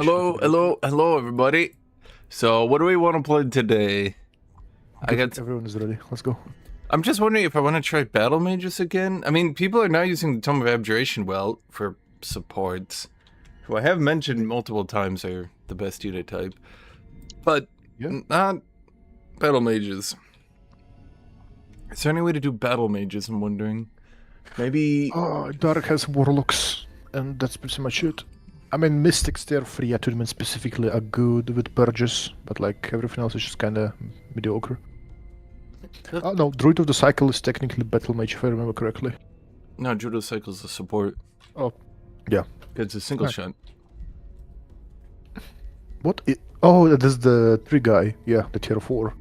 Hello, everybody. So, what do we want to play today? Everyone is ready. Let's go. I'm just wondering if I want to try Battle Mages again. I mean, people are now using the Tome of Abjuration well for supports, who I have mentioned multiple times are the best unit type, but not Battle Mages. Is there any way to do Battle Mages, I'm wondering? Maybe... Dark has Warlocks, and that's pretty much it. I mean, Mystics, their free attunements specifically are good with Purges, but like everything else is just kinda mediocre. Oh no, Druid of the Cycle is technically Battle Mage if I remember correctly. No, Druid of the Cycle is a support. Oh, yeah. It's a single shot. What? Oh, that is the 3 guy. Yeah, the tier 4.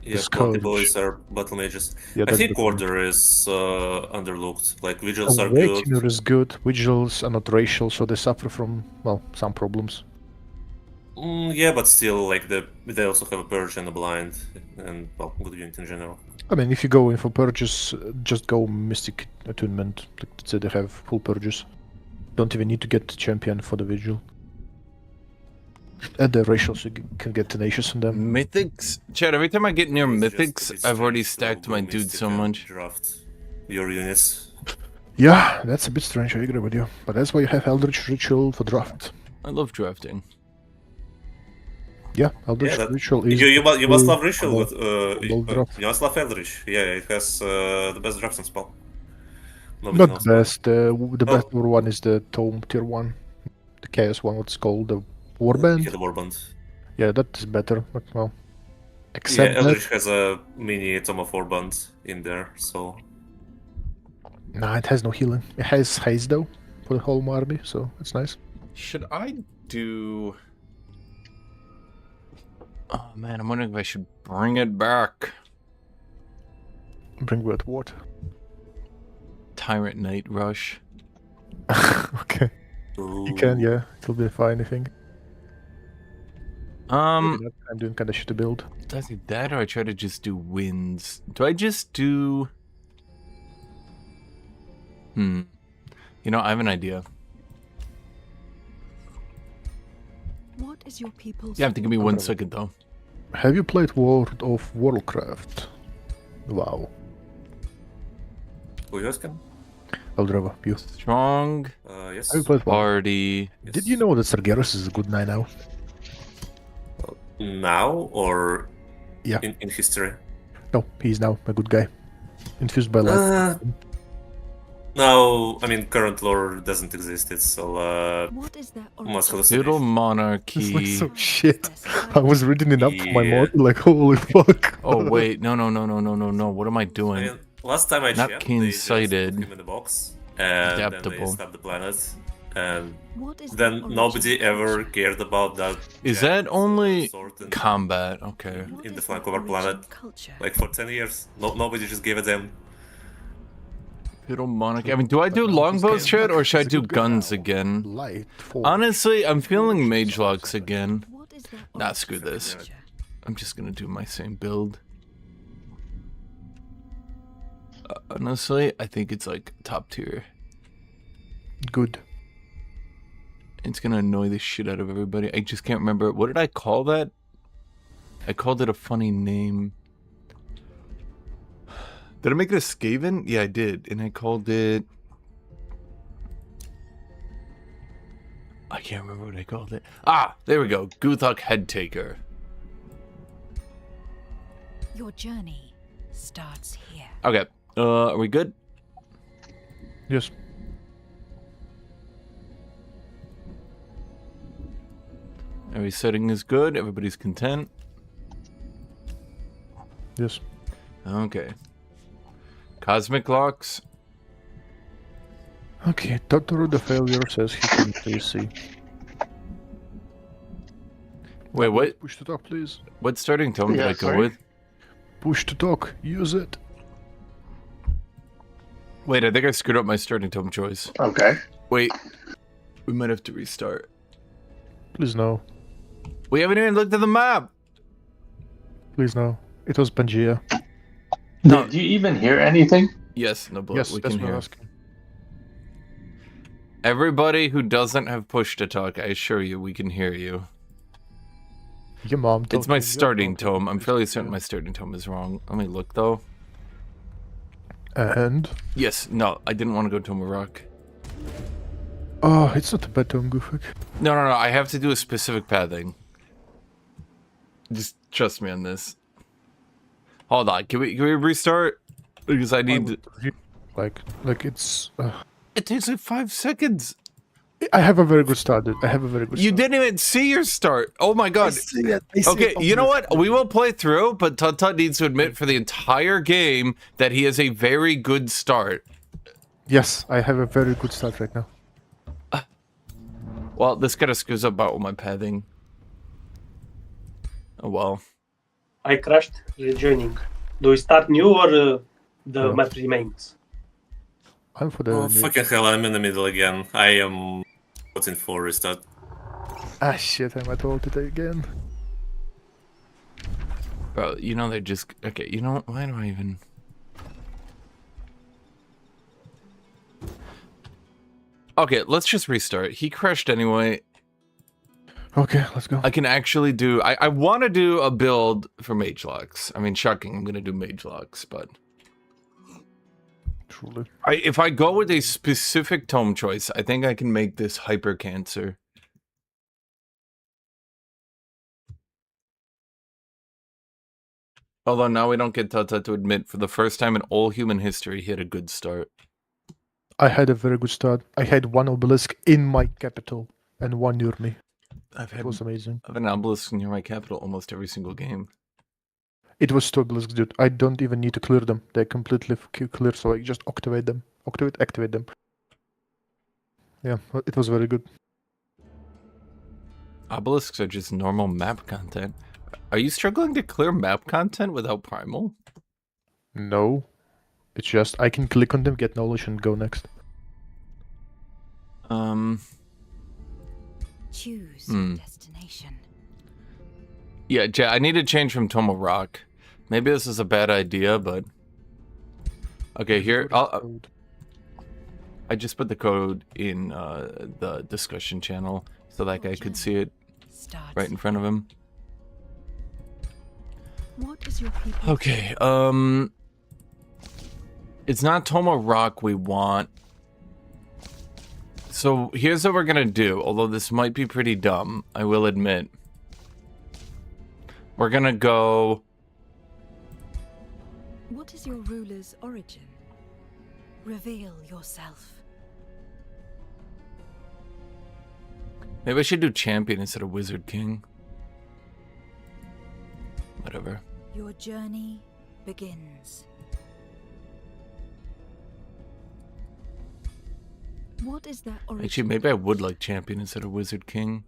Yeah, the boys are battle mages. Yeah, I think Order is underlooked. Like Vigils are Awakener good. is good. Vigils are not racial, so they suffer from, well, some problems. Yeah, but still, like they also have a Purge and a Blind, and well, good unit in general. I mean, if you go in for Purges, just go Mystic Attunement. Like, let's say they have full Purges. Don't even need to get Champion for the Vigil. And the racial, so you can get Tenacious on them. Mythics? Chad, every time I get near It's Mythics, just I've already strange to stacked go my Mystic dude so and much. Draft your units. Yeah, that's a bit strange, I agree with you. But that's why you have Eldritch Ritual for draft. I love drafting. Yeah, Eldritch Ritual is... You must love Ritual with... draft. you must love Eldritch. Yeah, it has the best drafting spell. Not the best. The best one is the Tome tier 1. The Chaos one, what's called the Warband. Yeah, the Warband. Yeah, that is better, but well... Except yeah, Eldritch has a mini Tome of Warband in there, so... Nah, it has no healing. It has haste though, for the whole army, so it's nice. Should I do... Oh man, I'm wondering if I should bring it back. Bring back what? Tyrant Knight Rush. Okay. Ooh. You can, yeah. It'll be fine, I think. I'm doing kinda shitty build. Does it that, or I try to just do wins? Do I just do... You know, I have an idea. What is your people's... You have to give me 1 second, though. Have you played World of Warcraft? Wow. Who you asking? Eldrava, you. Strong Yes. Have you played party. Yes. Did you know that Sargeras is a good 9 now? Now or Yeah. in history? No, he's now a good guy. Infused by light. No, I mean current lore doesn't exist. It's all What is that mass Feudal hallucination. Monarchy. It's like some shit. I was reading it up for my mod, like, holy fuck. Oh, wait. No. What am I I doing? mean, last time I Not checked, keen-sighted. they just put him in the box and then Adaptable. they stopped the planet, and What is then the nobody origin ever culture? cared about that. Is giant, that only sword and- combat? Okay. What in the is flank the of our planet? origin culture? Like for 10 years, nobody just gave a damn. Feudal Monarchy. I mean, do I do longbows, Chad, or should I do guns again? Light, for... Honestly, I'm feeling mage locks again. What is that Nah, origin screw this. culture? I'm just gonna do my same build. Honestly, I think it's like top tier. Good. It's gonna annoy the shit out of everybody. I just can't remember. What did I call that? I called it a funny name. Did I make it a Skaven? Yeah, I did. And I called it... I can't remember what I called it. Ah, there we go. Guthuk Head Taker. Your journey starts here. Okay. Are we good? Yes. Every setting is good. Everybody's content. Yes. Okay. Cosmic locks. Okay, Totoro the Failure says he can see. Wait, what? Push to talk, please. What starting tone did I go with? Push to talk. Use it. Wait, I think I screwed up my starting tone choice. Okay. Wait. We might have to restart. Please no. We haven't even looked at the map. Please no. It was Pangea. No. Did you even hear anything? Yes, no blood. Yes, we that's can what I'm hear. asking. Everybody who doesn't have push to talk, I assure you, we can hear you. Your mom It's my talking, your starting daughter tone. I'm fairly talking, certain my starting tone is wrong. Let me look, though. And? Yes, no, I didn't want to go to Morocco. Oh, it's not a bad tone, Guthuk. No, I have to do a specific pathing. Just trust me on this. Hold on, can we restart? Because I need to... Like it's... It takes like 5 seconds. I have a very good start, dude. I have a very good You start. didn't even see your start. Oh my god. I see it. I see Okay, it. you know what? We will play through, but Tut Tut needs to admit for the entire game that he has a very good start. Yes, I have a very good start right now. Well, this kind of screws up about my pathing. Oh well. I crashed rejoining. Do we start new or the Yeah. map remains? I'm for the... Oh, new- fucking hell, I'm in the middle again. I am waiting for restart. Ah, shit, I'm at all today again. Bro, you know they're just... Okay, you know what? Why do I even... Okay, let's just restart. He crashed anyway. Okay, let's go. I can actually do... I want to do a build for Mage Locks. I mean, shocking, I'm going to do Mage Locks, but... Truly. If I go with a specific tome choice, I think I can make this Hyper Cancer. Although now we don't get Tata to admit for the first time in all human history he had a good start. I had a very good start. I had one obelisk in my capital and one near me. I've It had was amazing. an obelisk near my capital almost every single game. It was 2 obelisks, dude. I don't even need to clear them. They're completely clear, so I just activate them. Activate them. Yeah, it was very good. Obelisks are just normal map content. Are you struggling to clear map content without Primal? No. It's just, I can click on them, get knowledge, and go next. Choose Hmm. your destination. Yeah, I need to change from Tomo Rock. Maybe this is a bad idea, but... Okay, here, I just put the code in the discussion channel so that guy could see it Starts right in front of him. What is your people? Okay, it's not Tomo Rock we want. So here's what we're gonna do, although this might be pretty dumb, I will admit. We're gonna go... What is your ruler's origin? Reveal yourself. Maybe I should do Champion instead of Wizard King. Whatever. Your journey begins. What is that origin? Actually, maybe I would like Champion instead of Wizard King.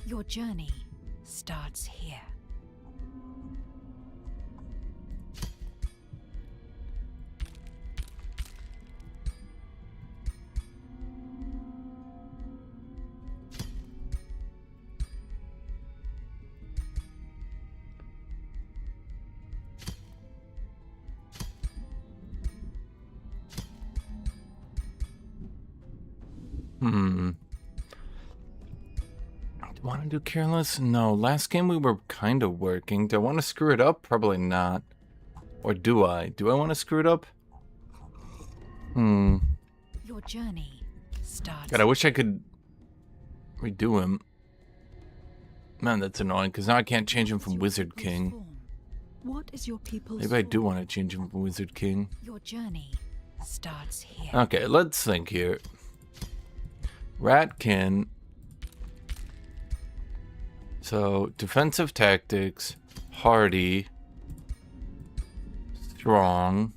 Your journey starts here. Do I want to do Careless? No. Last game we were kind of working. Do I want to screw it up? Probably not. Or do I? Do I want to screw it up? Your journey starts. God, I wish I could redo him. Man, that's annoying, because now I can't change him from Wizard King. What is your people's Maybe I do form? want to change him from Wizard King. Your journey starts here. Okay, let's think here. Ratkin. So, defensive tactics, hardy, strong.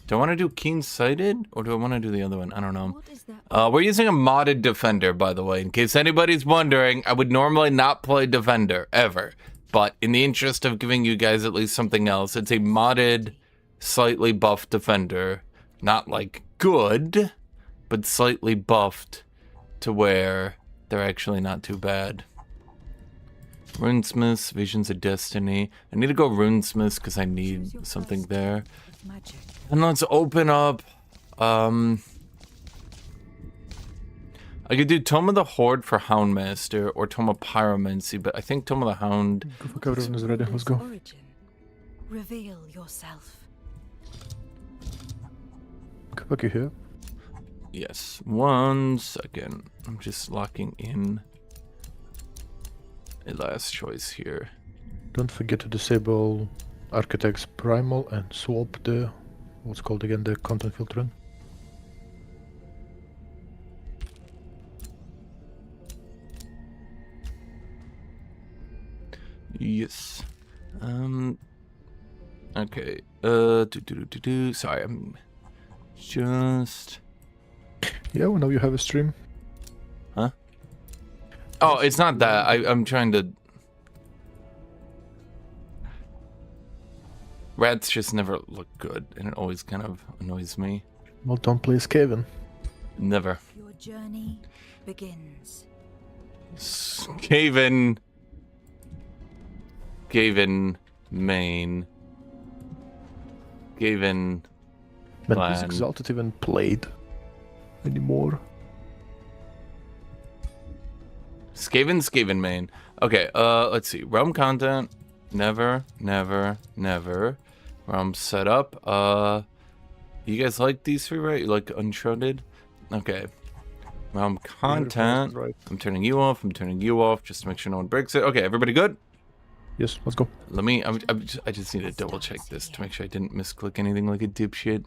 Do I want to do keen-sighted, or do I want to do the other one? I don't know. What is that? We're using a modded defender, by the way. In case anybody's wondering, I would normally not play defender, ever. But in the interest of giving you guys at least something else, it's a modded, slightly buffed defender. Not, like, good, but slightly buffed to where they're actually not too bad. Runesmiths, Visions of Destiny. I need to go Runesmiths because I Choose need your something first there. type of magic. And let's open up, I could do Tome of the Horde for Houndmaster or Tome of Pyromancy, but I think Tome of the Hound... Guthuk, everyone is ready. Let's go. Origin. Reveal yourself. Guthuk, you here? Yes, 1 second. I'm just locking in a last choice here. Don't forget to disable Architect's Primal and swap the... what's called again? The content filter. Yes. Okay. Sorry, I'm just... Yeah, we know you have a stream. Huh? Oh, it's not that. I'm trying to... Rats just never look good, and it always kind of annoys me. Well, don't play Skaven. Never. Your journey begins. Skaven, Maine. Skaven, Man, Plan. is Exalted even played anymore? Skaven, Maine. Okay, let's see. Realm content. Never. Realm setup. You guys like these three, right? You like Uncharted? Okay. Realm content. Right. I'm turning you off. Just to make sure no one breaks it. Okay, everybody good? Yes, let's go. Let me. I just need to double check this to make sure I didn't misclick anything like a dipshit.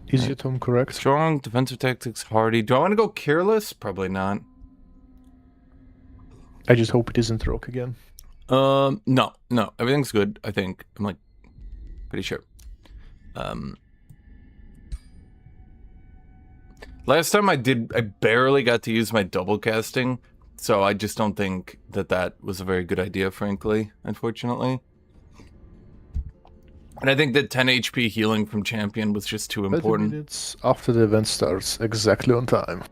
Is your tome correct? Strong defensive tactics, hardy. Do I want to go careless? Probably not. I just hope it isn't Rock again. No, everything's good. I think I'm like pretty sure. Last time I barely got to use my double casting, so I just don't think that was a very good idea, frankly, unfortunately. And I think that 10 HP healing from champion was just too 30 important. minutes after the event starts, exactly on time.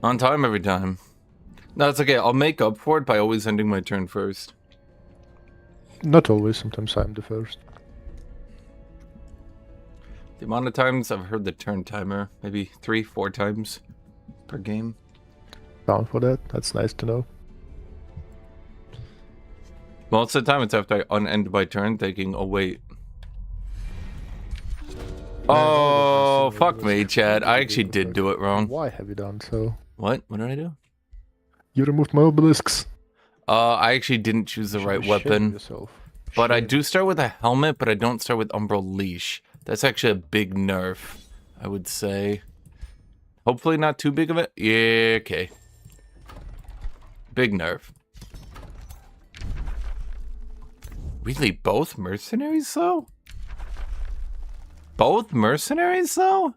On time every time. No, it's okay. I'll make up for it by always ending my turn first. Not always, sometimes I'm the first. The amount of times I've heard the turn timer, maybe 3-4 times per game. Down for that, that's nice to know. Most of the time it's after I unend my turn thinking, oh wait. Oh, fuck me, Chad. I actually did do it wrong. Why have you done so? What? What did I do? You removed my obelisks. I actually didn't choose the right weapon. But I do start with a helmet, but I don't start with Umbral Leash. That's actually a big nerf, I would say. Hopefully not too big of it. Yeah, okay. Big nerf. Really, both mercenaries, though? Both mercenaries, though?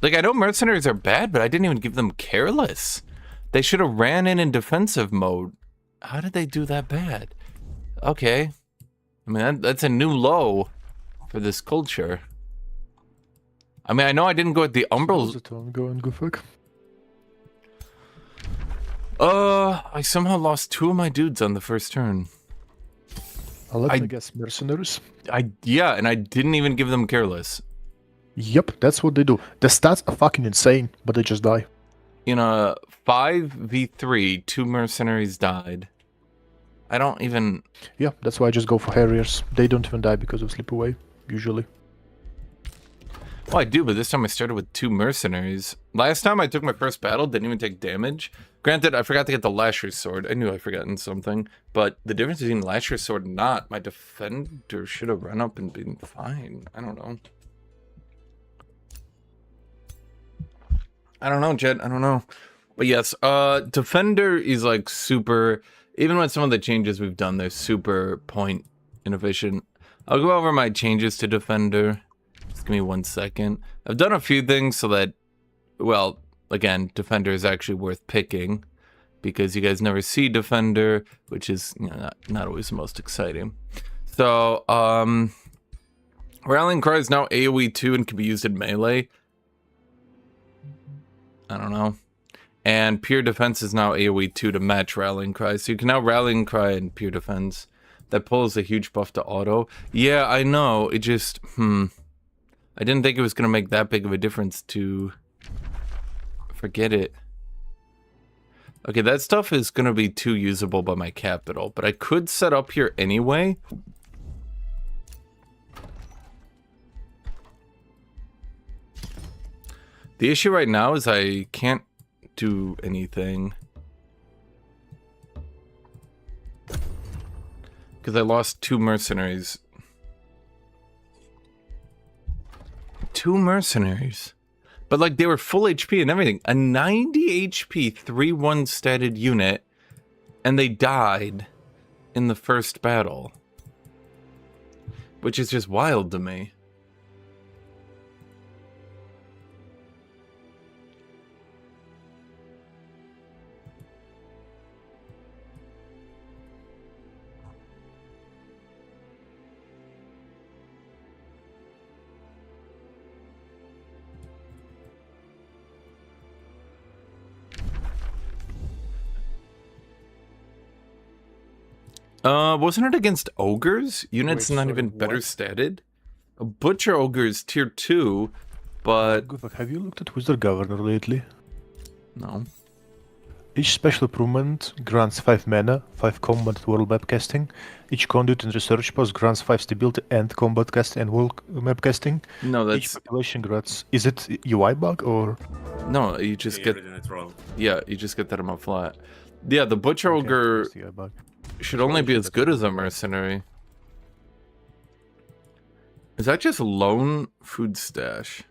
Like, I know mercenaries are bad, but I didn't even give them careless. They should have ran in defensive mode. How did they do that bad? Okay. I mean, that's a new low for this culture. I mean, I know I didn't go with the Umbrals. Going Guthuk. I somehow lost 2 of my dudes on the first turn. I guess mercenaries. Yeah, and I didn't even give them careless. Yep, that's what they do. The stats are fucking insane, but they just die. In a 5v3, 2 mercenaries died. I don't even... Yeah, that's why I just go for Harriers. They don't even die because of Slip Away, usually. Well, I do, but this time I started with 2 mercenaries. Last time I took my first battle, didn't even take damage. Granted, I forgot to get the Lasher's Sword. I knew I'd forgotten something. But the difference between Lasher's Sword and not, my defender should have run up and been fine. I don't know. I don't know, Jed. I don't know. But yes, defender is like super... Even with some of the changes we've done, they're super point inefficient. I'll go over my changes to defender. Just give me 1 second. I've done a few things so that, well, again, defender is actually worth picking because you guys never see defender, which is, you know, not always the most exciting. So, Rallying Cry is now AoE2 and can be used in melee. I don't know. And Pure Defense is now AoE2 to match Rallying Cry. So you can now Rallying Cry and Pure Defense. That pulls a huge buff to auto. Yeah, I know. It just, I didn't think it was going to make that big of a difference to... Forget it. Okay, that stuff is going to be too usable by my capital. But I could set up here anyway. The issue right now is I can't do anything. Because I lost 2 mercenaries. 2 mercenaries. But like they were full HP and everything. A 90 HP 3-1 statted unit. And they died in the first battle. Which is just wild to me. Wasn't it against ogres? Units Wait, not sorry, even better what? statted? A butcher ogre is tier 2, but... Guthuk, have you looked at Wizard Governor lately? No. Each special improvement grants 5 mana, 5 combat world map casting. Each conduit and research post grants 5 stability and combat casting and world map casting. No, Each that's... population grants... Is it UI bug or... No, you just get... Reading it wrong. Yeah, you just get that amount flat. Yeah, the butcher ogre it's UI bug. should only be as good as a mercenary. Is that just lone food stash?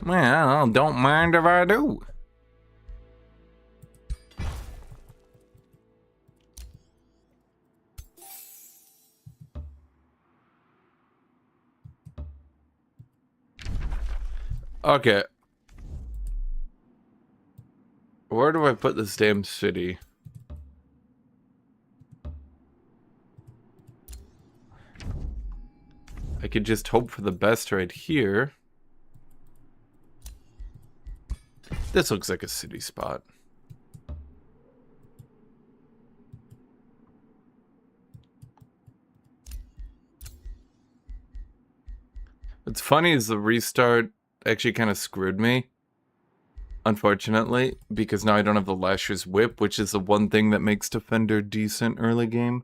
Well, don't mind if I do. Okay. Where do I put this damn city? I could just hope for the best right here. This looks like a city spot. What's funny is the restart actually kind of screwed me. Unfortunately, because now I don't have the Lasher's Whip, which is the one thing that makes Defender decent early game.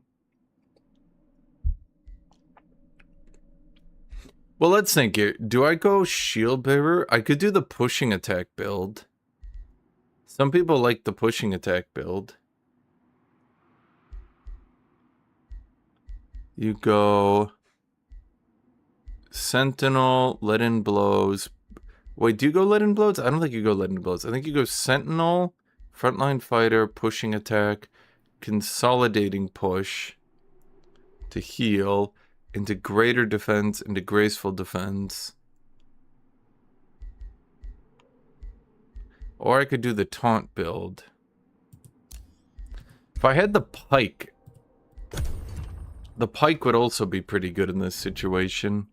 Well, let's think here. Do I go Shield Bearer? I could do the pushing attack build. Some people like the pushing attack build. You go Sentinel, Let In Blows. Wait, do you go Let In Blows? I don't think you go Let In Blows. I think you go Sentinel, Frontline Fighter, Pushing Attack, Consolidating Push to heal, into Greater Defense, into Graceful Defense. Or I could do the Taunt build. If I had the Pike would also be pretty good in this situation.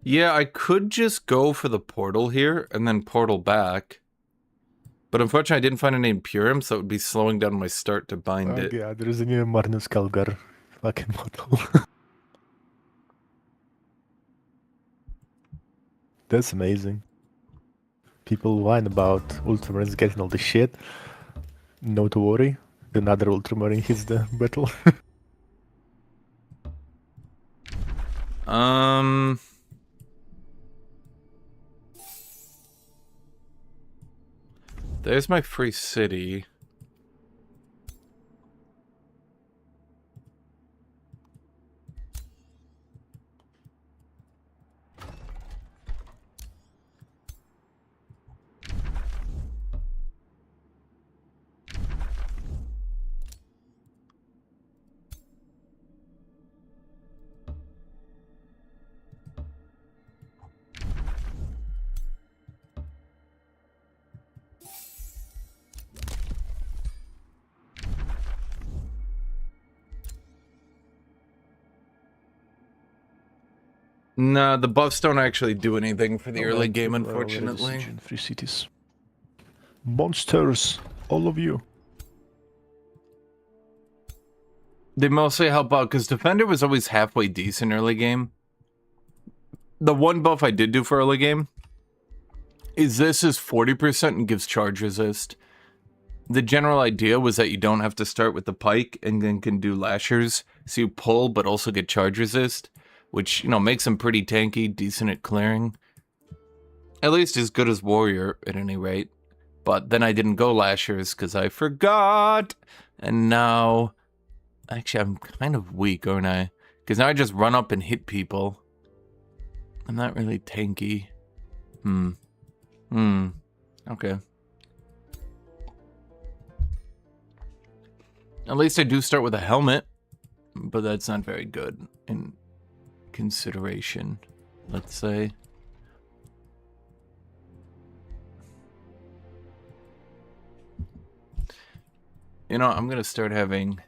Yeah, I could just go for the portal here and then portal back. But unfortunately, I didn't find a name Purim, so it would be slowing down my start to bind it. Yeah, there is a new Marinus Kalgar fucking model. That's amazing. People whine about Ultramarines getting all the shit. No to worry. Another Ultramarine hits the battle. There's my free city. Nah, the buffs don't actually do anything for the Oh, early man, game, people are already unfortunately. sieging 3 cities. Monsters, all of you. They mostly help out because Defender was always halfway decent early game. The one buff I did do for early game is this is 40% and gives charge resist. The general idea was that you don't have to start with the pike and then can do lashers. So you pull but also get charge resist, which, you know, makes them pretty tanky, decent at clearing. At least as good as warrior at any rate. But then I didn't go lashers because I forgot. And now, actually I'm kind of weak, aren't I? Because now I just run up and hit people. I'm not really tanky. Okay. At least I do start with a helmet, but that's not very good in consideration, let's say. You know, I'm gonna start having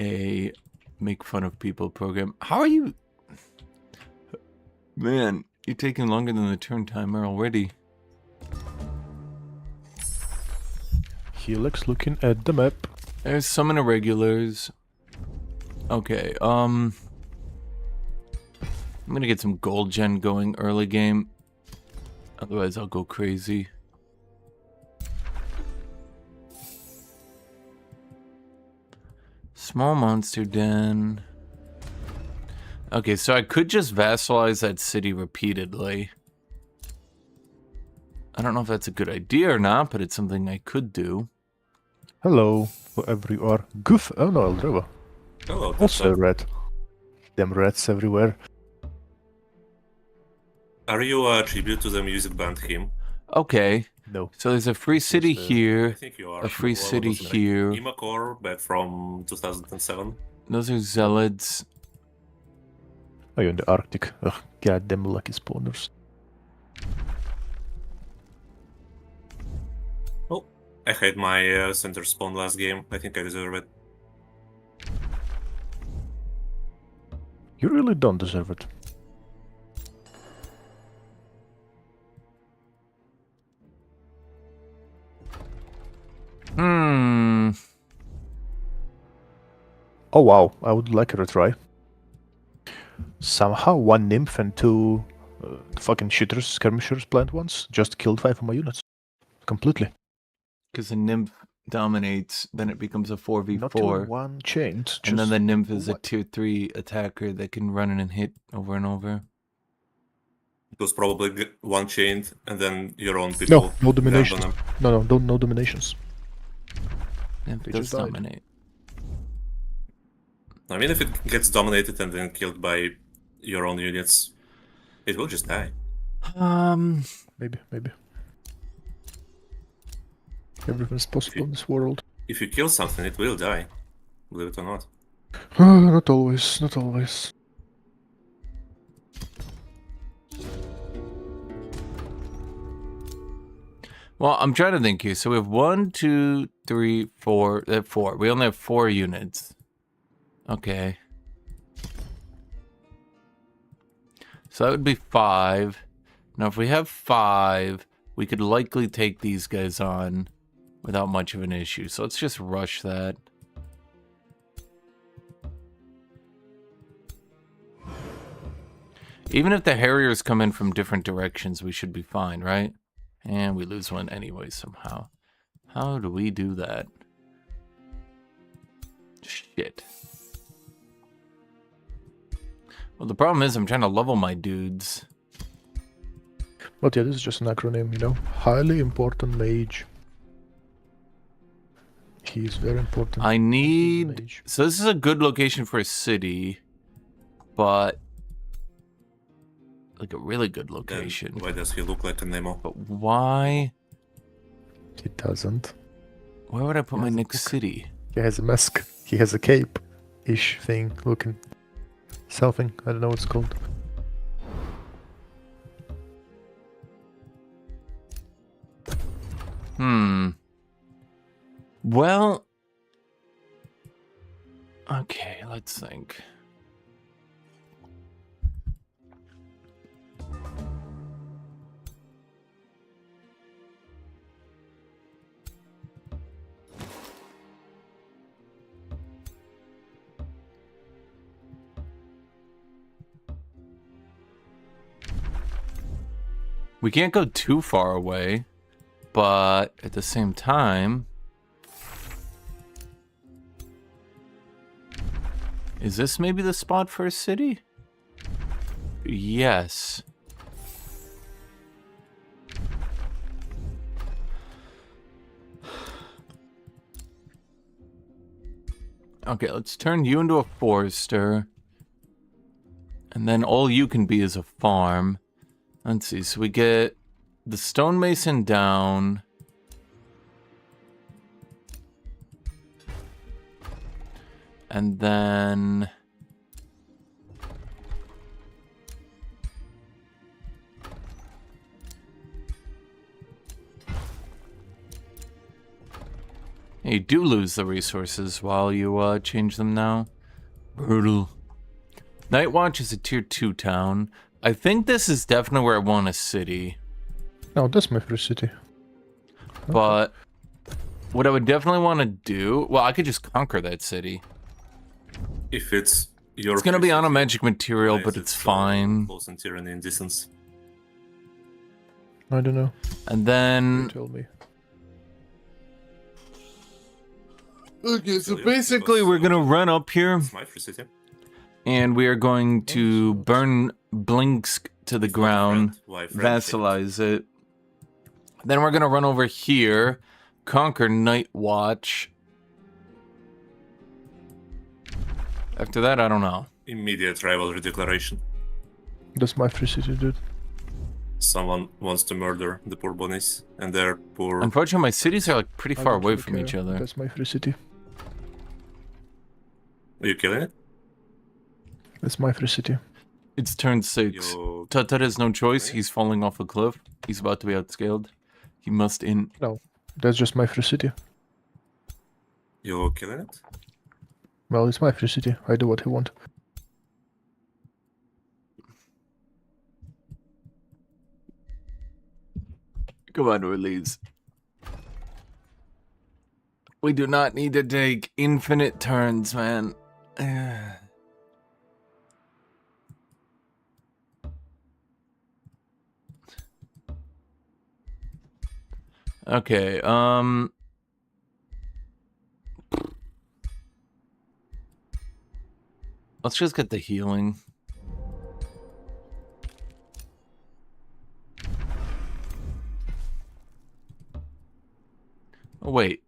a make fun of people program. How are you? Man, you're taking longer than the turn timer already. Helix looking at the map. There's some irregulars. Okay, I'm gonna get some gold gen going early game. Otherwise I'll go crazy. Small monster den. Okay, so I could just vassalize that city repeatedly. I don't know if that's a good idea or not, but it's something I could do. Hello, whoever you are. Goof. Oh no, Eldrova. Hello. Also red. Them rats everywhere. Are you a tribute to the music band Him? Okay, No. so there's a free city Just, I here, think you are. a free Well, city wasn't it? here. Imakor back from 2007. Those are zealots. Oh, you're in the Arctic. Ugh, goddamn lucky spawners. Oh, I had my center spawn last game. I think I deserve it. You really don't deserve it. Oh wow, I would like a retry. Somehow one nymph and two fucking shooters, skirmishers plant once just killed 5 of my units. Completely. Because the nymph dominates, then it becomes a Not 4v4. even one chained. And then just the nymph is a what? tier 3 attacker that can run in and hit over and over. It was probably one chained, and then your own people. No, no dominations. abandon them. No, don't no dominations. Nymph They does just died. dominate. I mean, if it gets dominated and then killed by your own units, it will just die. Maybe. Everything's possible in this world. If you kill something, it will die. Believe it or not. Not always, not always. Well, I'm trying to think here. So we have 1, 2, 3, 4. 4. We only have 4 units. Okay. So that would be 5. Now, if we have 5, we could likely take these guys on without much of an issue. So let's just rush that. Even if the Harriers come in from different directions, we should be fine, right? And we lose one anyway somehow. How do we do that? Shit. Well, the problem is I'm trying to level my dudes. But yeah, this is just an acronym, you know. Highly important mage. He is very important. I need... Mage. So this is a good location for a city, but... like a really good Then location. why does he look like a Nemo? But why? He doesn't. Where would I put my Yes, next city? He has a mask. He has a cape-ish thing looking. Something. I don't know what it's called. Well... okay, let's think. We can't go too far away, but at the same time... Is this maybe the spot for a city? Yes. Okay, let's turn you into a forester. And then all you can be is a farm. Let's see, so we get the stonemason down. And then... You do lose the resources while you change them now. Brutal. Nightwatch is a tier 2 town. I think this is definitely where I want a city. No, that's my first city. But what I would definitely want to do... Well, I could just conquer that city. If it's your... It's going to be on a magic material, but it's fine. Close and tyranny in distance. I don't know. And then... You tell me. Okay, so basically we're going to run up here. It's my free city. And we are going to burn Blinsk to the ground, vassalize it. Then we're going to run over here, conquer Nightwatch. After that, I don't know. Immediate rivalry declaration. That's my free city, dude. Someone wants to murder the poor bunnies, and their poor... Unfortunately, my cities are like pretty far away from each other. That's my free city. Are you killing it? That's my free city. It's turn 6. Tatar has no choice. He's falling off a cliff. He's about to be outscaled. He must in. No, that's just my free city. You killing it? Well, it's my free city. I do what I want. Come on, release. We do not need to take infinite turns, man. Okay, let's just get the healing. Oh, wait.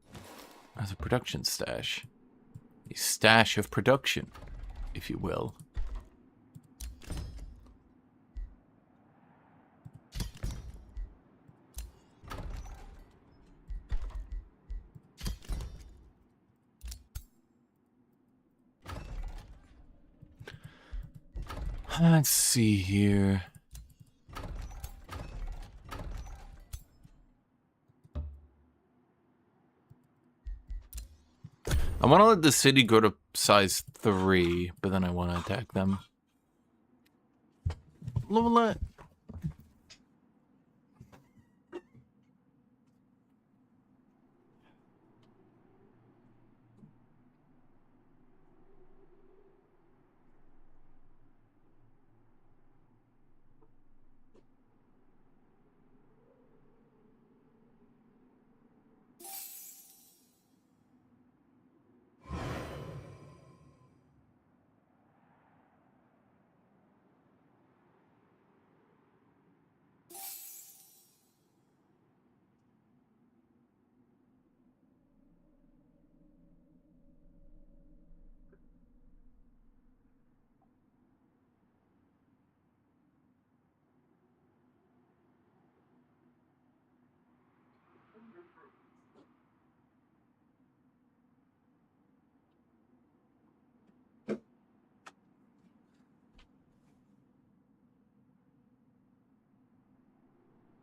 There's a production stash. A stash of production, if you will. Let's see here. I want to let the city go to size 3, but then I want to attack them. Lola.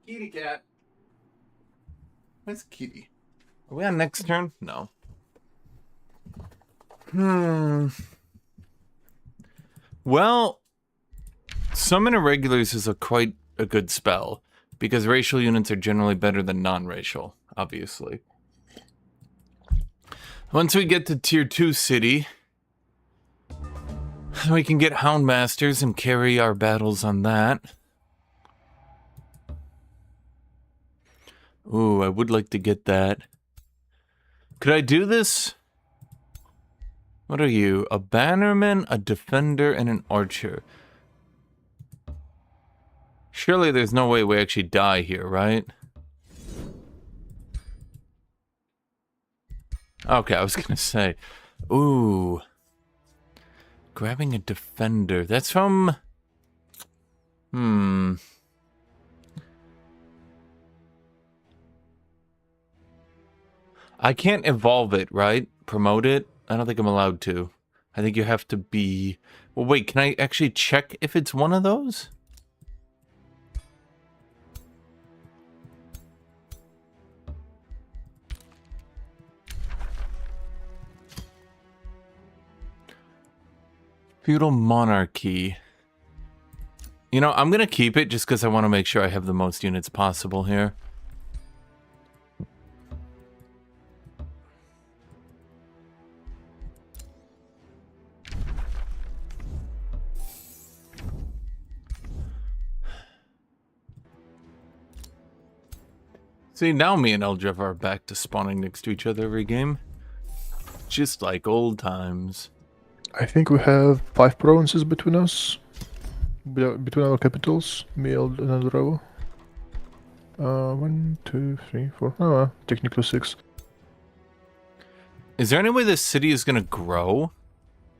Kitty cat. Where's Kitty? Are we on next turn? No. Well, summon irregulars is quite a good spell, because racial units are generally better than non-racial, obviously. Once we get to tier 2 city, we can get Houndmasters and carry our battles on that. Ooh, I would like to get that. Could I do this? What are you? A bannerman, a defender, and an archer. Surely there's no way we actually die here, right? Okay, I was gonna say. Ooh. Grabbing a defender. That's from... I can't evolve it, right? Promote it? I don't think I'm allowed to. I think you have to be... Well, wait, can I actually check if it's one of those? Feudal monarchy. You know, I'm gonna keep it just because I want to make sure I have the most units possible here. See, now me and Eldrev are back to spawning next to each other every game. Just like old times. I think we have 5 provinces between us. Between our capitals, me and Androvo. 1, 2, 3, 4. Oh, technically 6. Is there any way this city is gonna grow?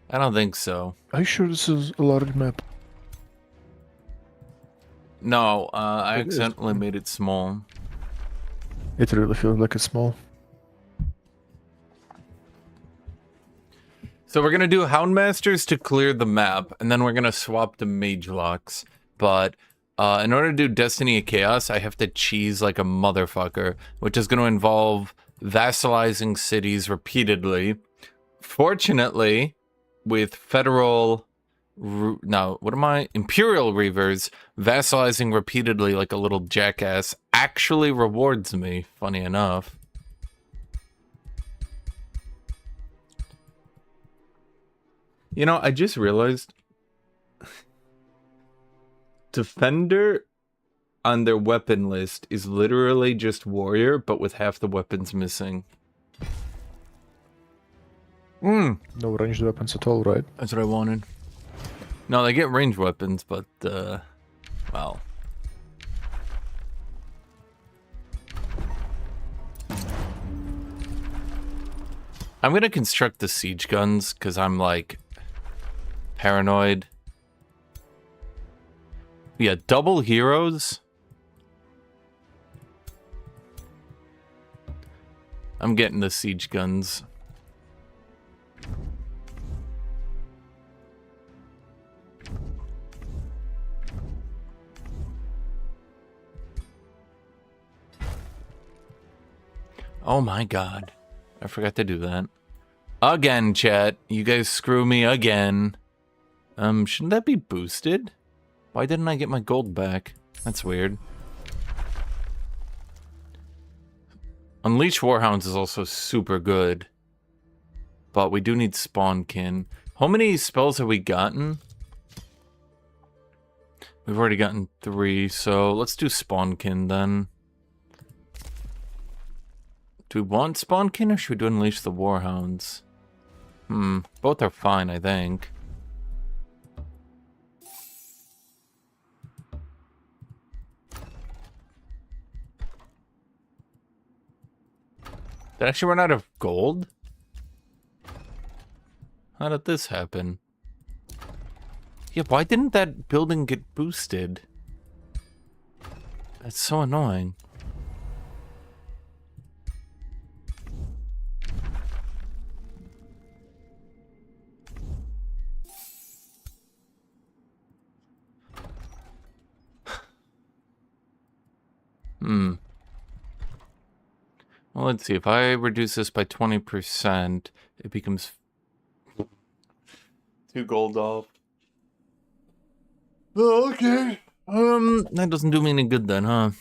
I don't think so. Are you sure this is a large map? No, I It is. accidentally made it small. It really feels like it's small. So we're gonna do Houndmasters to clear the map, and then we're gonna swap to Mage locks. But in order to do Destiny of Chaos, I have to cheese like a motherfucker, which is gonna involve vassalizing cities repeatedly. Fortunately, with federal... No, what am I? Imperial Reavers vassalizing repeatedly like a little jackass actually rewards me, funny enough. You know, I just realized Defender on their weapon list is literally just Warrior, but with half the weapons missing. No ranged weapons at all, right? That's what I wanted. No, they get ranged weapons, but, well. I'm gonna construct the siege guns, because I'm, like, paranoid. Yeah, double heroes. I'm getting the siege guns. Oh my god. I forgot to do that. Again, chat. You guys screw me again. Shouldn't that be boosted? Why didn't I get my gold back? That's weird. Unleash Warhounds is also super good. But we do need Spawnkin. How many spells have we gotten? We've already gotten 3, so let's do Spawnkin then. Do we want Spawnkin or should we do Unleash the Warhounds? Both are fine, I think. Did I actually run out of gold? How did this happen? Yeah, why didn't that building get boosted? That's so annoying. Well, let's see. If I reduce this by 20%, it becomes 2 gold off. Oh, okay. That doesn't do me any good then, huh?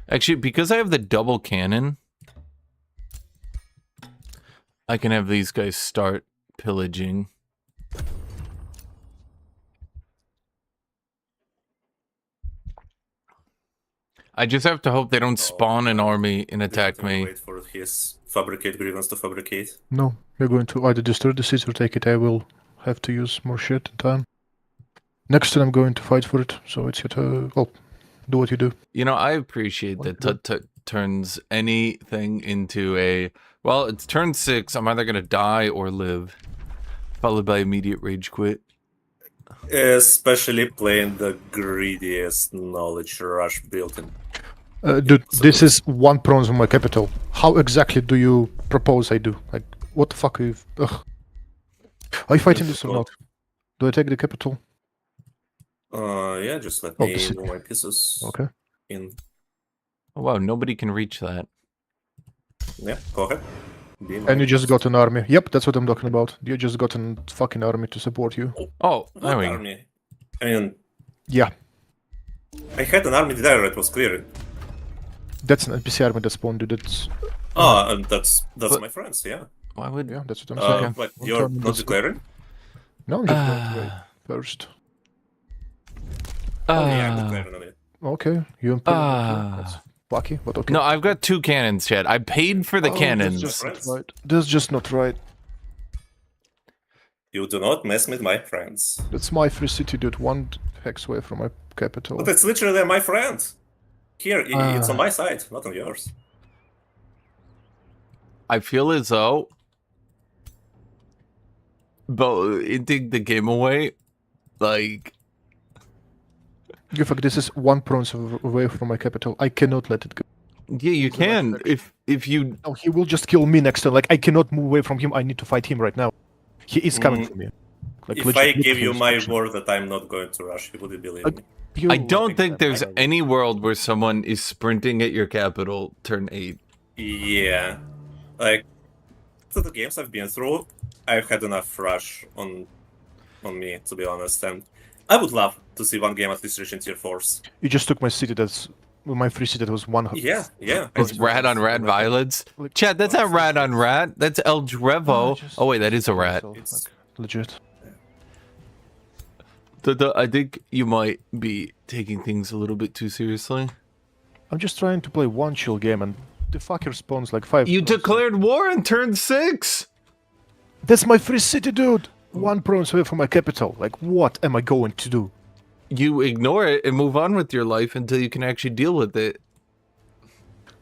Actually, because I have the double cannon, I can have these guys start pillaging. I just have to hope they don't spawn an army and We have attack to me. wait for his fabricate grievance to fabricate. No, we're going to either destroy the city or take it. I will have to use more shit in time. Next turn I'm going to fight for it, so it's your turn. Well, do what you do. You know, I appreciate that Tut turns anything into a... Well, it's turn 6. I'm either going to die or live. Followed by immediate rage quit. Especially playing the greediest knowledge rush built in. Dude, this is 1 bronze on my capital. How exactly do you propose I do? Like, what the fuck are you... Ugh. Are you fighting this or not? Do I take the capital? Yeah, just let Oh, me the city. move my pieces Okay. in. Oh, wow, nobody can reach that. Yeah, go ahead. Be And you just got an army. Yep, that's what I'm talking about. You just got a fucking army to support you. Oh, What there we go. army? I mean, Yeah, I had an army there, it was clear. that's an NPC army that spawned, dude. That's... Oh, and that's But- my friends, yeah. Why would... Yeah, that's what I'm saying. But One you're turn not this- declaring? No, I'm just going to wait first. Oh, yeah, I'm declaring on it. Okay, you improved. That's lucky, but okay. No, I've got 2 cannons, Chad. I paid for the Oh, cannons. That's just Friends. not right. That's just not right. You do not mess with my friends. That's my free city, dude. 1 hex away from my capital. But it's literally my friend. Here, it's on my side, not on yours. I feel as though... But ending the game away, like... Guthuk, this is 1 bronze away from my capital. I cannot let it go. Yeah, you the right can. direction. If you... No, he will just kill me next turn. Like, I cannot move away from him. I need to fight him right now. He is coming for me. Like, If legit, I look give at you his my action. word that I'm not going to rush, you would believe Like, me. You- I don't think there's I- any world where someone is sprinting at your capital turn 8. Yeah. Like, to the games I've been through, I've had enough rush on me, to be honest, and I would love to see one game at least reaching tier 4s. You just took my city. That's my free city. That was 1. Yeah. It's rat on rat violence. Chad, that's not rat on rat. That's El Drevo. Oh wait, that is a rat. It's- Legit. I think you might be taking things a little bit too seriously. I'm just trying to play 1 chill game, and the fucker spawns like 5. You bronze. declared war on turn 6. That's my free city, dude. 1 bronze away from my capital. Like, what am I going to do? You ignore it and move on with your life until you can actually deal with it.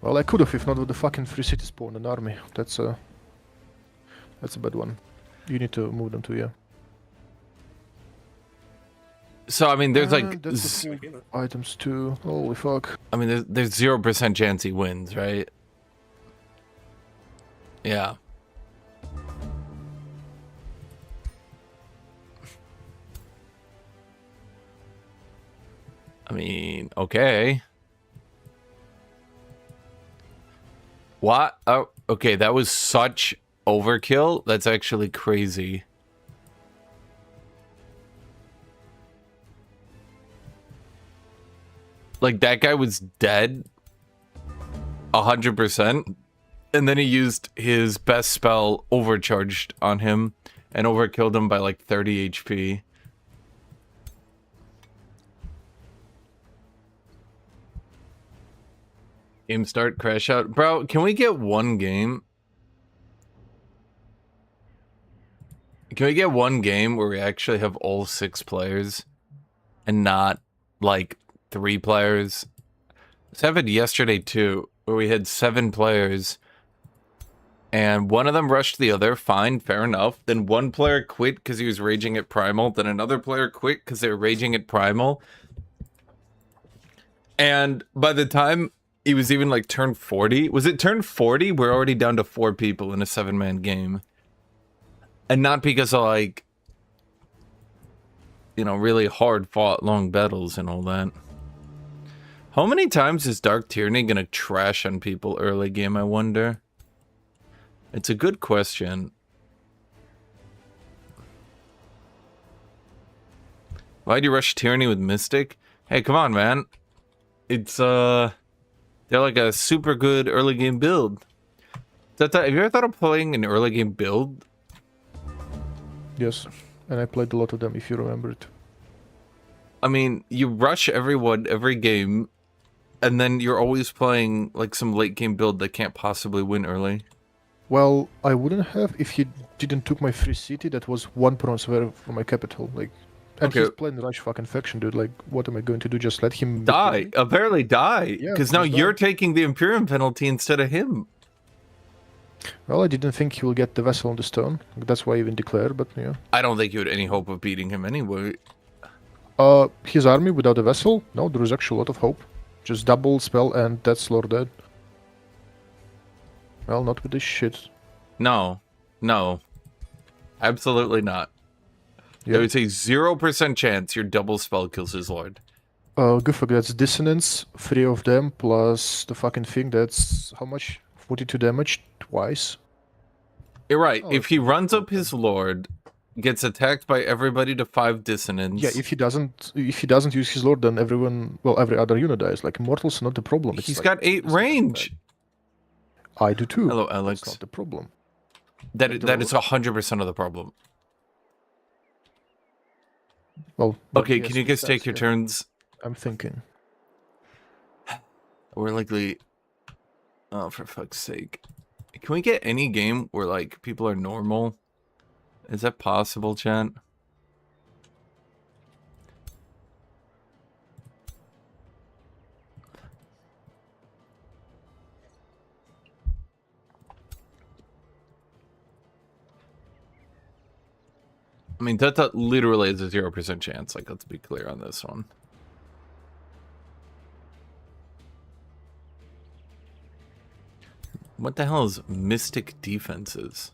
Well, I could have if not with the fucking free city spawn an army. That's a bad one. You need to move them to here. So I mean, there's like, That's the full items too. Holy fuck. I mean, there's 0% chance he wins, right? Yeah. I mean, okay. What? Oh, okay, that was such overkill. That's actually crazy. Like, that guy was dead 100%. And then he used his best spell, overcharged, on him and overkilled him by like 30 HP. Game start, crash out. Bro, can we get 1 game? Can we get 1 game where we actually have all 6 players and not like 3 players? This happened yesterday too, where we had 7 players and one of them rushed the other. Fine, fair enough. Then one player quit because he was raging at Primal. Then another player quit because they were raging at Primal. And by the time he was even like turn 40, was it turn 40? We're already down to 4 people in a 7-man game. And not because of like, you know, really hard fought long battles and all that. How many times is Dark Tyranny gonna trash on people early game, I wonder? It's a good question. Why'd you rush Tyranny with Mystic? Hey, come on, man. It's, they're like a super good early game build. Have you ever thought of playing an early game build? Yes, and I played a lot of them, if you remember it. I mean, you rush everyone every game, and then you're always playing like some late game build that can't possibly win early. Well, I wouldn't have if he didn't took my free city. That was 1 bronze away from my capital. Like, and Okay. he's playing Rush fucking faction, dude. Like, what am I going to do? Just let him Die. Apparently die. Yeah, Because now just you're die. taking the Imperium penalty instead of him. Well, I didn't think he will get the vessel on the stone. That's why I even declared. But yeah. I don't think you had any hope of beating him anyway. His army without a vessel? No, there is actually a lot of hope. Just double spell and that's Lord dead. Well, not with this shit. No. No. Absolutely not. Yeah. There's a 0% chance your double spell kills his lord. Guthuk, that's dissonance, 3 of them, plus the fucking thing, that's how much? 42 damage twice. You're right. Oh, if he runs up his lord, gets attacked by everybody to 5 dissonance. Yeah, if he doesn't use his lord, then everyone, well, every other unit dies. Like, Immortals are not the problem. It's He's like, got 8 it's not range. bad. I do too. Hello, That's Alex. not the problem. That They're is 100% of the problem. Well, but Okay, yes, can you guys that's- take your yeah, turns? I'm thinking. We're likely... Oh, for fuck's sake. Can we get any game where, like, people are normal? Is that possible, chat? I mean, that literally is a 0% chance. Like, let's be clear on this one. What the hell is Mystic Defenses?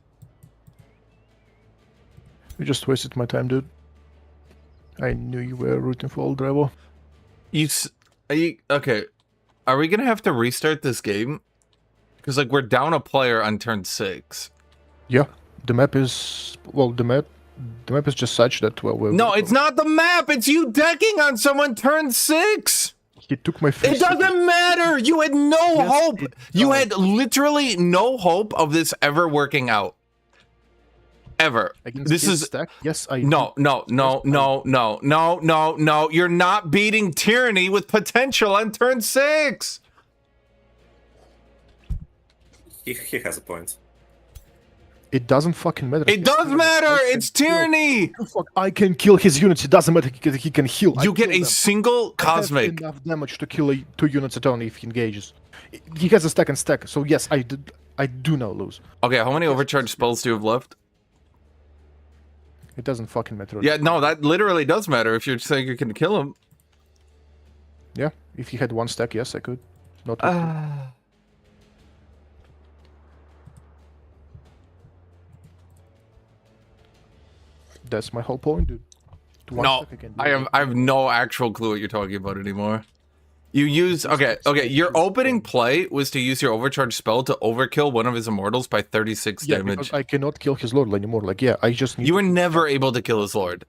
You just wasted my time, dude. I knew you were rooting for old Revo. Okay, are we gonna have to restart this game? Because, like, we're down a player on turn 6. Yeah, the map is... Well, the map is just such that, well, we're... No, it's not the map! It's you decking on someone turn 6! He took my free It doesn't matter! You had no Yes, hope! it You does. had literally no hope of this ever working out. Ever. Against This his is... stack? Yes, I No, do. no, no, no, no, no, no, no. You're not beating Tyranny with potential on turn 6! He has a point. It doesn't fucking matter. It does matter! I It's can kill- Tyranny! Fuck, I can kill his units. It doesn't matter. He can heal. I You get kill a them. single I have cosmic. enough damage to kill 2 units at only if he engages. He has a stack and stack. So yes, I do now lose. Okay, how many overcharge spells do you have left? It doesn't fucking matter. Yeah, no, that literally does matter if you're saying you can kill him. Yeah, if he had 1 stack, yes, I could. Not with two. That's my whole point, dude. To 1 No, stack again. I have no actual clue what you're talking about anymore. You use okay. Your opening play was to use your overcharge spell to overkill one of his immortals by 36 Yeah, damage. because I cannot kill his lord anymore. Like, yeah, I just need. You were never able to kill his lord.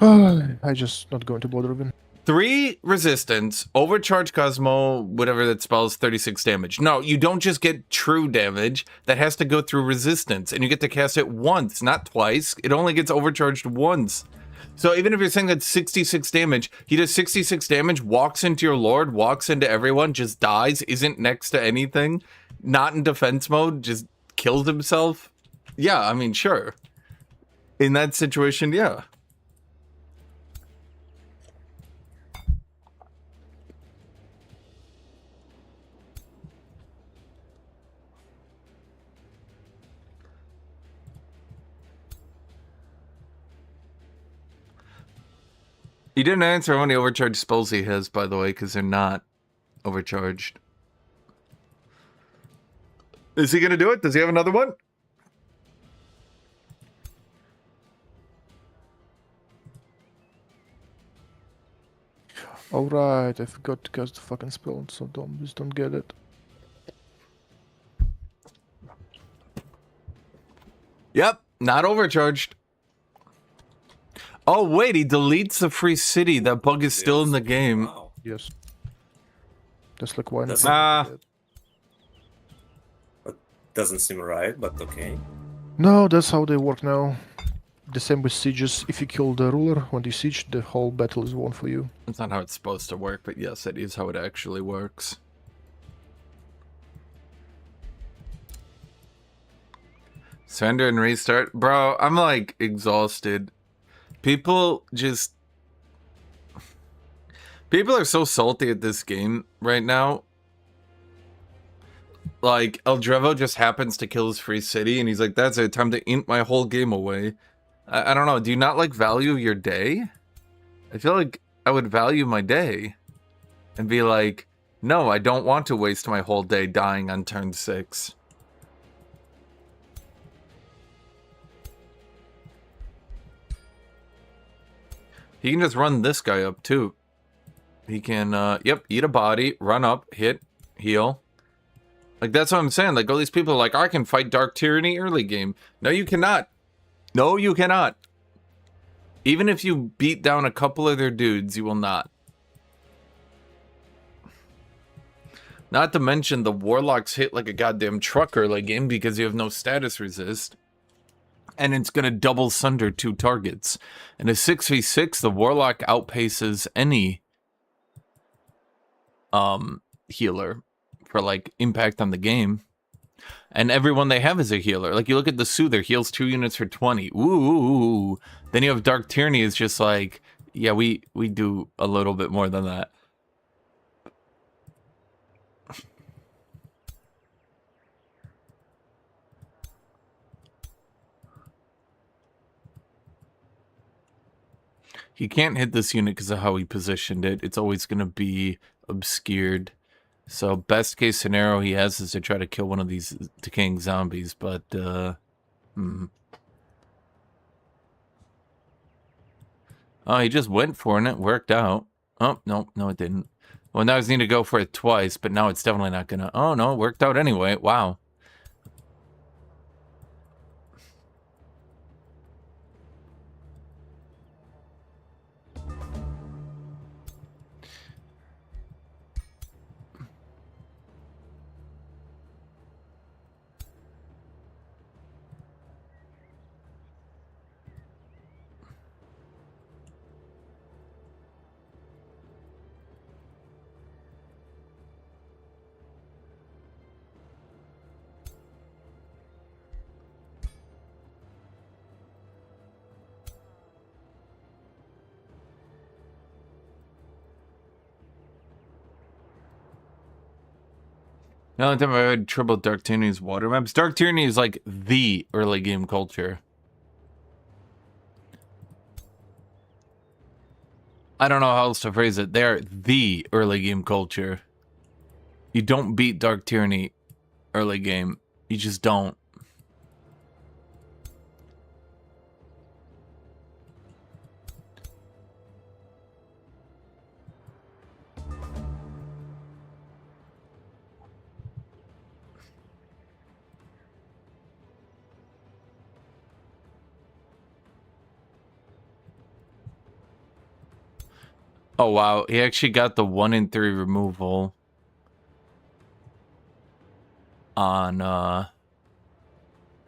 I just not going to bother him. 3 resistance, overcharge Cosmo, whatever that spells 36 damage. No, you don't just get true damage. That has to go through resistance, and you get to cast it once, not twice. It only gets overcharged once. So even if you're saying that's 66 damage, he does 66 damage, walks into your lord, walks into everyone, just dies, isn't next to anything, not in defense mode, just kills himself. Yeah, I mean, sure. In that situation, yeah. He didn't answer how many overcharged spells he has, by the way, because they're not overcharged. Is he going to do it? Does he have another one? Alright, I forgot to cast the fucking spell, so just don't get it. Yep, not overcharged. Oh, wait, he deletes the free city. That bug is still in the game. Wow. Yes. Just like why not? That's- Ah. Doesn't seem right, but okay. No, that's how they work now. The same with sieges. If you kill the ruler when you siege, the whole battle is won for you. That's not how it's supposed to work, but yes, that is how it actually works. Surrender and restart. Bro, I'm like exhausted. People are so salty at this game right now. Like, Eldrevo just happens to kill his free city, and he's like, that's it, time to int my whole game away. I don't know, do you not, like, value your day? I feel like I would value my day. And be like, no, I don't want to waste my whole day dying on turn 6. He can just run this guy up, too. He can, yep, eat a body, run up, hit, heal. Like, that's what I'm saying. Like, all these people are like, I can fight Dark Tyranny early game. No, you cannot. No, you cannot. Even if you beat down a couple of their dudes, you will not. Not to mention, the Warlocks hit like a goddamn truck early game because you have no status resist. And it's going to double sunder 2 targets. In a 6v6, the Warlock outpaces any healer for, like, impact on the game. And everyone they have is a healer. Like, you look at the Soother, heals 2 units for 20. Ooh. Then you have Dark Tyranny is just like, yeah, we do a little bit more than that. He can't hit this unit because of how he positioned it. It's always going to be obscured. So best case scenario he has is to try to kill one of these decaying zombies, but Oh, he just went for it and it worked out. Oh, no, it didn't. Well, now he's need to go for it twice, but now it's definitely not gonna... Oh, no, it worked out anyway. Wow. The only time I had trouble with Dark Tyranny's water maps. Dark Tyranny is like the early game culture. I don't know how else to phrase it. They're the early game culture. You don't beat Dark Tyranny early game. You just don't. Oh, wow. He actually got the 1 in 3 removal on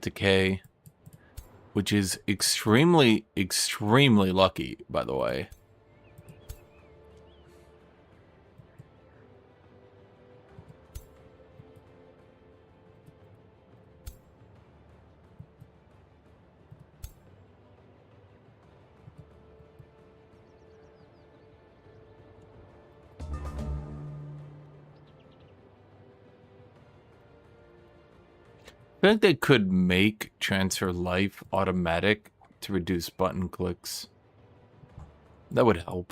Decay, which is extremely, extremely lucky, by the way. I think they could make transfer life automatic to reduce button clicks. That would help.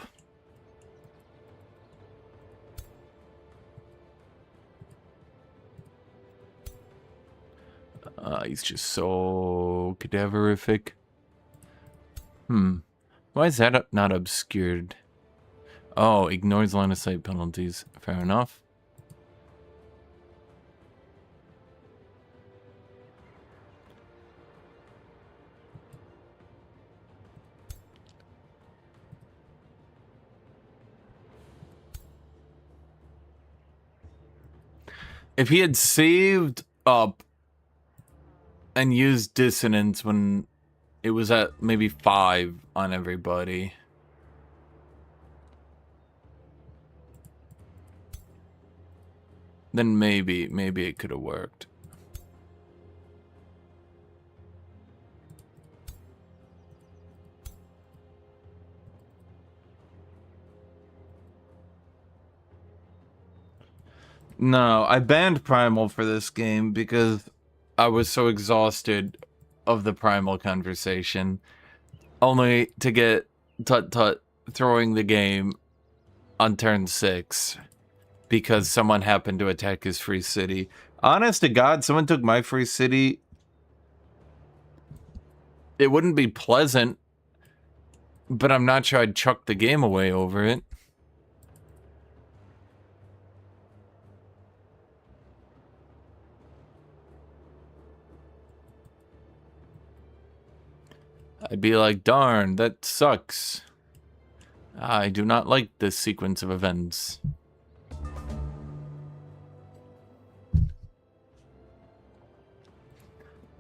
He's just so cadaverific. Why is that not obscured? Oh, ignores line of sight penalties. Fair enough. If he had saved up and used Dissonance when it was at maybe 5 on everybody. Then maybe it could have worked. No, I banned Primal for this game because I was so exhausted of the Primal conversation. Only to get Tut Tut throwing the game on turn 6 because someone happened to attack his free city. Honest to God, someone took my free city. It wouldn't be pleasant, but I'm not sure I'd chuck the game away over it. I'd be like, darn, that sucks. I do not like this sequence of events.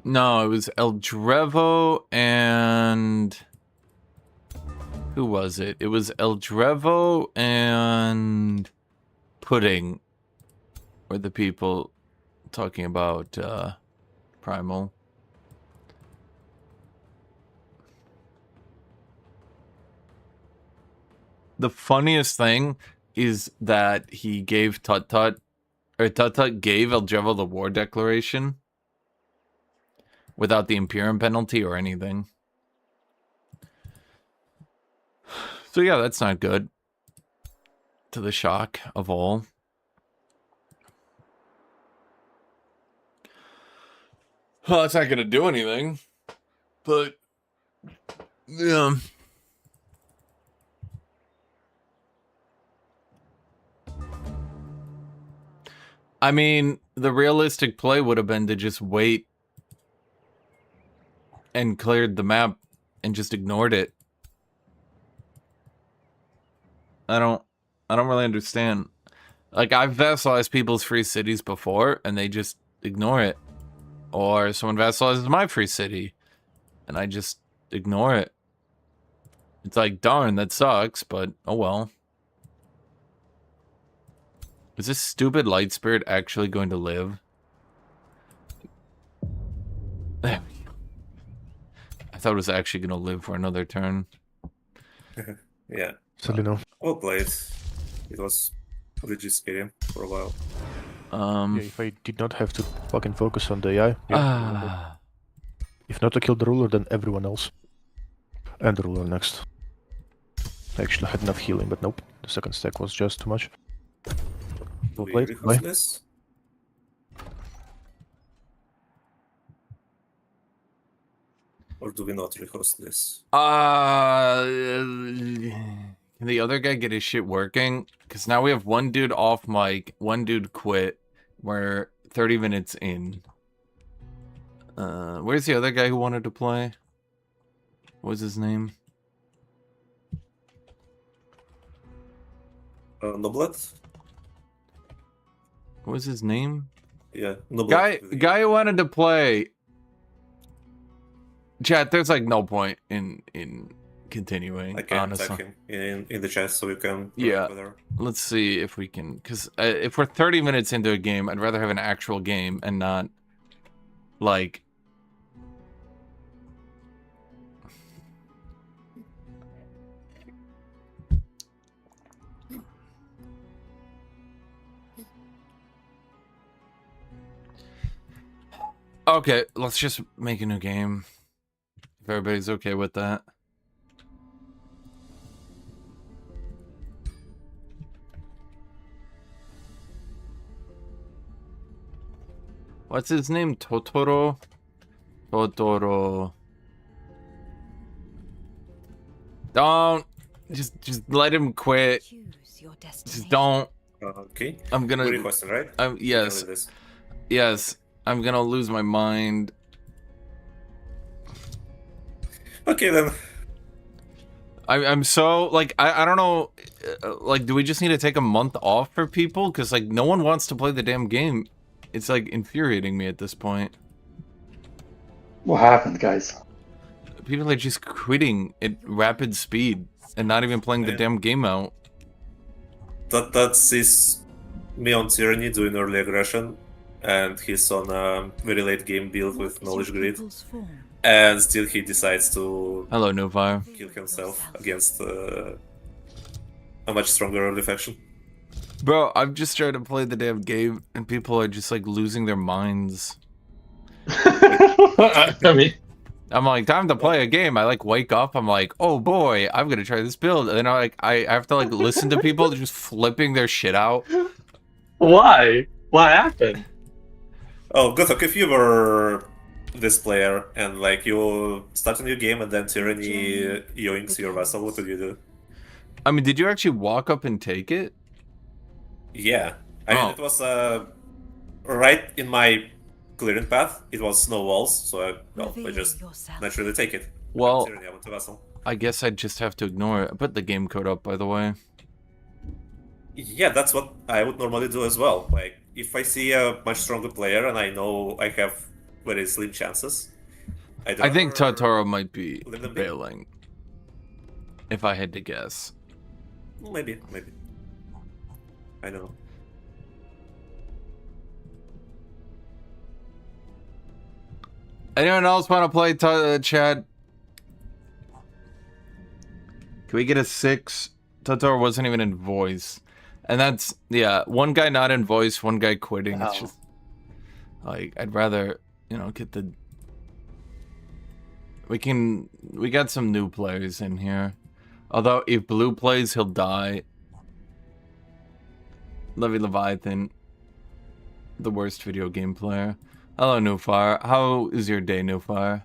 No, it was El Drevo and... Who was it? It was El Drevo and... Pudding were the people talking about Primal. The funniest thing is that he gave Tut Tut gave El Drevo the war declaration without the Imperium penalty or anything. So yeah, that's not good. To the shock of all. Well, it's not going to do anything. But, yeah. I mean, the realistic play would have been to just wait and cleared the map and just ignored it. I don't really understand. Like, I've vassalized people's free cities before, and they just ignore it. Or someone vassalizes my free city, and I just ignore it. It's like, darn, that sucks, but oh well. Is this stupid light spirit actually going to live? I thought it was actually going to live for another turn. Yeah. Sadly, no. Well played. It was legit scary for a while. Yeah, if I did not have to fucking focus on the AI, yeah, if not to kill the ruler, then everyone else. And the ruler next. I actually had enough healing, but nope. The second stack was just too much. Do we played. rehost Bye. this? Or do we not rehost this? Can the other guy get his shit working? Because now we have one dude off mic, one dude quit. We're 30 minutes in. Where's the other guy who wanted to play? What was his name? Noblet? What was his name? Yeah, Noblet. Guy who wanted to play. Chat, there's like no point in continuing, I can honestly. tag him in the chat so we can... Yeah. Whether... Let's see if we can, because if we're 30 minutes into a game, I'd rather have an actual game and not, like... Okay, let's just make a new game. If everybody's okay with that. What's his name? Totoro? Totoro. Don't. Just let him quit. Choose your Just destination. don't. Okay. I'm gonna... Good question, right? Yes. Yes. I'm gonna lose my mind. Okay, then. I'm so, like, I don't know, like, do we just need to take a month off for people? Because, like, no one wants to play the damn game. It's, like, infuriating me at this point. What happened, guys? people are just quitting at rapid speed and not even playing the damn game out. That's me on Tyranny doing early aggression, and he's on a very late game build with Knowledge Grid, and still he decides to Hello, Novire. kill himself against a much stronger early faction. Bro, I'm just trying to play the damn game, and people are just like losing their minds. I mean, I'm like, time to play a game. I like wake up. I'm like, oh boy, I'm gonna try this build. And then I have to like listen to people just flipping their shit out. why? What happened? Oh, Guthuk, if you were this player and like you start a new game and then Tyranny yoinks your vassal, what would you do? I mean, did you actually walk up and take it? Yeah, I mean, it was right in my clearing path. It was no walls, so I just naturally take it. Well, Tyranny, I went to vassal. I guess I'd just have to ignore it. I put the game code up, by the way. Yeah, that's what I would normally do as well. Like, if I see a much stronger player and I know I have very slim chances, I think Totoro might be let them be. bailing. If I had to guess. Maybe. I don't know. Anyone else want to play Chad? Can we get a 6? Totoro wasn't even in voice. And that's, yeah, one guy not in voice, one guy quitting. It's just, like, I'd rather, you know, get the... We got some new players in here. Although, if Blue plays, he'll die. Levy Leviathan, the worst video game player. Hello, Newfire. How is your day, Newfire?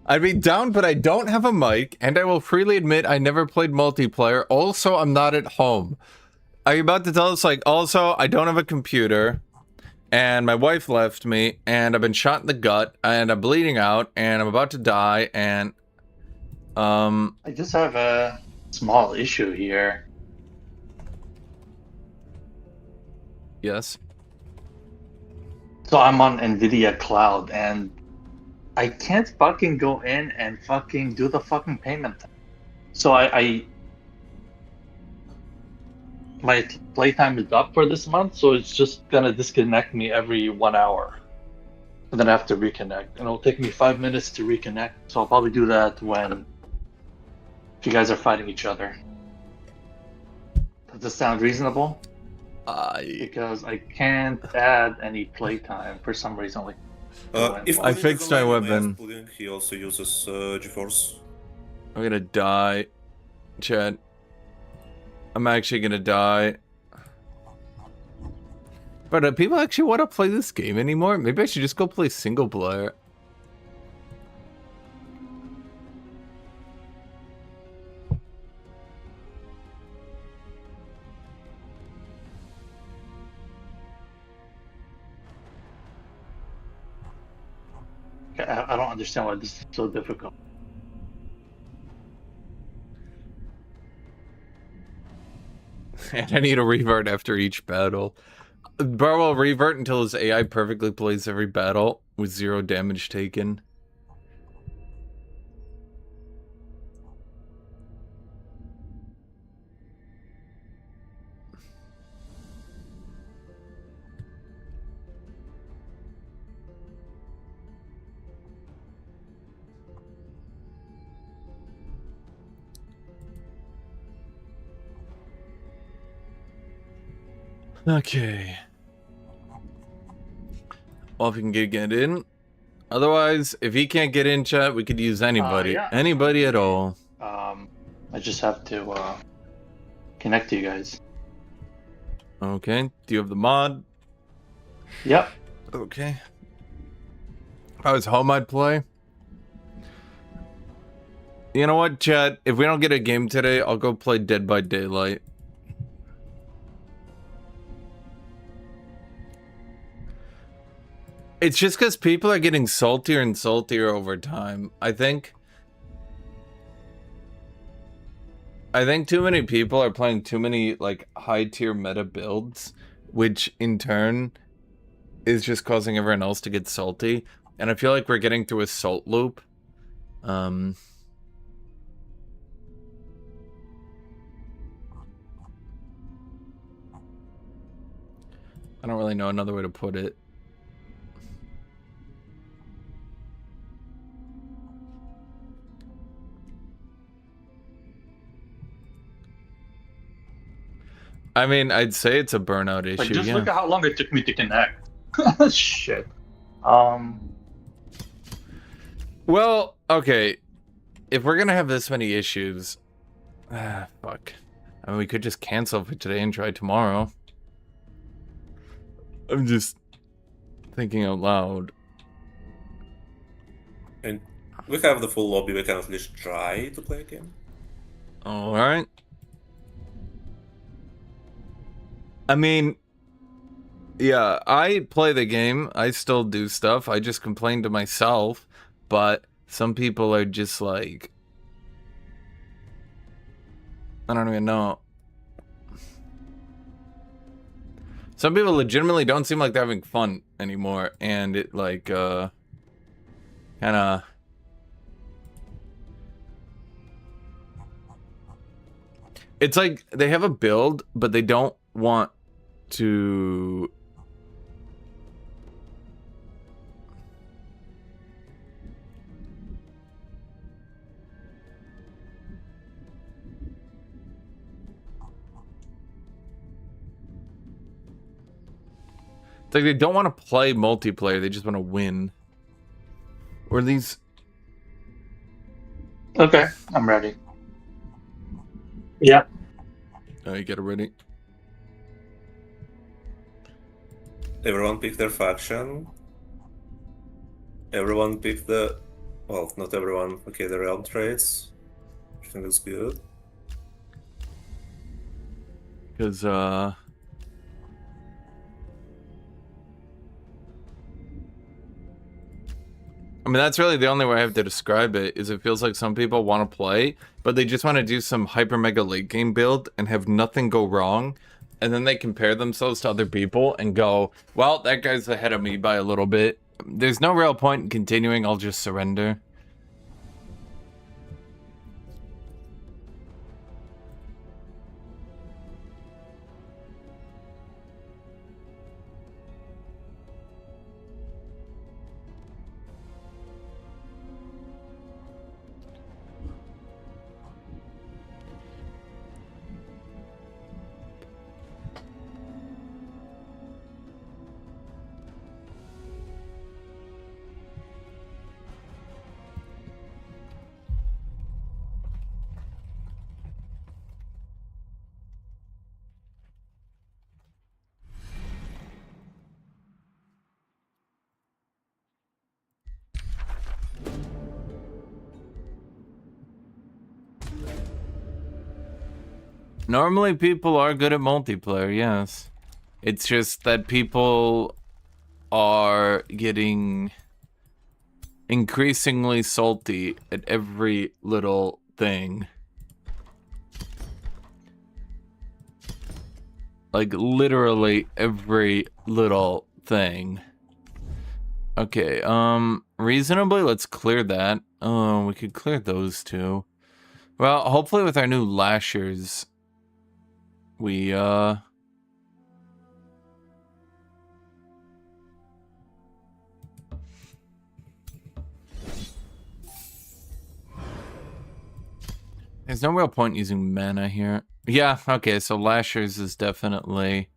I'd be down, but I don't have a mic, and I will freely admit I never played multiplayer. Also, I'm not at home. Are you about to tell us, like, also, I don't have a computer, and my wife left me, and I've been shot in the gut, and I'm bleeding out, and I'm about to die, and, I just have a small issue here. Yes? So I'm on NVIDIA Cloud, and I can't fucking go in and fucking do the fucking payment. So my playtime is up for this month, so it's just gonna disconnect me every 1 hour. And then I have to reconnect. And it'll take me 5 minutes to reconnect, so I'll probably do that when you guys are fighting each other. Does this sound reasonable? Because I can't add any playtime for some reason. Like, If I Odin fixed is my online, he has weapon. Pudding, he also uses GeForce. I'm gonna die. Chad. I'm actually gonna die. But do people actually want to play this game anymore? Maybe I should just go play single player. I don't understand why this is so difficult. And I need to revert after each battle. Bro will revert until his AI perfectly plays every battle with 0 damage taken. Okay. Well, if he can get in. Otherwise, if he can't get in, chat, we could use anybody. Yeah. Anybody at all. I just have to connect to you guys. Okay. Do you have the mod? Yep. Okay. If I was home, I'd play. You know what, chat? If we don't get a game today, I'll go play Dead by Daylight. It's just because people are getting saltier and saltier over time. I think too many people are playing too many like high tier meta builds, which in turn is just causing everyone else to get salty. And I feel like we're getting through a salt loop. I don't really know another way to put it. I mean, I'd say it's a burnout issue. Like, just yeah. look at how long it took me to connect. Shit. Well, okay. If we're gonna have this many issues, fuck. I mean, we could just cancel for today and try tomorrow. I'm just thinking out loud. And we have the full lobby, we can at least try to play a game. Alright. I mean, yeah, I play the game. I still do stuff. I just complain to myself. But some people are just like... I don't even know. Some people legitimately don't seem like they're having fun anymore. And it like, kinda... It's like they have a build, but they don't want to... It's like they don't want to play multiplayer, they just want to win. Or these... Okay, I'm ready. Yeah. Oh, you get it ready? Everyone picked their faction. Everyone picked the... Well, not everyone. Okay, the realm traits. Everything looks good. Because, I mean, that's really the only way I have to describe it, is it feels like some people want to play, but they just want to do some hyper mega late game build and have nothing go wrong, and then they compare themselves to other people and go, well, that guy's ahead of me by a little bit. There's no real point in continuing, I'll just surrender. Normally people are good at multiplayer, yes. It's just that people are getting increasingly salty at every little thing. Like literally every little thing. Okay, reasonably, let's clear that. Oh, we could clear those two. Well, hopefully with our new lashers, we, there's no real point using mana here. Yeah, okay, so lashers is definitely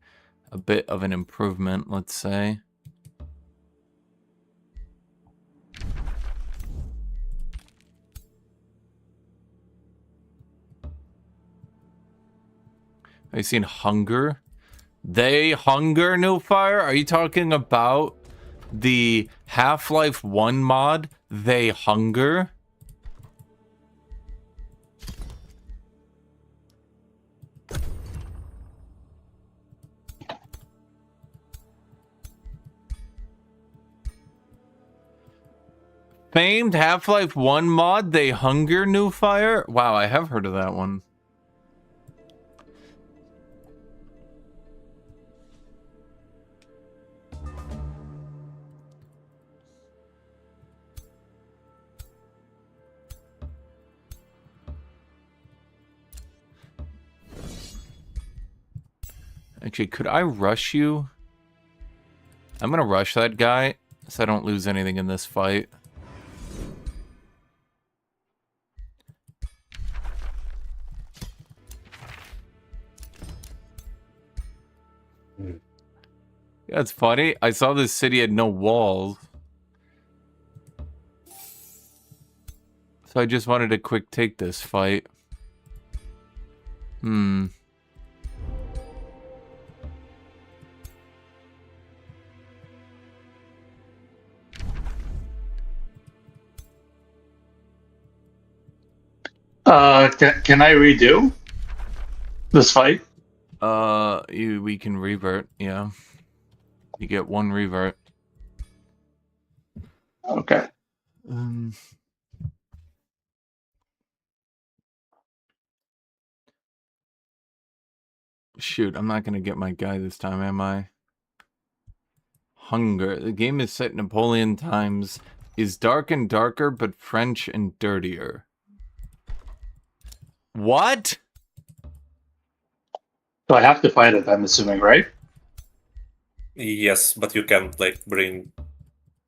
a bit of an improvement, let's say. Have you seen Hunger? They Hunger, No Fire? Are you talking about the Half-Life 1 mod, They Hunger? Famed Half-Life 1 mod, They Hunger New Fire? Wow, I have heard of that one. Actually, could I rush you? I'm gonna rush that guy so I don't lose anything in this fight. Yeah, it's funny. I saw this city had no walls. So I just wanted to quick take this fight. Can I redo this fight? We can revert, yeah. You get one revert. Okay. Shoot, I'm not gonna get my guy this time, am I? Hunger. The game is set in Napoleon times. Is dark and darker, but French and dirtier. What? So I have to fight it, I'm assuming, right? Yes, but you can like bring.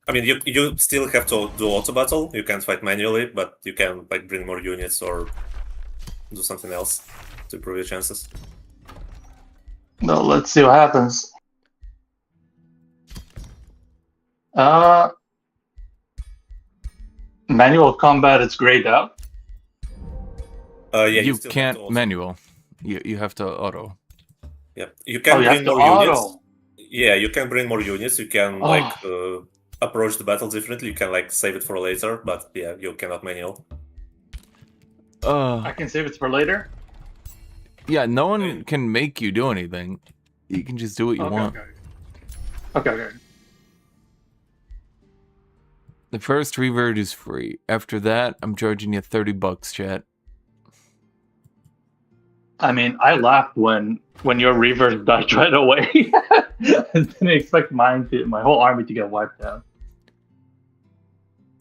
I mean, you still have to do auto battle. You can't fight manually, but you can like bring more units or do something else to improve your chances. No, let's see what happens. Manual combat is grayed out. Yeah, you still have to can't auto. manual. You have to auto. Yeah, you can you have bring to more units. auto. Yeah, you can bring more units. You can like approach the battle differently. You can like save it for later, but yeah, you cannot manual. I can save it for later. Yeah, no one can make you do anything. You can just do what you want. Okay. The first revert is free. After that, I'm charging you $30, chat. I mean, I laughed when your reverse died right away. I didn't expect my whole army to get wiped out.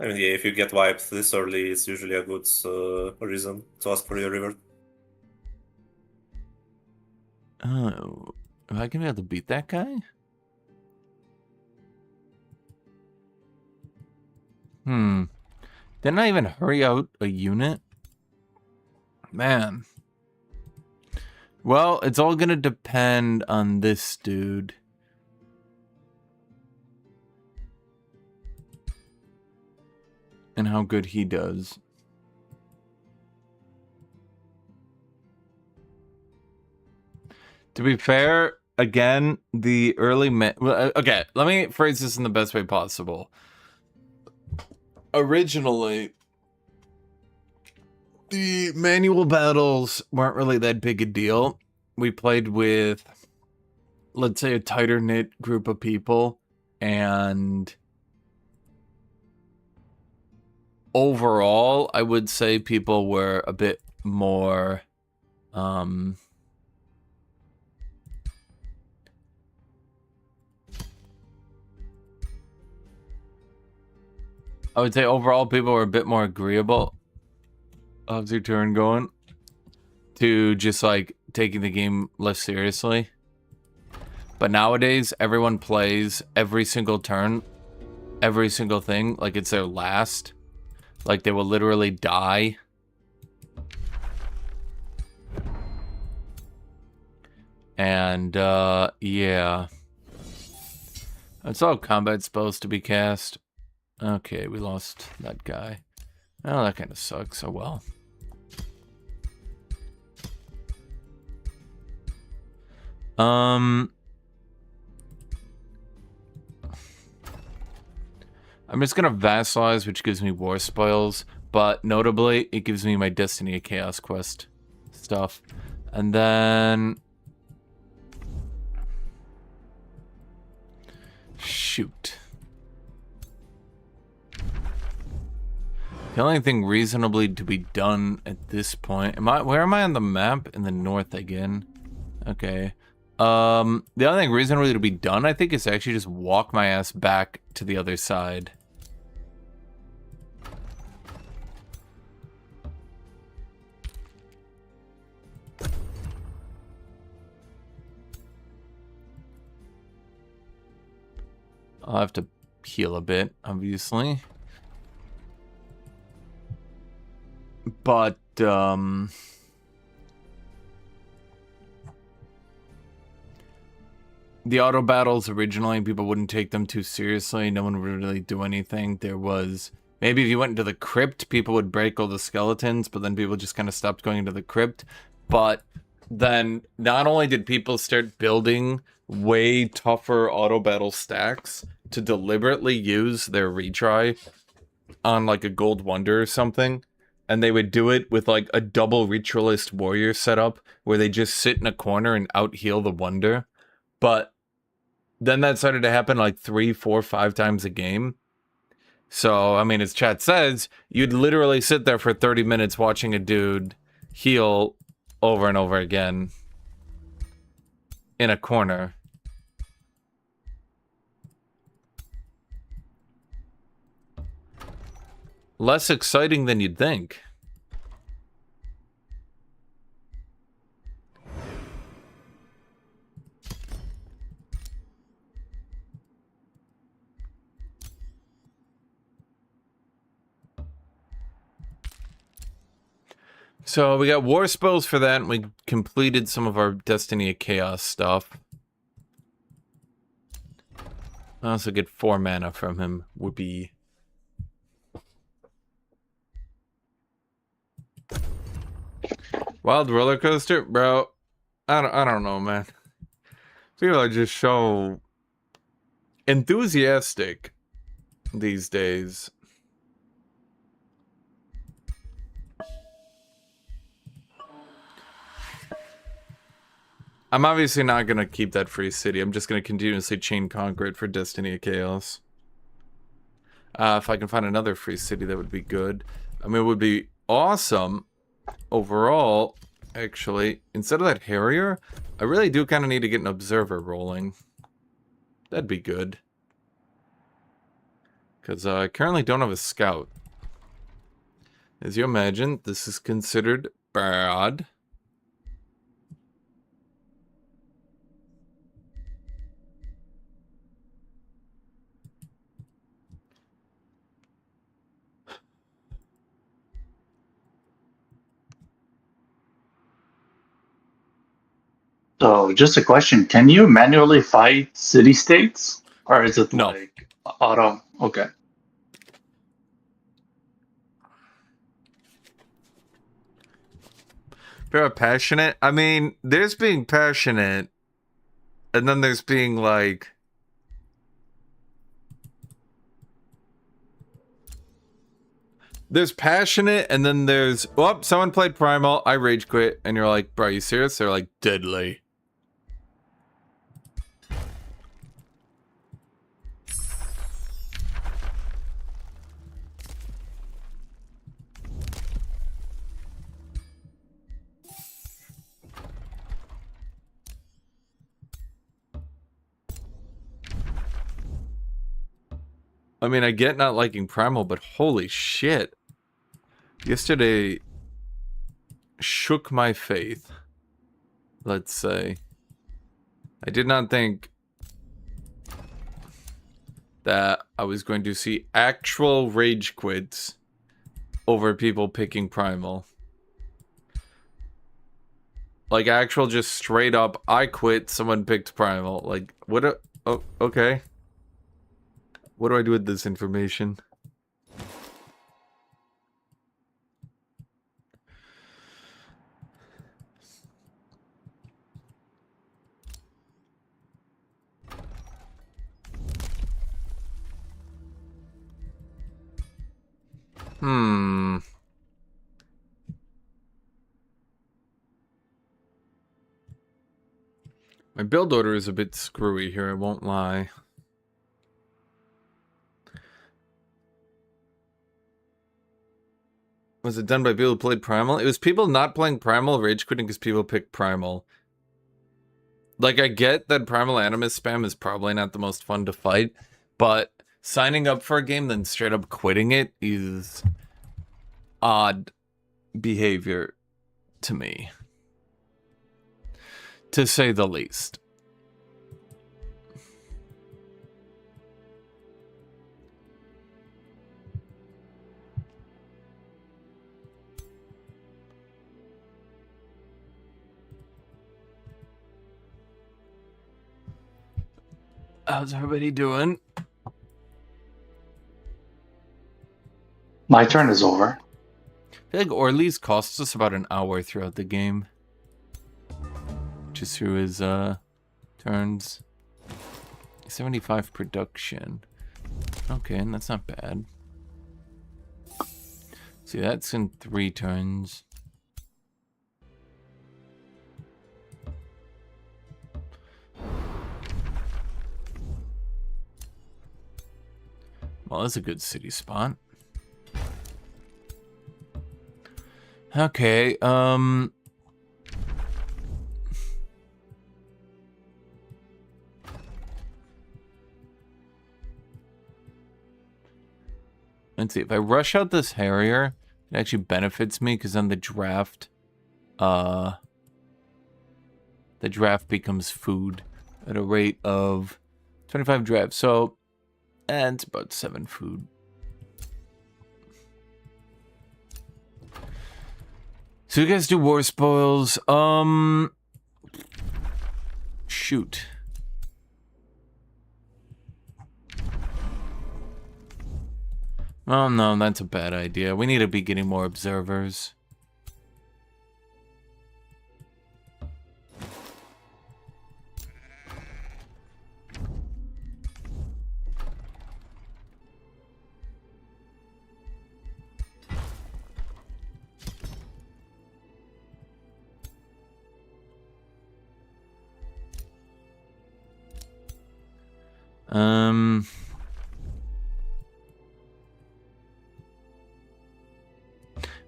I mean, yeah, if you get wiped this early, it's usually a good reason to ask for your revert. Oh, am I gonna be able to beat that guy? Didn't I even hurry out a unit? Man. Well, it's all gonna depend on this dude. And how good he does. To be fair, again, the early... okay, let me phrase this in the best way possible. Originally, the manual battles weren't really that big a deal. We played with, let's say, a tighter-knit group of people, and overall, I would say people were a bit more, I would say overall people were a bit more agreeable. How's your turn going? To just like taking the game less seriously. But nowadays, everyone plays every single turn, every single thing, like it's their last. Like they will literally die. And, yeah. That's how combat's supposed to be cast. Okay, we lost that guy. Oh, that kind of sucks. Oh, well. I'm just gonna vassalize, which gives me war spoils, but notably, it gives me my Destiny of Chaos quest stuff. And then... shoot. The only thing reasonably to be done at this point... Where am I on the map? In the north again. Okay. The only thing reasonably to be done, I think, is to actually just walk my ass back to the other side. I'll have to heal a bit, obviously. But, the auto battles originally, people wouldn't take them too seriously. No one would really do anything. There was... Maybe if you went into the crypt, people would break all the skeletons, but then people just kind of stopped going into the crypt. But then, not only did people start building way tougher auto battle stacks to deliberately use their retry on like a gold wonder or something, and they would do it with like a double ritualist warrior setup where they just sit in a corner and out heal the wonder. But then that started to happen like 3, 4, 5 times a game. So, I mean, as chat says, you'd literally sit there for 30 minutes watching a dude heal over and over again in a corner. Less exciting than you'd think. So we got war spells for that, and we completed some of our Destiny of Chaos stuff. I also get 4 mana from him. Whoopee. Wild roller coaster, bro. I don't know, man. People are just so enthusiastic these days. I'm obviously not going to keep that free city. I'm just going to continuously chain conquer it for Destiny of Chaos. If I can find another free city, that would be good. I mean, it would be awesome overall, actually. Instead of that Harrier, I really do kind of need to get an Observer rolling. That'd be good. Because I currently don't have a Scout. As you imagine, this is considered bad. So, just a question: can you manually fight city states, or is it No. like auto? Okay. Very passionate. I mean, there's being passionate, and then there's being like... There's passionate, and then there's... Oh, someone played Primal, I rage quit, and you're like, bro, are you serious? They're like, deadly. I mean, I get not liking Primal, but holy shit. Yesterday shook my faith, let's say. I did not think that I was going to see actual rage quits over people picking Primal. Like, actual just straight up, I quit, someone picked Primal. Like, what a... Oh, okay. What do I do with this information? My build order is a bit screwy here, I won't lie. Was it done by people who played Primal? It was people not playing Primal rage quitting because people picked Primal. Like, I get that Primal Animus spam is probably not the most fun to fight, but signing up for a game then straight up quitting it is odd behavior to me, to say the least. How's everybody doing? My turn is over. I feel like Orleans costs us about an hour throughout the game. Just through his turns. 75 production. Okay, and that's not bad. See, that's in 3 turns. Well, that's a good city spot. Okay, let's see, if I rush out this Harrier, it actually benefits me, because then the draft becomes food at a rate of 25 drafts, so, and it's about 7 food. So you guys do war spoils. Shoot. Oh no, that's a bad idea. We need to be getting more observers.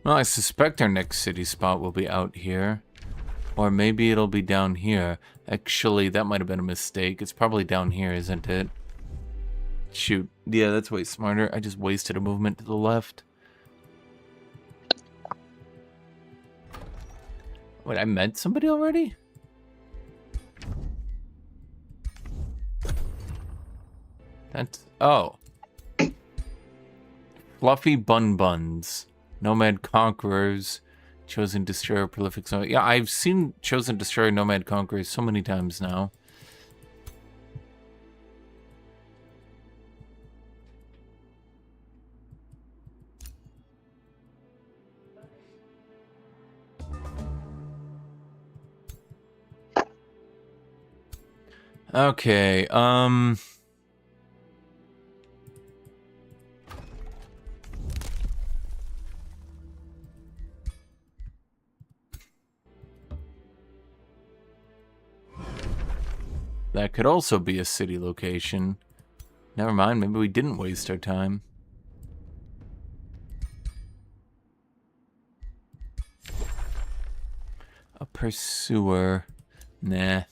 Well, I suspect our next city spot will be out here. Or maybe it'll be down here. Actually, that might have been a mistake. It's probably down here, isn't it? Shoot. Yeah, that's way smarter. I just wasted a movement to the left. Wait, I met somebody already? That's... oh. Fluffy Bun Buns. Nomad Conquerors. Chosen Destroyer, Prolific Zone. Yeah, I've seen Chosen Destroyer, Nomad Conquerors so many times now. Okay, that could also be a city location. Never mind, maybe we didn't waste our time. A pursuer. Nah.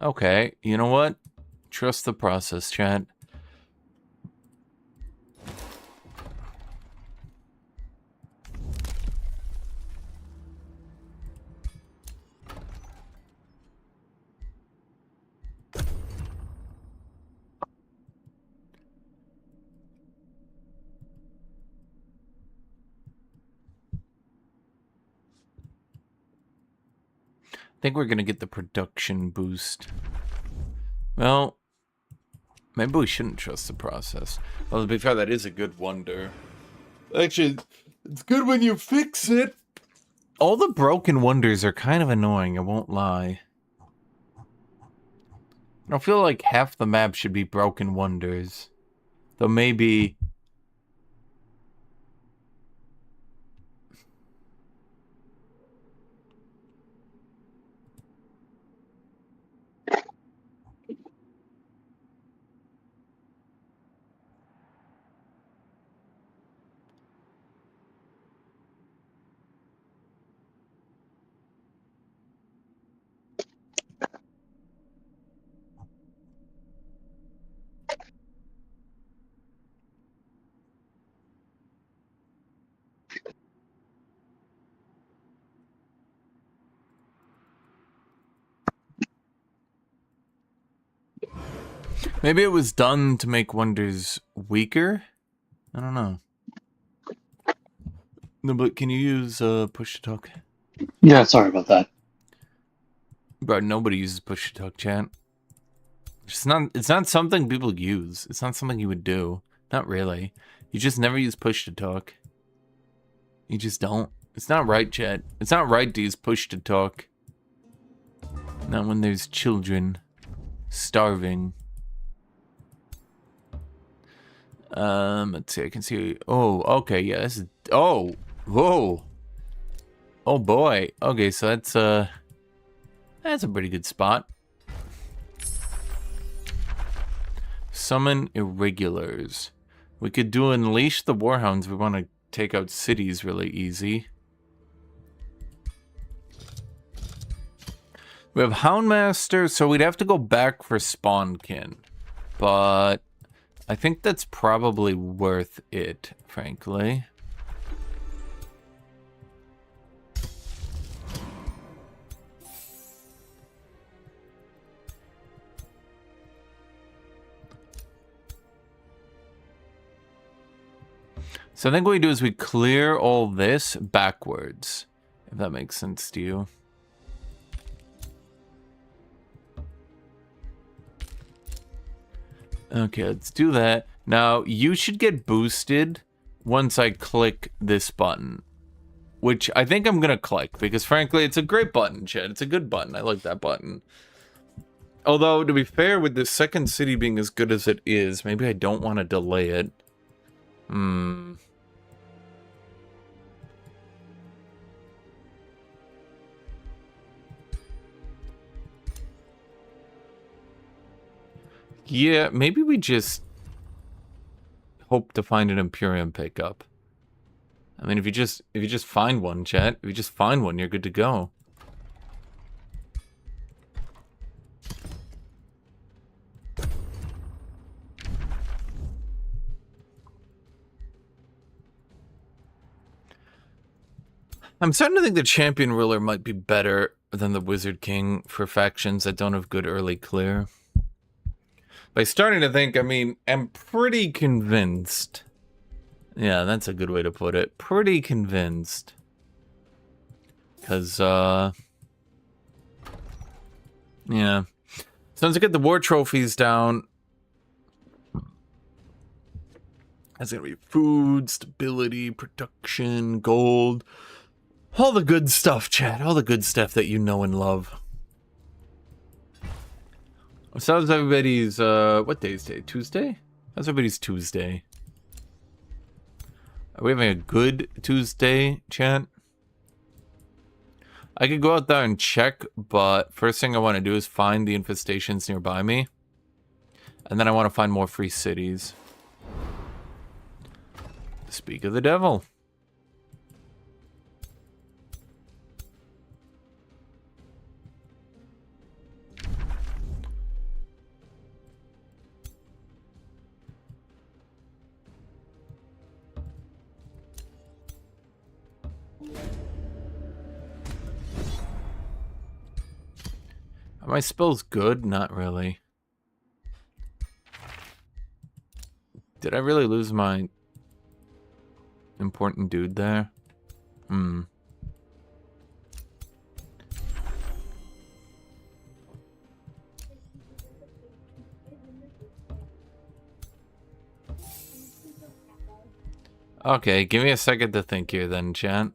Okay, you know what? Trust the process, chat. I think we're gonna get the production boost. Well, maybe we shouldn't trust the process. Well, to be fair, that is a good wonder. Actually, it's good when you fix it. All the broken wonders are kind of annoying, I won't lie. I don't feel like half the map should be broken wonders. Though maybe... Maybe it was done to make wonders weaker? I don't know. No, but can you use push to talk? Yeah, sorry about that. Bro, nobody uses push to talk, chat. It's not something people use. It's not something you would do. Not really. You just never use push to talk. You just don't. It's not right, chat. It's not right to use push to talk. Not when there's children starving. Let's see. I can see. Oh, okay. Yeah, this is. Oh, whoa. Oh boy. Okay, so that's a pretty good spot. Summon irregulars. We could do Unleash the Warhounds. We want to take out cities really easy. We have Houndmaster, so we'd have to go back for Spawnkin. But I think that's probably worth it, frankly. So I think what we do is we clear all this backwards, if that makes sense to you. Okay, let's do that. Now, you should get boosted once I click this button, which I think I'm going to click because, frankly, it's a great button, Chad. It's a good button. I like that button. Although, to be fair, with the second city being as good as it is, maybe I don't want to delay it. Yeah, maybe we just hope to find an Imperium pickup. I mean, if you just find one, chat, if you just find one, you're good to go. I'm starting to think the Champion Ruler might be better than the Wizard King for factions that don't have good early clear. By starting to think, I mean, I'm pretty convinced. Yeah, that's a good way to put it. Pretty convinced. Because, yeah. So once I get the war trophies down, that's going to be food, stability, production, gold. All the good stuff, chat. All the good stuff that you know and love. So how's everybody's, what day is today? Tuesday? How's everybody's Tuesday? Are we having a good Tuesday, chat? I could go out there and check, but first thing I want to do is find the infestations nearby me. And then I want to find more free cities. Speak of the devil. Are my spells good? Not really. Did I really lose my important dude there? Okay, give me a second to think here then, chat.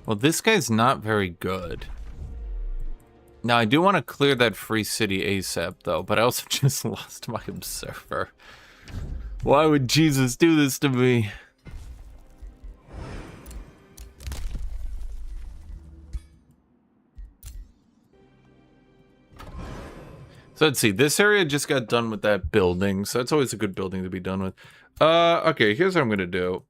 Well, this guy's not very good. Now, I do want to clear that free city ASAP, though, but I also just lost my observer. Why would Jesus do this to me? So let's see, this area just got done with that building, so that's always a good building to be done with. Okay, here's what I'm gonna do.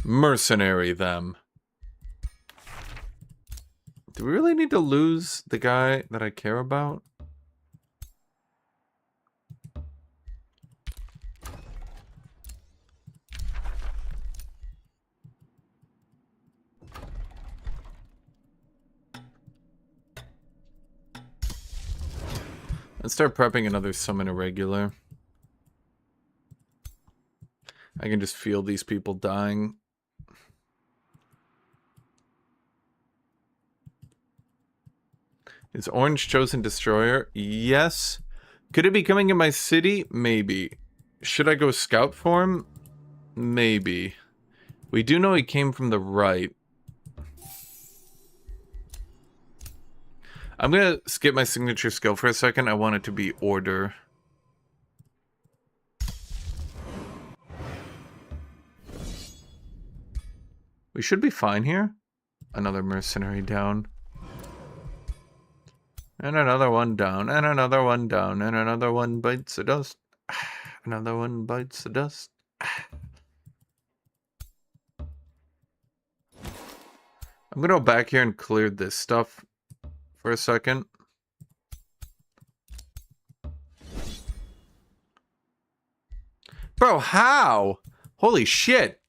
Mercenary them. Do we really need to lose the guy that I care about? Let's start prepping another summon irregular. I can just feel these people dying. Is Orange chosen destroyer? Yes. Could it be coming in my city? Maybe. Should I go scout for him? Maybe. We do know he came from the right. I'm gonna skip my signature skill for a second. I want it to be order. We should be fine here. Another mercenary down. And another one down. And another one down. And another one bites the dust. Another one bites the dust. I'm gonna go back here and clear this stuff for a second. Bro, how? Holy shit.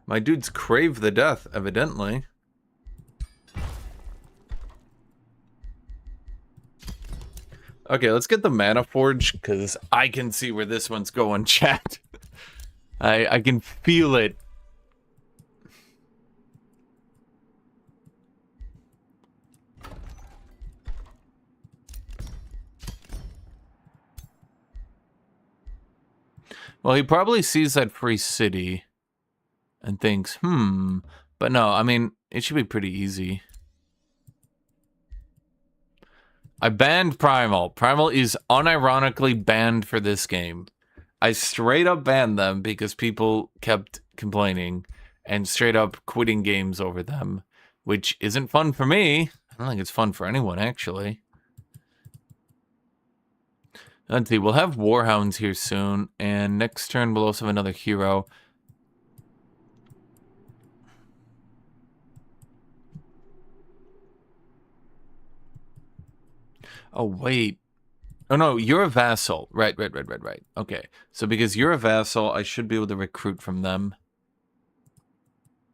My dudes crave the death, evidently. Okay, let's get the Mana Forge, because I can see where this one's going, chat. I can feel it. Well, he probably sees that free city and thinks, but no, I mean, it should be pretty easy. I banned Primal. Primal is unironically banned for this game. I straight up banned them because people kept complaining and straight up quitting games over them, which isn't fun for me. I don't think it's fun for anyone, actually. Let's see, we'll have Warhounds here soon, and next turn we'll also have another hero. Oh, wait. Oh, no, you're a vassal. Right. Okay, so because you're a vassal, I should be able to recruit from them.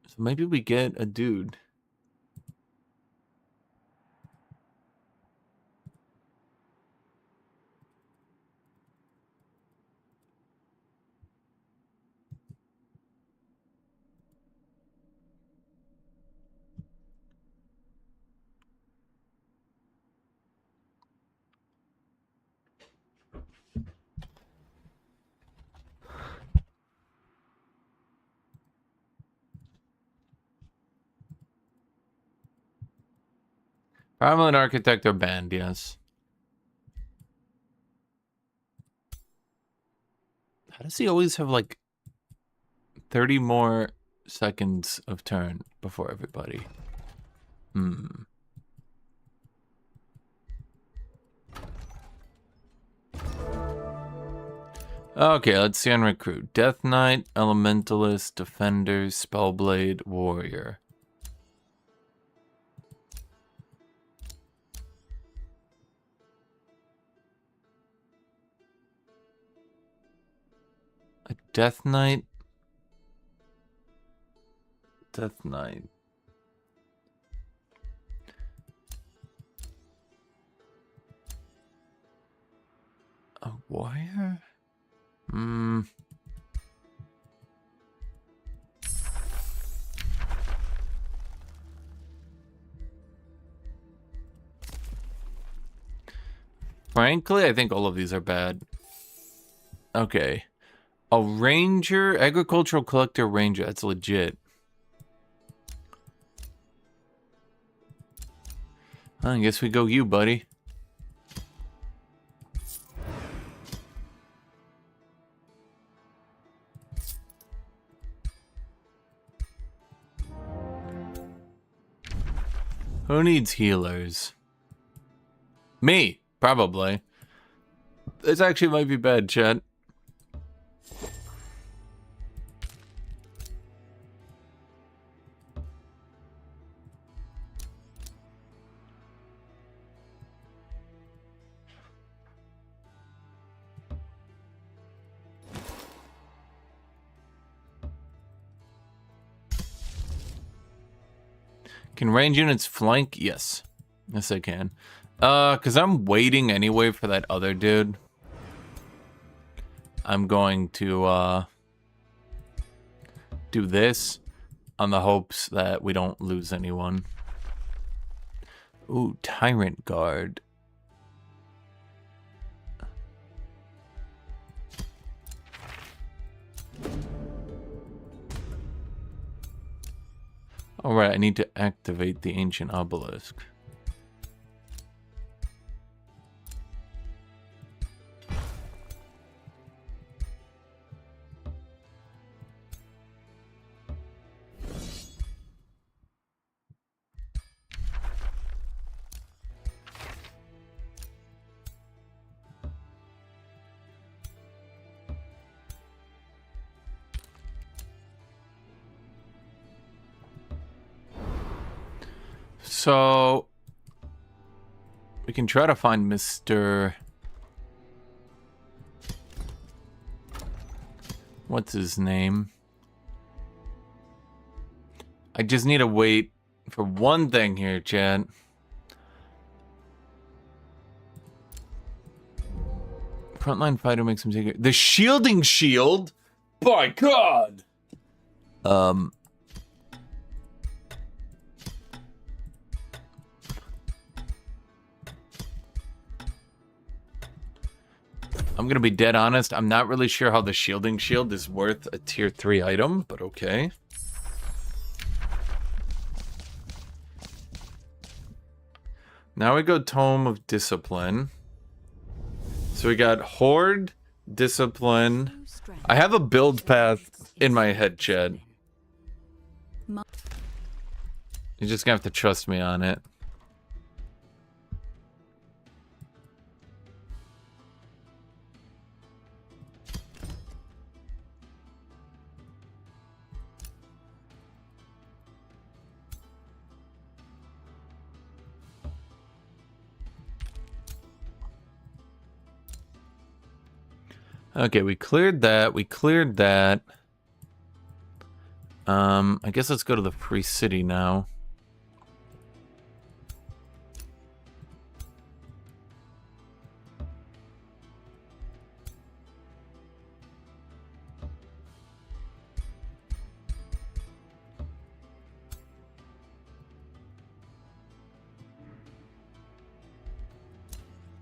So maybe we get a dude. Primal and Architect are banned, yes. How does he always have, like, 30 more seconds of turn before everybody? Okay, let's see on recruit. Death Knight, Elementalist, Defender, Spellblade, Warrior. A Death Knight? Death Knight. A Warrior? Frankly, I think all of these are bad. Okay. A Ranger, Agricultural Collector Ranger, that's legit. I guess we go you, buddy. Who needs healers? Me, probably. This actually might be bad, chat. Can range units flank? Yes. Yes, I can. Because I'm waiting anyway for that other dude. I'm going to, do this on the hopes that we don't lose anyone. Ooh, Tyrant Guard. Alright, I need to activate the Ancient Obelisk. So, we can try to find Mr. What's his name? I just need to wait for one thing here, Chad. Frontline fighter makes him take it. The shielding shield? By God! I'm gonna be dead honest. I'm not really sure how the shielding shield is worth a tier 3 item, but okay. Now we go Tome of Discipline. So we got Horde, Discipline. I have a build path in my head, Chad. You're just gonna have to trust me on it. Okay, we cleared that. We cleared that. I guess let's go to the free city now.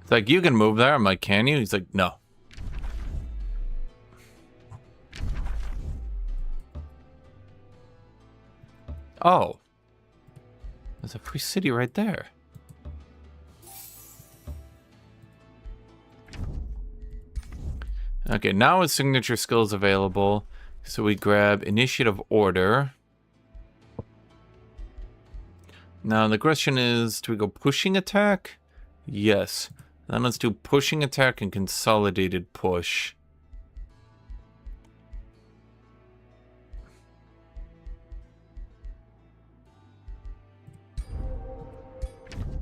It's like, you can move there. I'm like, can you? He's like, no. Oh. There's a free city right there. Okay, now his signature skill is available. So we grab Initiative Order. Now the question is, do we go Pushing Attack? Yes. Then let's do Pushing Attack and Consolidated Push.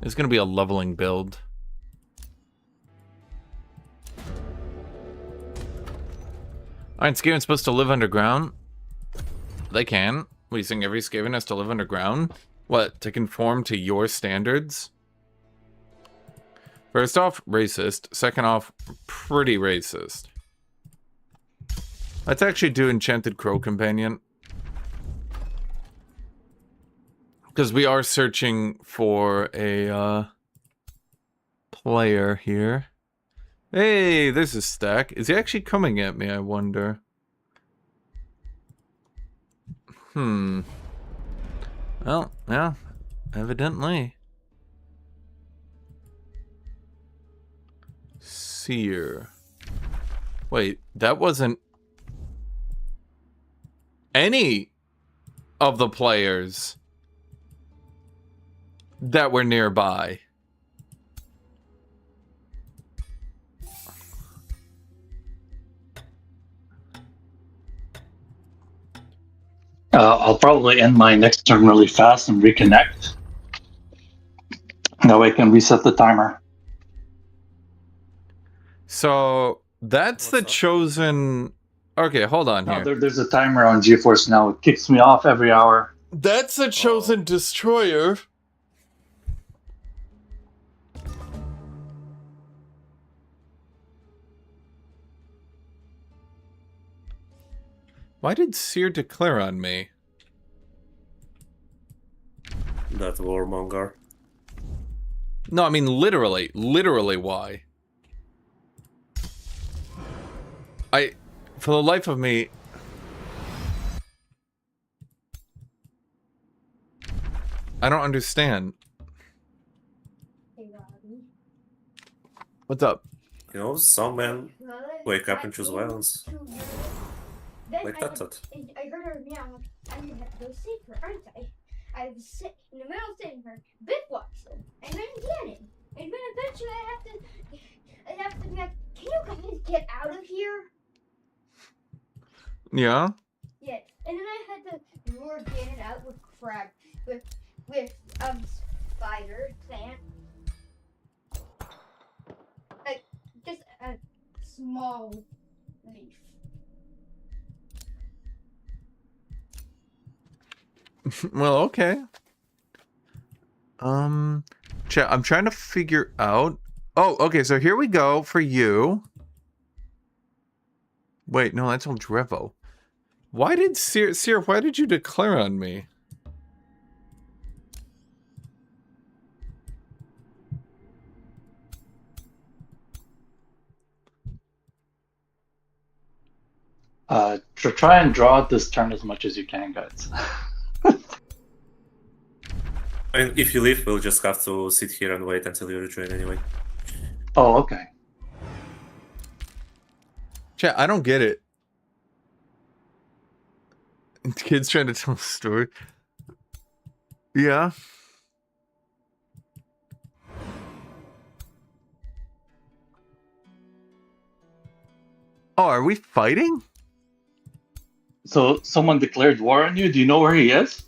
It's going to be a leveling build. Aren't Skaven supposed to live underground? They can. What, you think every Skaven has to live underground? What, to conform to your standards? First off, racist. Second off, pretty racist. Let's actually do Enchanted Crow Companion. Because we are searching for a player here. Hey, there's a stack. Is he actually coming at me, I wonder? Well, yeah, evidently. Seer. Wait, that wasn't any of the players that were nearby. I'll probably end my next turn really fast and reconnect. That way I can reset the timer. So that's the What's up? chosen. Okay, hold on No, here. there's a timer on GeForce now. It kicks me off every hour. That's the chosen destroyer. Why did Seer declare on me? That warmonger. No, I mean literally why? For the life of me, I don't understand. What's up? You know, some men wake up and choose violence. Like that. I heard her meow. I'm gonna have to go save her, aren't I? I was sick in the middle of saving her. Bit walks in, and then Gannon. And then eventually I have to be like, can you guys get out of here? Yeah? Yeah. And then I had to lure Gannon out with crab with spider plant. Like just a small leaf. Well, okay. Chat, I'm trying to figure out. Oh, okay, so here we go for you. Wait, no, that's old Drevo. Why did Seer, why did you declare on me? Try and draw out this turn as much as you can, guys. And if you leave, we'll just have to sit here and wait until you rejoin anyway. Oh, okay. Chat, I don't get it. Kid's trying to tell a story. Yeah. Oh, are we fighting? So someone declared war on you? Do you know where he is?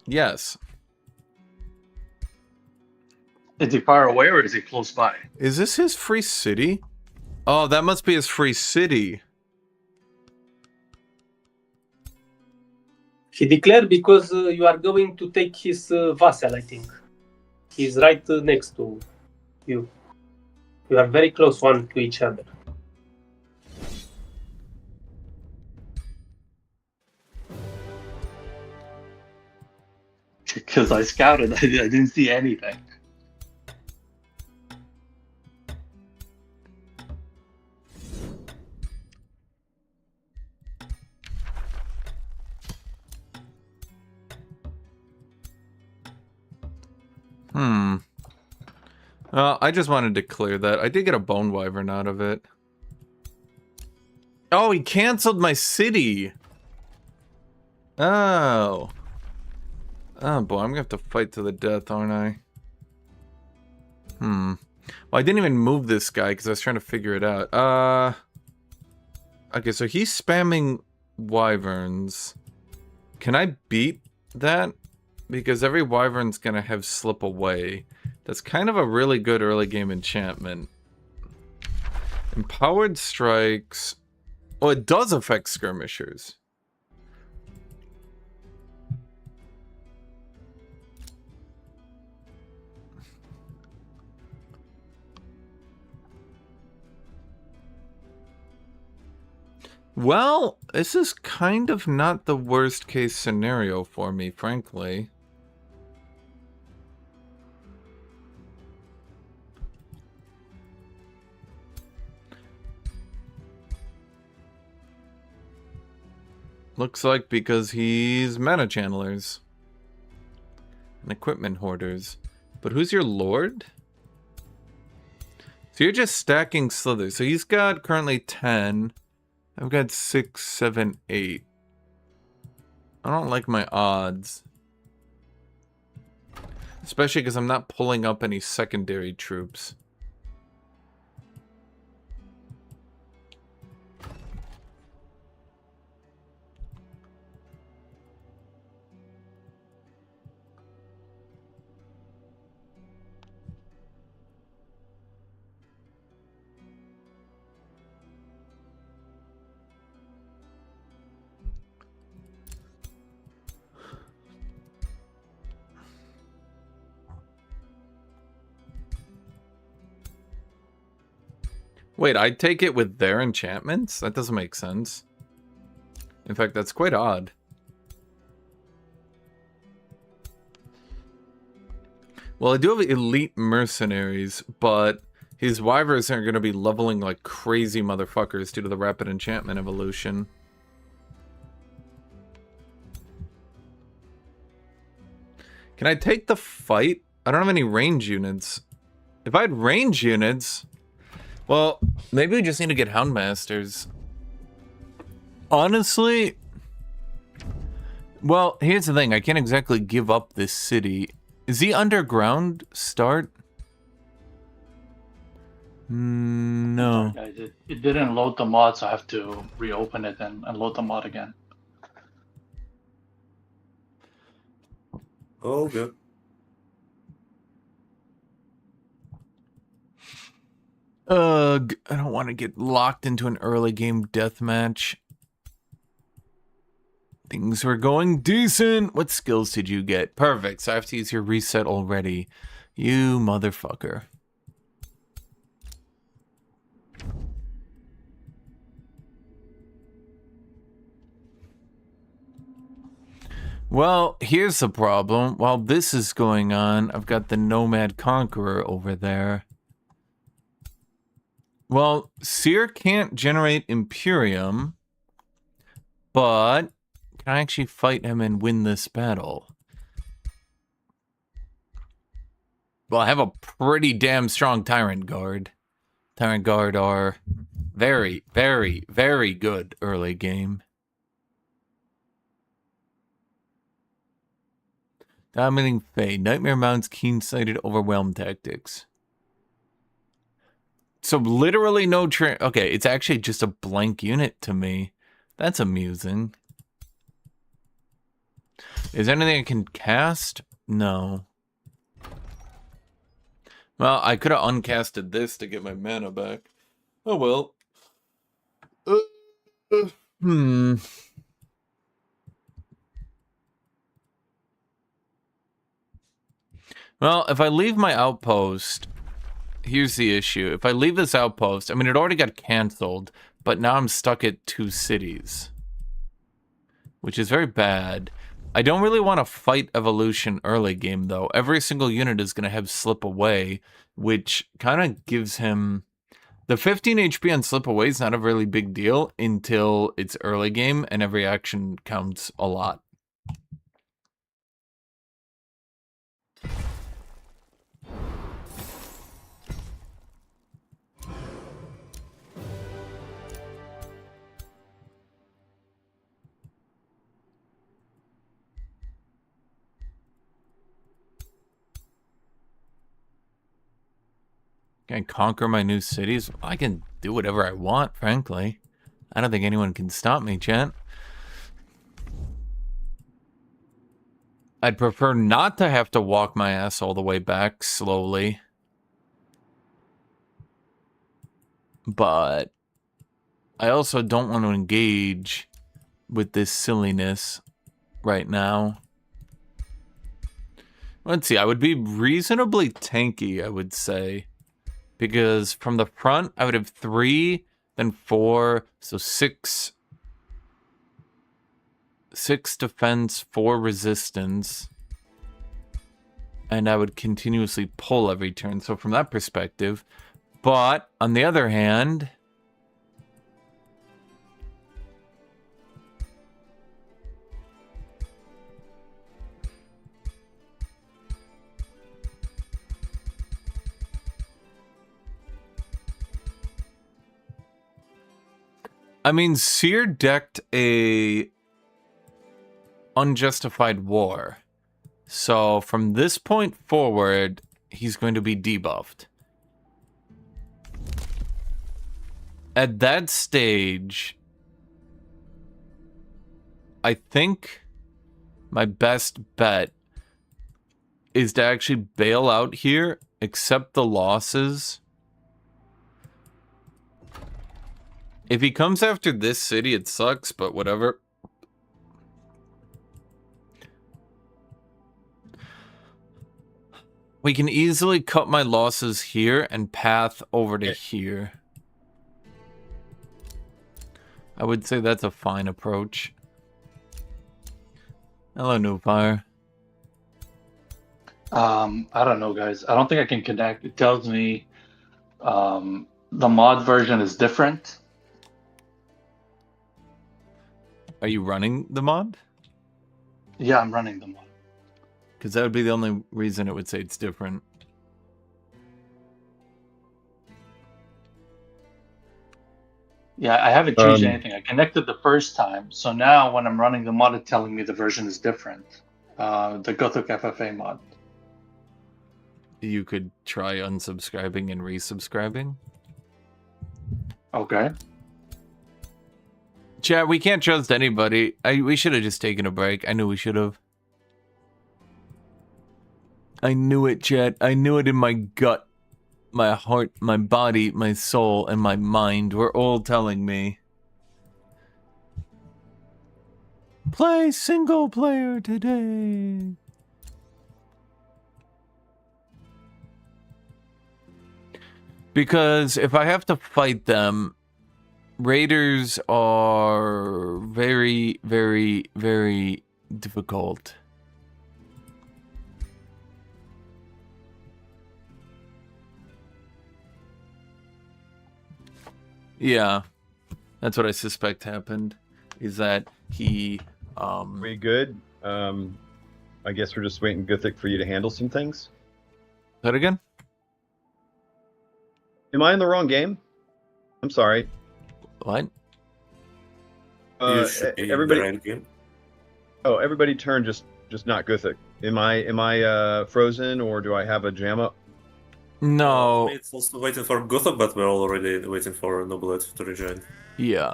Yes. Is he far away or is he close by? Is this his free city? Oh, that must be his free city. He declared because you are going to take his vassal, I think. He's right next to you. You are very close one to each other. Because I scouted, I didn't see anything. I just wanted to clear that. I did get a bone wyvern out of it. Oh, he canceled my city. Oh. Oh boy, I'm gonna have to fight to the death, aren't I? Well, I didn't even move this guy because I was trying to figure it out. Okay, so he's spamming wyverns. Can I beat that? Because every wyvern's gonna have slip away. That's kind of a really good early game enchantment. Empowered strikes. Oh, it does affect skirmishers. Well, this is kind of not the worst case scenario for me, frankly. Looks like because he's mana channelers and equipment hoarders. But who's your lord? So you're just stacking slithers. So he's got currently 10. I've got 6, 7, 8. I don't like my odds. Especially because I'm not pulling up any secondary troops. Wait, I'd take it with their enchantments? That doesn't make sense. In fact, that's quite odd. Well, I do have elite mercenaries, but his wyverns aren't going to be leveling like crazy motherfuckers due to the rapid enchantment evolution. Can I take the fight? I don't have any range units. If I had range units... Well, maybe we just need to get Houndmasters. Honestly... Well, here's the thing. I can't exactly give up this city. Is the underground start? No. Yeah, it didn't load the mod, so I have to reopen it and load the mod again. Oh, good. Ugh, I don't want to get locked into an early game deathmatch. Things were going decent. What skills did you get? Perfect. So I have to use your reset already. You motherfucker. Well, here's the problem. While this is going on, I've got the Nomad Conqueror over there. Well, Seer can't generate Imperium, but can I actually fight him and win this battle? Well, I have a pretty damn strong Tyrant Guard. Tyrant Guard are very, very, very good early game. Dominating Fade. Nightmare Mounts, keen-sighted, overwhelm tactics. So literally no okay, it's actually just a blank unit to me. That's amusing. Is there anything I can cast? No. Well, I could have uncasted this to get my mana back. Oh well. Well, if I leave my outpost, here's the issue. If I leave this outpost, I mean, it already got canceled, but now I'm stuck at 2 cities, which is very bad. I don't really want to fight evolution early game, though. Every single unit is going to have slip away, which kind of gives him... The 15 HP on slip away is not a really big deal until it's early game, and every action counts a lot. Can I conquer my new cities? I can do whatever I want, frankly. I don't think anyone can stop me, chat. I'd prefer not to have to walk my ass all the way back slowly. But I also don't want to engage with this silliness right now. Let's see, I would be reasonably tanky, I would say. Because from the front, I would have 3, then 4, so 6. 6 defense, 4 resistance. And I would continuously pull every turn, so from that perspective. But, on the other hand... I mean, Seer decked a unjustified war. So from this point forward, he's going to be debuffed. At that stage, I think my best bet is to actually bail out here, accept the losses. If he comes after this city, it sucks, but whatever. We can easily cut my losses here and path over to here. I would say that's a fine approach. Hello, Newfire. I don't know, guys. I don't think I can connect. It tells me the mod version is different. Are you running the mod? Yeah, I'm running the mod. Because that would be the only reason it would say it's different. Yeah, I haven't changed anything. I connected the first time, so now when I'm running the mod, it's telling me the version is different. The Guthuk FFA mod. You could try unsubscribing and resubscribing. Okay. Chat, we can't trust anybody. We should have just taken a break. I knew we should have. I knew it, chat. I knew it in my gut. My heart, my body, my soul, and my mind were all telling me. Play single player today. Because if I have to fight them, raiders are very, very, very difficult. Yeah, that's what I suspect happened. Is that he? We good? I guess we're just waiting, Guthuk, for you to handle some things. That again? Am I in the wrong game? I'm sorry. What? You should be in the Everybody. right game. Oh, everybody turn just not Guthuk. Am I frozen, or do I have a jam up? No. It's also waiting for Guthuk, but we're already waiting for Noblet to rejoin. Yeah.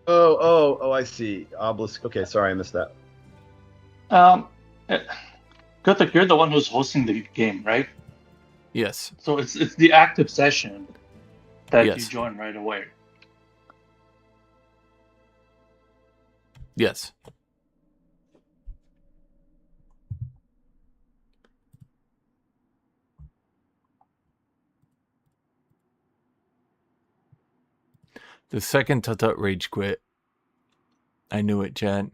Oh, I see. Obelisk. Okay, sorry, I missed that. Guthuk, you're the one who's hosting the game, right? Yes. So it's the active session that Yes. you join right away. Yes. The second Tutut rage quit. I knew it, chat.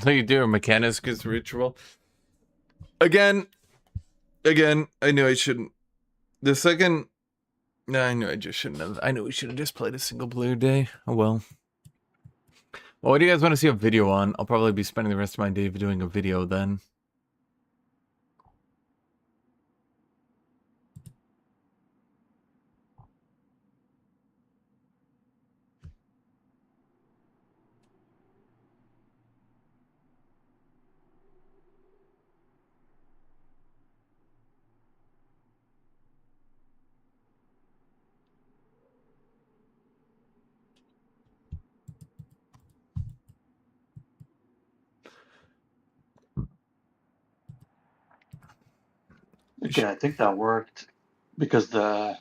So you do a Mechanicus ritual. Again, I knew I shouldn't. The second... No, I knew I just shouldn't have. I knew we should have just played a single player day. Oh well. Well, what do you guys want to see a video on? I'll probably be spending the rest of my day doing a video then. Okay, I think that worked because the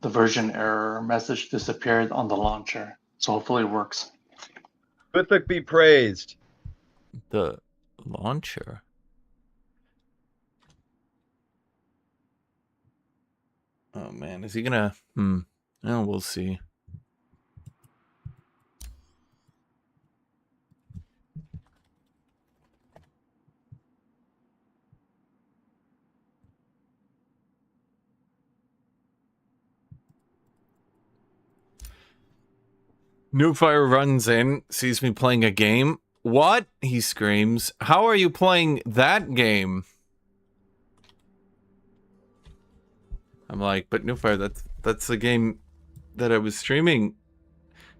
version error message disappeared on the launcher. So hopefully it works. Guthuk be praised. The launcher. Oh man, is he gonna... Oh, we'll see. Newfire runs in, sees me playing a game. What? He screams. How are you playing that game? I'm like, but Newfire, that's the game that I was streaming.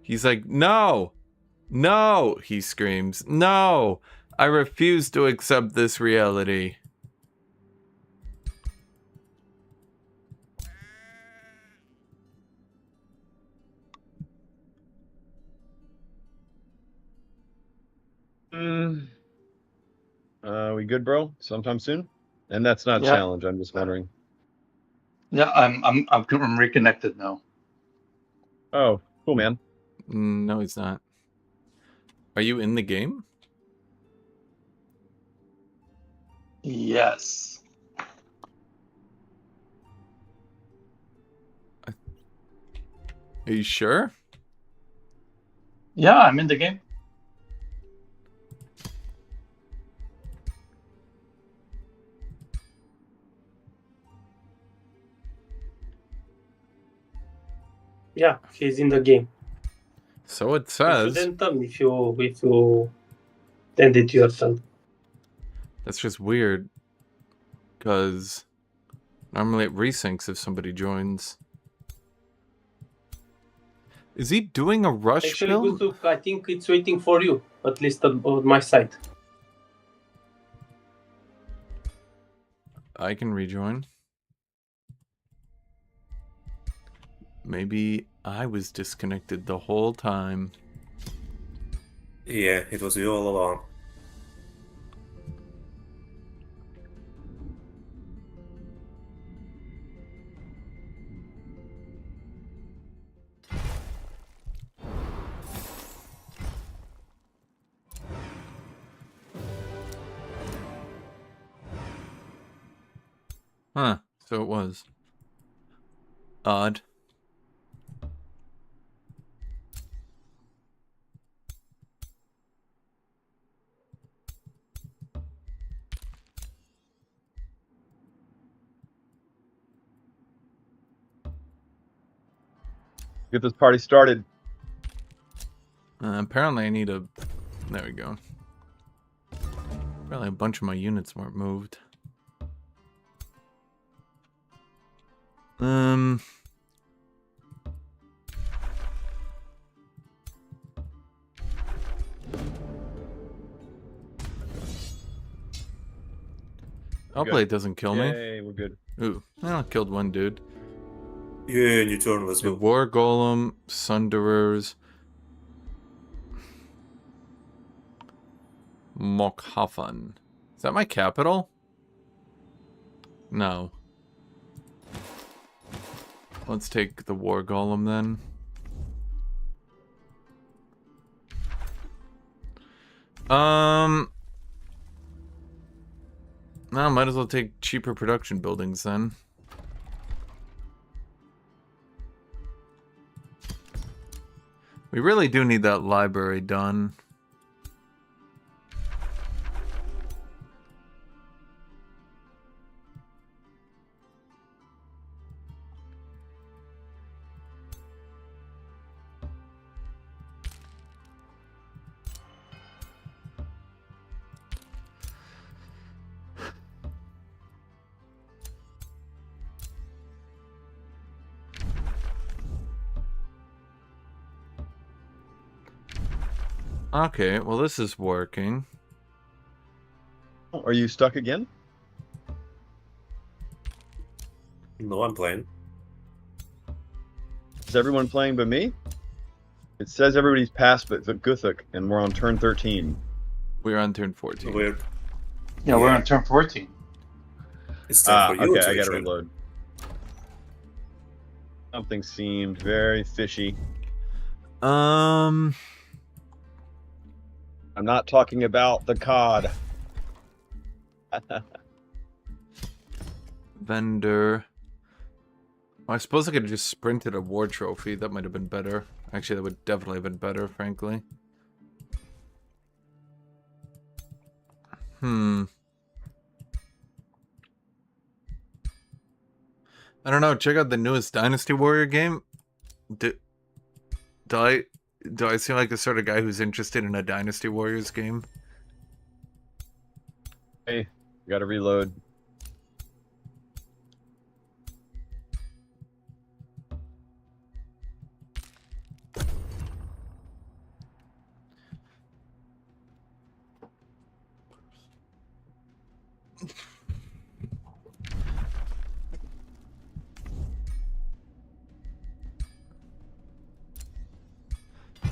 He's like, no, he screams. No, I refuse to accept this reality. We good, bro? Sometime soon? And that's not a Yeah. challenge. I'm just wondering. Yeah, I'm reconnected now. Oh, cool, man. No, he's not. Are you in the game? Yes. Are you sure? Yeah, I'm in the game. Yeah, he's in the game. So it You says. shouldn't turn if you ended your turn. That's just weird. Because normally it resyncs if somebody joins. Is he doing a rush Actually, build? Guthuk, I think it's waiting for you, at least on my side. I can rejoin. Maybe I was disconnected the whole time. Yeah, it was you all along. Huh, so it was. Odd. Get this party started. Apparently I need a... There we go. Apparently a bunch of my units weren't moved. Hopefully it doesn't kill me. Yay, we're good. Ooh, well, I killed one dude. Yeah, new turn, let's The go. War Golem, Sunderers, Mokhafen. Is that my capital? No. Let's take the War Golem then. No, might as well take cheaper production buildings then. We really do need that library done. Okay, well this is working. Are you stuck again? No, I'm playing. Is everyone playing but me? It says everybody's passed but Guthuk, and we're on turn 13. We're on turn 14. Weird. Yeah, we're on turn 14. It's time for you Okay, to I gotta rejoin. reload. Something seemed very fishy. I'm not talking about the COD. Vendor. I suppose I could have just sprinted a war trophy. That might have been better. Actually, that would definitely have been better, frankly. I don't know. Check out the newest Dynasty Warrior game. Do I seem like the sort of guy who's interested in a Dynasty Warriors game? Hey, gotta reload.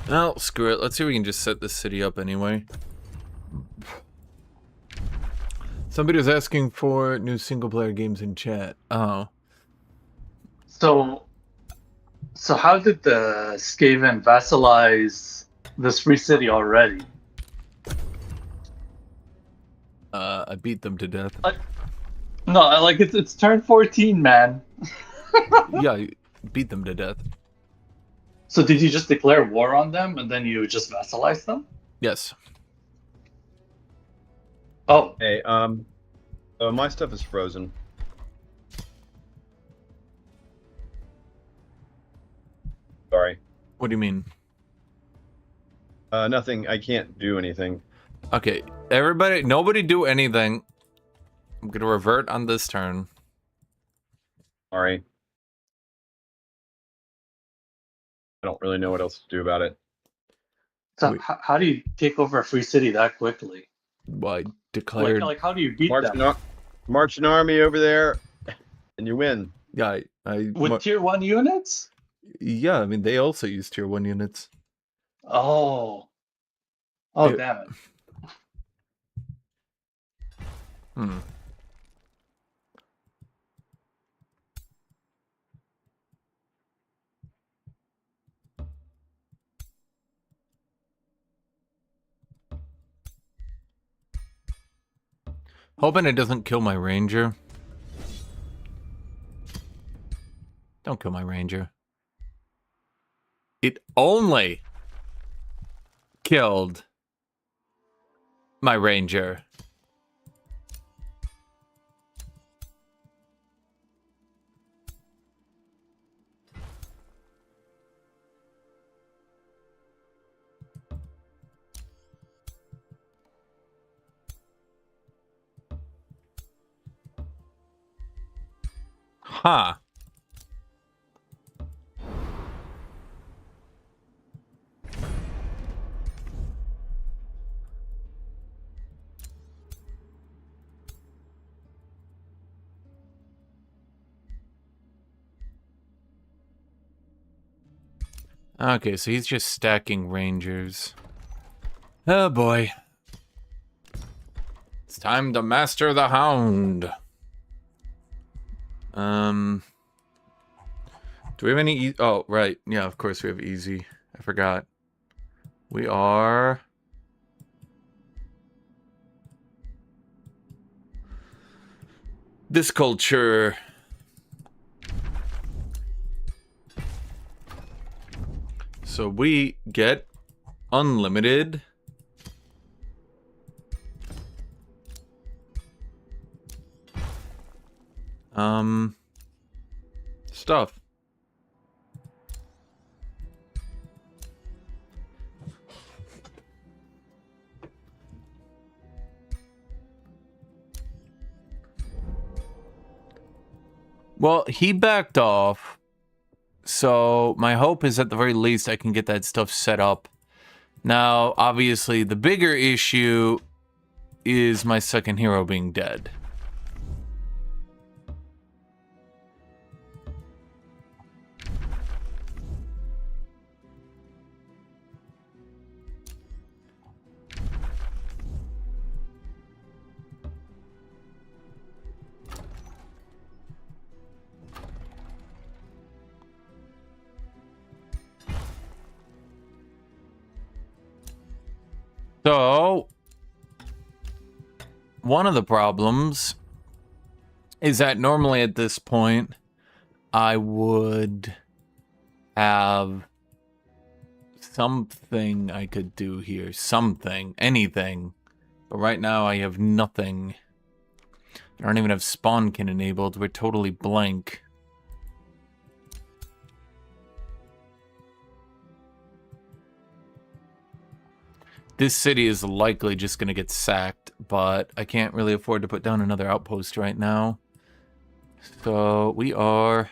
Well, screw it. Let's see if we can just set this city up anyway. Somebody was asking for new single-player games in chat. Oh. So how did the Skaven vassalize this free city already? I beat them to death. No, like it's turn 14, man. Yeah, I beat them to death. So did you just declare war on them and then you just vassalize them? Yes. Oh, Hey, my stuff is frozen. Sorry. What do you mean? Nothing. I can't do anything. Okay, everybody, nobody do anything. I'm gonna revert on this turn. Sorry. I don't really know what else to do about it. so Wait. how do you take over a free city that quickly? Well, I declared. Like how do you beat March them? march an army over there, and you win. Yeah, With tier 1 units? yeah, I mean, they also use tier 1 units. Oh, It- damn it. Hmm. Hoping it doesn't kill my ranger. Don't kill my ranger. It only killed my ranger. Huh. Okay, so he's just stacking rangers. Oh boy. It's time to master the hound. Do we have any oh, right. Yeah, of course we have easy. I forgot. We are this culture. So we get unlimited stuff. Well, he backed off. So my hope is at the very least I can get that stuff set up. Now, obviously, the bigger issue is my second hero being dead. So, one of the problems is that normally at this point, I would have something I could do here. Something. Anything. But right now I have nothing. I don't even have Spawnkin enabled. We're totally blank. This city is likely just going to get sacked, but I can't really afford to put down another outpost right now. So we are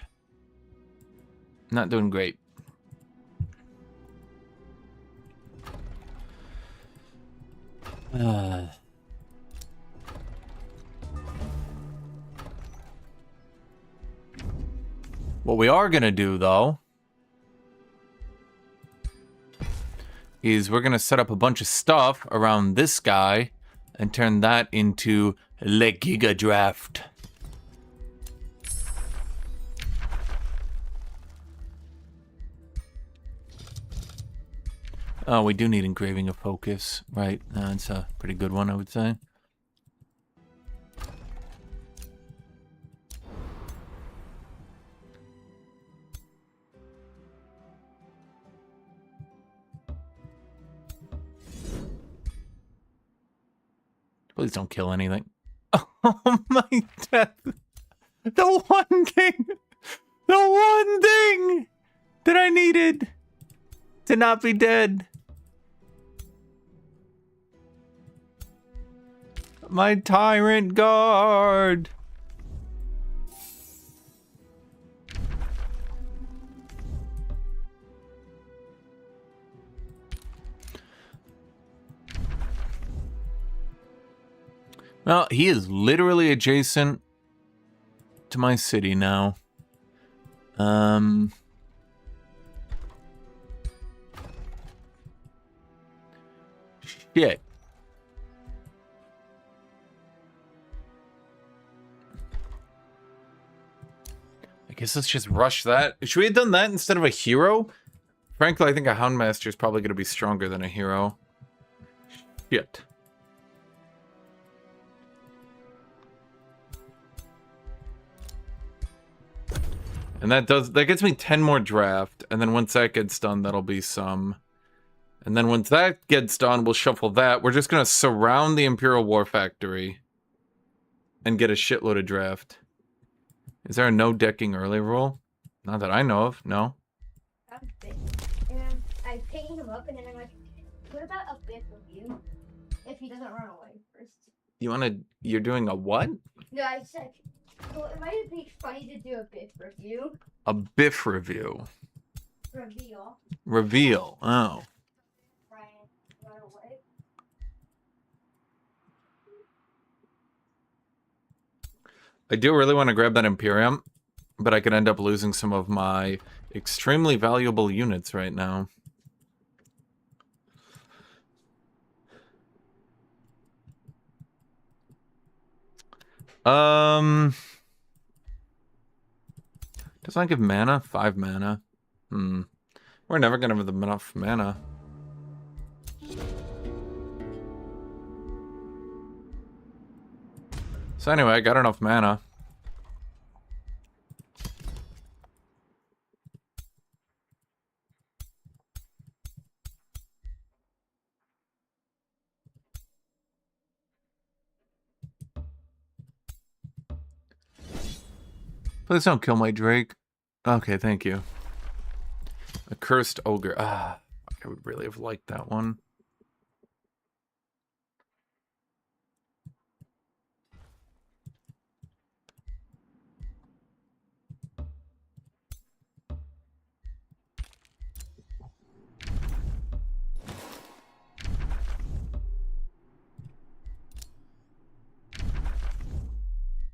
not doing great. What we are going to do, though, is we're going to set up a bunch of stuff around this guy and turn that into Le Giga Draft. Oh, we do need engraving of focus, right? That's a pretty good one, I would say. Please don't kill anything. Oh my death. The one thing that I needed to not be dead. My tyrant guard. Well, he is literally adjacent to my city now. Shit. I guess let's just rush that. Should we have done that instead of a hero? Frankly, I think a Houndmaster is probably going to be stronger than a hero. Shit. And that gets me 10 more draft, and then once that gets done, that'll be some. And then once that gets done, we'll shuffle that. We're just gonna surround the Imperial War Factory and get a shitload of draft. Is there a no decking early rule? Not that I know of, no. And I ping him up, and then I'm like, what about a bit review? If he doesn't run away first. You're doing a what? No, I said, well, it might be funny to do a bit review. A biff review. Reveal. Reveal, oh. Ryan, run away. I do really want to grab that Imperium, but I could end up losing some of my extremely valuable units right now. Does that give mana? 5 mana. We're never gonna have enough mana. So anyway, I got enough mana. Please don't kill my Drake. Okay, thank you. A cursed ogre. I would really have liked that one.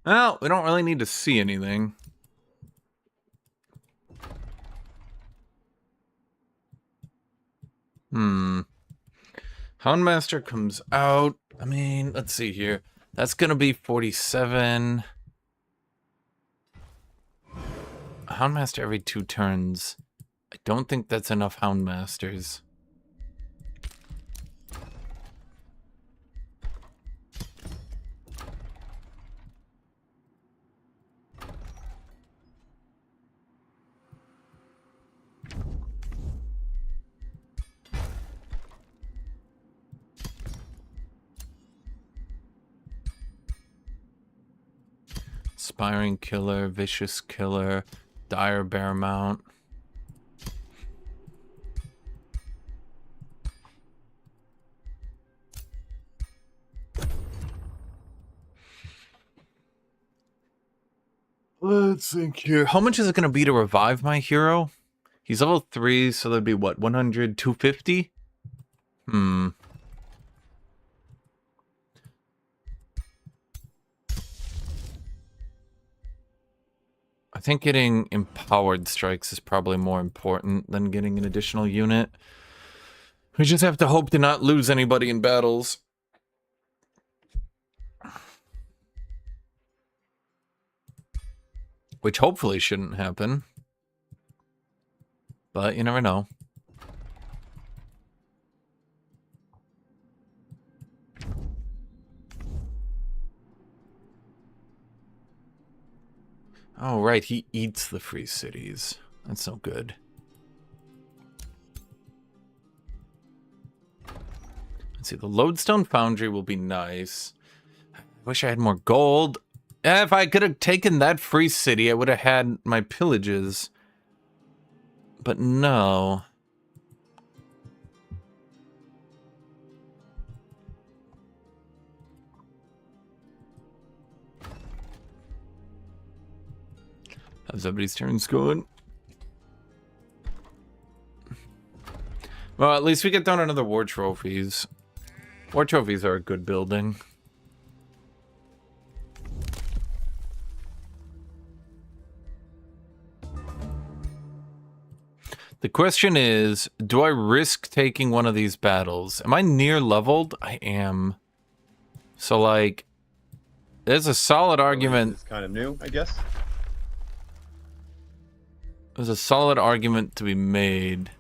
Well, we don't really need to see anything. Houndmaster comes out. I mean, let's see here. That's gonna be 47. Houndmaster every 2 turns. I don't think that's enough Houndmasters. Inspiring Killer, Vicious Killer, Dire Bear Mount. Let's think here. How much is it going to be to revive my hero? He's level 3, so that'd be what, 100, 250? I think getting empowered strikes is probably more important than getting an additional unit. We just have to hope to not lose anybody in battles. Which hopefully shouldn't happen. But you never know. Oh, right, he eats the free cities. That's no good. Let's see, the Lodestone Foundry will be nice. I wish I had more gold. If I could have taken that free city, I would have had my pillages. But no. How's everybody's turns going? Well, at least we get down another war trophies. War trophies are a good building. The question is, do I risk taking one of these battles? Am I near leveled? I am. So, like, there's a solid argument. It's kind of new, I guess. There's a solid argument to be made.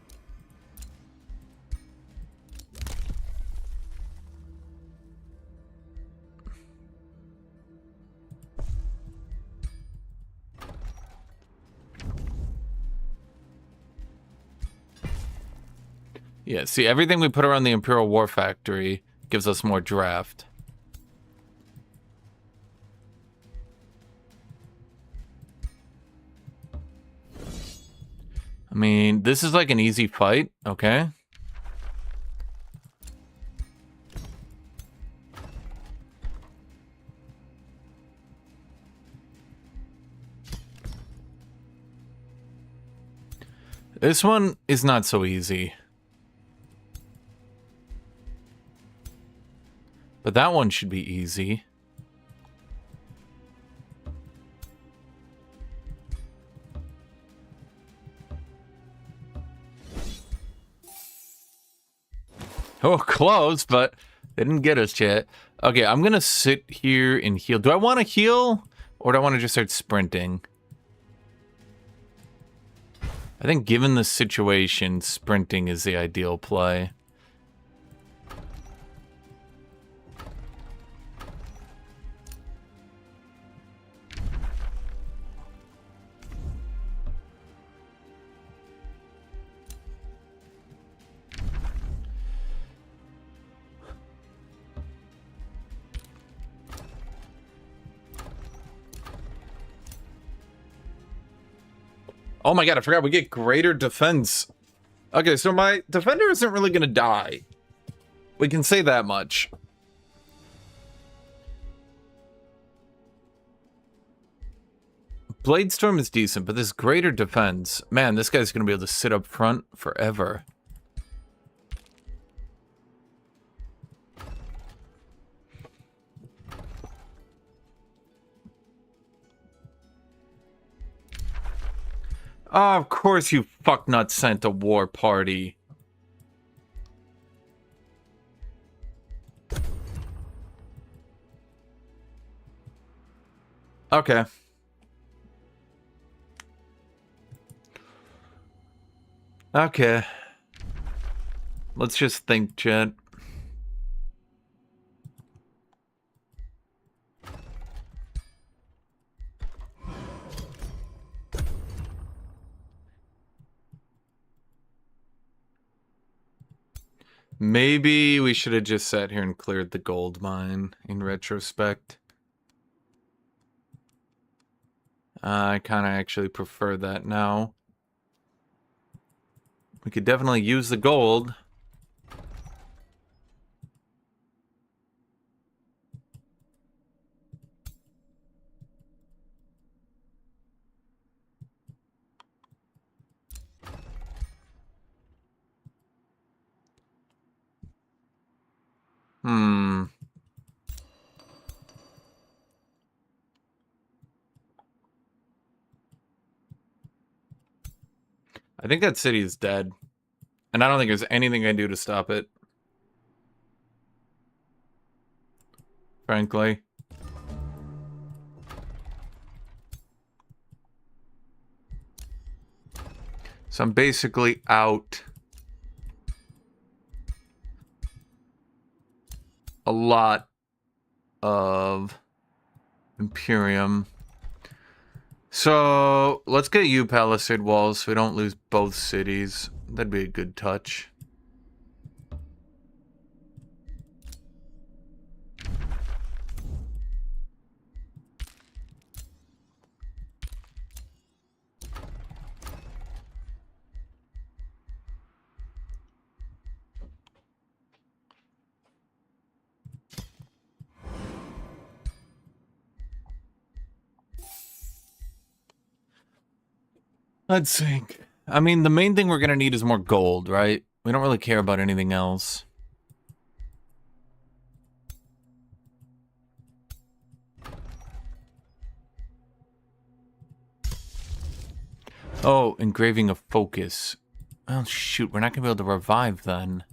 Yeah, see, everything we put around the Imperial War Factory gives us more draft. I mean, this is like an easy fight, okay? This one is not so easy. But that one should be easy. Oh, close, but they didn't get us yet. Okay, I'm gonna sit here and heal. Do I want to heal? Or do I want to just start sprinting? I think given the situation, sprinting is the ideal play. Oh my god, I forgot we get greater defense. Okay, so my defender isn't really gonna die. We can say that much. Bladestorm is decent, but this greater defense... Man, this guy's gonna be able to sit up front forever. Oh, of course you fucknuts sent a war party. Okay. Okay. Let's just think, chat. Maybe we should have just sat here and cleared the gold mine in retrospect. I kind of actually prefer that now. We could definitely use the gold. I think that city is dead. And I don't think there's anything I can do to stop it. Frankly. So I'm basically out a lot of Imperium. So let's get you Palisade Walls so we don't lose both cities. That'd be a good touch. Let's think. I mean, the main thing we're going to need is more gold, right? We don't really care about anything else. Oh, engraving of focus. Oh, shoot. We're not going to be able to revive then.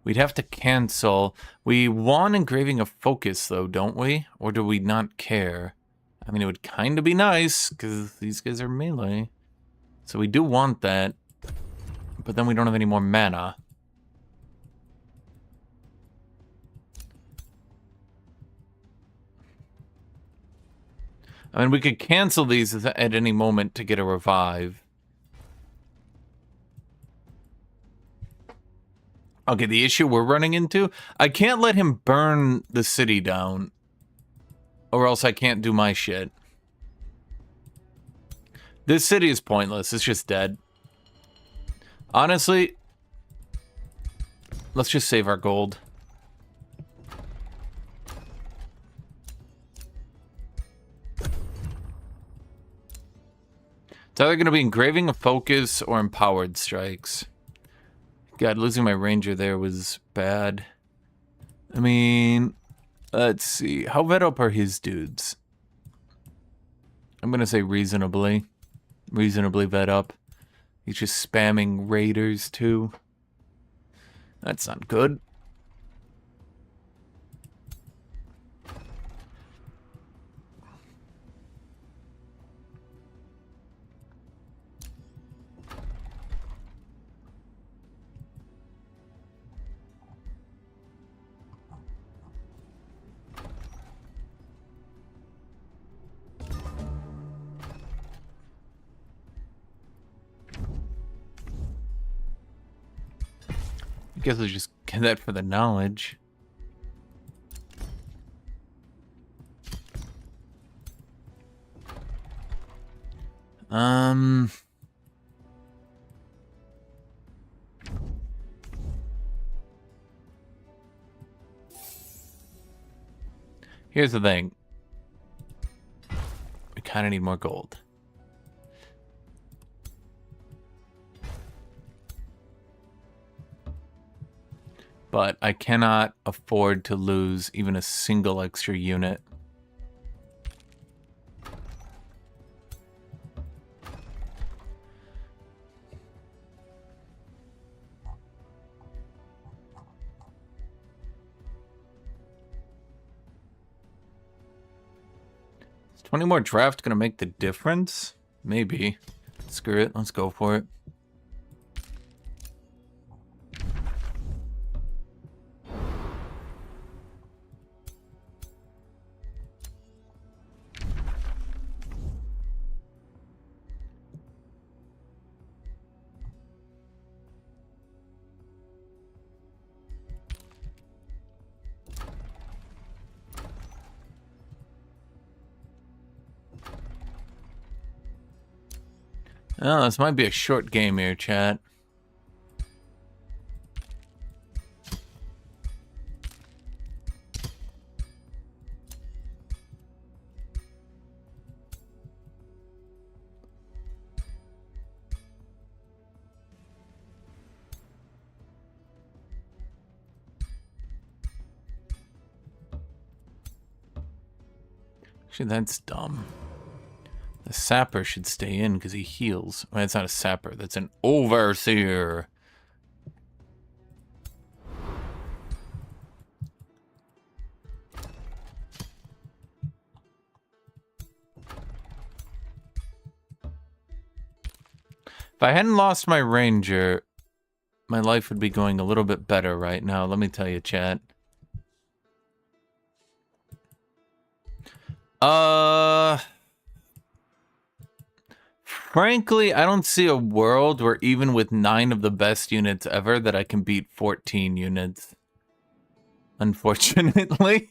We'd have to cancel. We want engraving of focus, though, don't we? Or do we not care? I mean, it would kind of be nice, because these guys are melee. So we do want that, but then we don't have any more mana. I mean, we could cancel these at any moment to get a revive. Okay, the issue we're running into, I can't let him burn the city down, or else I can't do my shit. This city is pointless. It's just dead. Honestly, let's just save our gold. It's either going to be engraving of focus or empowered strikes. God, losing my ranger there was bad. I mean, let's see. How vet up are his dudes? I'm going to say reasonably. Reasonably vet up. He's just spamming raiders too. That's not good. I guess I'll just get that for the knowledge. Here's the thing. We kind of need more gold. But I cannot afford to lose even a single extra unit. Is 20 more draft gonna make the difference? Maybe. Screw it, let's go for it. Oh, this might be a short game here, chat. Actually, that's dumb. The sapper should stay in because he heals. Well, that's not a sapper. That's an overseer. If I hadn't lost my ranger, my life would be going a little bit better right now. Let me tell you, chat. Frankly, I don't see a world where even with 9 of the best units ever that I can beat 14 units. Unfortunately.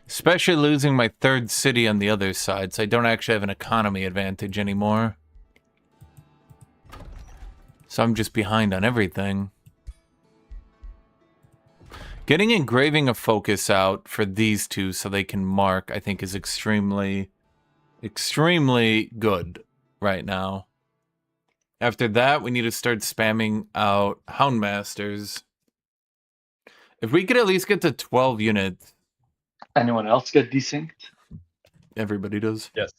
Especially losing my 3rd city on the other side, so I don't actually have an economy advantage anymore. So I'm just behind on everything. Getting engraving of focus out for these two so they can mark, I think, is extremely good right now. After that, we need to start spamming out Houndmasters. If we could at least get to 12 units. Anyone else get desynced? Everybody does. Yes.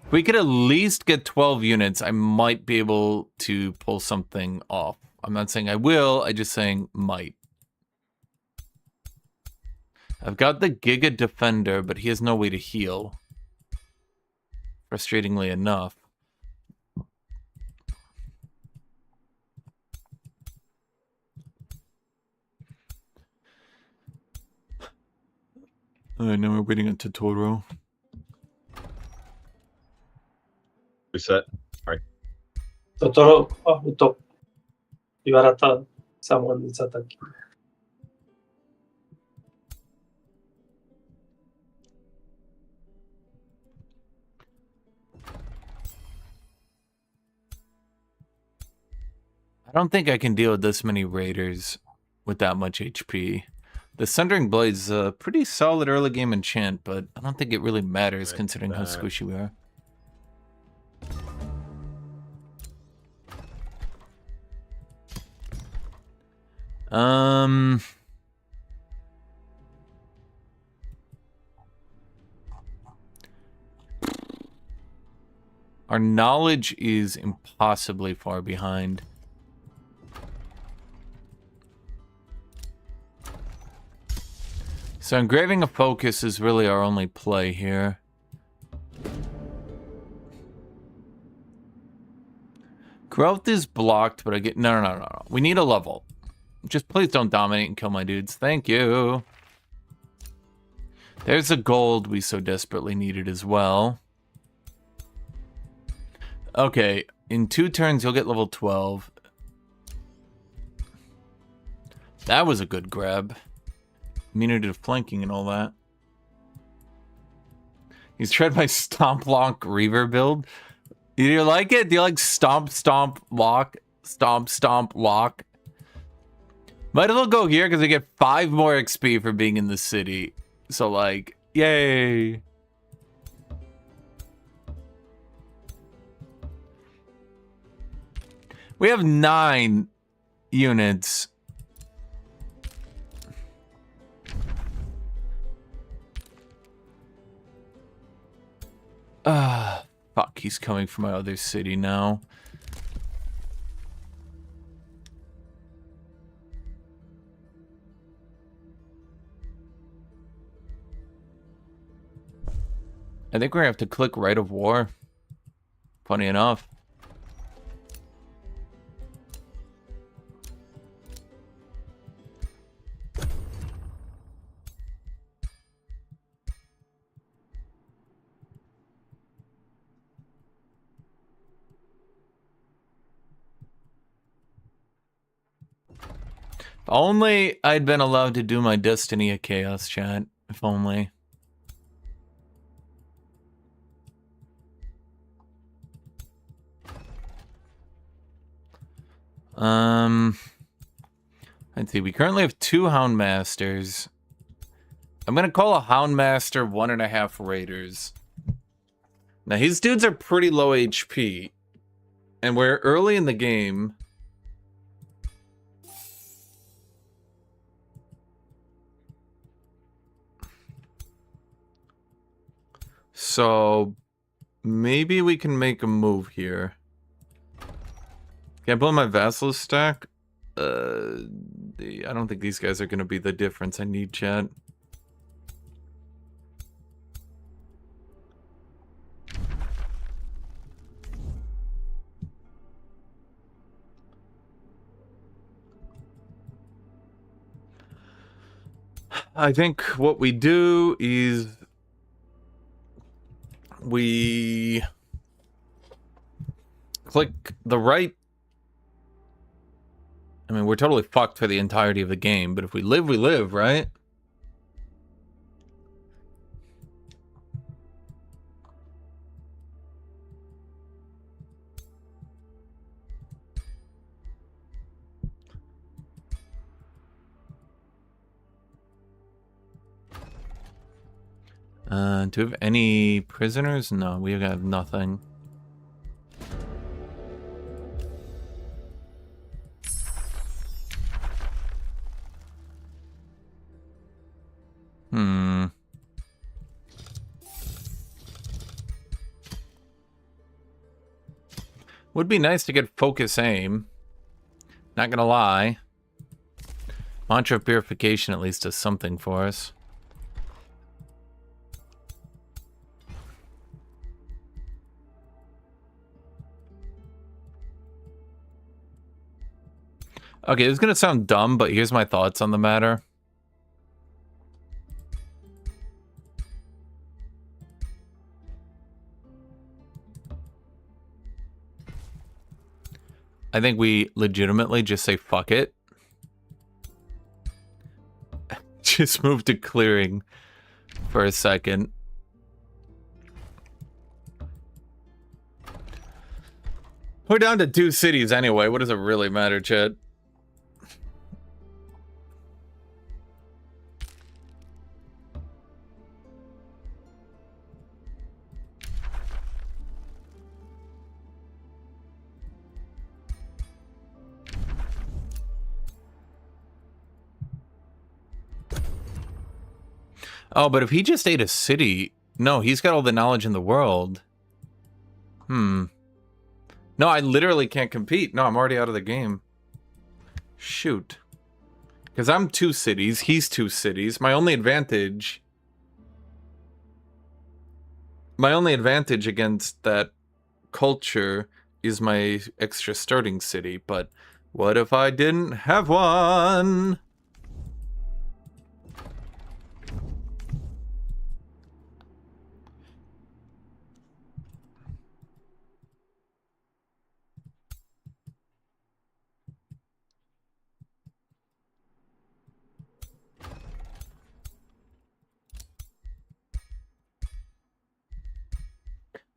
If we could at least get 12 units, I might be able to pull something off. I'm not saying I will, I'm just saying might. I've got the Giga Defender, but he has no way to heal. Frustratingly enough. Alright, now we're waiting on Totoro. Reset. Sorry. Totoro, top. You are attacked. Someone is attacking. I don't think I can deal with this many raiders with that much HP. The Sundering Blade's a pretty solid early game enchant, but I don't think it really matters considering how squishy we are. Our knowledge is impossibly far behind. So engraving a focus is really our only play here. Growth is blocked, but I get... No. We need a level. Just please don't dominate and kill my dudes. Thank you. There's the gold we so desperately needed as well. Okay, in 2 turns you'll get level 12. That was a good grab. Immunity to flanking and all that. He's tried my Stomp Lock Reaver build. Do you like it? Do you like Stomp, Stomp, Lock? Stomp, Stomp, Lock? Might as well go here because we get 5 more XP for being in the city. So, like, yay! We have 9 units. Fuck, he's coming from my other city now. I think we're gonna have to click Right of War. Funny enough. If only I'd been allowed to do my Destiny of Chaos, chat. If only. Let's see. We currently have 2 Houndmasters. I'm gonna call a Houndmaster 1.5 Raiders. Now his dudes are pretty low HP, and we're early in the game. So maybe we can make a move here. Can I blow my vassal stack? I don't think these guys are going to be the difference I need, chat. I think what we do is we click the right. I mean, we're totally fucked for the entirety of the game, but if we live, we live, right? Do we have any prisoners? No, we have nothing. Would be nice to get focus aim. Not gonna lie. Mantra of Purification at least does something for us. Okay, this is gonna sound dumb, but here's my thoughts on the matter. I think we legitimately just say fuck it. Just move to clearing for a second. We're down to 2 cities anyway. What does it really matter, chat? Oh, but if he just ate a city... No, he's got all the knowledge in the world. No, I literally can't compete. No, I'm already out of the game. Shoot. Because I'm 2 cities, he's 2 cities. My only advantage against that culture is my extra starting city. But what if I didn't have one?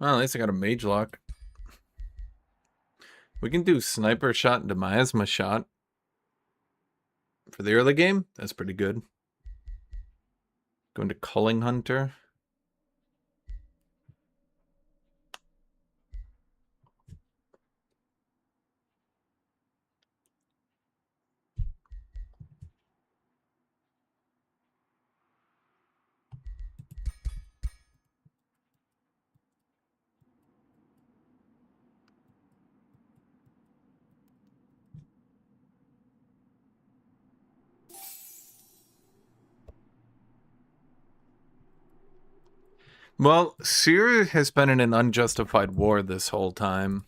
Well, at least I got a mage lock. We can do sniper shot into miasma shot. For the early game, that's pretty good. Going to culling hunter. Well, Syria has been in an unjustified war this whole time.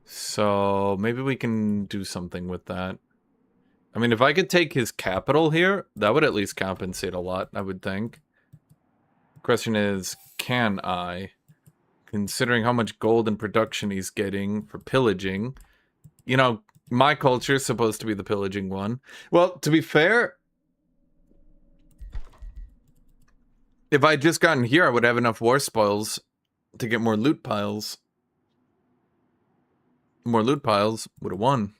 So maybe we can do something with that. I mean, if I could take his capital here, that would at least compensate a lot, I would think. Question is, can I? Considering how much gold and production he's getting for pillaging. You know, my culture is supposed to be the pillaging one. Well, to be fair... If I had just gotten here, I would have enough war spoils to get more loot piles. More loot piles would have won.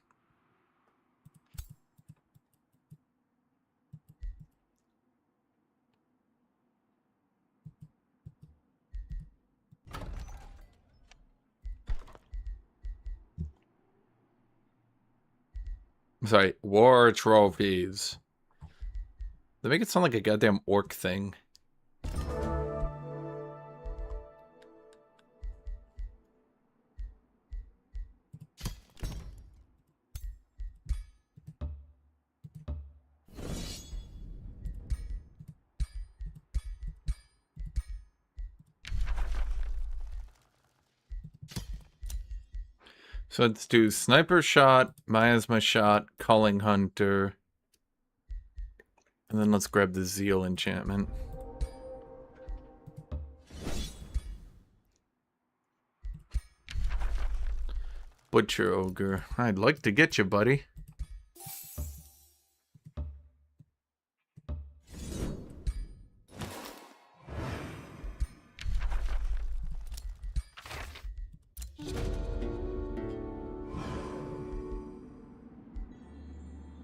Sorry, war trophies. They make it sound like a goddamn orc thing. So let's do Sniper Shot, Miasma Shot, Culling Hunter. And then let's grab the Zeal enchantment. Butcher Ogre. I'd like to get you, buddy.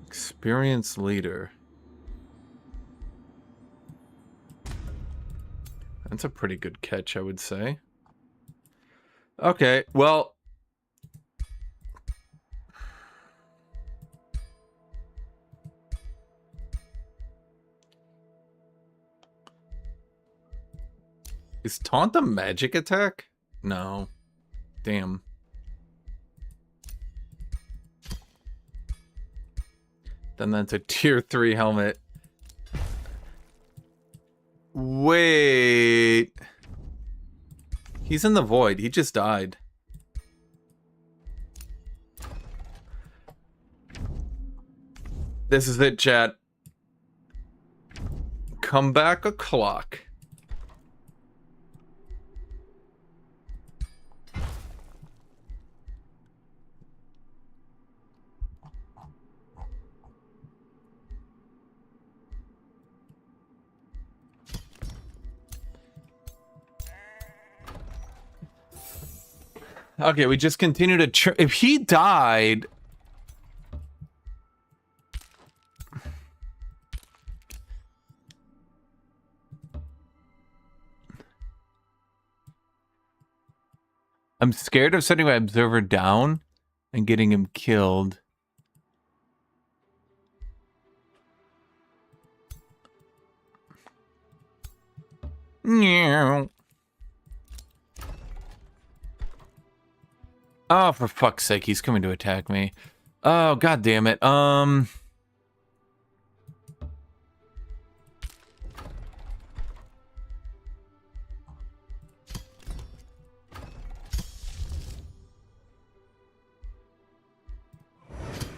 Experienced leader. That's a pretty good catch, I would say. Okay, well... Is Taunt a magic attack? No. Damn. Then that's a tier 3 helmet. Wait. He's in the void. He just died. This is it, chat. Come back a clock. Okay, we just continue to... If he died... I'm scared of setting my observer down and getting him killed. Meow. Oh, for fuck's sake, he's coming to attack me. Oh, god damn it.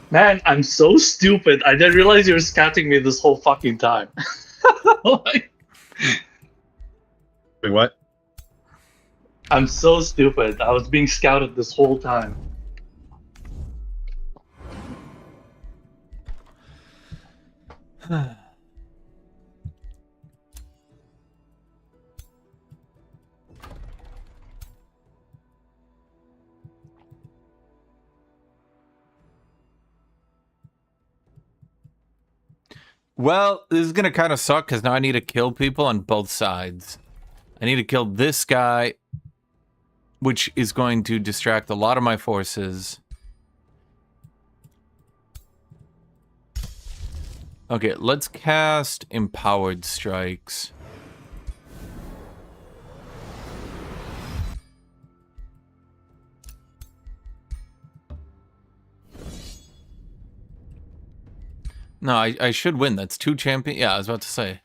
Man, I'm so stupid. I didn't realize you were scouting me this whole fucking time. Like, Wait, what? I'm so stupid. I was being scouted this whole time. Well, this is gonna kind of suck because now I need to kill people on both sides. I need to kill this guy, which is going to distract a lot of my forces. Okay, let's cast Empowered Strikes. No, I should win. That's 2 champion. Yeah, I was about to say.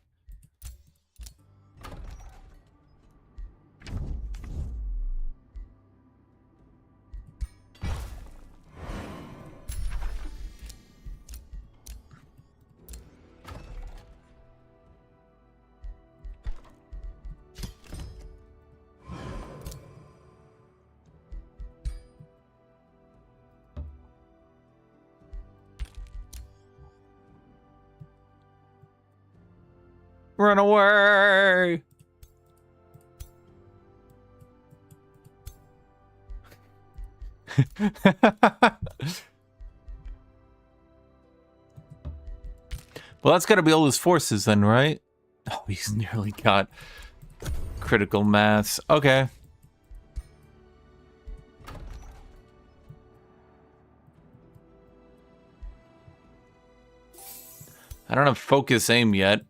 Run away! Well, that's got to be all his forces then, right? Oh, he's nearly got critical mass. Okay. I don't have focus aim yet,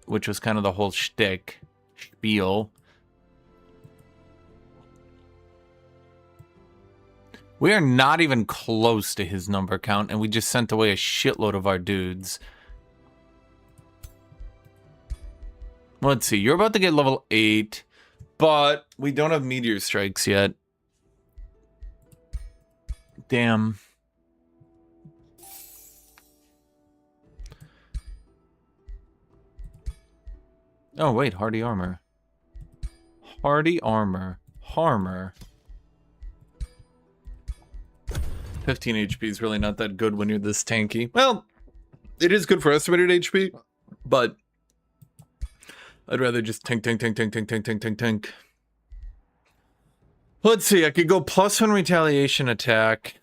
which was kind of the whole spiel. We are not even close to his number count, and we just sent away a shitload of our dudes. Let's see, you're about to get level 8, but we don't have meteor strikes yet. Damn. Oh, wait, hardy armor. Hardy armor. Harmor. 15 HP is really not that good when you're this tanky. Well, it is good for estimated HP, but I'd rather just tank. Let's see, I could go +1 retaliation attack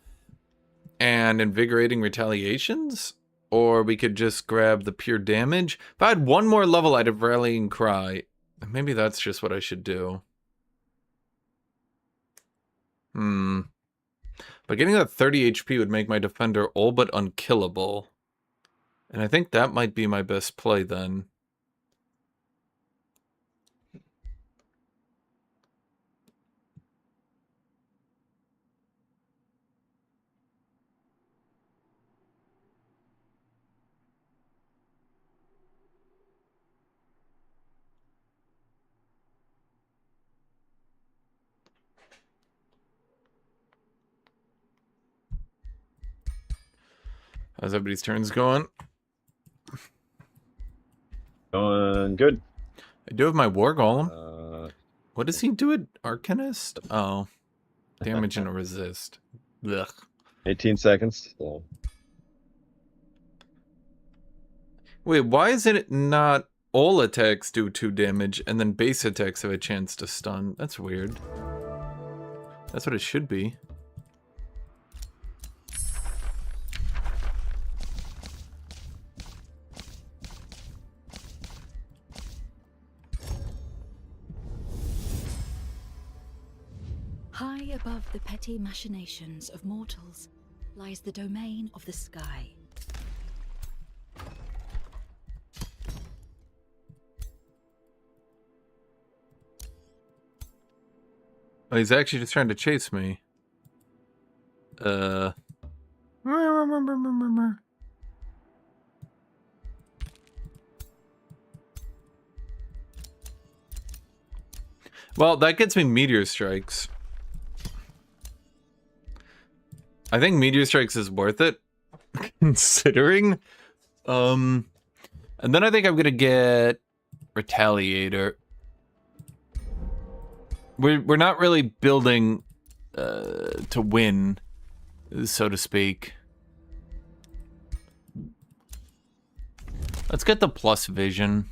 and invigorating retaliations, or we could just grab the pure damage. If I had one more level, I'd have rallying cry. Maybe that's just what I should do. But getting that 30 HP would make my defender all but unkillable. And I think that might be my best play then. How's everybody's turns going? Going good. I do have my War Golem. What does he do at Arcanist? Oh. Damage and a resist. Ugh. 18 seconds. So. Wait, why is it not all attacks do 2 damage and then base attacks have a chance to stun? That's weird. That's what it should be. High above the petty machinations of mortals lies the domain of the sky. Oh, he's actually just trying to chase me. Well, that gets me Meteor Strikes. I think Meteor Strikes is worth it, considering. And then I think I'm gonna get Retaliator. We're not really building to win, so to speak. Let's get the plus vision.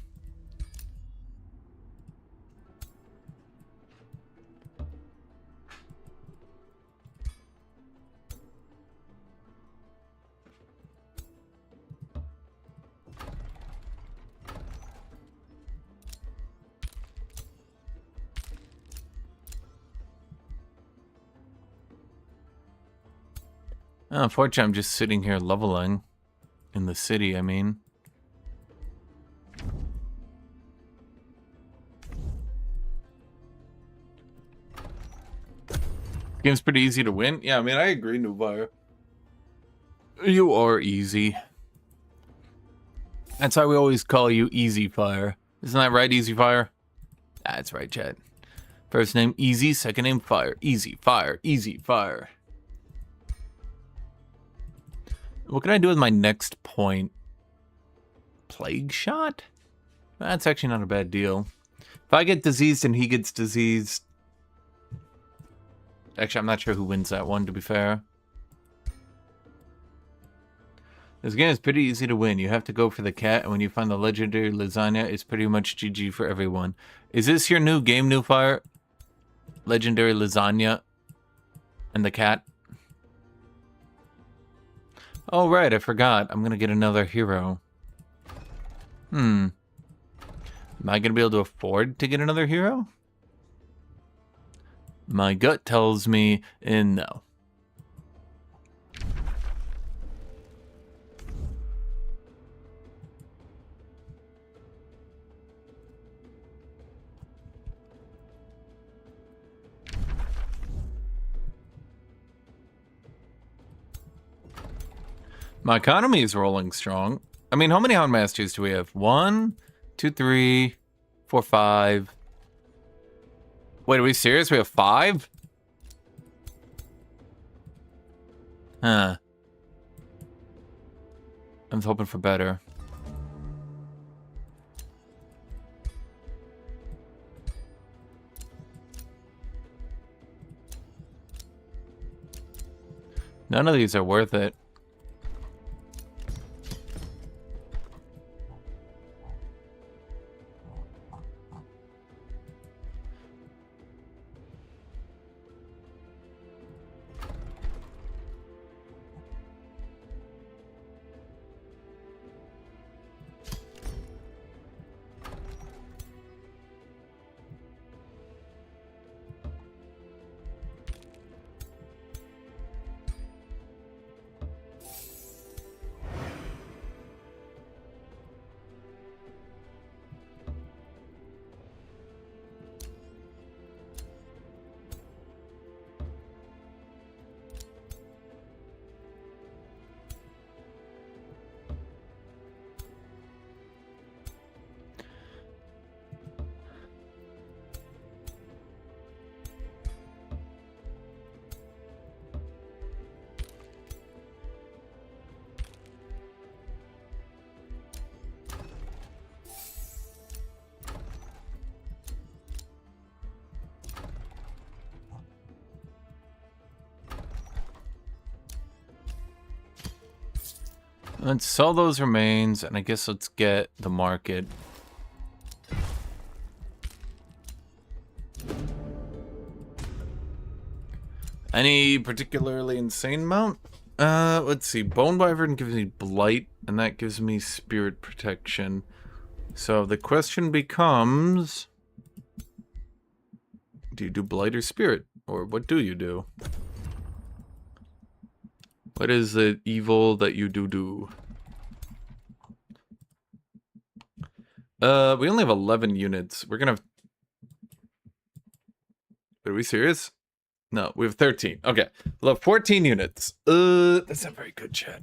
Unfortunately, I'm just sitting here leveling in the city, I mean. Game's pretty easy to win. Yeah, I mean, I agree, Nubire. You are easy. That's why we always call you Easy Fire. Isn't that right, Easy Fire? That's right, Chad. First name Easy, second name Fire. Easy Fire, Easy Fire. What can I do with my next point? Plague Shot? That's actually not a bad deal. If I get diseased and he gets diseased... Actually, I'm not sure who wins that one, to be fair. This game is pretty easy to win. You have to go for the cat, and when you find the legendary lasagna, it's pretty much GG for everyone. Is this your new game, New Fire? Legendary lasagna and the cat? Oh, right, I forgot. I'm gonna get another hero. Am I gonna be able to afford to get another hero? My gut tells me no. My economy is rolling strong. I mean, how many Houndmasters do we have? 1, 2, 3, 4, 5. Wait, are we serious? We have 5? Huh. I was hoping for better. None of these are worth it. Let's sell those remains, and I guess let's get the market. Any particularly insane mount? Let's see. Bone Wyvern gives me Blight, and that gives me Spirit Protection. So the question becomes... do you do Blight or Spirit? Or what do you do? What is the evil that you do? We only have 11 units. We're gonna have... Are we serious? No, we have 13. Okay. We'll have 14 units. That's not very good, chat.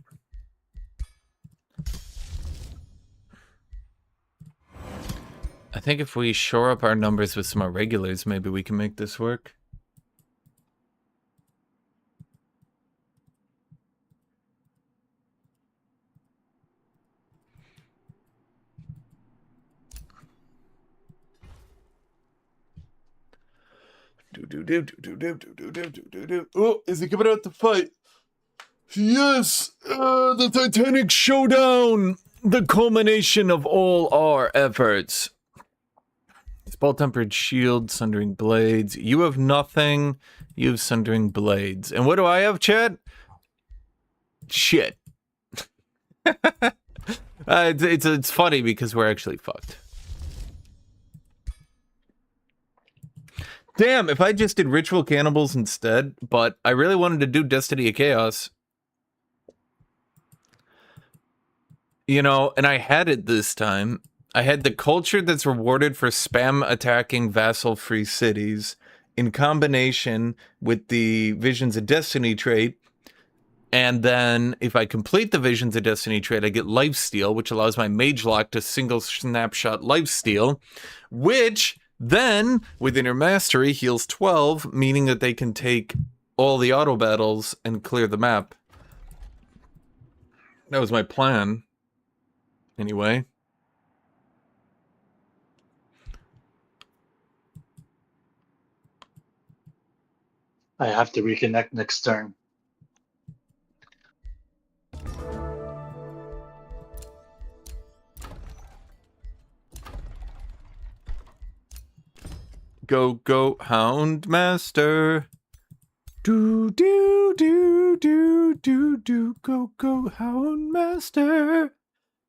I think if we shore up our numbers with some irregulars, maybe we can make this work. Oh, is he coming out to fight? Yes! The Titanic Showdown! The culmination of all our efforts. Spell-tempered shield, sundering blades. You have nothing. You have sundering blades. And what do I have, Chad? Shit. It's funny because we're actually fucked. Damn, if I just did Ritual Cannibals instead, but I really wanted to do Destiny of Chaos. You know, and I had it this time. I had the culture that's rewarded for spam attacking vassal-free cities in combination with the Visions of Destiny trait. And then if I complete the Visions of Destiny trait, I get Lifesteal, which allows my Mage Lock to single snapshot Lifesteal, which... then, with Inner Mastery, heals 12, meaning that they can take all the auto battles and clear the map. That was my plan. Anyway. I have to reconnect next turn. Go, go, Hound Master. Do, do, do, do, do, do. Go, go, Hound Master.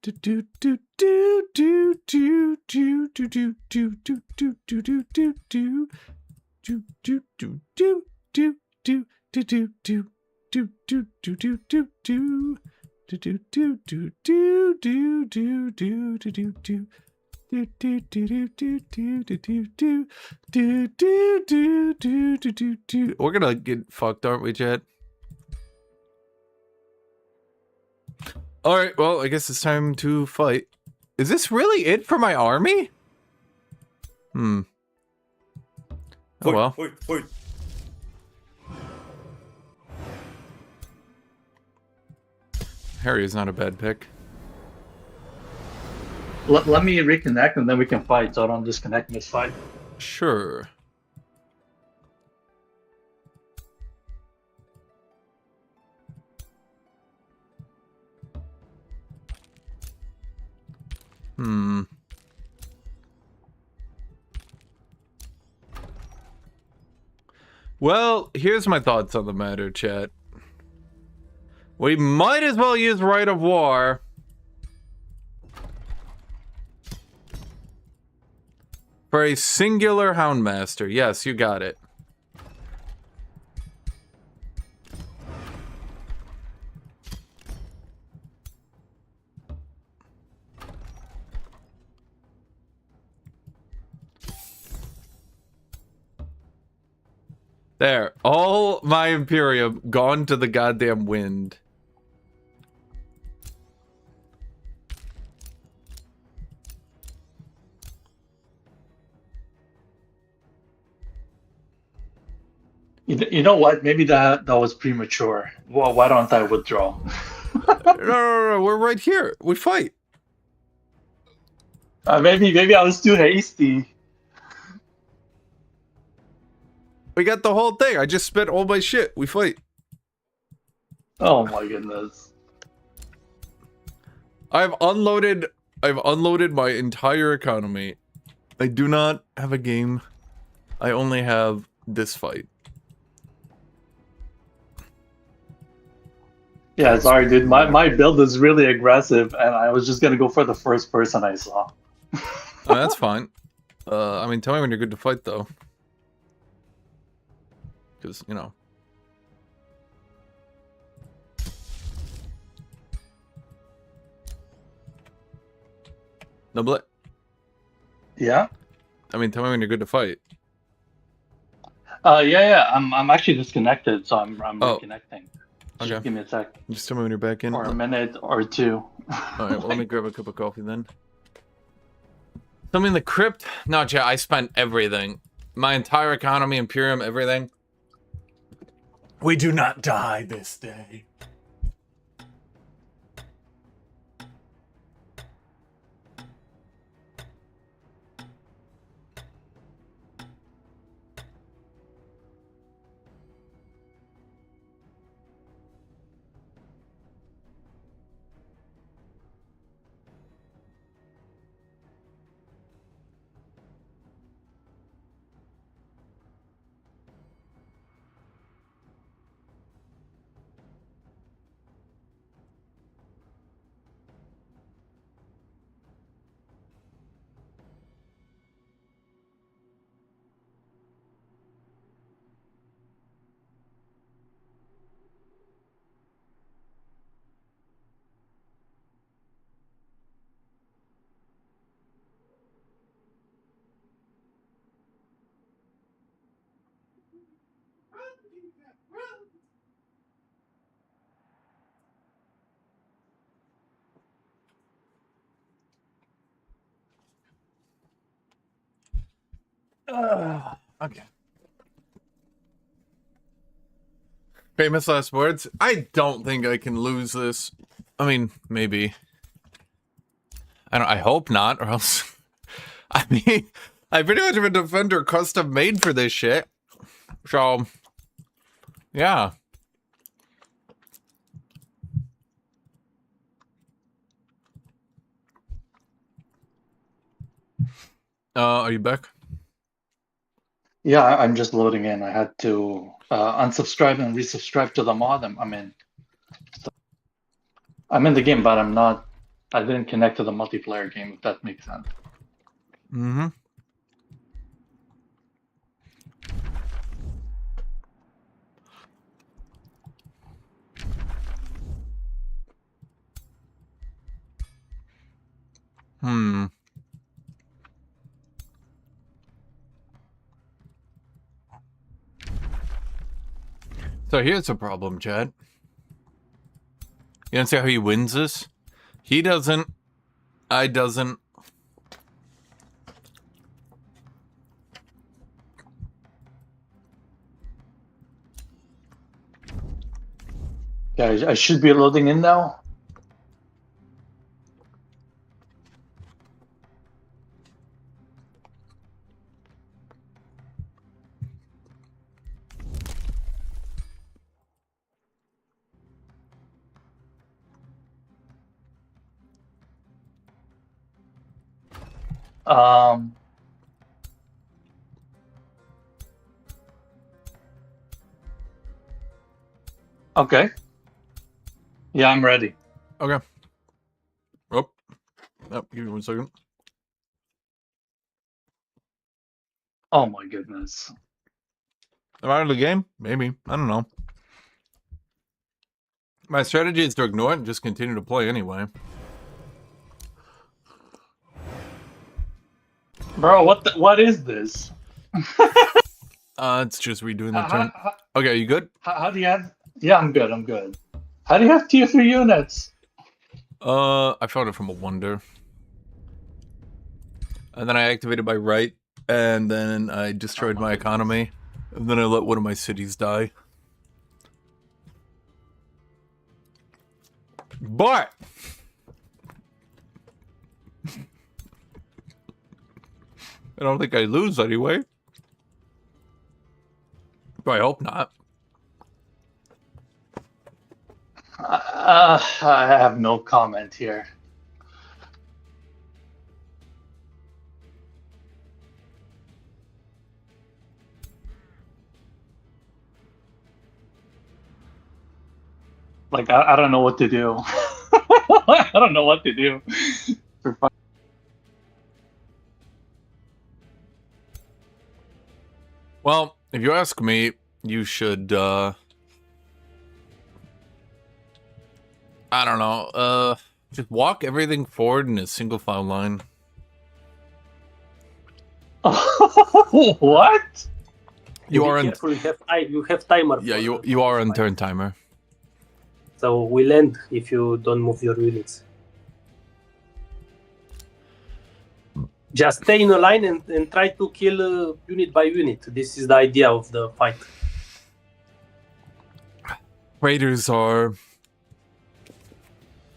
Do, do, do, do, do, do, do, do, do, do, do, do, do, do, do, do. Do, do, do, do, do, do, do, do, do, do, do, do, do, do, do. Do, do, do, do, do, do, do, do, do, do, do. Do do do do do do do do do do do do do do do. We're gonna get fucked, aren't we, Jet? All right. Well, I guess it's time to fight. Is this really it for my army? Oh well. Harry is not a bad pick. Let me reconnect and then we can fight, so I don't disconnect this fight. Sure. Hmm. Well, here's my thoughts on the matter, chat. We might as well use Right of War. For a singular Houndmaster. Yes, you got it. There. All my Imperium gone to the goddamn wind. You know what? Maybe that was premature. Well, why don't I withdraw? No, we're right here. We fight. Maybe I was too hasty. We got the whole thing. I just spent all my shit. We fight. Oh my goodness. I've unloaded my entire economy. I do not have a game. I only have this fight. Yeah, sorry, dude. My build is really aggressive, and I was just gonna go for the first person I saw. Oh, that's fine. I mean, tell me when you're good to fight, though. Because, you know. No, Yeah. I mean, tell me when you're good to fight. Yeah. I'm actually disconnected, so I'm Oh. reconnecting. Okay. Just give me a sec. Just tell me when you're back in. Or a minute or two. Alright, well, let me grab a cup of coffee then. Tell me in the crypt? No, chat, I spent everything. My entire economy, Imperium, everything. We do not die this day. Okay. Famous last words? I don't think I can lose this. I mean, maybe. I hope not, or else. I mean, I pretty much have a defender custom made for this shit. So, yeah. Are you back? Yeah, I'm just loading in. I had to unsubscribe and resubscribe to the mod I'm in. So I'm in the game, but I didn't connect to the multiplayer game, if that makes sense. Mm-hmm. Hmm. So here's the problem, Chad. You don't see how he wins this? He doesn't. I doesn't. Yeah, I should be loading in now. Um. Okay. Yeah, I'm ready. Okay. Oh, give me 1 second. Oh my goodness. Am I out of the game? Maybe. I don't know. My strategy is to ignore it and just continue to play anyway. Bro, what is this? It's just redoing the How, turn. how, Okay, you good? how do you have? Yeah, I'm good. I'm good. How do you have tier 3 units? I found it from a wonder. And then I activated my right, and then I destroyed my economy, and then I let one of my cities die. But I don't think I lose anyway. But I hope not. I have no comment here. Like, I don't know what to do. I don't know what to do. Well, if you ask me, you should, I don't know, just walk everything forward in a single file line. What? You are Be on, careful, you have timer. yeah, for- you are for on fight. turn timer. So we'll end if you don't move your units. Just stay in a line and try to kill unit by unit. This is the idea of the fight. Raiders are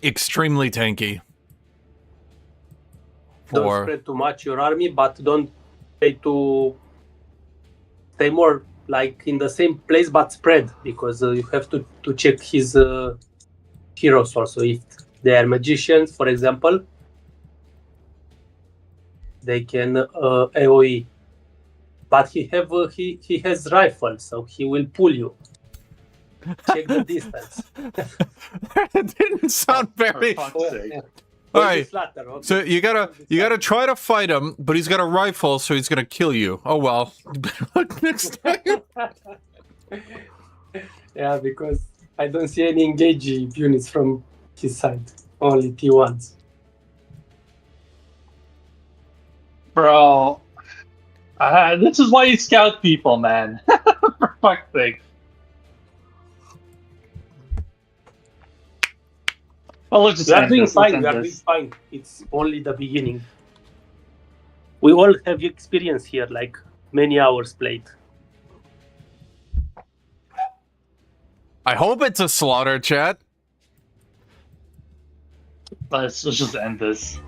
extremely tanky. Don't spread too much your army, but don't try to stay more like in the same place but spread, because you have to check his heroes also. If they are magicians, for example, they can AoE. But he has rifle, so he will pull you. Check the distance. That didn't sound very. For fuck's sake. All right. So you gotta try to fight him, but he's got a rifle, so he's gonna kill you. Oh well. Better luck next time. Yeah, because I don't see any engaging units from his side. Only T1s. Bro, this is why you scout people, man. For fuck's sake. Well, let's just We are end doing this. Let's fine. end We are doing this. fine. It's only the beginning. We all have experience here, like many hours played. I hope it's a slaughter, chat. Let's just end this.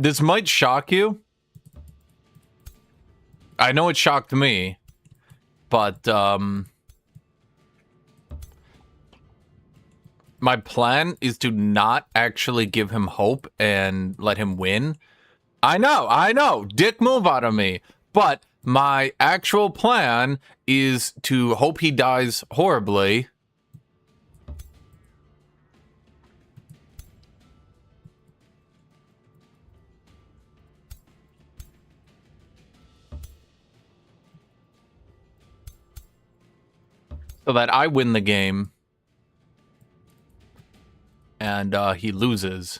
This might shock you. I know it shocked me, but my plan is to not actually give him hope and let him win. I know, dick move out of me. But my actual plan is to hope he dies horribly. So that I win the game. And he loses.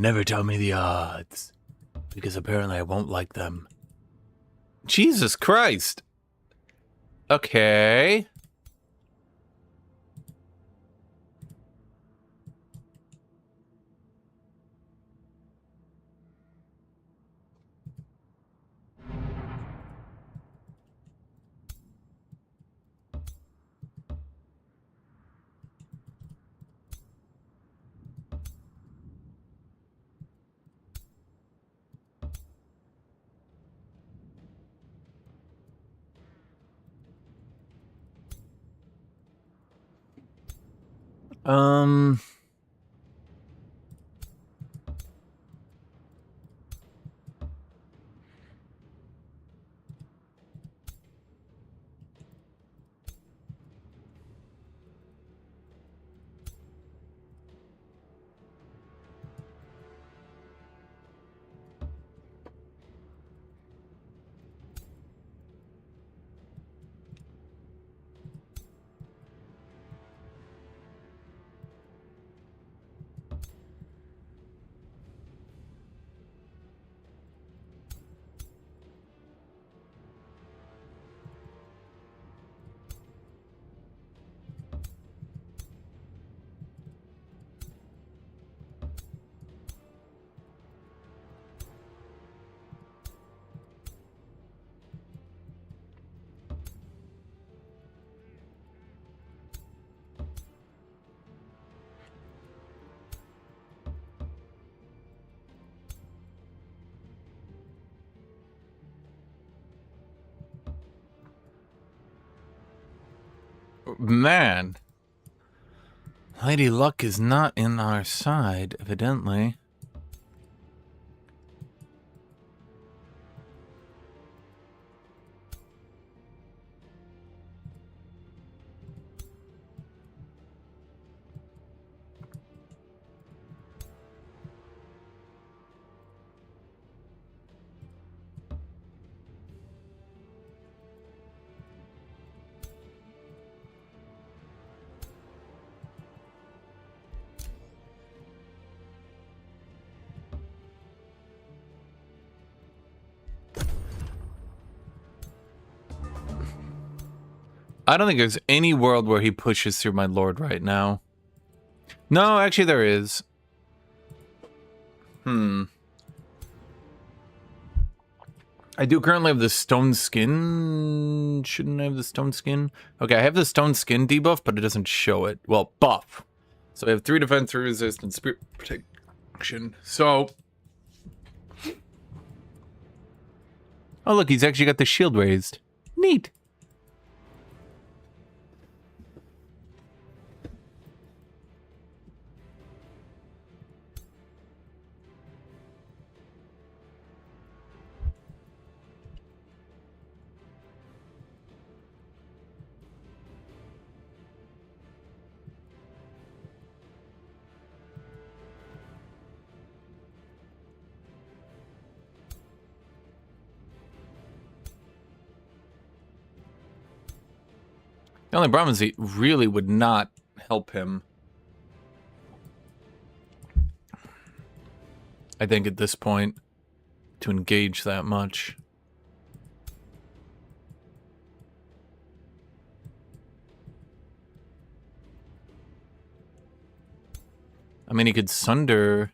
Never tell me the odds, because apparently I won't like them. Jesus Christ. Okay. Um... Man. Lady Luck is not in our side, evidently. I don't think there's any world where he pushes through my lord right now. No, actually there is. I do currently have the stone skin. Shouldn't I have the stone skin? Okay, I have the stone skin debuff, but it doesn't show it. Well, buff. So I have 3 defense, 3 resistance, spirit protection. So... Oh, look, he's actually got the shield raised. Neat. The only problem is it really would not help him. I think at this point, to engage that much. I mean, he could sunder.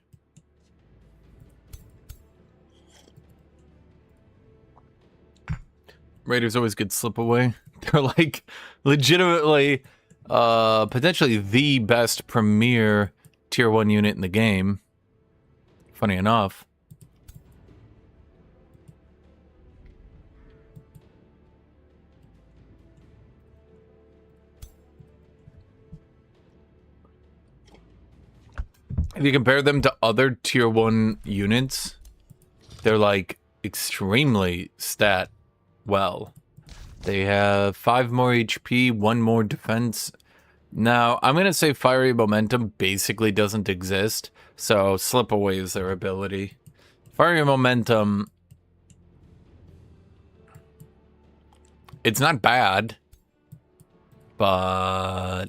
Raiders always could slip away. They're like legitimately potentially the best premier tier 1 unit in the game. Funny enough. If you compare them to other tier 1 units, they're like extremely stat well. They have 5 more HP, 1 more defense. Now, I'm going to say Fiery Momentum basically doesn't exist, so Slip Away is their ability. Fiery Momentum... It's not bad, but...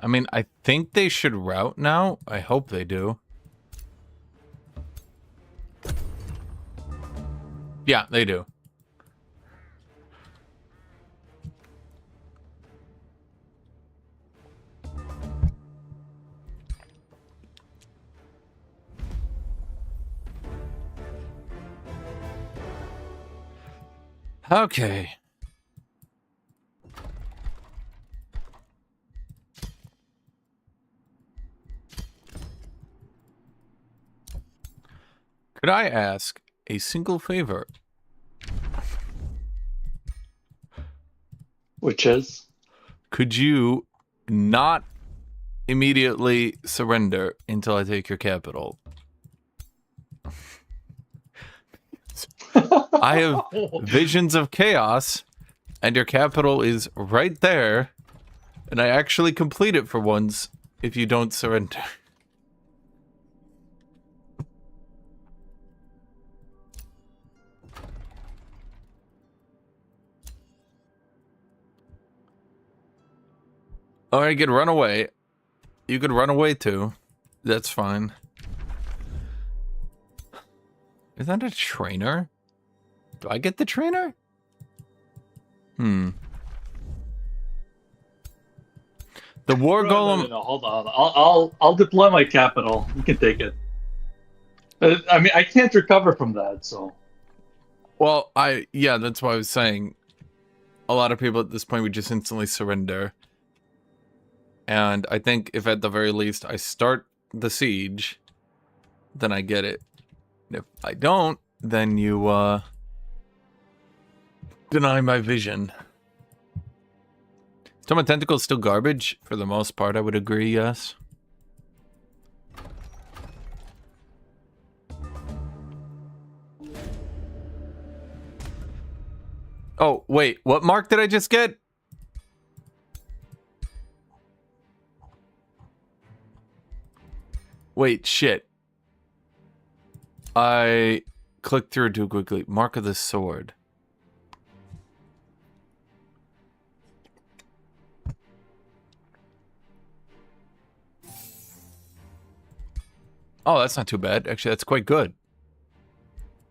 I mean, I think they should route now. I hope they do. Yeah, they do. Okay. Could I ask a single favor? Which is? Could you not immediately surrender until I take your capital? I have visions of chaos, and your capital is right there, and I actually complete it for once if you don't surrender. Or I could run away. You could run away too. That's fine. Is that a trainer? Do I get the trainer? The war golem. No, hold on. I'll deploy my capital. You can take it. I mean, I can't recover from that, so. Well, yeah, that's why I was saying. A lot of people at this point would just instantly surrender. And I think if at the very least I start the siege, then I get it. And if I don't, then you deny my vision. Tome of Tentacles still garbage? For the most part, I would agree, yes. Oh, wait, what mark did I just get? Wait, shit. I clicked through too quickly. Mark of the sword. Oh, that's not too bad. Actually, that's quite good.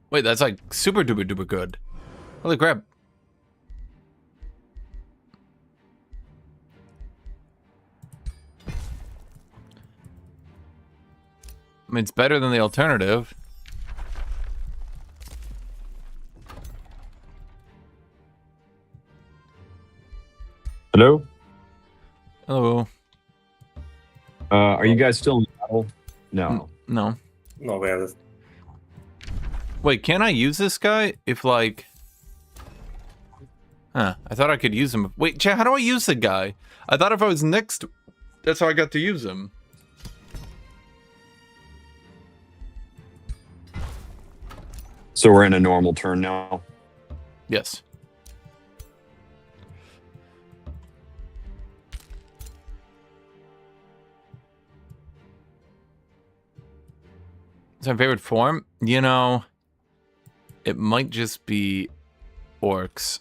Wait, that's like super duper duper good. Holy crap. I mean, it's better than the alternative. Hello? Hello. Are you guys still in battle? No. No. No, we have it. Wait, can I use this guy if, like... Huh, I thought I could use him. Wait, how do I use the guy? I thought if I was next... That's how I got to use him. So we're in a normal turn now? Yes. Is my favorite form? You know, it might just be orcs.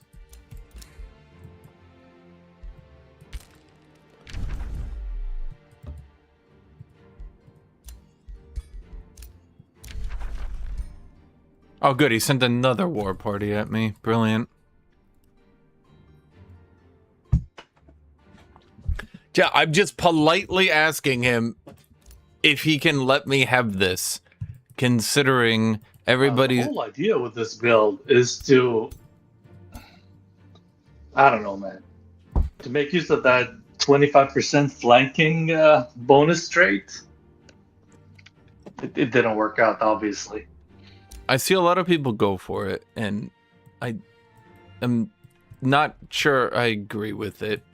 Oh, good. He sent another war party at me. Brilliant. Yeah, I'm just politely asking him if he can let me have this, considering everybody. The whole idea with this build is to, I don't know, man, to make use of that 25% flanking bonus trait. It didn't work out, obviously. I see a lot of people go for it, and I am not sure I agree with it.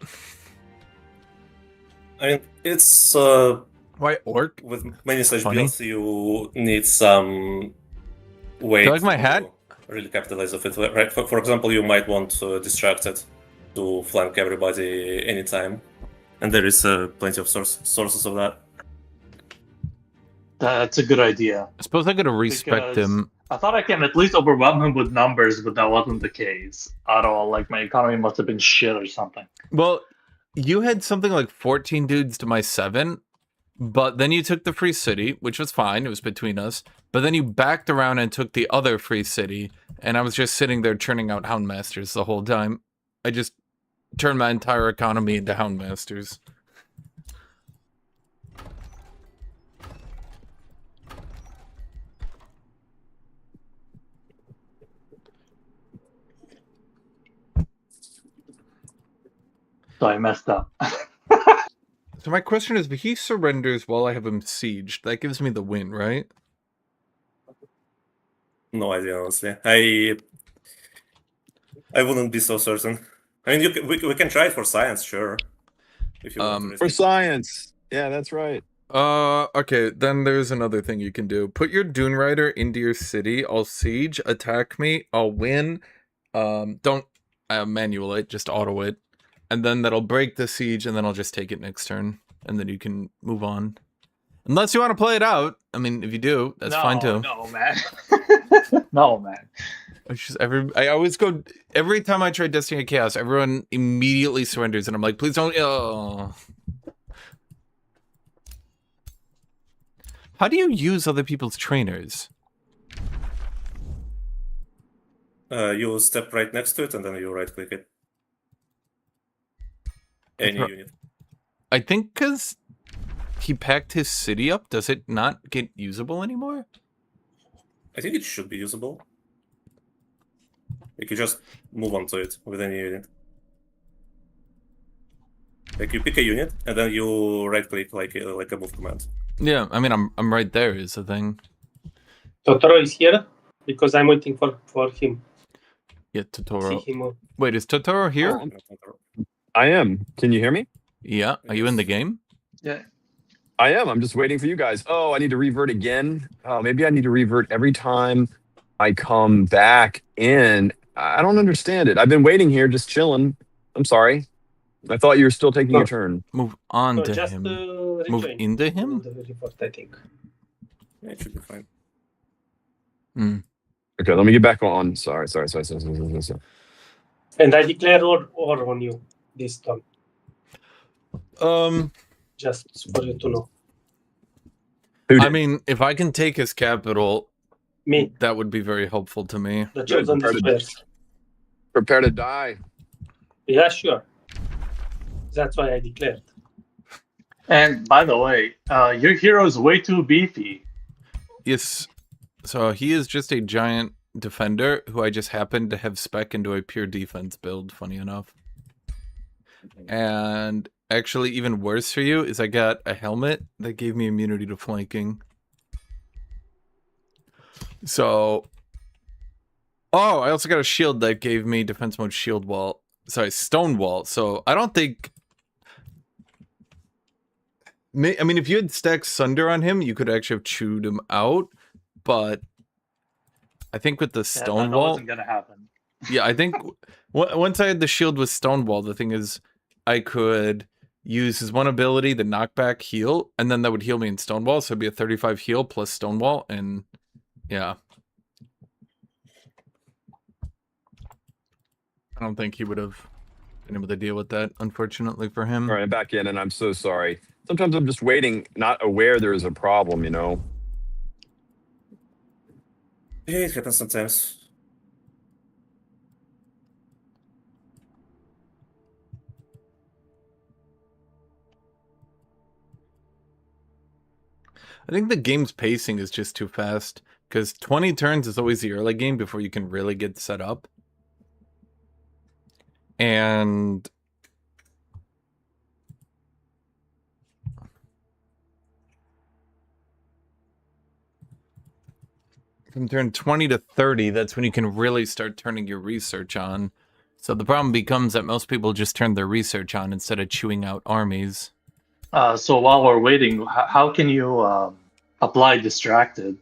I mean, it's Why orc? with many such Funny. builds, you need some way Do you like my to hat? really capitalize of it. Right? For example, you might want Distracted to flank everybody anytime, and there is plenty of sources of that. That's a good idea. I suppose I could have respect Because him. I thought I can at least overwhelm him with numbers, but that wasn't the case at all. Like, my economy must have been shit or something. Well, you had something like 14 dudes to my 7, but then you took the free city, which was fine. It was between us. But then you backed around and took the other free city, and I was just sitting there churning out Houndmasters the whole time. I just turned my entire economy into Houndmasters. So I messed up. So my question is, if he surrenders while I have him sieged, that gives me the win, right? No idea, honestly. I wouldn't be so certain. I mean, we can try it for science, sure. If you want to For risk it. science. Yeah, that's right. Okay, then there's another thing you can do. Put your Dune Rider into your city. I'll siege, attack me, I'll win. Don't manual it, just auto it. And then that'll break the siege, and then I'll just take it next turn. And then you can move on. Unless you want to play it out. I mean, if you do, that's fine too. No, man. No, man. It's just I always go, every time I try Destiny of Chaos, everyone immediately surrenders, and I'm like, please don't. Oh. How do you use other people's trainers? You step right next to it, and then you right-click it. Any unit. I think because he packed his city up, does it not get usable anymore? I think it should be usable. You can just move on to it with any unit. Like, you pick a unit, and then you right-click like a move command. Yeah, I mean, I'm right there is the thing. Totoro is here because I'm waiting for him. Yeah, See Totoro. him. Wait, is Totoro here? Oh, I am. Can you hear me? Yeah, are you in the game? Yeah. I am. I'm just waiting for you guys. Oh, I need to revert again. Oh, maybe I need to revert every time I come back in. I don't understand it. I've been waiting here, just chilling. I'm sorry. I thought you were still taking your turn. Move on No, to just him. Move rejoin. into him? The report, I think. Yeah, it should be fine. Okay, let me get back on. Sorry. And I declare war on you this time, just for you to know. Who I did? mean, if I can take his capital, Me, that would be very helpful to me. the chosen prepare to- destroyers. Prepare to die. Yeah, sure. That's why I declared. And by the way, your hero is way too beefy. Yes. So he is just a giant defender who I just happened to have spec into a pure defense build, funny enough. And actually, even worse for you is I got a helmet that gave me immunity to flanking. So... Oh, I also got a shield that gave me defense mode shield wall. Sorry, stone wall. So I don't think... I mean, if you had stacked Sunder on him, you could actually have chewed him out. But I think with the stone that wall... wasn't gonna happen. Yeah, I think once I had the shield with Stonewall, the thing is I could use his one ability, the knockback heal, and then that would heal me in Stonewall, so it'd be a 35 heal plus Stonewall, and yeah. I don't think he would have been able to deal with that, unfortunately for him. All right, I'm back in, and I'm so sorry. Sometimes I'm just waiting, not aware there is a problem, you know? Yeah, it happens sometimes. I think the game's pacing is just too fast, because 20 turns is always the early game before you can really get set up. And from turn 20 to 30, that's when you can really start turning your research on. So the problem becomes that most people just turn their research on instead of chewing out armies. So while we're waiting, how can you apply distracted?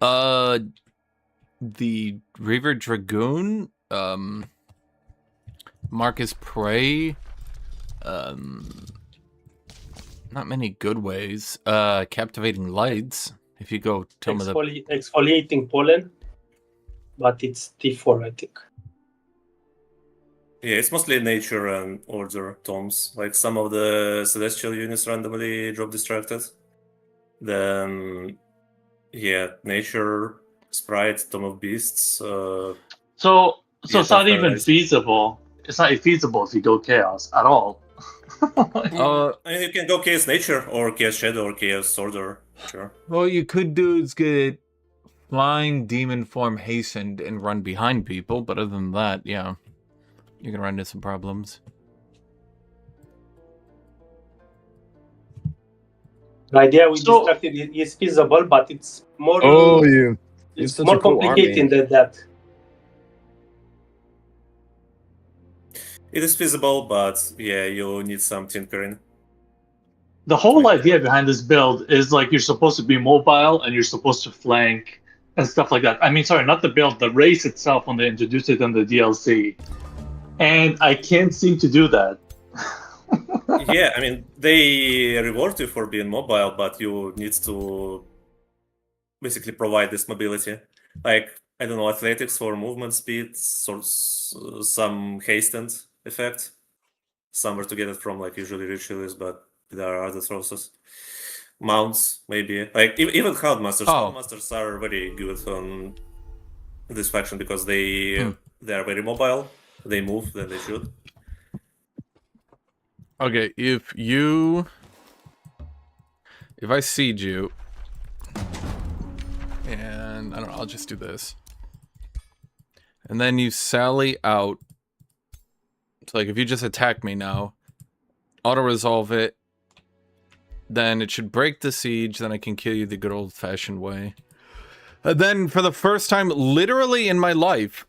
The Reaver Dragoon, Marcus Prey, not many good ways. Captivating Lights, if you go tell me the... Exfoliating pollen, but it's T4, I think. Yeah, it's mostly nature and order tomes. Like some of the celestial units randomly drop distracted. Then, yeah, nature, sprite, tome of beasts. So Yeah, it's not even paradise. feasible. It's not feasible if you go chaos at all. Uh, I mean, you can go chaos nature or chaos shadow or chaos order. Sure. What you could do is get flying demon form hastened and run behind people, but other than that, yeah, you can run into some problems. The idea with So- distracted is feasible, but it's more. Oh, you. It's such a more cool complicated than that. It is feasible, but yeah, you need some tinkering. The whole idea behind this build is like you're supposed to be mobile and you're supposed to flank and stuff like that. I mean, sorry, not the build, the race itself when they introduced it in the DLC. And I can't seem to do that. Yeah, I mean, they reward you for being mobile, but you need to basically provide this mobility. Like, I don't know, athletics for movement speed, some hastened effect. Somewhere to get it from, like, usually rituals, but there are other sources. Mounts, maybe. Like, even Houndmasters. Oh. Houndmasters are very good on this faction because they are very mobile. They move, then they shoot. Okay, if I siege you, and I don't know, I'll just do this. And then you sally out. So like if you just attack me now, auto-resolve it, then it should break the siege, then I can kill you the good old-fashioned way. And then for the first time literally in my life,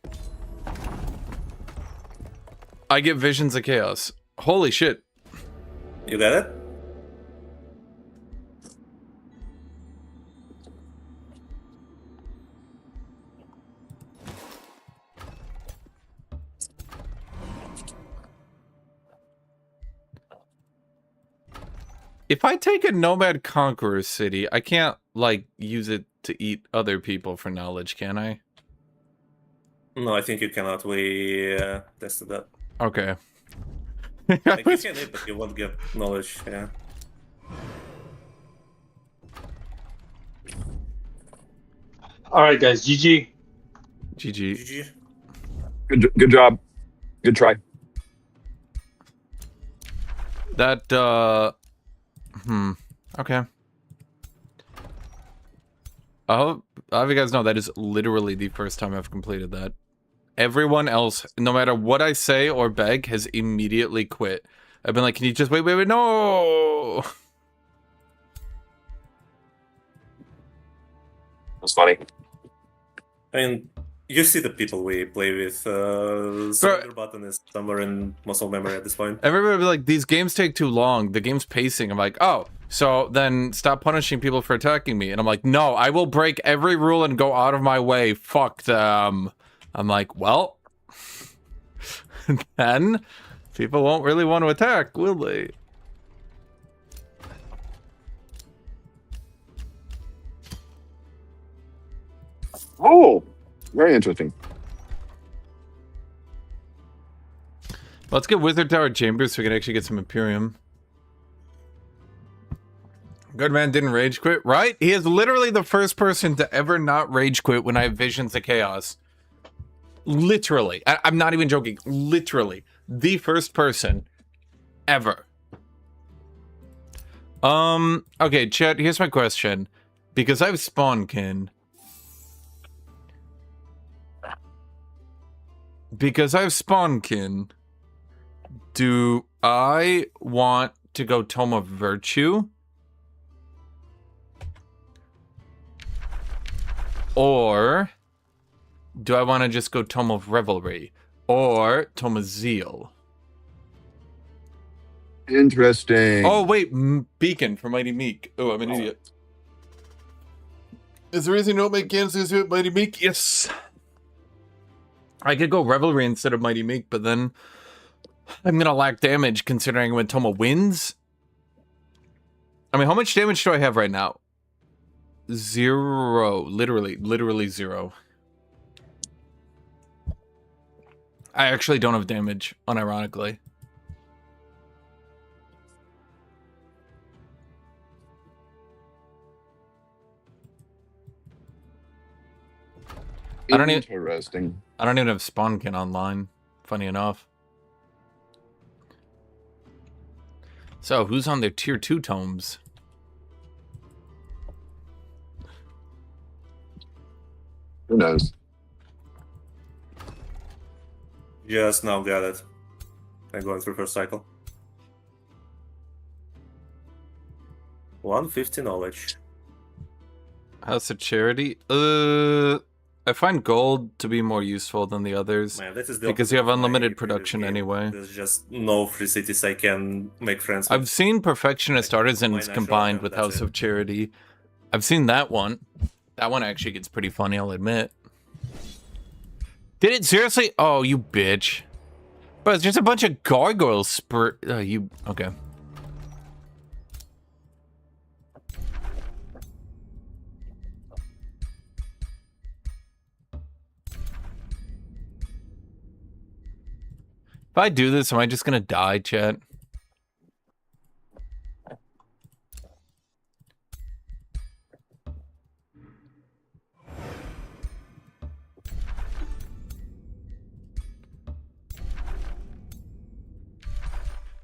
I get Visions of Chaos. Holy shit. You got it? If I take a Nomad Conqueror city, I can't, like, use it to eat other people for knowledge, can I? No, I think you cannot. We tested that. Okay. Like, you can eat, but you won't get knowledge, yeah. Alright, guys, GG. GG. GG. Good job. Good try. That, okay. I'll have you guys know that is literally the first time I've completed that. Everyone else, no matter what I say or beg, has immediately quit. I've been like, can you just wait, no! That's funny. I mean, you see the people we play with. Surrender button is somewhere in muscle memory at this point. Everybody will be like, these games take too long. The game's pacing. I'm like, oh, so then stop punishing people for attacking me. And I'm like, no, I will break every rule and go out of my way. Fuck them. I'm like, well, then people won't really want to attack, will they? Oh, very interesting. Let's get Wizard Tower Chambers so we can actually get some Imperium. Good man didn't rage quit, right? He is literally the first person to ever not rage quit when I have Visions of Chaos. Literally. I'm not even joking. Literally. The first person ever. Okay, chat, here's my question. Because I have Spawnkin. Do I want to go Tome of Virtue? Or do I want to just go Tome of Revelry? Or Tome of Zeal? Interesting. Oh, wait. Beacon for Mighty Meek. Oh, I'm an idiot. Is the reason you don't make Kansas with Mighty Meek? Yes. I could go Revelry instead of Mighty Meek, but then I'm going to lack damage considering when Toma wins. I mean, how much damage do I have right now? 0. Literally 0. I actually don't have damage, unironically. I don't even- Interesting. I don't even have Spawnkin online, funny enough. So, who's on their tier 2 tomes? Who knows? Just now got it. I'm going through first cycle. 150 knowledge. House of Charity? I find gold to be more useful than the others. Man, that is the Because opposite you have of my unlimited previous production game. anyway. There's just no free cities I can make friends with. I've seen Perfectionist Like, Artisans natural combined and with that's House it. of Charity. I've seen that one. That one actually gets pretty funny, I'll admit. Did it seriously? Oh, you bitch. But it's just a bunch of gargoyles you... Okay. If I do this, am I just gonna die, chat?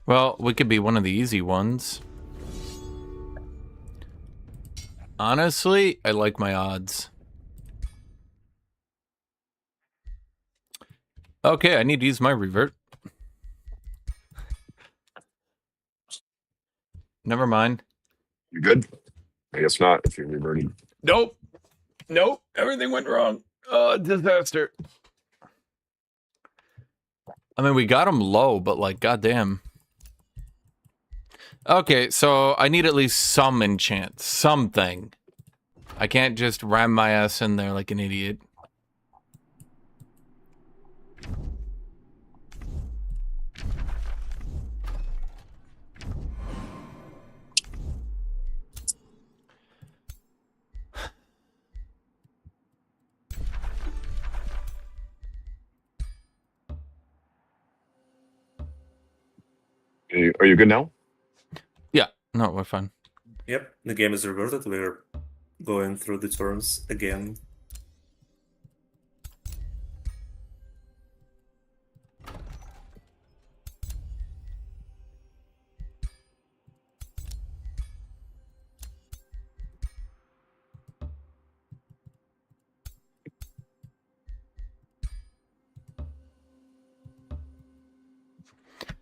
Well, we could be one of the easy ones. Honestly, I like my odds. Okay, I need to use my revert. Never mind. You good? I guess not, if you're reverting. Nope. Nope. Everything went wrong. Oh, disaster. I mean, we got him low, but like, goddamn. Okay, so I need at least some enchant. Something. I can't just ram my ass in there like an idiot. Are you good now? Yeah, no, we're fine. Yep, the game is reverted. We're going through the turns again.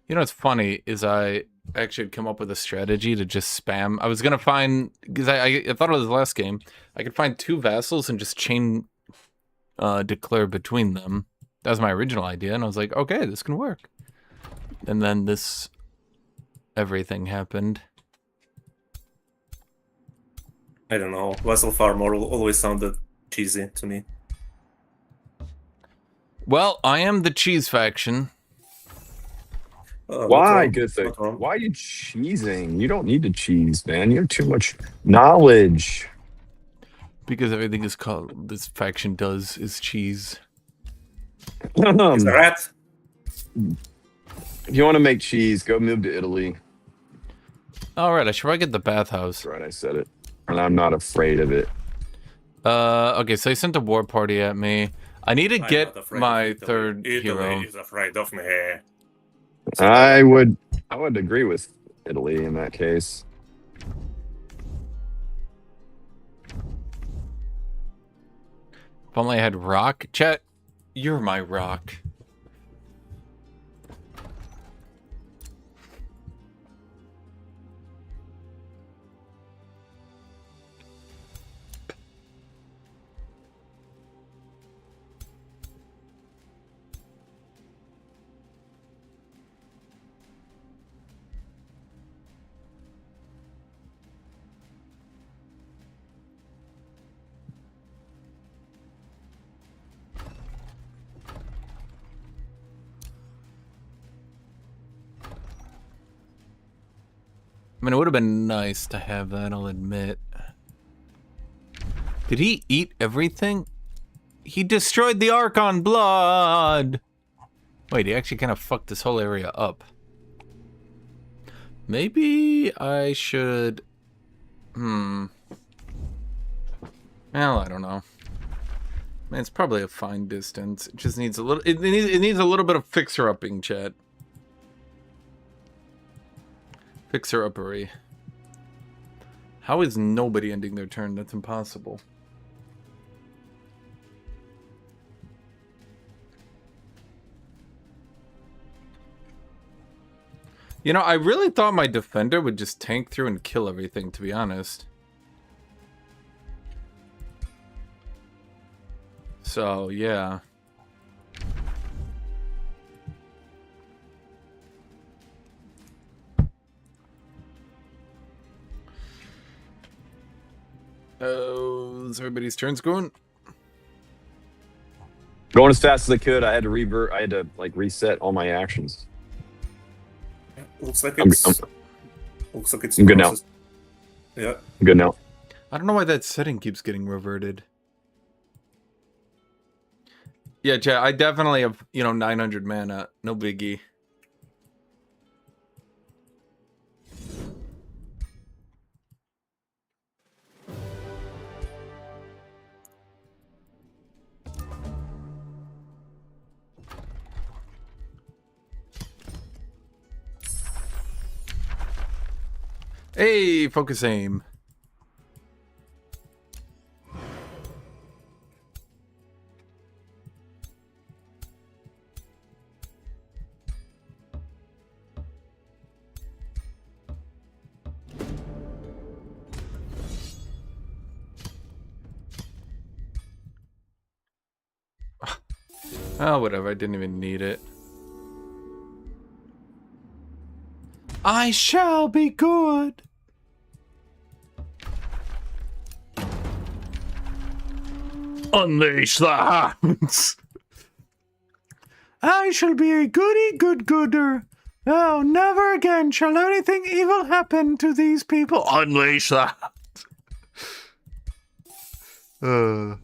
You know what's funny is I actually had come up with a strategy to just spam. I was gonna find, because I thought it was the last game, I could find 2 vassals and just chain declare between them. That was my original idea, and I was like, okay, this can work. And then this everything happened. I don't know. Vassal Farm always sounded cheesy to me. Well, I am the cheese faction. Why, Guthuk? Why are you cheesing? You don't need to cheese, man. You have too much knowledge. Because everything is called, this faction does is cheese. He's a rat. If you want to make cheese, go move to Italy. Alright, I should probably get the bathhouse. That's right, I said it. And I'm not afraid of it. Okay, so he sent a war party at me. I need to I'm not get afraid my of Italy. third hero. Italy is afraid of me. I would agree with Italy in that case. If only I had rock. Chet, you're my rock. I mean, it would have been nice to have that, I'll admit. Did he eat everything? He destroyed the Archon blood! Wait, he actually kind of fucked this whole area up. Maybe I should... Well, I don't know. Man, it's probably a fine distance. It just needs a little... It needs a little bit of fixer-upping, chat. Fixer-uppery. How is nobody ending their turn? That's impossible. You know, I really thought my defender would just tank through and kill everything, to be honest. So, yeah. Oh, is everybody's turns going? Going as fast as I could. I had to revert. I had to like reset all my actions. Looks like I'm it's. Looks like it's. I'm good now. Yeah. I'm good now. I don't know why that setting keeps getting reverted. Yeah, chat, I definitely have, 900 mana. No biggie. Hey, focus aim. Oh, whatever. I didn't even need it. I shall be good. Unleash the hounds. I shall be a goody good-gooder. Oh, never again shall anything evil happen to these people. Unleash the hounds.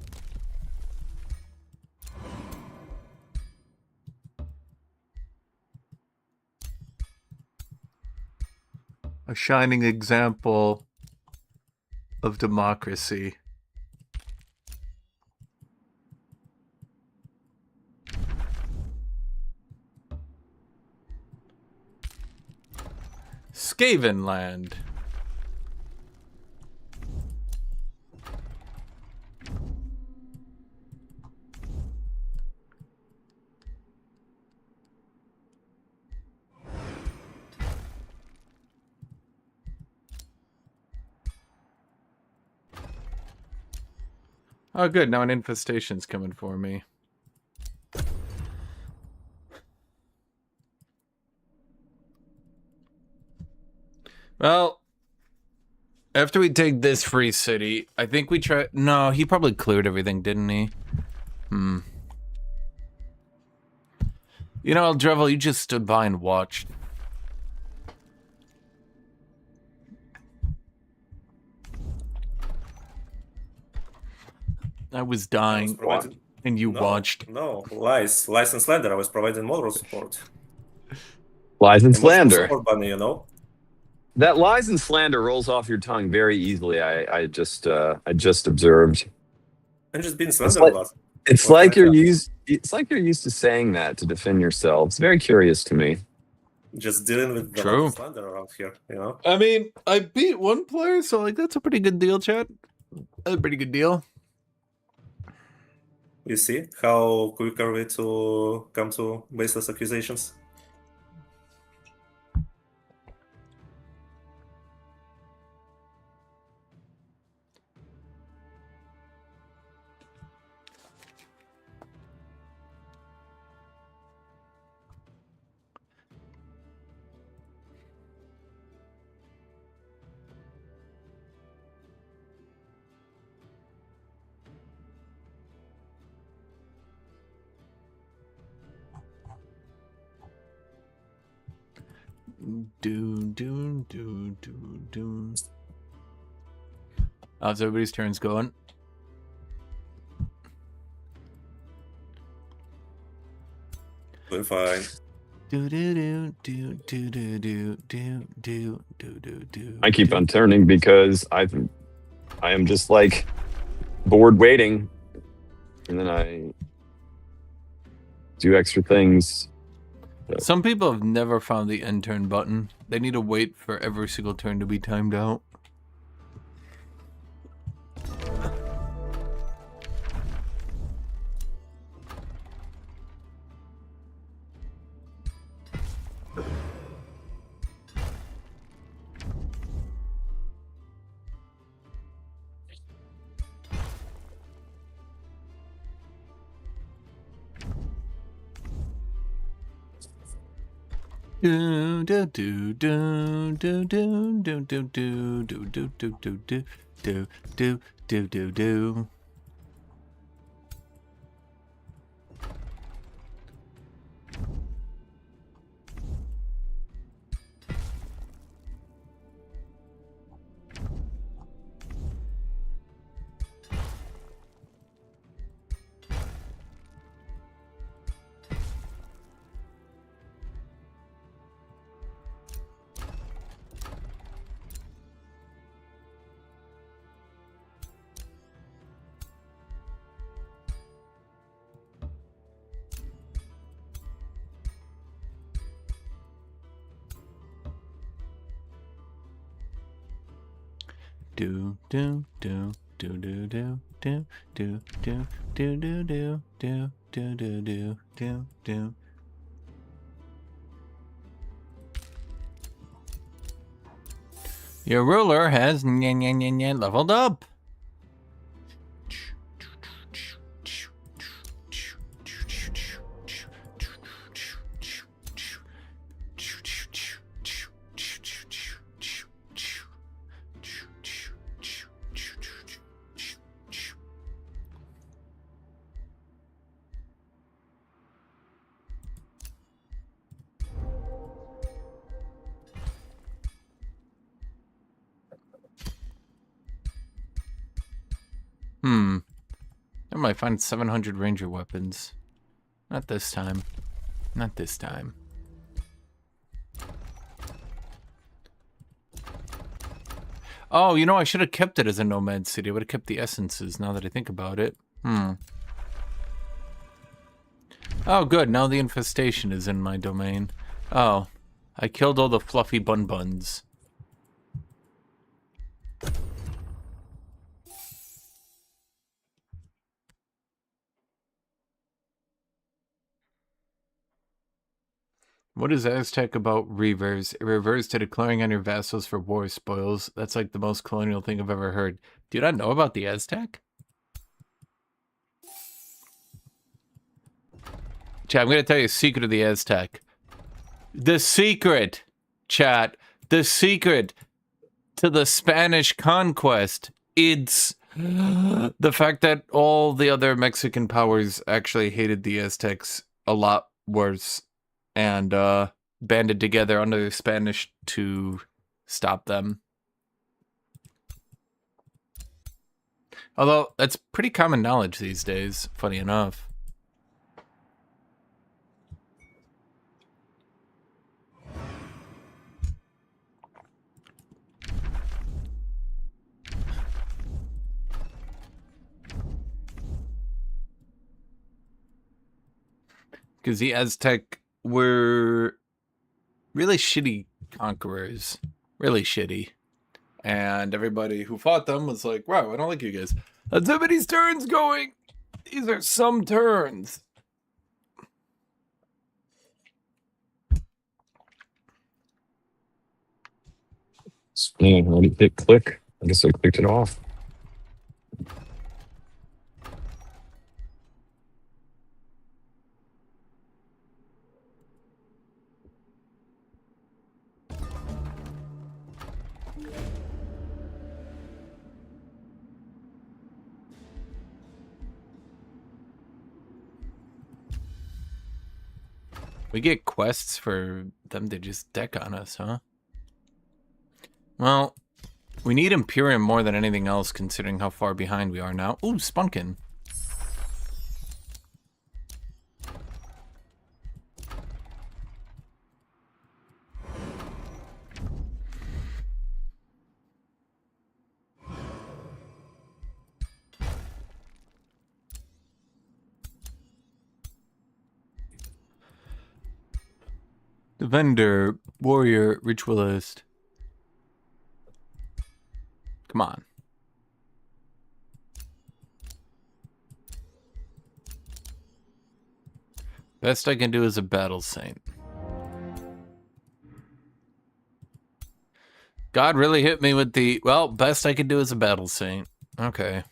A shining example of democracy. Skavenland. Oh, good. Now an infestation's coming for me. Well, after we take this free city, I think we try... No, he probably cleared everything, didn't he? You know, Drevel, you just stood by and watched. I was dying, and you watched. No, lies and slander. I was providing moral support. Lies and slander. Support bunny, you know. That lies and slander rolls off your tongue very easily. I just observed. I'm just being slender a lot. It's like you're used. It's like you're used to saying that to defend yourself. It's very curious to me. Just dealing with the slander around here, you know. I mean, I beat one player, so like that's a pretty good deal, chat. That's a pretty good deal. You see how quick are we to come to baseless accusations? How's everybody's turns going? Doing fine. I keep on turning because I am just like bored waiting, and then I do extra things. Some people have never found the end turn button. They need to wait for every single turn to be timed out. Do do do do do do do do do do do do do do do do do do do. Do do do do do do do do do do do do do do do do do do. Your ruler has leveled up. I might find 700 ranger weapons. Not this time. Not this time. Oh, you know, I should have kept it as a nomad city. I would have kept the essences now that I think about it. Oh, good. Now the infestation is in my domain. Oh, I killed all the fluffy bun-buns. What is Aztec about reavers? It refers to declaring on your vassals for war spoils. That's like the most colonial thing I've ever heard. Do you not know about the Aztec? Chat, I'm going to tell you a secret of the Aztec. The secret, chat, the secret to the Spanish conquest. It's the fact that all the other Mexican powers actually hated the Aztecs a lot worse and banded together under the Spanish to stop them. Although, that's pretty common knowledge these days, funny enough. Because the Aztec were really shitty conquerors. Really shitty. And everybody who fought them was like, wow, I don't like you guys. Let's have these turns going. These are some turns. I already hit click. I guess I clicked it off. We get quests for them to just deck on us, huh? Well, we need Imperium more than anything else, considering how far behind we are now. Ooh, Spunkin. Defender, warrior, ritualist. Come on. Best I can do is a battle saint. God really hit me with the, well, best I can do is a battle saint. Okay.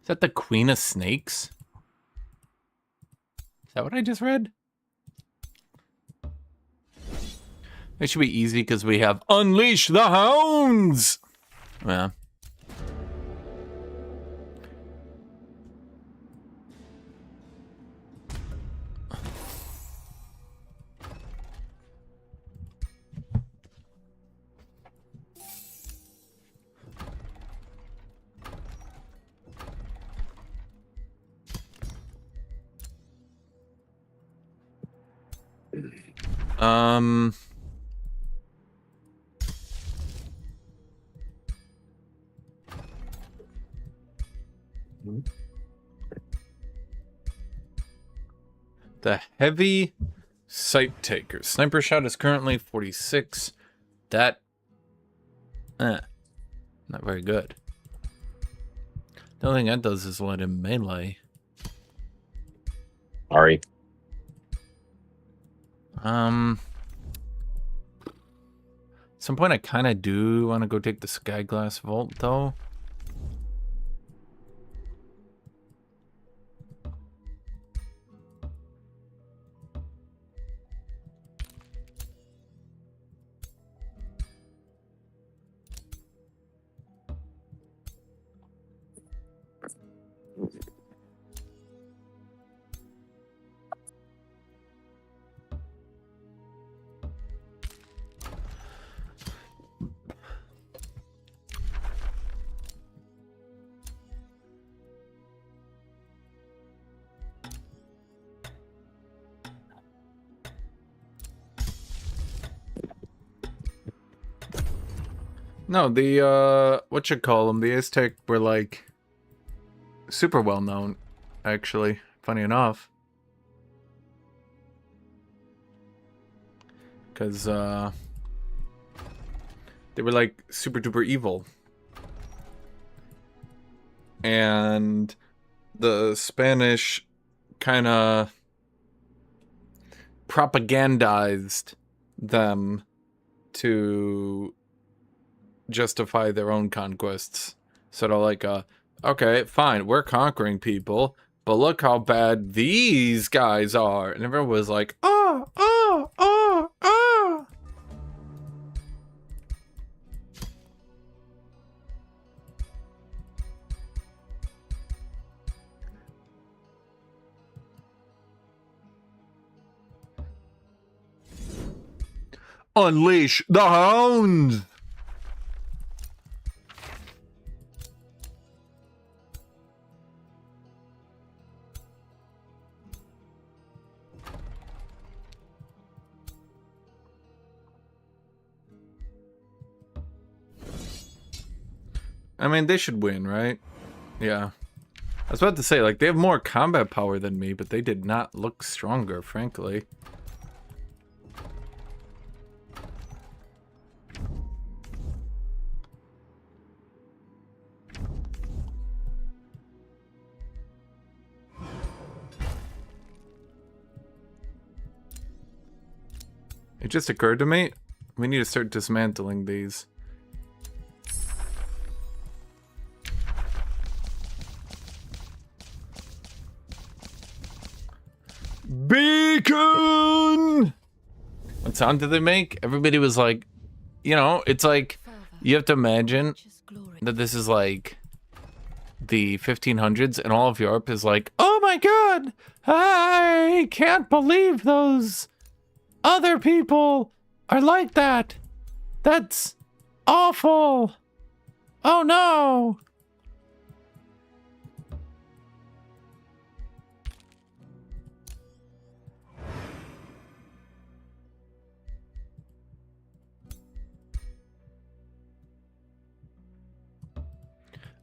Is that the Queen of Snakes? Is that what I just read? It should be easy because we have Unleash the Hounds! Yeah. The Heavy Sight Taker. Sniper shot is currently 46. That... not very good. The only thing that does is let him melee. Sorry. At some point I kind of do want to go take the Skyglass Vault, though. No, the, whatchamacallem, the Aztec were, like, super well known, actually, funny enough. Because, they were, like, super duper evil. And the Spanish kind of propagandized them to justify their own conquests. Sort of like, okay, fine, we're conquering people, but look how bad these guys are. And everyone was like, oh, oh, oh, oh. Unleash the hounds! I mean, they should win, right? Yeah. I was about to say, like, they have more combat power than me, but they did not look stronger, frankly. It just occurred to me, we need to start dismantling these. Beacon! What sound did they make? Everybody was like, you know, it's like, you have to imagine that this is like the 1500s and all of Europe is like, oh my god, I can't believe those other people are like that. That's awful. Oh no.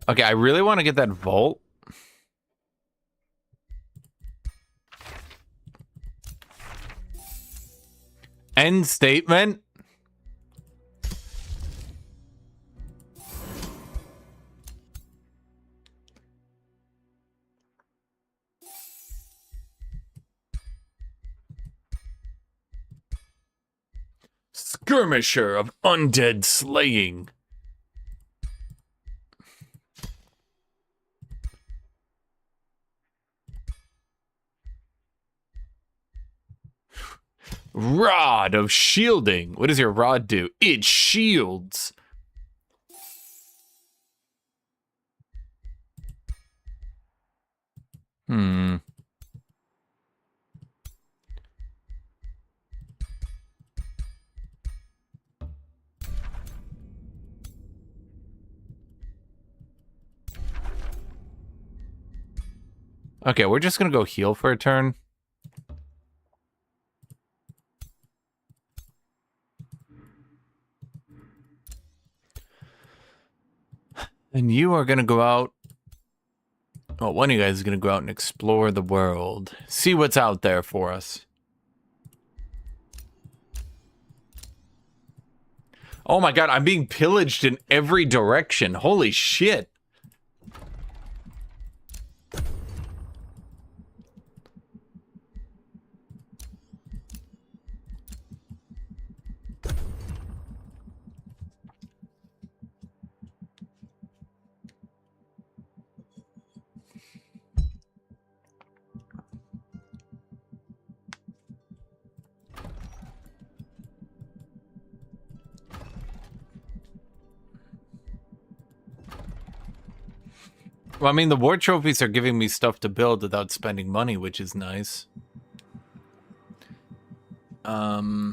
Okay, I really want to get that vault. End statement. Skirmisher of undead slaying. Rod of shielding. What does your rod do? It shields. Hmm. Okay, we're just gonna go heal for a turn. And you are gonna go out. Well, one of you guys is gonna go out and explore the world. See what's out there for us. Oh my god, I'm being pillaged in every direction. Holy shit. Well, I mean, the war trophies are giving me stuff to build without spending money, which is nice. I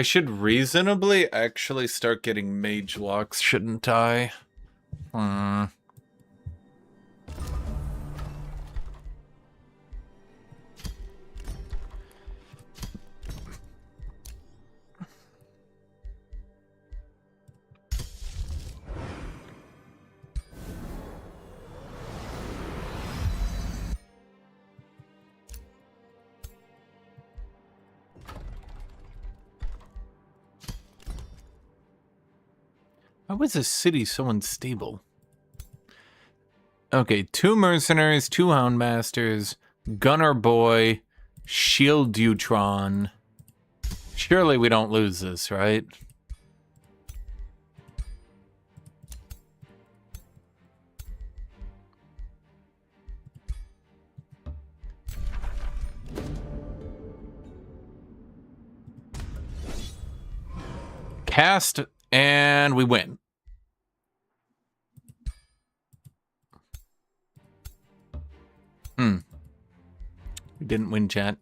should reasonably actually start getting mage locks, shouldn't I? How is this city so unstable? Okay, 2 mercenaries, 2 houndmasters, gunner boy, shield Dutron. Surely we don't lose this, right? Cast, and we win. We didn't win, chat.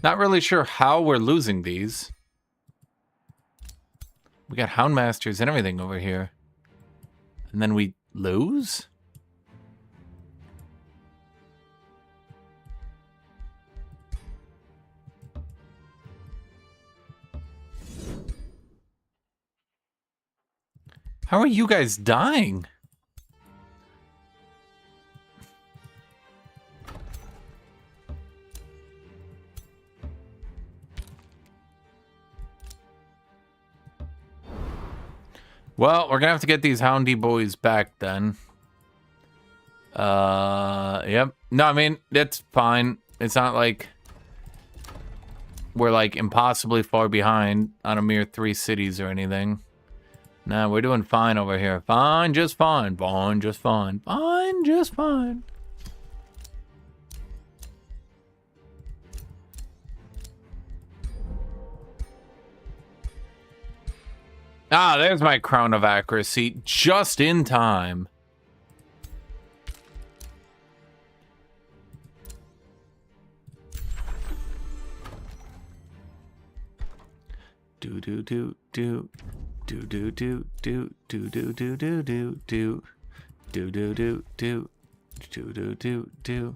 Not really sure how we're losing these. We got houndmasters and everything over here. And then we lose? How are you guys dying? Well, we're gonna have to get these houndy boys back then. Yep. No, I mean, that's fine. It's not like we're like impossibly far behind on a mere 3 cities or anything. No, we're doing fine over here. Fine, just fine. Fine, just fine. Fine, just fine. Ah, there's my crown of accuracy. Just in time. Do do do do. Do do do do do do do do do do do do do do do do do do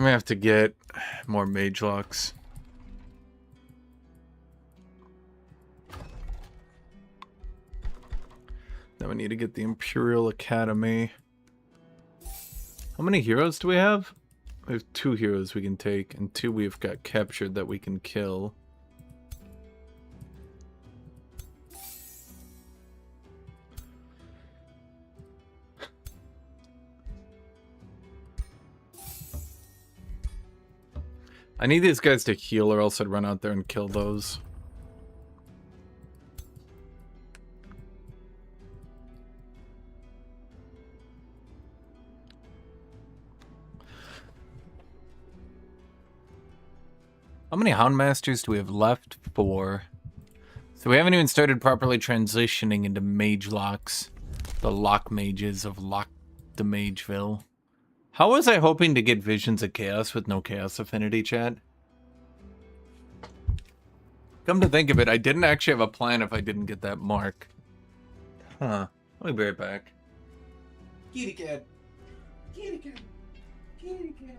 gonna have to get more mage locks. Then we need to get the Imperial Academy. How many heroes do we have? We have 2 heroes we can take, and 2 we've got captured that we can kill. I need these guys to heal or else I'd run out there and kill those. How many Houndmasters do we have left? 4. So we haven't even started properly transitioning into mage locks. The lock mages of Lock the Mageville. How was I hoping to get Visions of Chaos with no Chaos Affinity, chat? Come to think of it, I didn't actually have a plan if I didn't get that mark. Huh. I'll be right back. Kitty cat. Kitty cat. Kitty cat.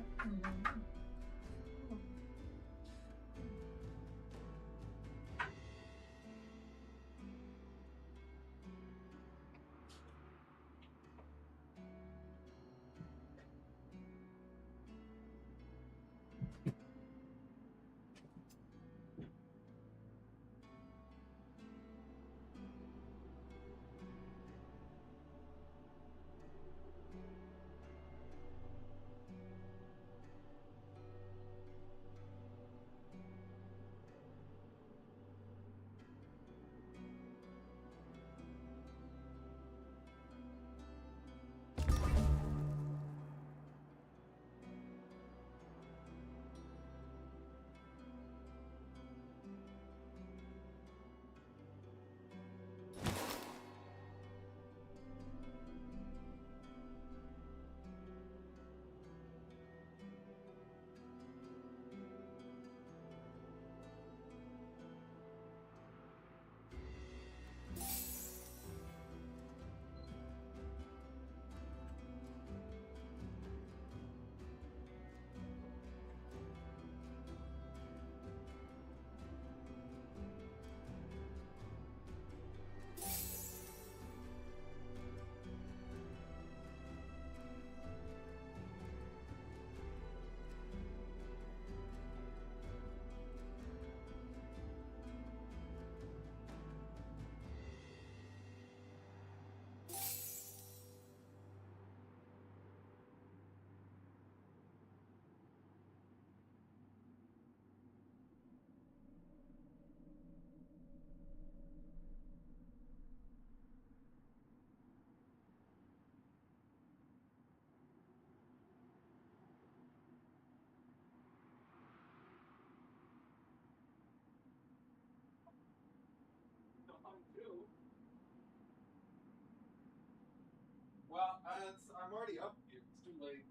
Well, I'm already up here. It's too late.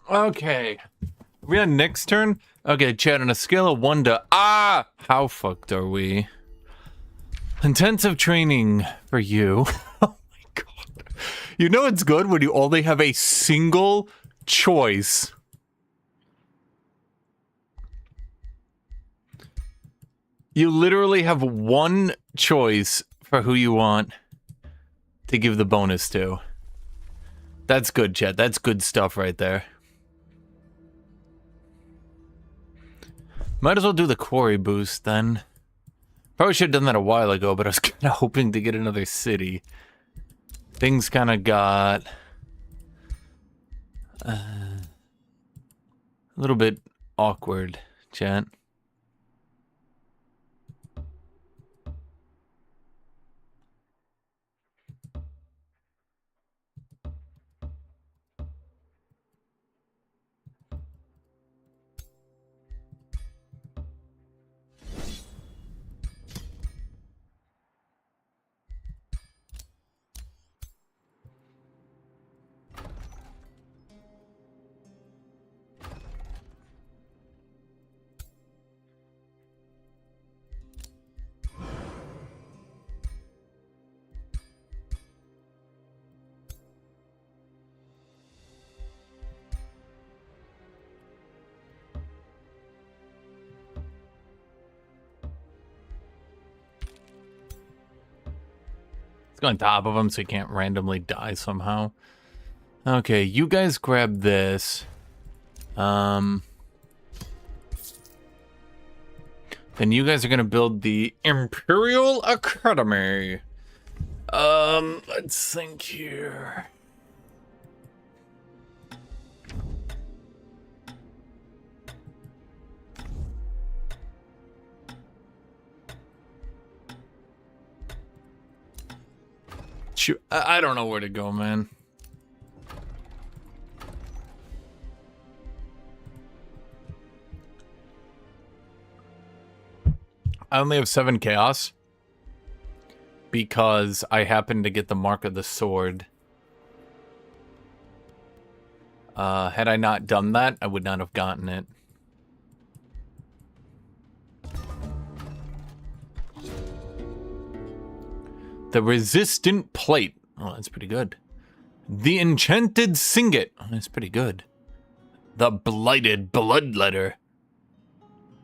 Okay. We on Nick's turn? Okay, chat, on a scale of 1 to how fucked are we? Intensive training for you. Oh my god. You know it's good when you only have a single choice. You literally have one choice for who you want to give the bonus to. That's good, chat. That's good stuff right there. Might as well do the quarry boost then. Probably should have done that a while ago, but I was kind of hoping to get another city. Things kind of got a little bit awkward, chat. Let's go on top of him so he can't randomly die somehow. Okay, you guys grab this. Then you guys are gonna build the Imperial Academy. Let's think here. Shoot, I don't know where to go, man. I only have 7 chaos because I happened to get the mark of the sword. Had I not done that, I would not have gotten it. The resistant plate. Oh, that's pretty good. The enchanted singlet. Oh, that's pretty good. The blighted bloodletter.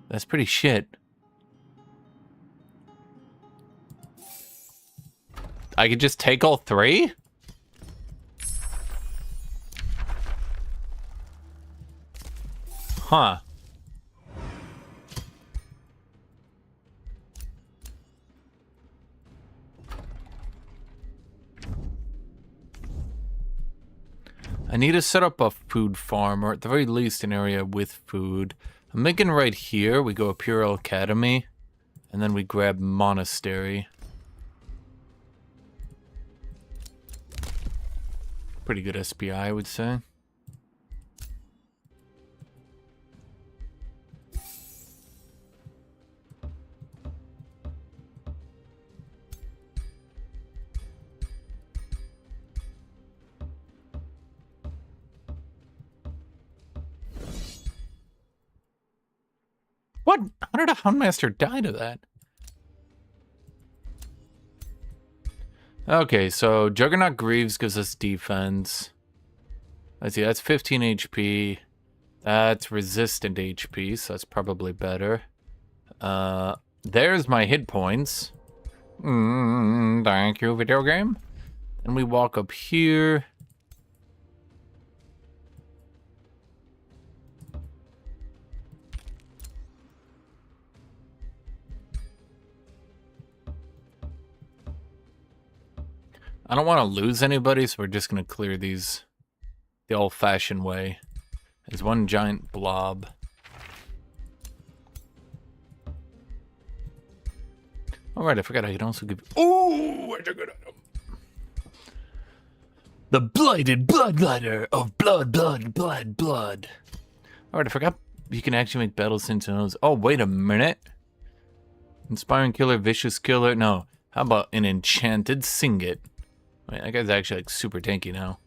That's pretty shit. I could just take all 3? Huh. I need to set up a food farm, or at the very least an area with food. I'm thinking right here, we go Imperial Academy, and then we grab Monastery. Pretty good SPI, I would say. What? How did a Houndmaster die to that? Okay, so Juggernaut Greaves gives us defense. Let's see, that's 15 HP. That's resistant HP, so that's probably better. There's my hit points. Thank you, video game. And we walk up here. I don't want to lose anybody, so we're just going to clear these the old-fashioned way. There's one giant blob. Alright, I forgot I can also give... Ooh, where's a good item? The blighted bloodletter of blood. Alright, I forgot you can actually make battle sentinels. Oh, wait a minute. Inspiring killer, vicious killer. No, how about an enchanted singlet? Wait, that guy's actually like super tanky now.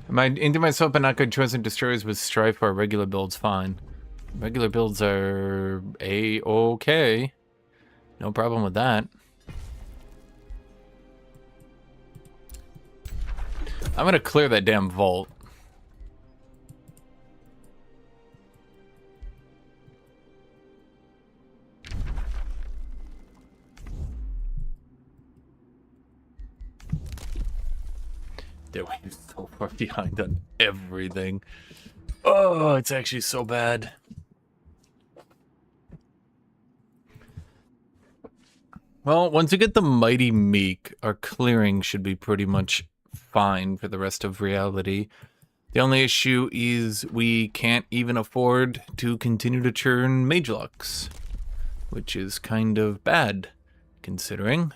Am I into myself but not good choice and destroyers with strife or regular builds? Fine. Regular builds are A-okay. No problem with that. I'm gonna clear that damn vault. Dude, we're so far behind on everything. Oh, it's actually so bad. Well, once we get the Mighty Meek, our clearing should be pretty much fine for the rest of reality. The only issue is we can't even afford to continue to churn Mage Lux, which is kind of bad, considering.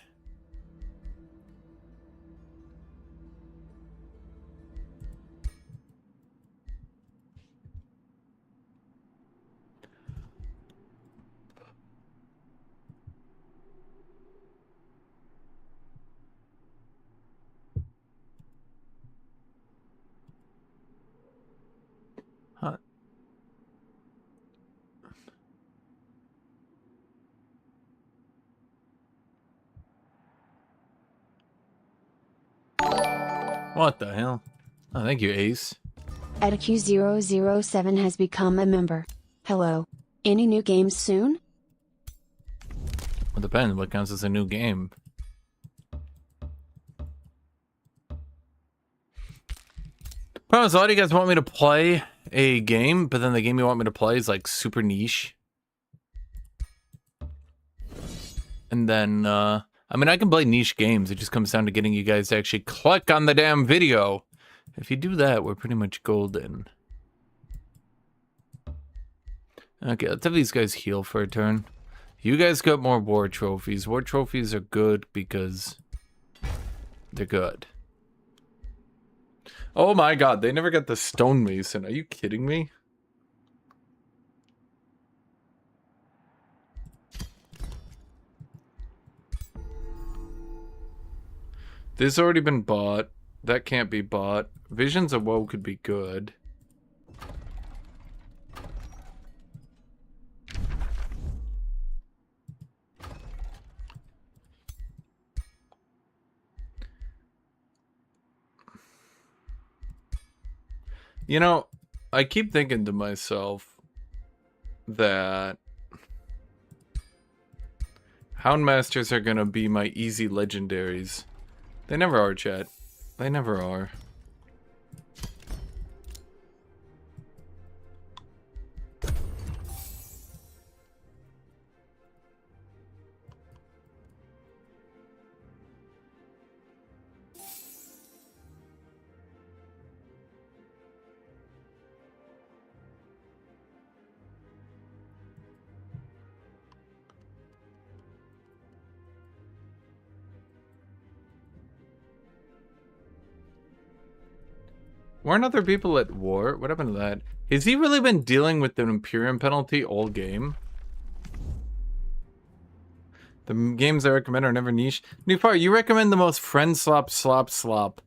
What the hell? Oh, thank you, Ace. EtaQ007 has become a member. Hello. Any new games soon? Well, depends. What counts as a new game? Problem is, a lot of you guys want me to play a game, but then the game you want me to play is like super niche. And then, I mean, I can play niche games. It just comes down to getting you guys to actually click on the damn video. If you do that, we're pretty much golden. Okay, let's have these guys heal for a turn. You guys got more war trophies. War trophies are good because they're good. Oh my god, they never got the stonemason. Are you kidding me? This has already been bought. That can't be bought. Visions of Woe could be good. You know, I keep thinking to myself that Houndmasters are gonna be my easy legendaries. They never are, chat. They never are. Weren't other people at war? What happened to that? Has he really been dealing with the Imperium penalty all game? The games I recommend are never niche. Newpar, you recommend the most friend slop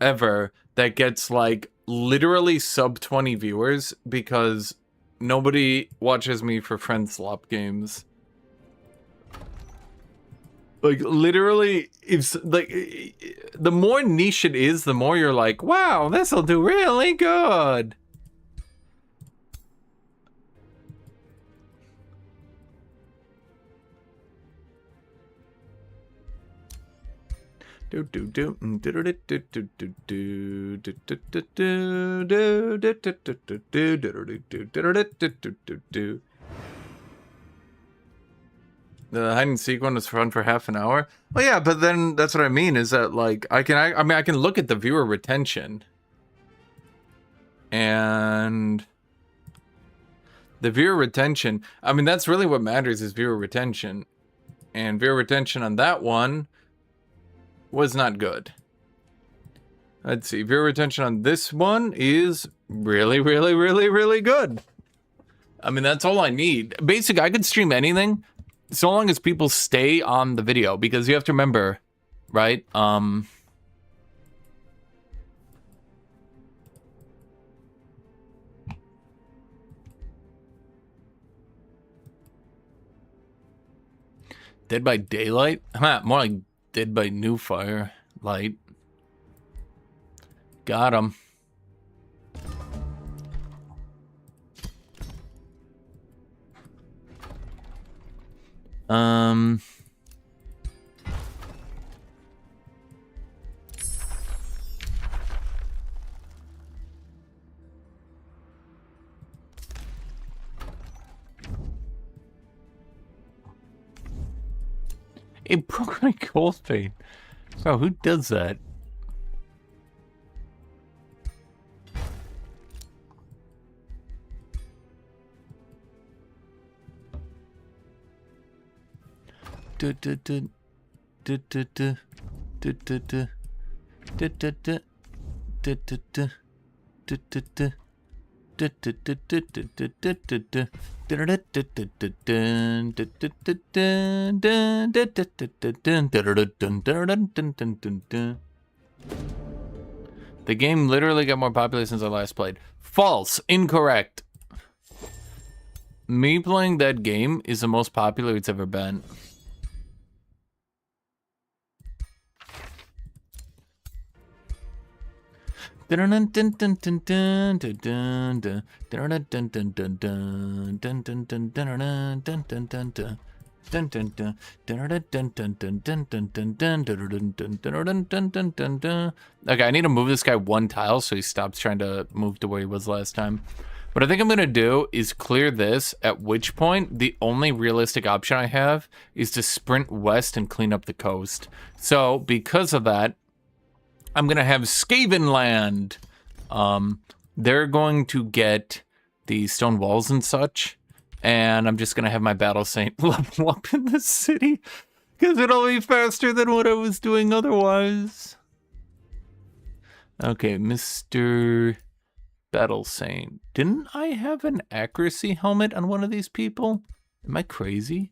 ever that gets like literally sub 20 viewers because nobody watches me for friend slop games. Like, literally, if, like, the more niche it is, the more you're like, wow, this'll do really good. The hide and seek one was fun for half an hour. Well, yeah, but then that's what I mean is that like I can look at the viewer retention, and the viewer retention. I mean, that's really what matters is viewer retention, and viewer retention on that one was not good. Let's see, viewer retention on this one is really, really, really, really good. I mean, that's all I need. Basically, I could stream anything. So long as people stay on the video, because you have to remember, right? Dead by Daylight? More like Dead by New Fire Light. Got him. It broke my cold paint. Bro, who does that? The game literally got more popular since I last played. False. Incorrect. Me playing that game is the most popular it's ever been. Okay, I need to move this guy one tile so he stops trying to move to where he was last time. What I think I'm going to do is clear this, at which point the only realistic option I have is to sprint west and clean up the coast. So, because of that, I'm going to have Skavenland. They're going to get the stone walls and such, and I'm just going to have my battle saint level up in the city, because it'll be faster than what I was doing otherwise. Okay, Mr. Battle Saint. Didn't I have an accuracy helmet on one of these people? Am I crazy?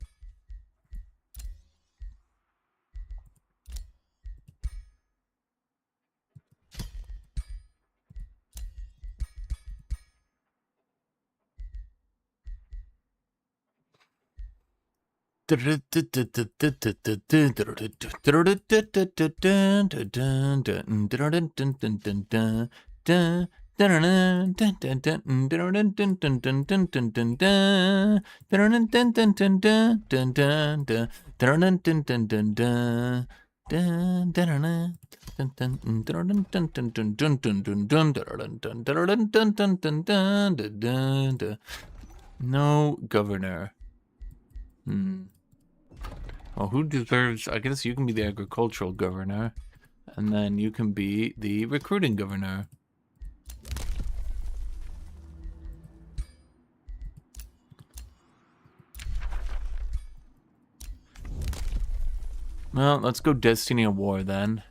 No governor. Well, who deserves... I guess you can be the agricultural governor, and then you can be the recruiting governor. Well, let's go Destiny of War then.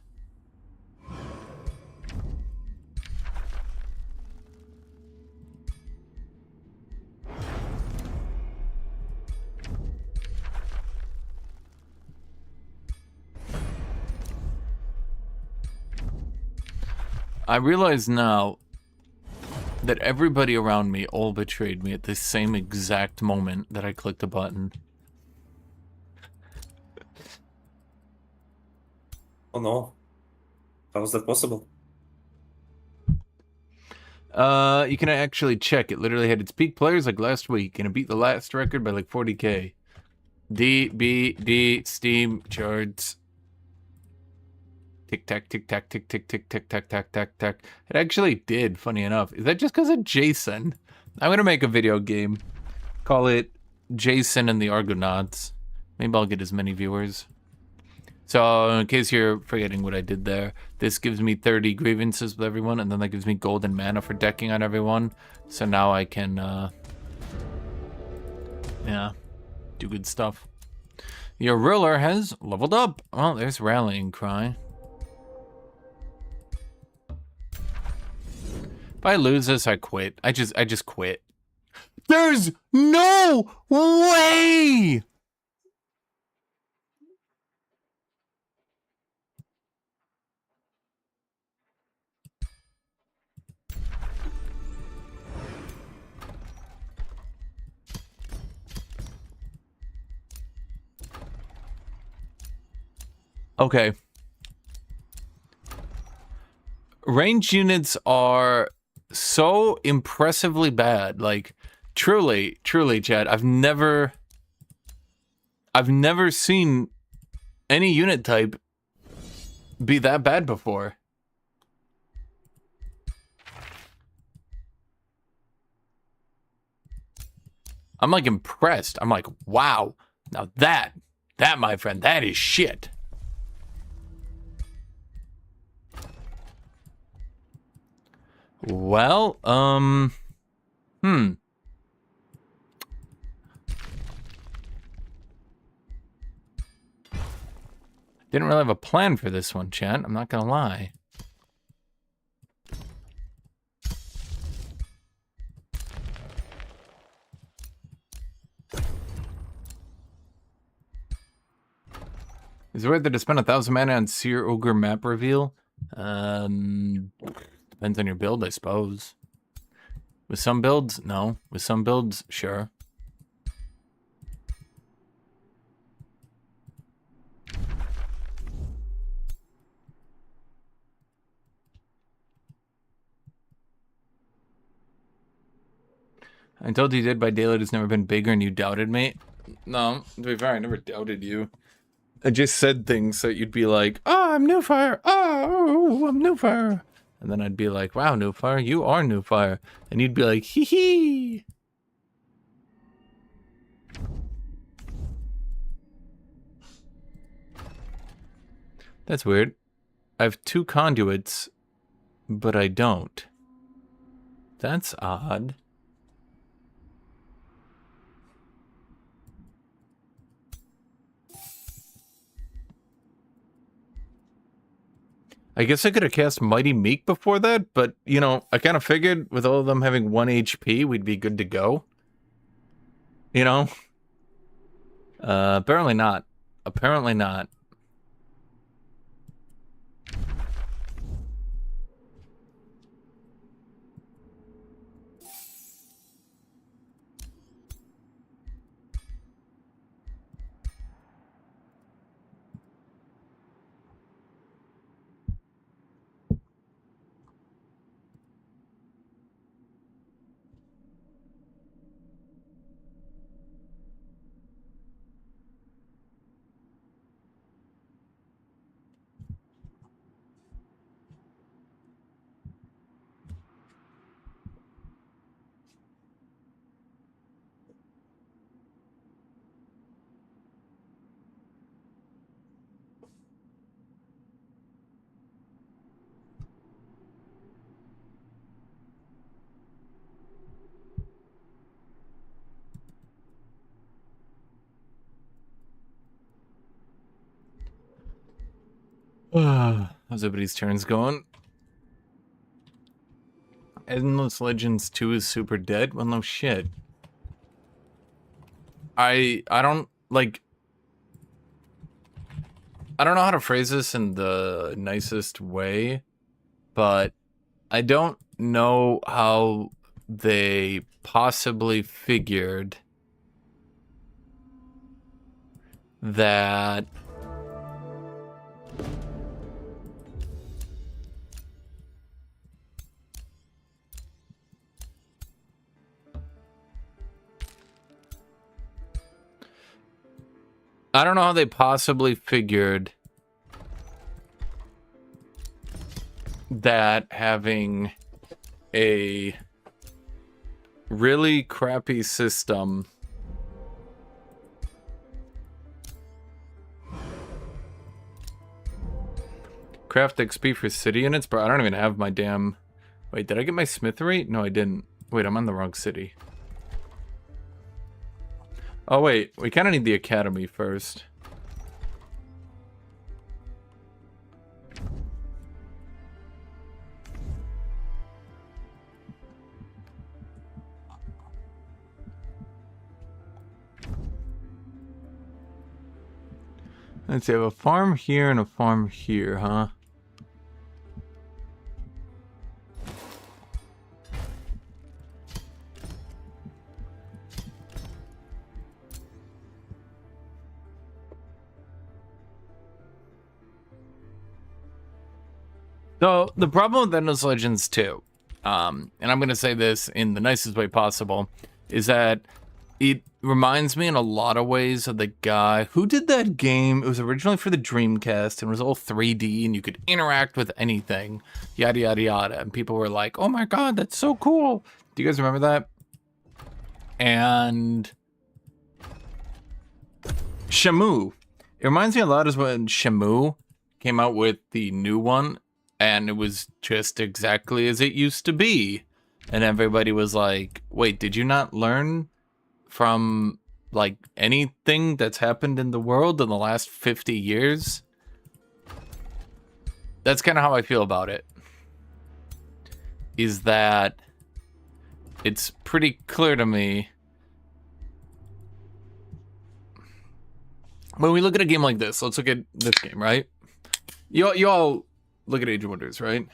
I realize now that everybody around me all betrayed me at the same exact moment that I clicked a button. Oh no. How is that possible? You can actually check. It literally had its peak players like last week, and it beat the last record by like 40k. D, Steam, charts. Tick tack, tick tack, tick tick tick tick tack tack tack tack. It actually did, funny enough. Is that just because of Jason? I'm gonna make a video game. Call it Jason and the Argonauts. Maybe I'll get as many viewers. So, in case you're forgetting what I did there, this gives me 30 grievances with everyone, and then that gives me golden mana for decking on everyone. So now I can, yeah, do good stuff. Your ruler has leveled up. Well, there's Rallying Cry. If I lose this, I quit. I just quit. There's no way! Okay. Range units are so impressively bad. Like, truly, Chad, I've never seen any unit type be that bad before. I'm like impressed. I'm like, wow. Now that, my friend, that is shit. Well, Didn't really have a plan for this one, chat. I'm not gonna lie. Is it worth it to spend 1,000 mana on Seer Ogre map reveal? Depends on your build, I suppose. With some builds, no. With some builds, sure. I told you Dead by Daylight has never been bigger and you doubted me. No, to be fair, I never doubted you. I just said things so you'd be like, oh, I'm New Fire. Oh, I'm New Fire. And then I'd be like, wow, New Fire, you are New Fire. And you'd be like, hee hee. That's weird. I have 2 conduits, but I don't. That's odd. I guess I could have cast Mighty Meek before that, but, you know, I kind of figured with all of them having 1 HP, we'd be good to go. You know? Apparently not. Apparently not. How's everybody's turns going? Endless Legends 2 is super dead? Well, no shit. I don't, like... I don't know how to phrase this in the nicest way, but I don't know how they possibly figured that... I don't know how they possibly figured that having a really crappy system craft XP for city units, bro. I don't even have my damn... Wait, did I get my smithery? No, I didn't. Wait, I'm on the wrong city. Oh, wait. We kind of need the academy first. Let's see. I have a farm here and a farm here, huh? So, the problem with Endless Legends 2, and I'm going to say this in the nicest way possible, is that it reminds me in a lot of ways of the guy who did that game. It was originally for the Dreamcast, and it was all 3D, and you could interact with anything, yada, yada, yada. And people were like, oh my god, that's so cool. Do you guys remember that? And... Shamu. It reminds me a lot of when Shamu came out with the new one, and it was just exactly as it used to be. And everybody was like, wait, did you not learn from, like, anything that's happened in the world in the last 50 years? That's kind of how I feel about it. Is that it's pretty clear to me when we look at a game like this. Let's look at this game, right? You all look at Age of Wonders, right?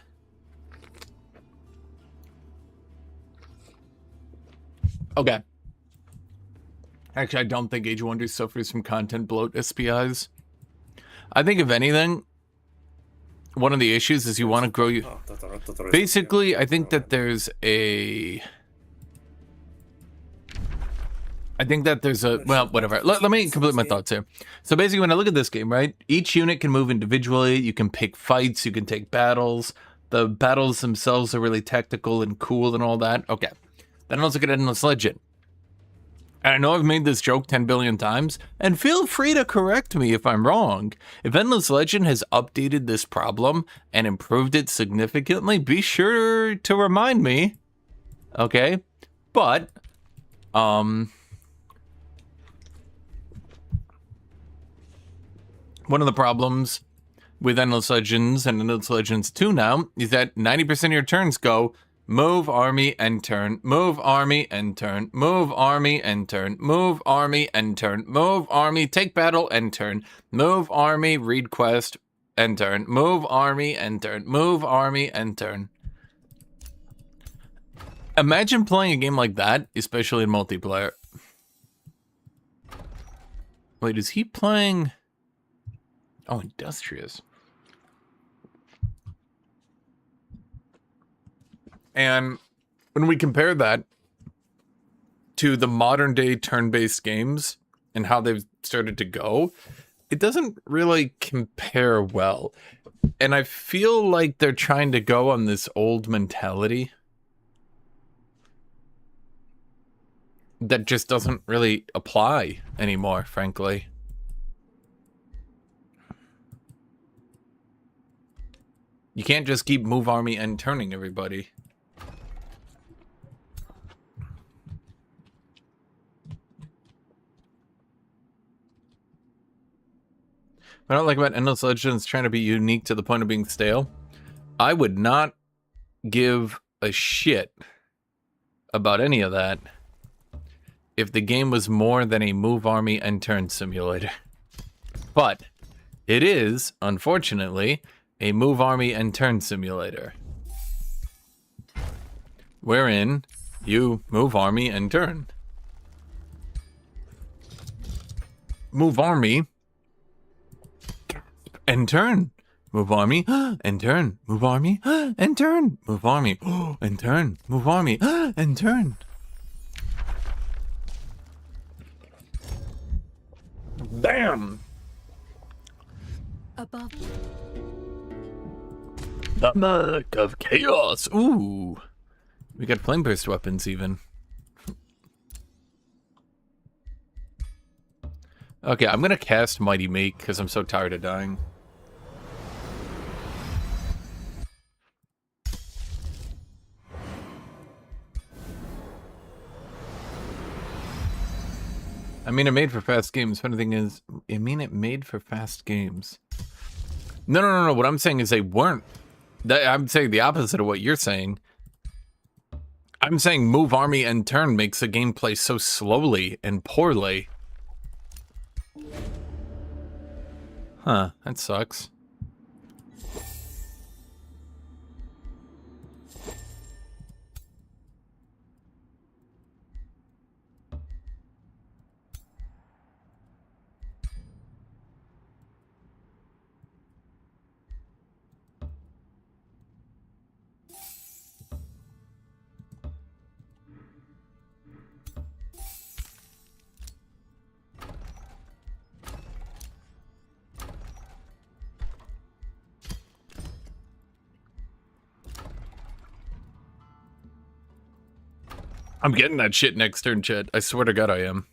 Okay. Actually, I don't think Age of Wonders suffers from content bloat SPIs. I think, if anything, one of the issues is you want to grow you. Basically, I think that there's a I think that there's a, well, whatever. Let me complete my thoughts here. So basically, when I look at this game, right, each unit can move individually. You can pick fights. You can take battles. The battles themselves are really tactical and cool and all that. Okay. Then let's look at Endless Legend. And I know I've made this joke 10 billion times, and feel free to correct me if I'm wrong. If Endless Legend has updated this problem and improved it significantly, be sure to remind me. Okay? But, one of the problems with Endless Legends and Endless Legends 2 now is that 90% of your turns go move army and turn, move army and turn, move army and turn, move army and turn, move army, take battle and turn, move army, read quest and turn, move army and turn, move army and turn. Imagine playing a game like that, especially in multiplayer. Wait, is he playing? Oh, Industrious. And when we compare that to the modern day turn-based games and how they've started to go, it doesn't really compare well. And I feel like they're trying to go on this old mentality that just doesn't really apply anymore, frankly. You can't just keep move army and turning everybody. What I don't like about Endless Legends trying to be unique to the point of being stale, I would not give a shit about any of that if the game was more than a move army and turn simulator. But it is, unfortunately, a move army and turn simulator, wherein you move army and turn. Move army and turn. Move army and turn. Move army and turn. Move army and turn. Move army and turn. Bam! Above. The Mark of Chaos. Ooh. We got flame burst weapons even. Okay, I'm gonna cast Mighty Make because I'm so tired of dying. I mean, it made for fast games. Funny thing is, I mean, it made for fast games. No. What I'm saying is they weren't. I'm saying the opposite of what you're saying. I'm saying move army and turn makes the game play so slowly and poorly. Huh, that sucks. I'm getting that shit next turn, chat. I swear to God I am.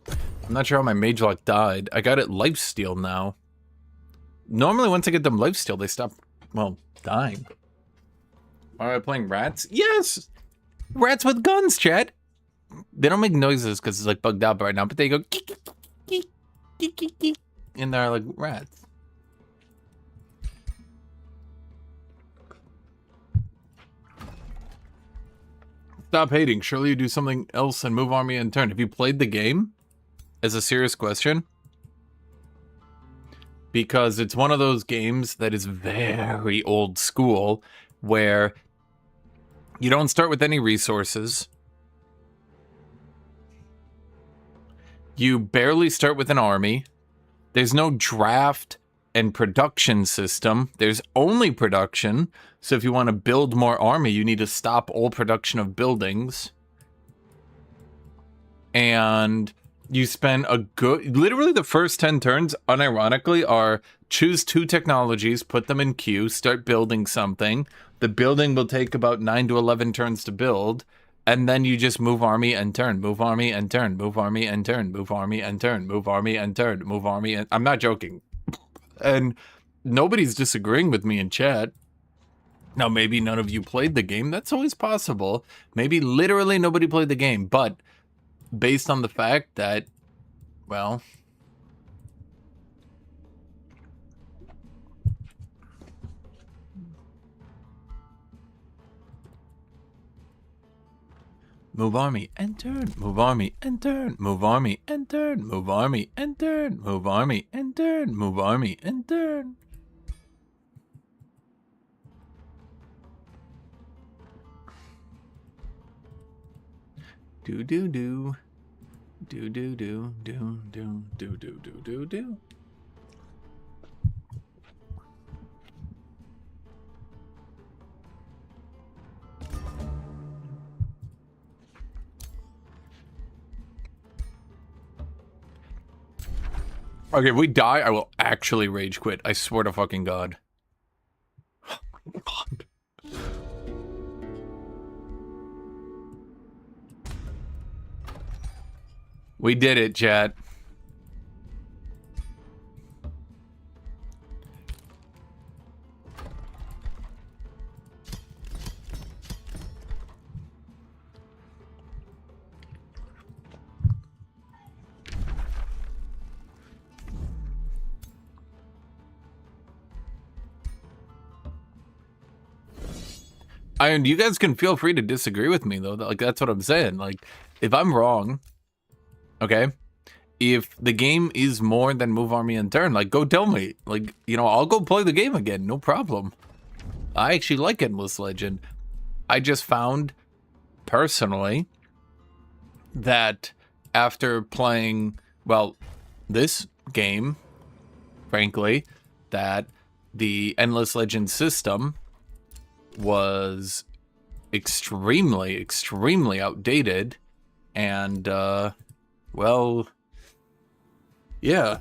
I'm not sure how my Mage Lock died. I got it lifesteal now. Normally once I get them lifesteal, they stop, well, dying. Am I playing rats? Yes! Rats with guns, chat! They don't make noises because it's like bugged out right now, but they go and they're like rats. Stop hating. Surely you do something else and move army and turn. Have you played the game? As a serious question. Because it's one of those games that is very old school, where you don't start with any resources. You barely start with an army. There's no draft and production system. There's only production. So if you want to build more army, you need to stop all production of buildings. and you spend a good, literally the first 10 turns, unironically, are choose 2 technologies, put them in queue, start building something. The building will take about 9 to 11 turns to build, and then you just move army and turn, move army and turn, move army and turn, move army and turn, move army and turn, move army and... I'm not joking. And nobody's disagreeing with me in chat. Now, maybe none of you played the game. That's always possible. Maybe literally nobody played the game, but based on the fact that, well, move army and turn, move army and turn, move army and turn, move army and turn, move army and turn, move army and turn. Do do do. Do do do do do do do do do do. Okay, if we die, I will actually rage quit. I swear to fucking God. Oh my God. We did it, chat. And you guys can feel free to disagree with me, though. Like, that's what I'm saying. Like, if I'm wrong, okay, if the game is more than move army and turn, like, go tell me. Like, you know, I'll go play the game again, no problem. I actually like Endless Legend. I just found, personally, that after playing, well, this game, frankly, that the Endless Legend system was extremely, extremely outdated, and, well, yeah.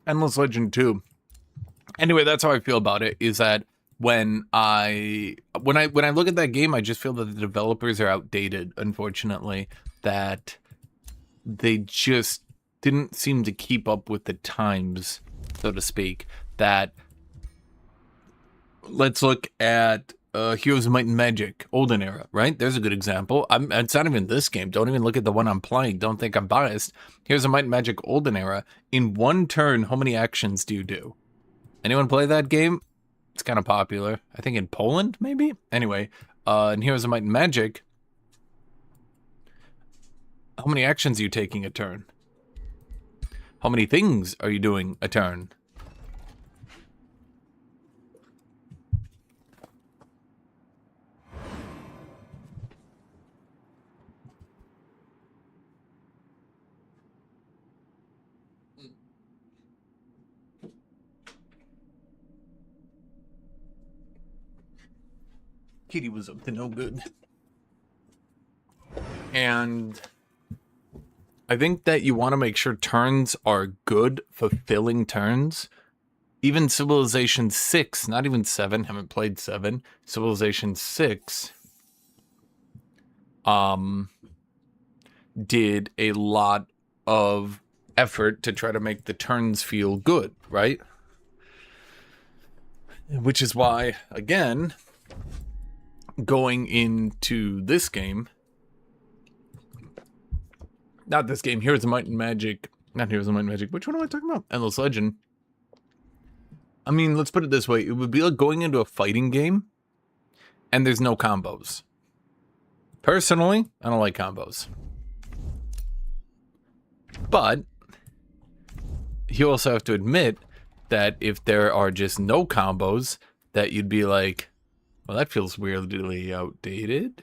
Endless Legend 2. Anyway, that's how I feel about it, is that when I look at that game, I just feel that the developers are outdated, unfortunately, that they just didn't seem to keep up with the times, so to speak. That, let's look at Heroes of Might and Magic, Olden Era, right? There's a good example. It's not even this game. Don't even look at the one I'm playing. Don't think I'm biased. Heroes of Might and Magic, Olden Era. In one turn, how many actions do you do? Anyone play that game? It's kind of popular. I think in Poland, maybe? Anyway, in Heroes of Might and Magic, how many actions are you taking a turn? How many things are you doing a turn? Kitty was up to no good. And I think that you want to make sure turns are good, fulfilling turns. Even Civilization 6, not even 7, haven't played 7. Civilization 6 did a lot of effort to try to make the turns feel good, right? Which is why, again, going into this game, not this game, Heroes of Might and Magic Not Heroes of Might and Magic. Which one am I talking about? Endless Legend. I mean, let's put it this way. It would be like going into a fighting game and there's no combos. Personally, I don't like combos. But you also have to admit that if there are just no combos, that you'd be like, well, that feels weirdly outdated.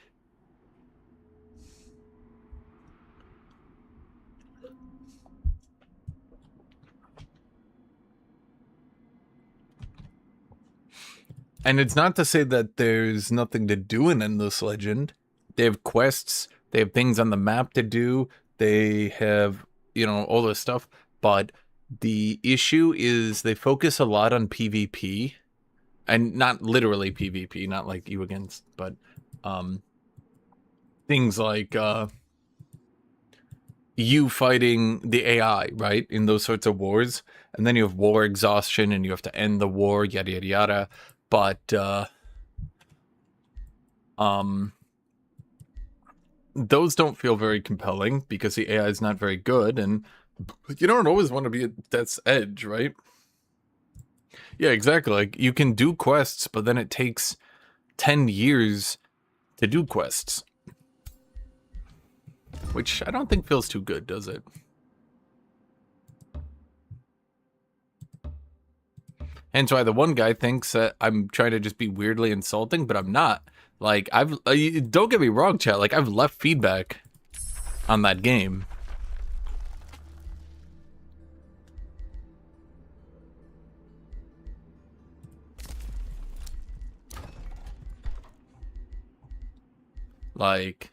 And it's not to say that there's nothing to do in Endless Legend. They have quests, they have things on the map to do, they have, you know, all this stuff. But the issue is they focus a lot on PvP. And not literally PvP, not like you against, but things like you fighting the AI, right? In those sorts of wars. And then you have war exhaustion and you have to end the war, yada, yada, yada. But those don't feel very compelling because the AI is not very good, and you don't always want to be at death's edge, right? Yeah, exactly. Like you can do quests, but then it takes 10 years to do quests. Which I don't think feels too good, does it? Hence why the one guy thinks that I'm trying to just be weirdly insulting, but I'm not. Like, don't get me wrong, chat. Like, I've left feedback on that game. Like,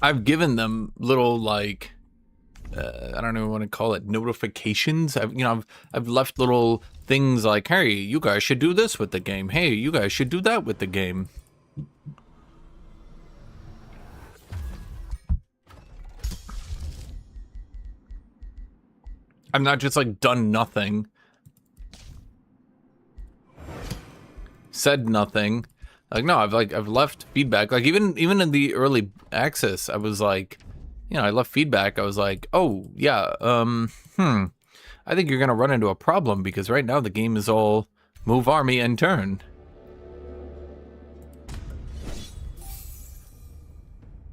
I've given them little, like, I don't know what to call it, notifications. I've left little things like, hey, you guys should do this with the game. Hey, you guys should do that with the game. I'm not just like done nothing. Said nothing. Like, no, I've left feedback. Like, even in the early access, I was like, you know, I left feedback. I was like, oh yeah, I think you're gonna run into a problem because right now the game is all move army and turn.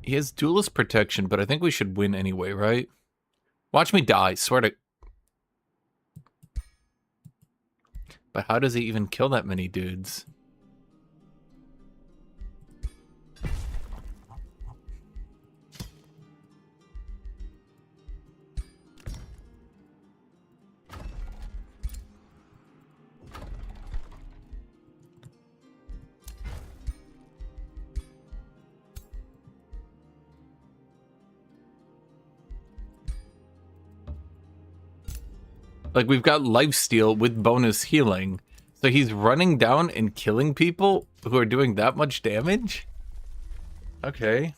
He has duelist protection, but I think we should win anyway, right? Watch me die, swear to. But how does he even kill that many dudes? Like, we've got lifesteal with bonus healing. So he's running down and killing people who are doing that much damage? Okay.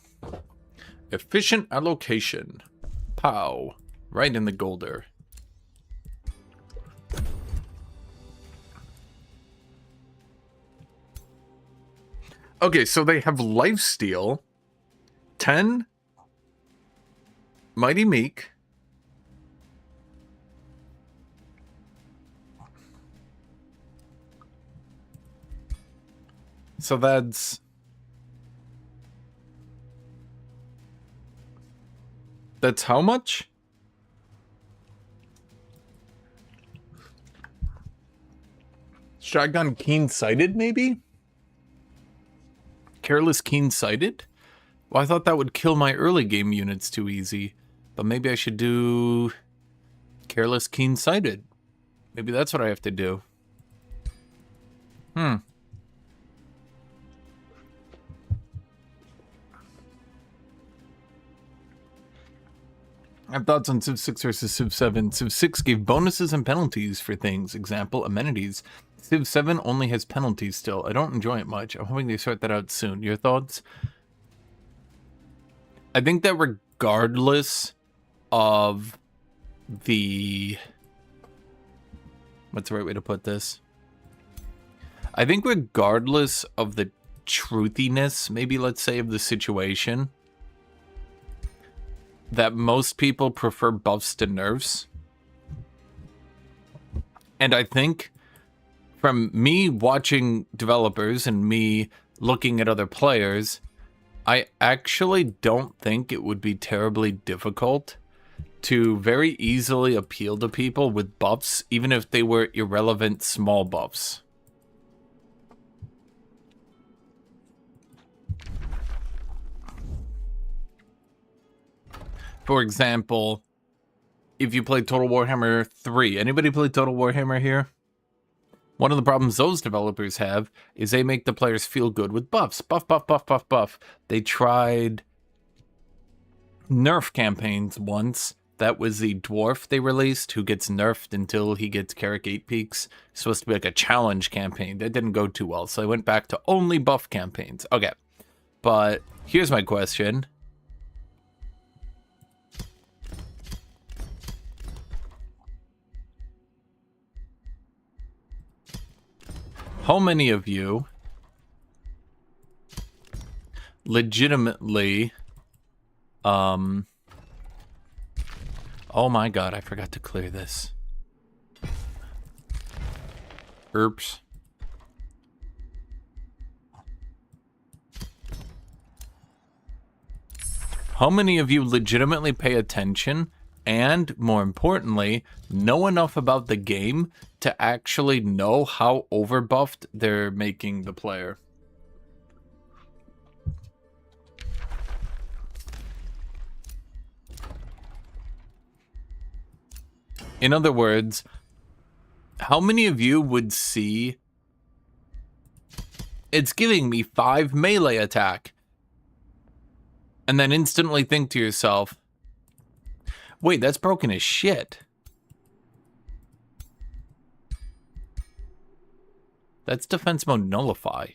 Efficient allocation. Pow. Right in the golder. Okay, so they have lifesteal. 10. Mighty Meek. So that's how much? Shotgun keen-sighted, maybe? Careless keen-sighted? Well, I thought that would kill my early game units too easy. But maybe I should do careless keen-sighted. Maybe that's what I have to do. I have thoughts on Civ 6 versus Civ 7. Civ 6 gave bonuses and penalties for things. Example, amenities. Civ 7 only has penalties still. I don't enjoy it much. I'm hoping they sort that out soon. Your thoughts? I think that regardless of the What's the right way to put this? I think regardless of the truthiness, maybe let's say, of the situation, that most people prefer buffs to nerfs. And I think from me watching developers and me looking at other players, I actually don't think it would be terribly difficult to very easily appeal to people with buffs, even if they were irrelevant small buffs. For example, if you play Total Warhammer 3, anybody play Total Warhammer here? One of the problems those developers have is they make the players feel good with buffs. Buff, buff, buff, buff, buff. They tried nerf campaigns once. That was the dwarf they released who gets nerfed until he gets Carrick 8 peaks. It's supposed to be like a challenge campaign. That didn't go too well, so I went back to only buff campaigns. Okay, but here's my question. How many of you legitimately, oh my god, I forgot to clear this. Oops. How many of you legitimately pay attention and, more importantly, know enough about the game to actually know how overbuffed they're making the player? In other words, how many of you would see it's giving me 5 melee attack and then instantly think to yourself, wait, that's broken as shit. That's defense mode nullify.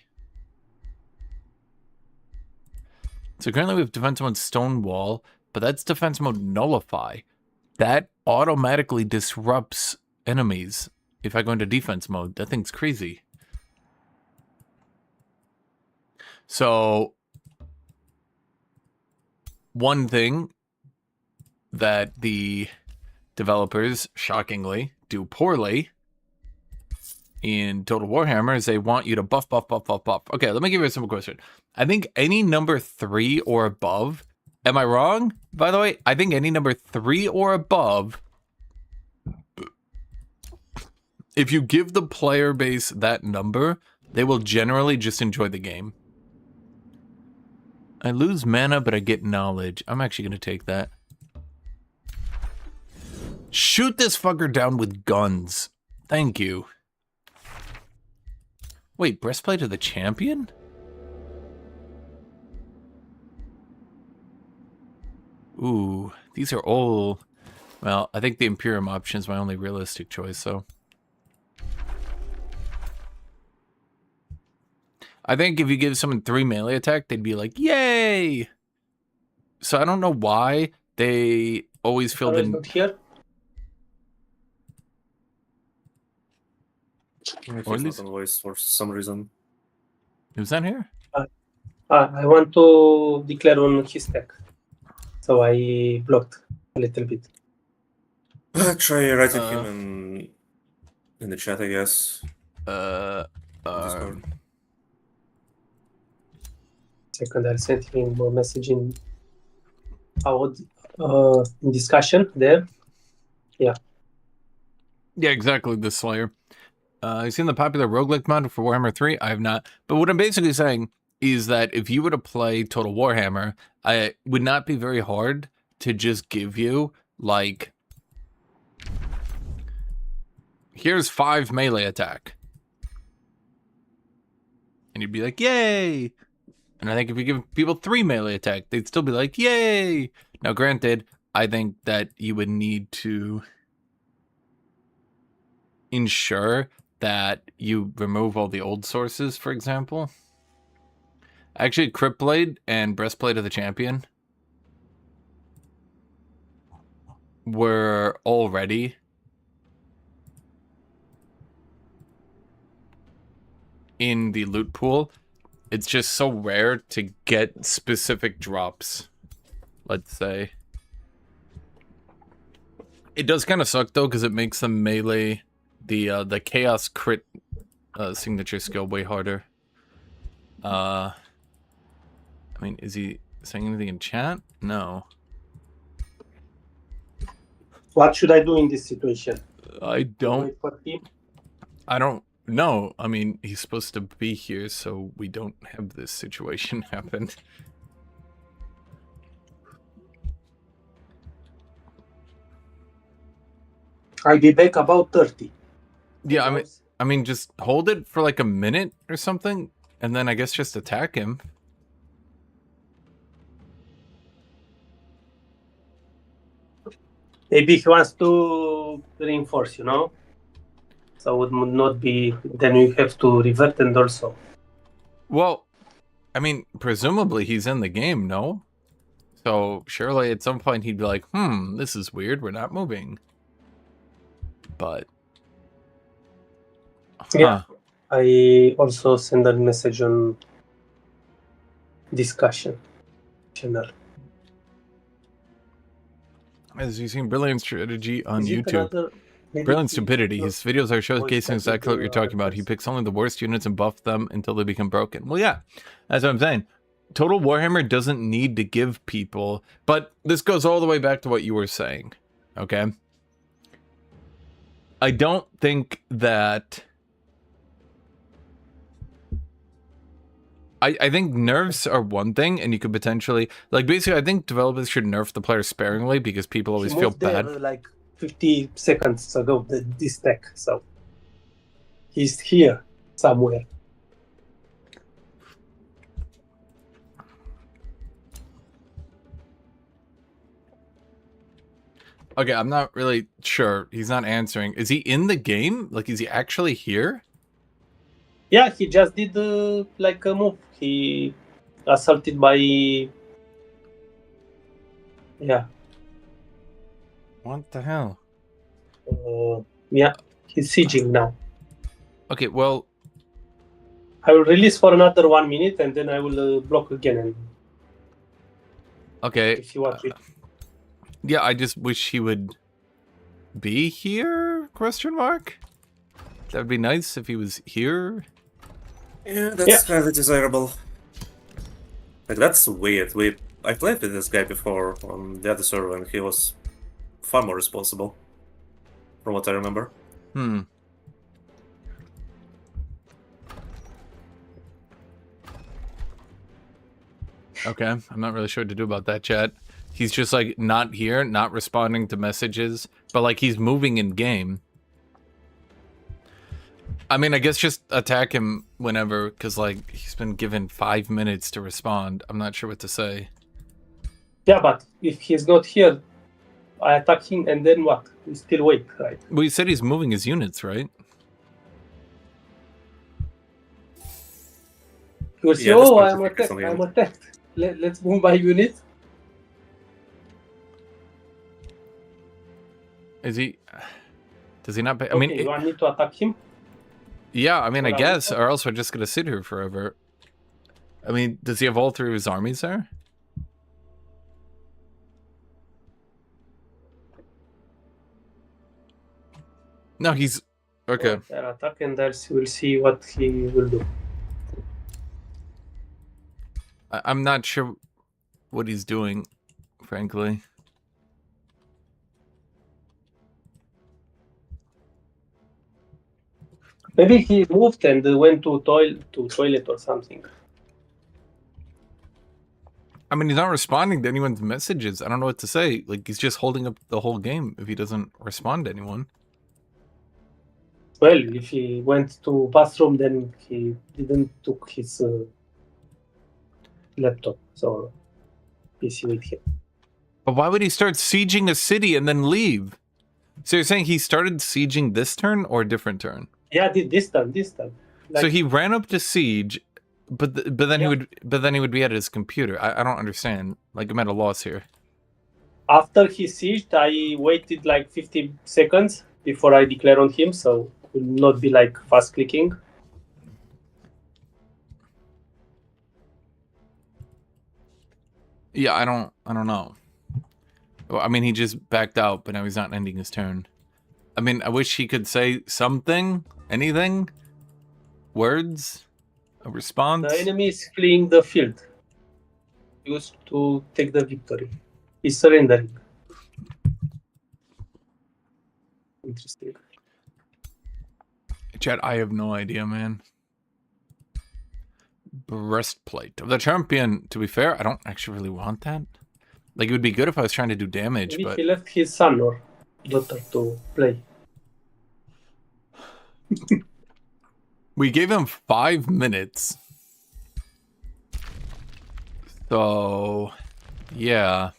So currently we have defense mode stonewall, but that's defense mode nullify. That automatically disrupts enemies if I go into defense mode. That thing's crazy. So one thing that the developers, shockingly, do poorly in Total Warhammer is they want you to buff, buff, buff, buff, buff. Okay, let me give you a simple question. I think any number 3 or above, am I wrong? By the way, I think any number 3 or above, if you give the player base that number, they will generally just enjoy the game. I lose mana, but I get knowledge. I'm actually going to take that. Shoot this fucker down with guns. Thank you. Wait, breastplate of the champion? Ooh, these are all... Well, I think the Imperium option is my only realistic choice, so... I think if you give someone 3 melee attack, they'd be like, yay! So I don't know why they always feel the... Here? He's Or at not least- on voice for some reason. Who's that here? I want to declare on his tech. So I blocked a little bit. Try writing him in the chat, I guess. Discord. Second, I'll send him a message in our discussion there. Yeah. Yeah, exactly, the Slayer. I've seen the popular roguelike mod for Warhammer 3. I have not. But what I'm basically saying is that if you were to play Total Warhammer, it would not be very hard to just give you, like, here's 5 melee attack. And you'd be like, yay! And I think if you give people 3 melee attack, they'd still be like, yay! Now, granted, I think that you would need to ensure that you remove all the old sources, for example. Actually, Crypt Blade and Breastplate of the Champion were already in the loot pool. It's just so rare to get specific drops, let's say. It does kind of suck, though, because it makes the melee, the chaos crit signature skill way harder. I mean, is he saying anything in chat? No. What should I do in this situation? I don't... Wait for him? I don't know. I mean, he's supposed to be here, so we don't have this situation happen. I'll be back about 30. Yeah, I mean, just hold it for like a minute or something, and then I guess just attack him. Maybe he wants to reinforce, you know? So it would not be... Then we have to revert and also... Well, I mean, presumably he's in the game, no? So surely at some point he'd be like, this is weird, we're not moving. But... Yeah, I also send a message on discussion channel. As you've seen Brilliant Strategy on Is it YouTube. another- maybe Brilliant he- Stupidity. His videos are showcasing type exactly what you're talking about. He address. picks only the worst units and buffs them until they become broken. Well, yeah, that's what I'm saying. Total Warhammer doesn't need to give people, but this goes all the way back to what you were saying, okay? I don't think that... I think nerfs are one thing, and you could potentially... Like, basically, I think developers should nerf the player sparingly because people always He feel moved there, bad. like 50 seconds ago, this tech, so... He's here, somewhere. Okay, I'm not really sure. He's not answering. Is he in the game? Like, is he actually here? Yeah, he just did like a move. He assaulted by... Yeah. What the hell? Yeah, he's sieging now. Okay, well... I will release for another 1 minute and then I will block again. And Okay. if you want it. Yeah, I just wish he would be here? Question mark? That would be nice if he was here. Yeah, that's highly desirable. Like, that's weird. I played with this guy before on the other server and he was far more responsible. From what I remember. Okay, I'm not really sure what to do about that, chat. He's just, like, not here, not responding to messages, but, like, he's moving in game. I mean, I guess just attack him whenever, because, like, he's been given 5 minutes to respond. I'm not sure what to say. Yeah, but if he's not here, I attack him and then what? We still wait, right? Well, you said he's moving his units, right? He will say, Yeah, that's oh, going to I'm focus attacked, on the I'm unit. attacked. Let's move my unit. Is he... Does he not pay... I Okay, mean... you want me to attack him? Yeah, I mean, I Well, guess, or else we're just gonna sit here forever. I mean, does he have all three of his armies there? No, he's... Okay. I'll attack and we'll see what he will do. I'm not sure what he's doing, frankly. Maybe he moved and went to toilet or something. I mean, he's not responding to anyone's messages. I don't know what to say. Like, he's just holding up the whole game if he doesn't respond to anyone. Well, if he went to bathroom, then he didn't took his laptop, so PC with him. But why would he start sieging a city and then leave? So you're saying he started sieging this turn or a different turn? Yeah, this time. So he ran up to siege, but then he would be at his computer. I don't understand. Like, I'm at a loss here. After he sieged, I waited like 50 seconds before I declare on him, so it will not be like fast clicking. Yeah, I don't know. Well, I mean, he just backed out, but now he's not ending his turn. I mean, I wish he could say something, anything, words, a response. The enemy is fleeing the field. Used to take the victory. He's surrendering. Interesting. Chat, I have no idea, man. Breastplate of the champion. To be fair, I don't actually really want that. Like, it would be good if I was trying to do damage, Maybe but he left his son or daughter to play. we gave him 5 minutes. So, yeah.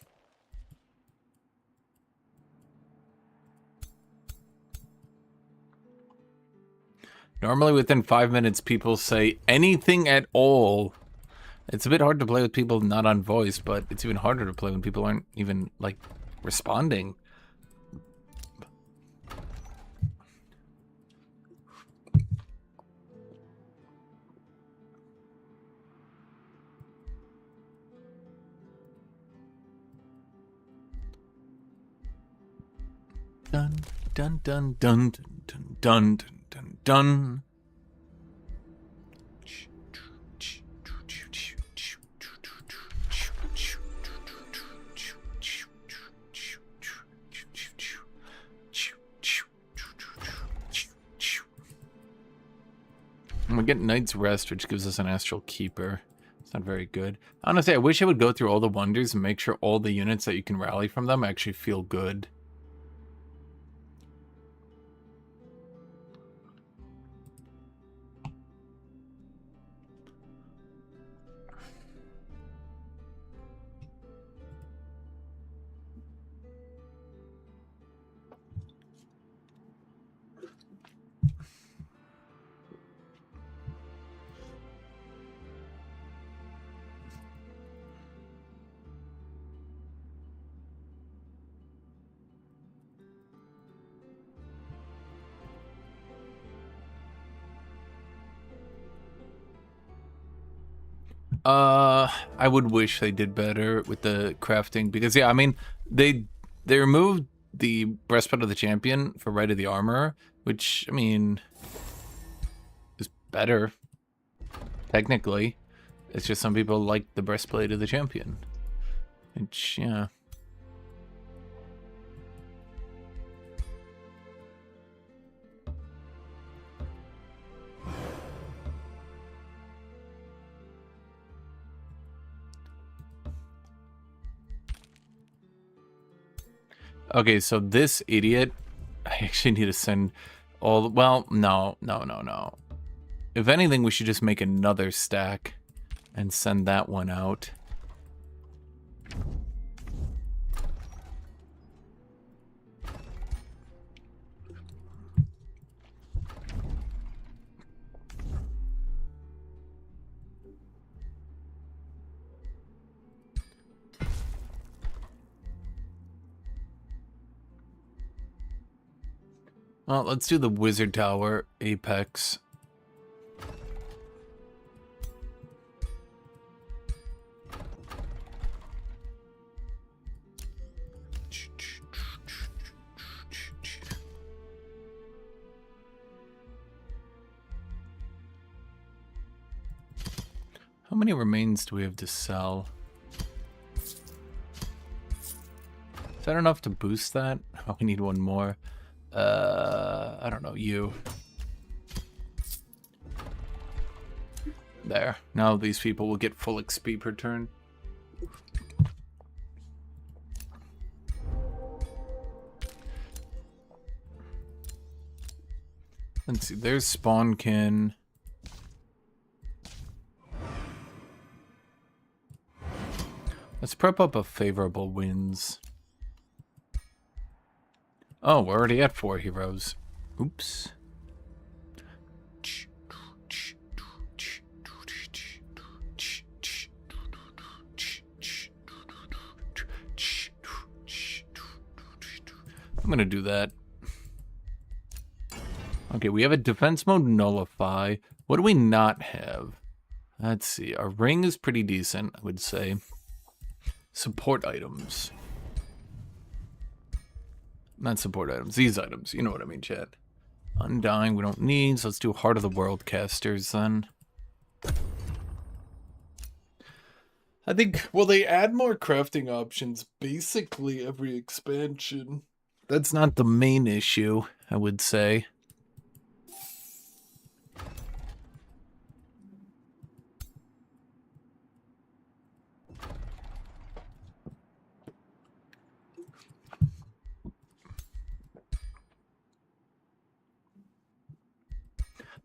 Normally within 5 minutes, people say anything at all. It's a bit hard to play with people not on voice, but it's even harder to play when people aren't even, like, responding. Dun, dun, dun, dun, dun, dun, dun, dun, dun. And we get Night's Rest, which gives us an Astral Keeper. It's not very good. Honestly, I wish I would go through all the wonders and make sure all the units that you can rally from them actually feel good. I would wish they did better with the crafting because, yeah, I mean, they removed the breastplate of the champion for right of the armor, which, I mean, is better technically. It's just some people like the breastplate of the champion, which, yeah. Okay, so this idiot, I actually need to send all, well, no. If anything, we should just make another stack and send that one out. Well, let's do the Wizard Tower Apex. How many remains do we have to sell? Is that enough to boost that? Oh, we need one more. I don't know, you. There. Now these people will get full XP per turn. Let's see, there's Spawnkin. Let's prep up a favorable winds. Oh, we're already at 4 heroes. Oops. I'm gonna do that. Okay, we have a defense mode nullify. What do we not have? Let's see. Our ring is pretty decent, I would say. support items. Not support items, these items. You know what I mean, chat. Undying, we don't need, so let's do Heart of the World casters then. I think, well, they add more crafting options basically every expansion. That's not the main issue, I would say.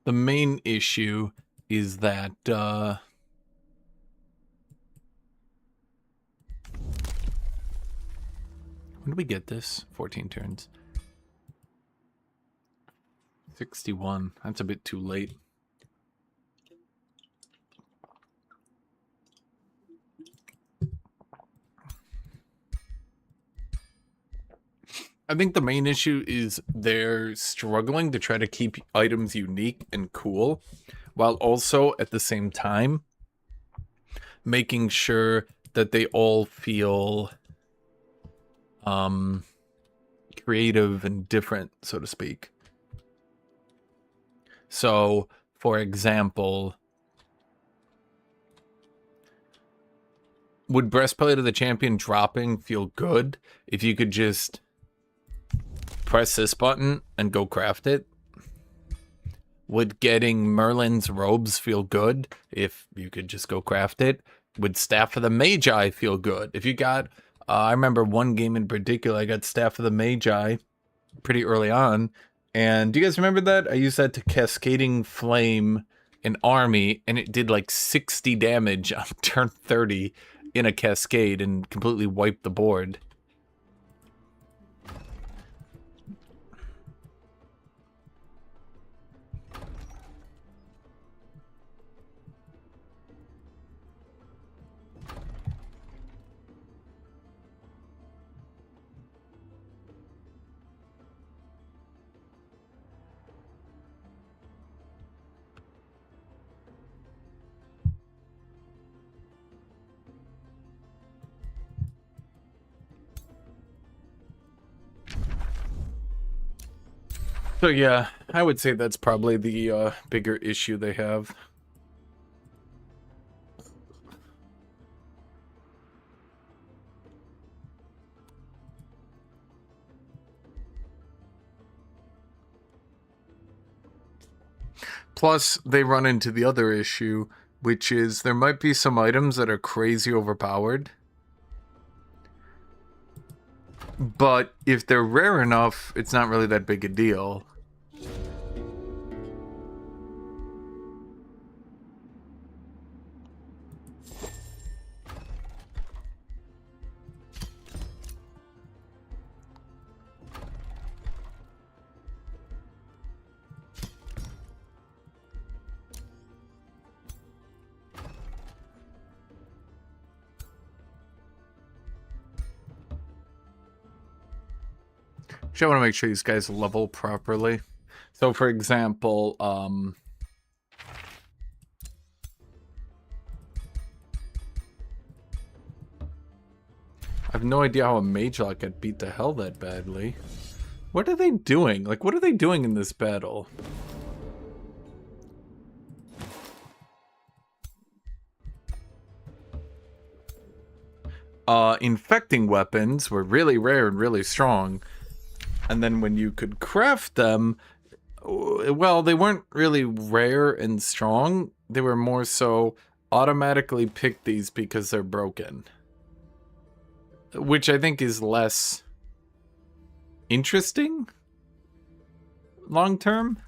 The main issue is that, when do we get this? 14 turns. 61. That's a bit too late. I think the main issue is they're struggling to try to keep items unique and cool, while also at the same time making sure that they all feel creative and different, so to speak. So, for example, would Breastplate of the Champion dropping feel good if you could just press this button and go craft it? Would getting Merlin's robes feel good if you could just go craft it? Would Staff of the Magi feel good? If you got, I remember one game in particular, I got Staff of the Magi pretty early on. And do you guys remember that? I used that to Cascading Flame an army, and it did like 60 damage on turn 30 in a cascade and completely wiped the board. So yeah, I would say that's probably the bigger issue they have. Plus, they run into the other issue, which is there might be some items that are crazy overpowered. But if they're rare enough, it's not really that big a deal. I want to make sure these guys level properly. So, for example, I have no idea how a Mage Lock got beat to hell that badly. What are they doing? Like, what are they doing in this battle? Infecting weapons were really rare and really strong. And then when you could craft them, well, they weren't really rare and strong. They were more so automatically pick these because they're broken. Which I think is less interesting long term.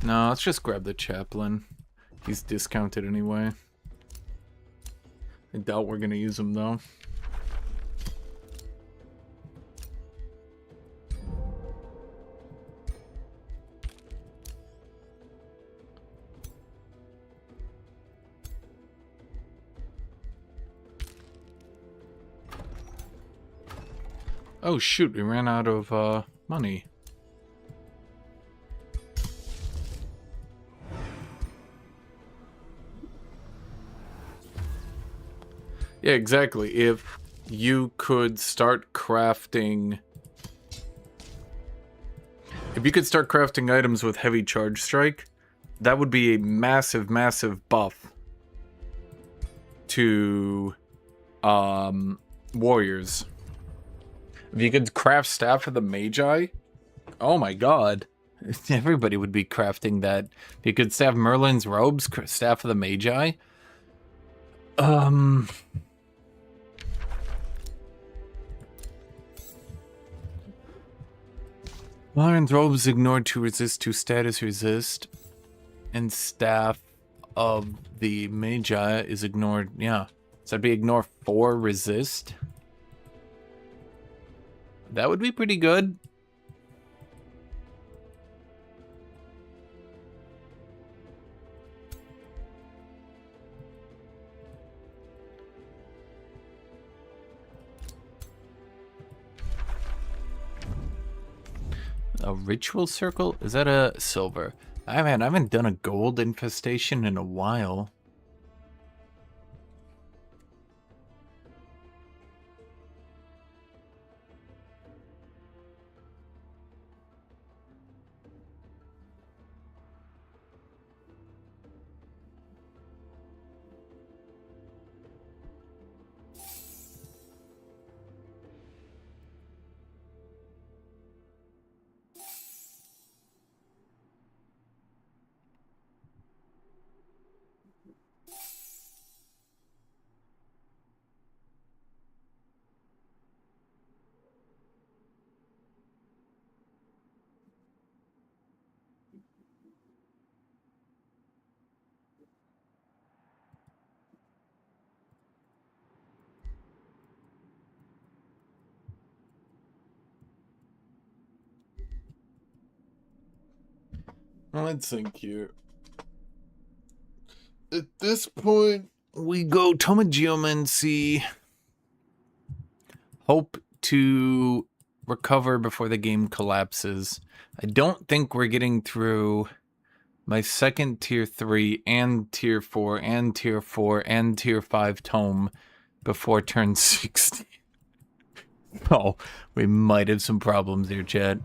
No, let's just grab the Chaplain. He's discounted anyway. I doubt we're gonna use him though. Oh shoot, we ran out of money. Yeah, exactly. If you could start crafting... If you could start crafting items with heavy charge strike, that would be a massive, massive buff to warriors. If you could craft Staff of the Magi, oh my god. Everybody would be crafting that. If you could staff Merlin's robes, Staff of the Magi. Merlin's robes ignore 2 resist, 2 status resist. And Staff of the Magi is ignored, yeah. So that'd be ignore 4 resist. That would be pretty good. A ritual circle? Is that a silver? I haven't done a gold infestation in a while. Let's think here. At this point, we go Tomageomancy. Hope to recover before the game collapses. I don't think we're getting through my second tier 3 and tier 4 and tier 4 and tier 5 tome before turn 60. Oh, we might have some problems here, chat.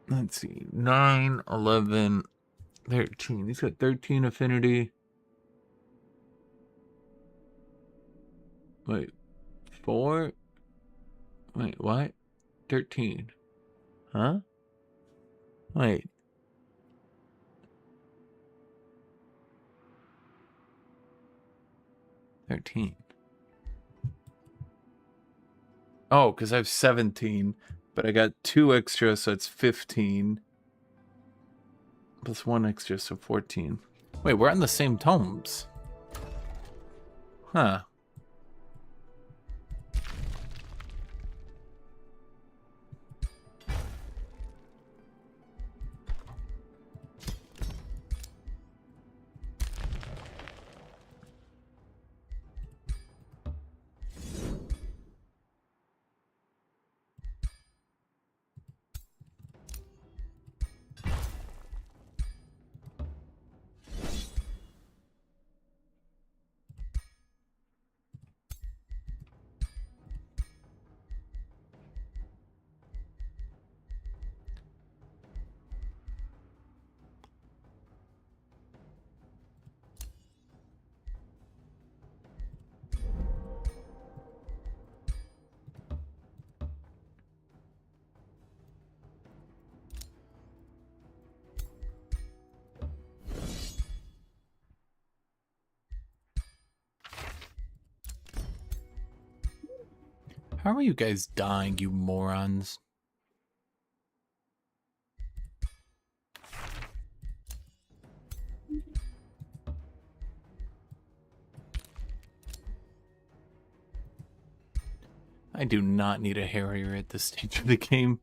Let's see, 9, 11, 13. He's got 13 affinity. Wait, 4? Wait, what? 13. Huh? Wait. $13. Oh, because I have 17. But I got 2 extra, so it's 15. Plus 1 extra, so 14. Wait, we're on the same tomes. Huh. How are you guys dying, you morons? I do not need a Harrier at this stage of the game.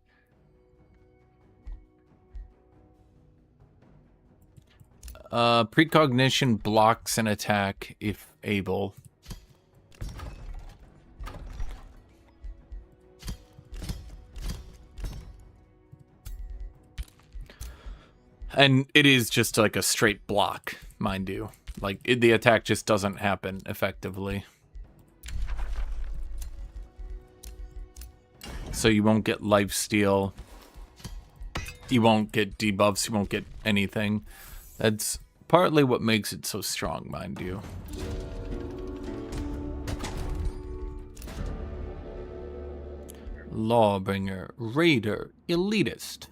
Precognition blocks an attack if able. And it is just like a straight block, mind you. Like, the attack just doesn't happen effectively. So you won't get lifesteal. You won't get debuffs. You won't get anything. That's partly what makes it so strong, mind you. Lawbringer, Raider, Elitist.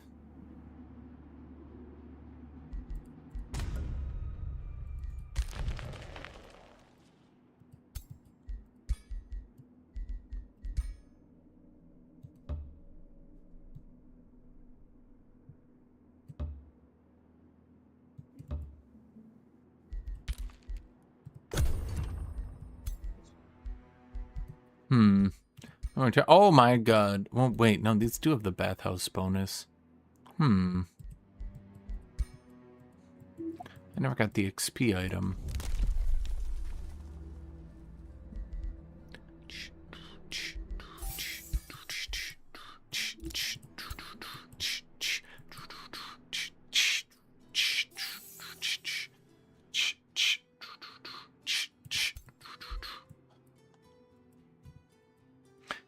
Oh my god. Well, wait, no, these do have the bathhouse bonus. I never got the XP item.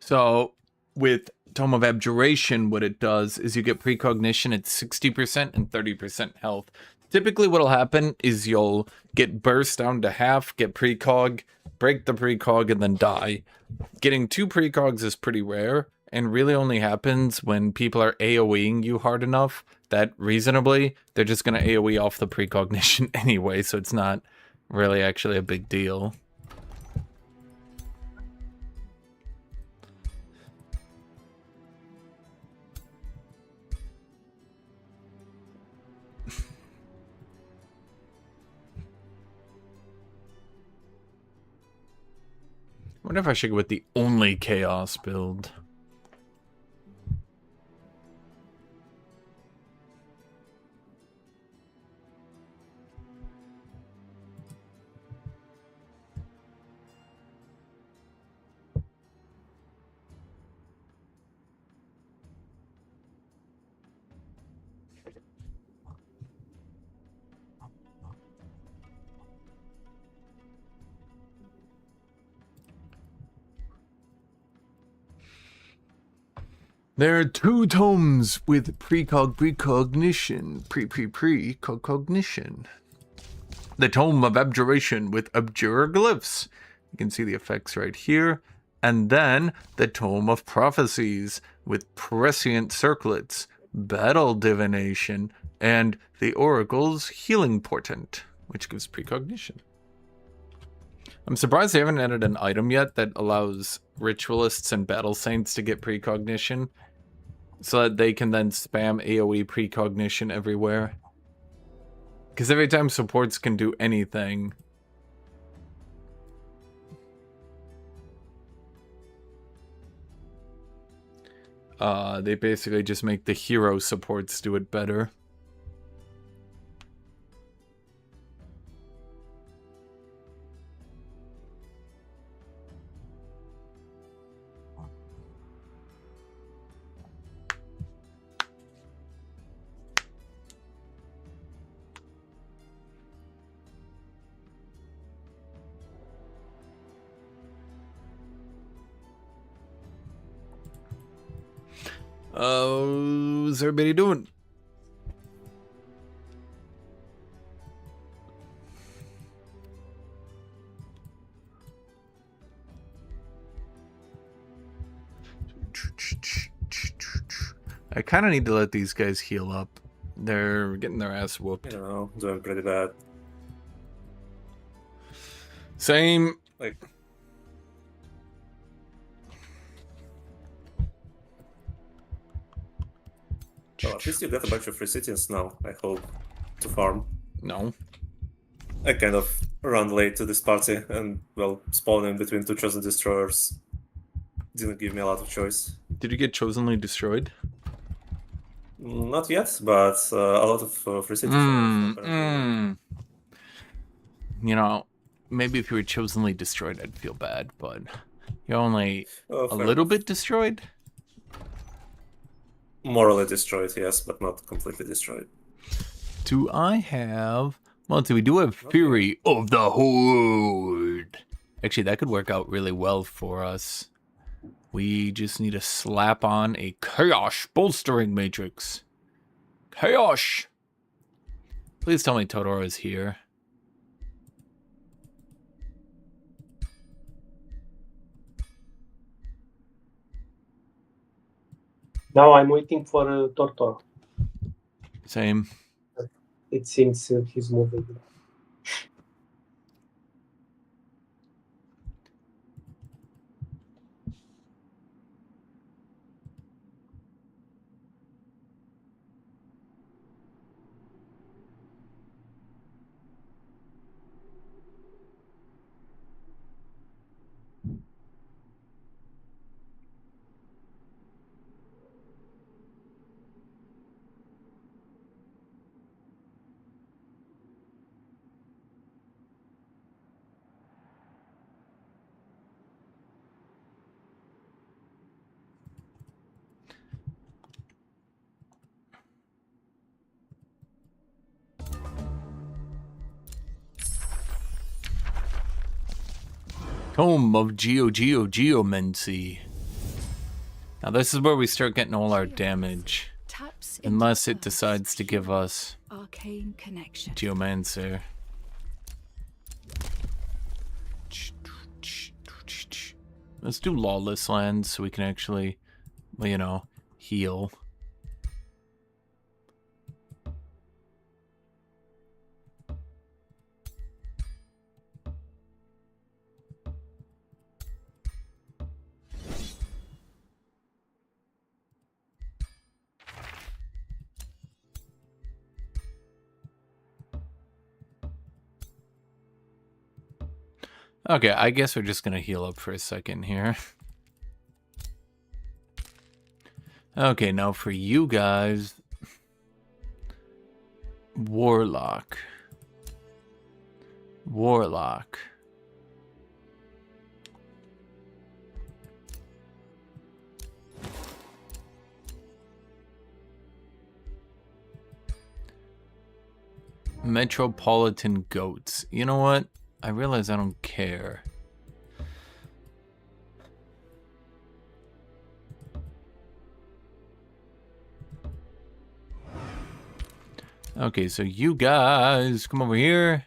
So, with Tome of Abjuration, what it does is you get precognition at 60% and 30% health. Typically what'll happen is you'll get burst down to half, get precog, break the precog, and then die. Getting 2 precogs is pretty rare, and really only happens when people are AoEing you hard enough that reasonably, they're just going to AoE off the precognition anyway, so it's not really actually a big deal. I wonder if I should go with the only chaos build. There are 2 tomes with precognition. Precognition. The Tome of Abjuration with Abjurer Glyphs. You can see the effects right here. And then the Tome of Prophecies with Prescient Circlets, Battle Divination, and the Oracle's Healing Portent, which gives precognition. I'm surprised they haven't added an item yet that allows Ritualists and Battle Saints to get precognition, so that they can then spam AoE precognition everywhere. Because every time supports can do anything, they basically just make the hero supports do it better. How's everybody doing? I kind of need to let these guys heal up. They're getting their ass whooped. You know, doing pretty bad. Same. Like, well, at least you got a bunch of free cities now, I hope, to farm. No. I kind of ran late to this party, and, well, spawning between 2 chosen destroyers didn't give me a lot of choice. Did you get chosenly destroyed? Not yet, but a lot of free cities. You know, maybe if you were chosenly destroyed, I'd feel bad, but you're only Oh, a fair little enough. bit destroyed. Morally destroyed, yes, but not completely destroyed. Do I have... Well, we do have Fury of the Horde. Actually, that could work out really well for us. We just need to slap on a Chaos Bolstering Matrix. Chaos! Please tell me Totoro is here. Now I'm waiting for Tortor. Same. It seems he's moving. Tome of Geomancy. Now this is where we start getting all our damage. Taps into Unless the it decides to give us arcane connection. Geomancer. Let's do Lawless Lands so we can actually, well, you know, heal. Okay, I guess we're just gonna heal up for a second here. Okay, now for you guys, Warlock. Metropolitan Goats. You know what? I realize I don't care. Okay, so you guys come over here.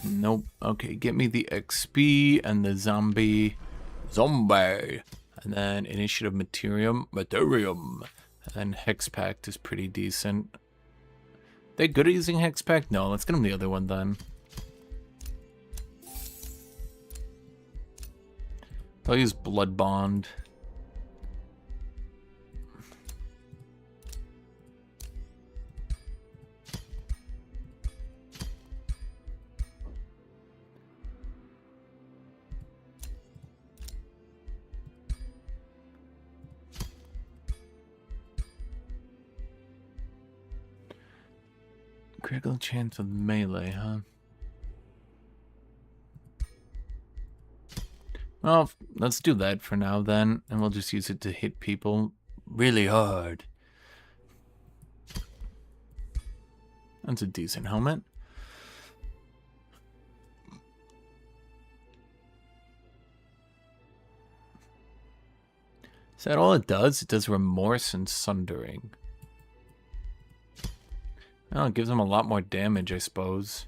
Nope. Okay, get me the XP and the zombie. And then Initiative Materium. And then Hex Pact is pretty decent. They good at using Hex Pact? No, let's get them the other one then. I'll use Blood Bond. Critical chance of melee, huh? Well, let's do that for now then, and we'll just use it to hit people really hard. That's a decent helmet. Is that all it does? It does Remorse and Sundering. Well, it gives them a lot more damage, I suppose.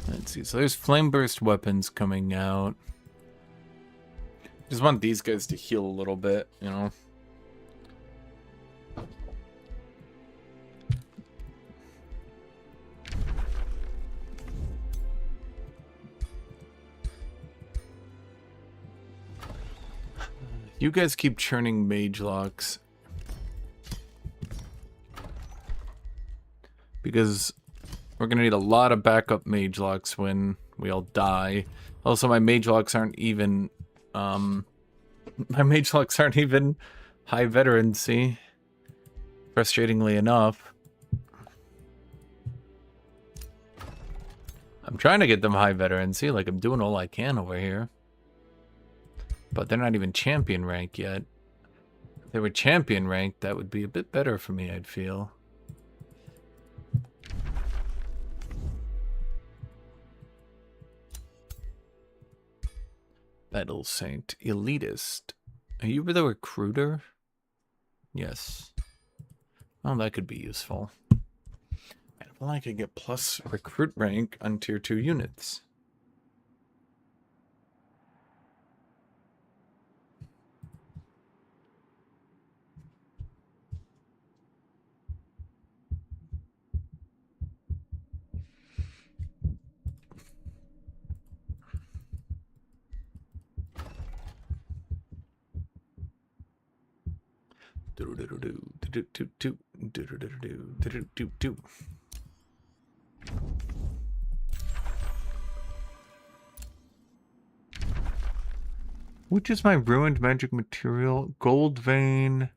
Let's see, so there's Flame Burst weapons coming out. Just want these guys to heal a little bit, you know. You guys keep churning mage locks. Because we're gonna need a lot of backup mage locks when we all die. Also, my mage locks aren't even high veterancy. Frustratingly enough. I'm trying to get them high veterancy, like I'm doing all I can over here. But they're not even champion rank yet. If they were champion rank, that would be a bit better for me, I'd feel. Battle Saint. Elitist. Are you the recruiter? Yes. Oh, that could be useful. I feel like I get plus recruit rank on tier 2 units. Which is my ruined magic material? Gold vein.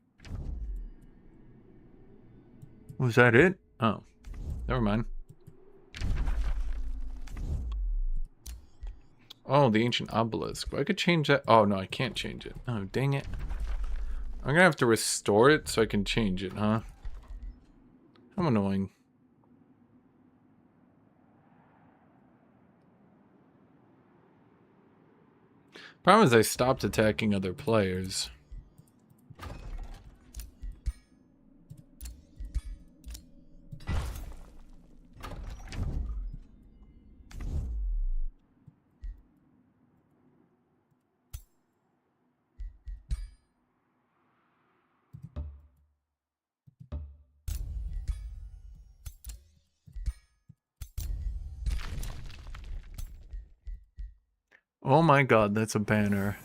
Was that it? Oh, never mind. Oh, the ancient obelisk. I could change that. Oh, no, I can't change it. Oh, dang it. I'm gonna have to restore it so I can change it, huh? How annoying. Problem is I stopped attacking other players. Oh my god, that's a banner.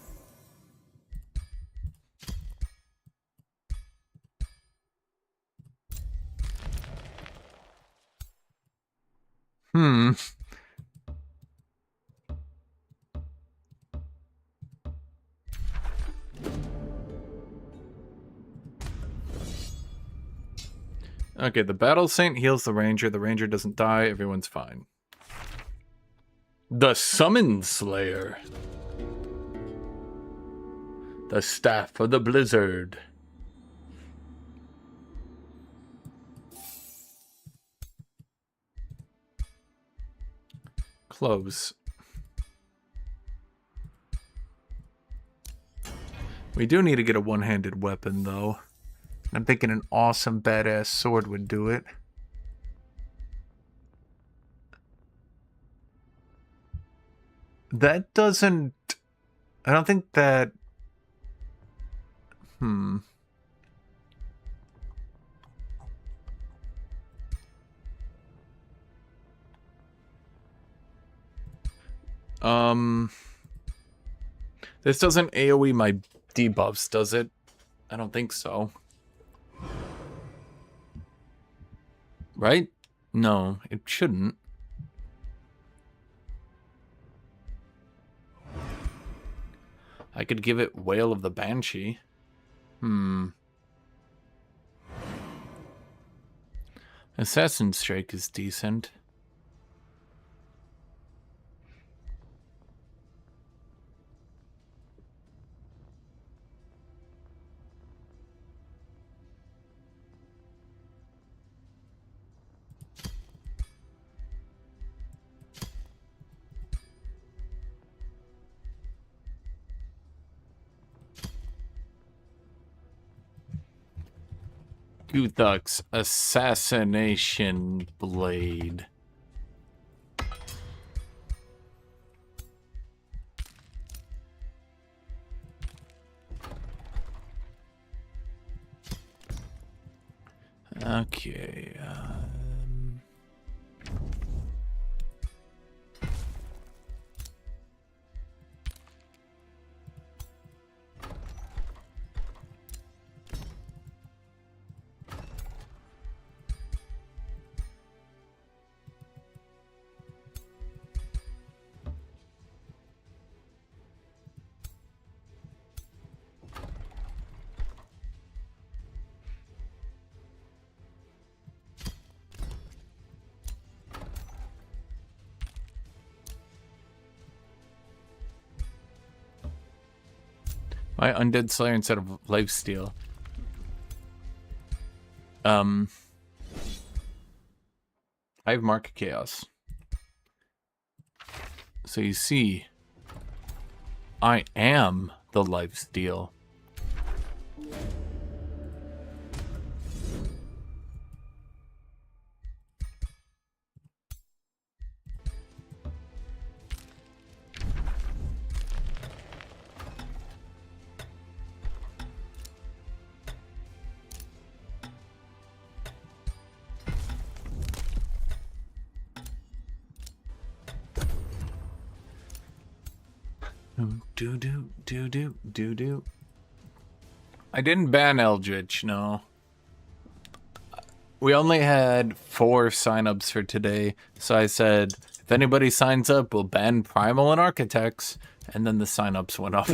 Hmm. Okay, the Battle Saint heals the Ranger doesn't die, everyone's fine. The Summon Slayer. The Staff of the Blizzard. Close. We do need to get a one-handed weapon, though. I'm thinking an awesome, badass sword would do it. That doesn't... I don't think that... This doesn't AoE my debuffs, does it? I don't think so. Right? No, it shouldn't. I could give it Wail of the Banshee. Assassin's Strike is decent. Guthuk's Assassination Blade. Okay. Why Undead Slayer instead of Lifesteal? I have Mark Chaos. So you see, I am the Lifesteal. Do. I didn't ban Eldritch, no. We only had 4 signups for today, so I said, if anybody signs up, we'll ban Primal and Architects, and then the signups went up.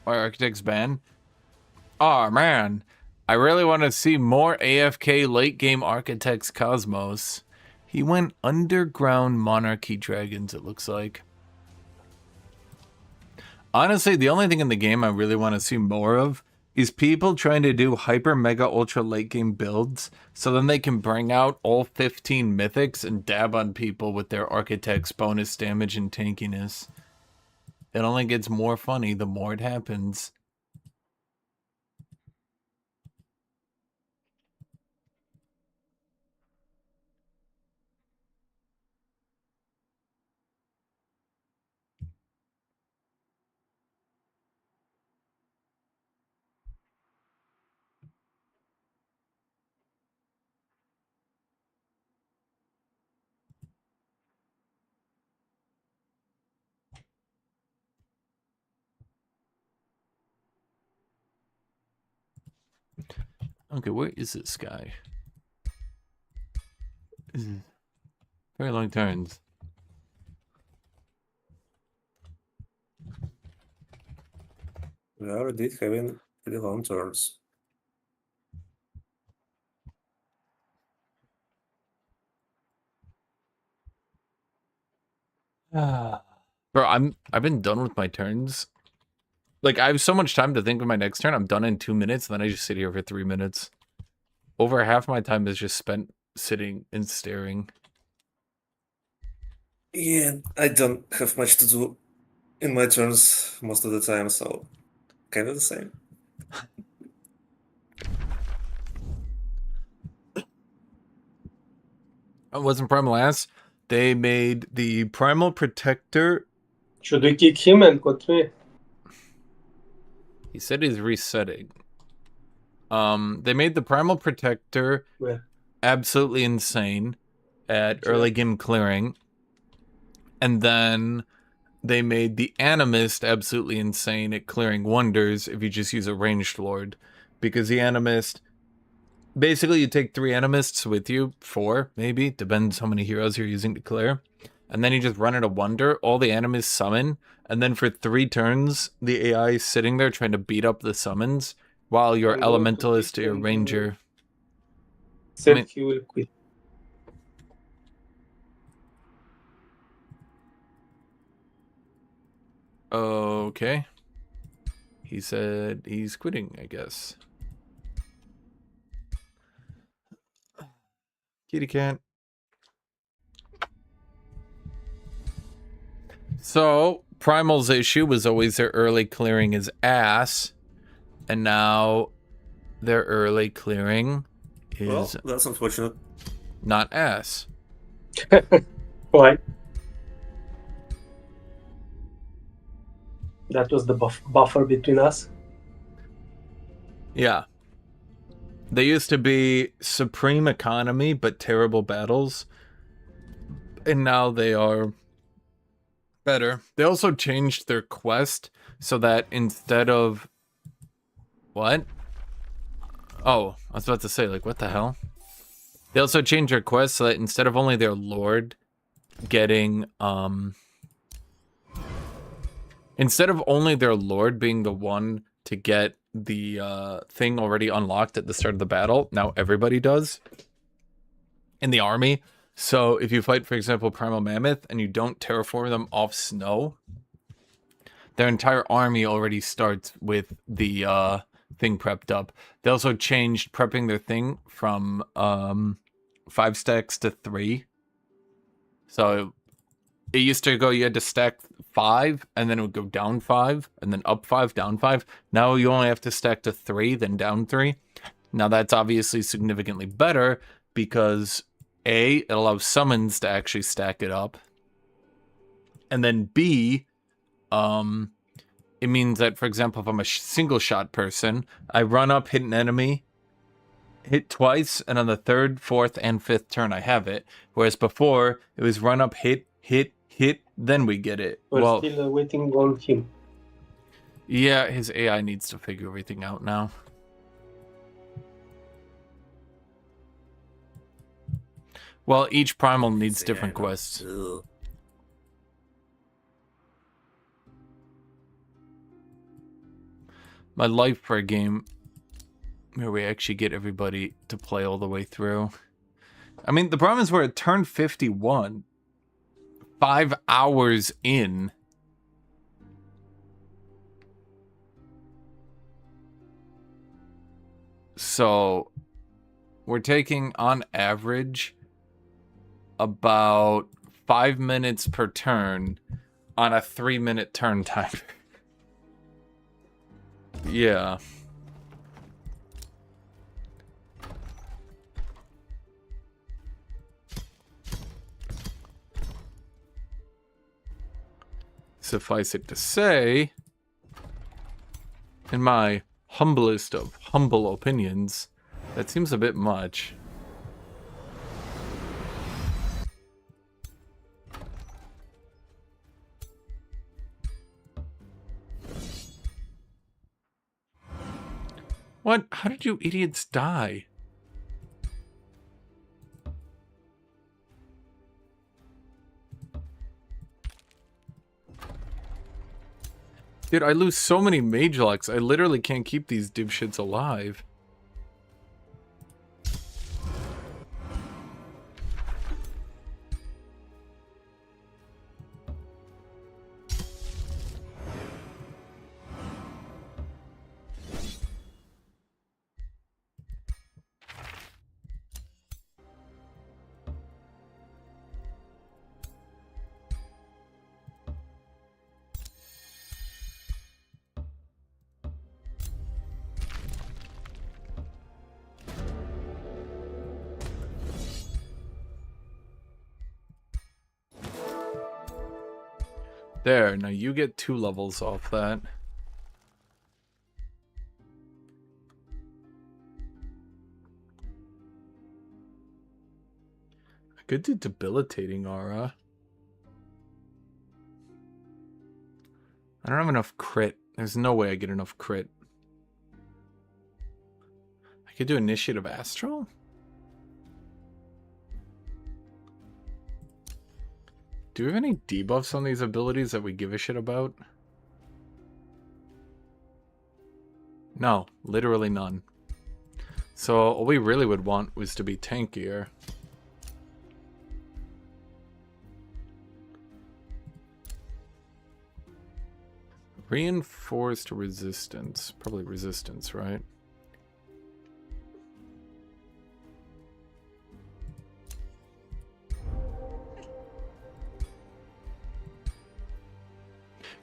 Why Architects ban? Oh man, I really want to see more AFK late game Architects Cosmos. He went Underground Monarchy Dragons, it looks like. Honestly, the only thing in the game I really want to see more of is people trying to do hyper mega ultra late game builds so then they can bring out all 15 mythics and dab on people with their Architects bonus damage and tankiness. It only gets more funny the more it happens. Okay, where is this guy? Very long turns. We are did having pretty long turns. Bro, I've been done with my turns. Like, I have so much time to think of my next turn. I'm done in 2 minutes, and then I just sit here for 3 minutes. Over half my time is just spent sitting and staring. Yeah, I don't have much to do in my turns most of the time, so kind of the same. It wasn't Primal Ass. They made the Primal Protector. Should we kick him and continue? He said he's resetting. They made the Primal Protector absolutely insane at early game clearing. And then they made the Animist absolutely insane at clearing wonders if you just use a ranged lord. Because the Animist, basically you take 3 Animists with you, 4 maybe, depends how many heroes you're using to clear. And then you just run it a wonder, all the Animists summon, and then for 3 turns, the AI is sitting there trying to beat up the summons, while your Elementalist or your Ranger... Said he will quit. Okay. He said he's quitting, I guess. Kitty cat. So, Primal's issue was always their early clearing is ass. And now their early clearing is... Well, that's unfortunate. Not ass. Why? That was the buffer between us. Yeah. They used to be supreme economy, but terrible battles. and now they are better. They also changed their quest so that instead of... What? Oh, I was about to say, like, what the hell? They also changed their quest so that instead of only their lord getting, instead of only their lord being the one to get the thing already unlocked at the start of the battle, now everybody does in the army. So if you fight, for example, Primal Mammoth and you don't terraform them off snow, their entire army already starts with the thing prepped up. They also changed prepping their thing from 5 stacks to 3. So it used to go, you had to stack 5, and then it would go down 5, and then up 5, down 5. Now you only have to stack to 3, then down 3. Now that's obviously significantly better because A, it allows summons to actually stack it up. And then B, it means that, for example, if I'm a single shot person, I run up, hit an enemy, hit twice, and on the 3rd, 4th, and 5th turn I have it. Whereas before, it was run up, hit, then we get it. We're still waiting on him. Yeah, his AI needs to figure everything out now. Well, each primal needs different quests. My life for a game where we actually get everybody to play all the way through. I mean, the problem is we're at turn 51. 5 hours in. So, we're taking, on average, about 5 minutes per turn on a 3-minute turn timer. Yeah. Suffice it to say, in my humblest of humble opinions, that seems a bit much. What? How did you idiots die? Dude, I lose so many mage locks. I literally can't keep these dipshits alive. There, now you get 2 levels off that. I could do debilitating aura. I don't have enough crit. There's no way I get enough crit. I could do initiative astral? Do we have any debuffs on these abilities that we give a shit about? No, literally none. So all we really would want was to be tankier. Reinforced resistance. Probably resistance, right?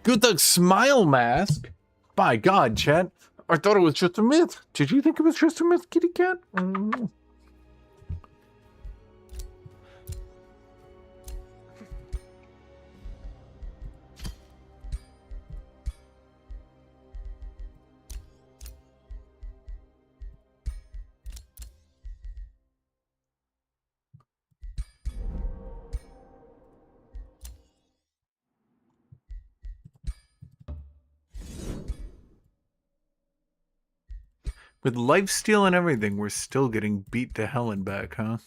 Guthuk smile mask? By God, chat. I thought it was just a myth. Did you think it was just a myth, kitty cat? With lifesteal and everything, we're still getting beat to hell and back, huh?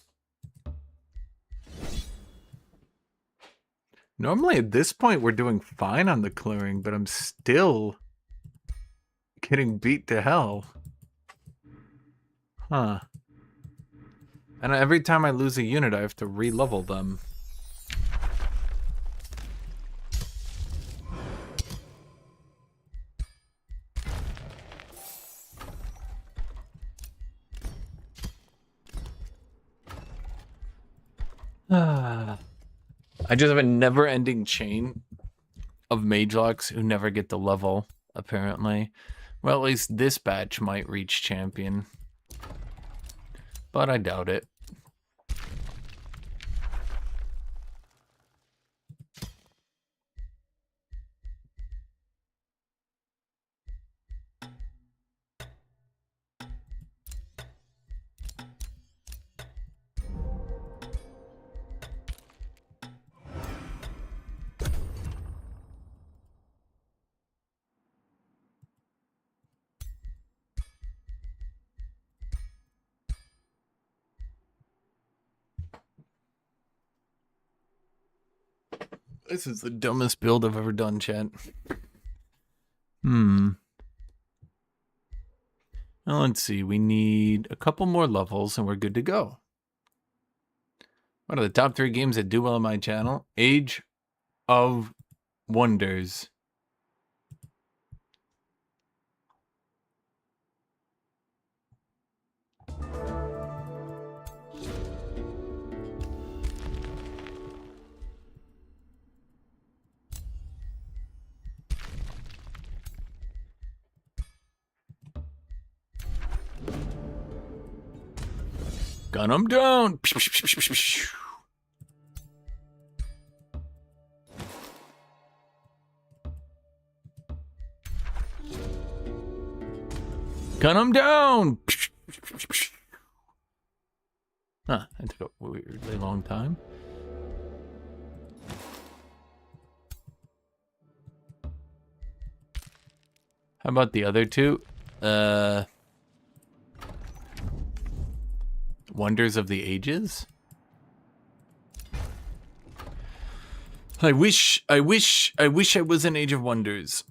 Normally at this point we're doing fine on the clearing, but I'm still getting beat to hell. Huh. And every time I lose a unit, I have to re-level them. I just have a never-ending chain of mage locks who never get the level, apparently. Well, at least this batch might reach champion. But I doubt it. This is the dumbest build I've ever done, chat. Well, let's see. We need a couple more levels and we're good to go. What are the top 3 games that do well on my channel? Age of Wonders. Gun him down. Gun him down. Huh, that took a weirdly long time. How about the other two? Wonders of the Ages? I wish I was an Age of Wonders.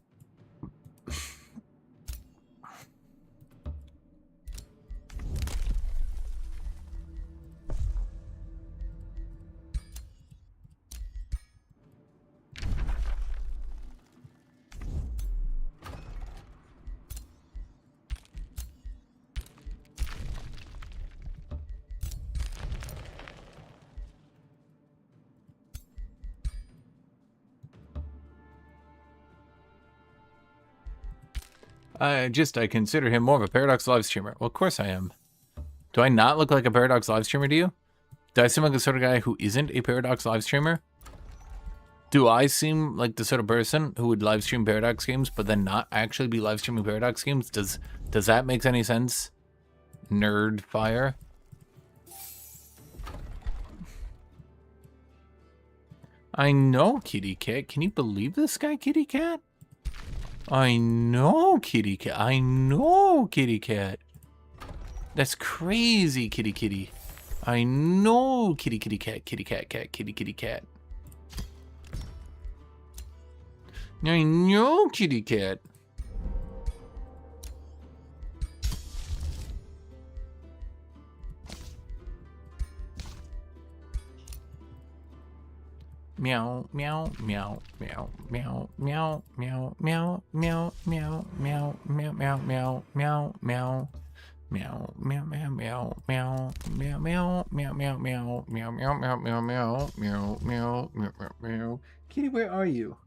I consider him more of a Paradox live streamer. Well, of course I am. Do I not look like a Paradox live streamer to you? Do I seem like the sort of guy who isn't a Paradox live streamer? Do I seem like the sort of person who would live stream Paradox games but then not actually be live streaming Paradox games? Does that make any sense? Nerd fire. I know, Kitty Cat. Can you believe this guy, Kitty Cat? I know, Kitty Cat. I know, Kitty Cat. That's crazy, Kitty Kitty. I know, Kitty Kitty Cat, Kitty Cat Cat, Kitty Kitty Cat. I know, Kitty Cat. Meow, meow, meow, meow, meow, meow, meow, meow, meow, meow, meow, meow, meow, meow, meow, meow. Meow, meow, meow, meow, meow, meow, meow, meow, meow, meow, meow, meow, meow, meow, meow, meow, meow, meow, meow. Kitty, where are you?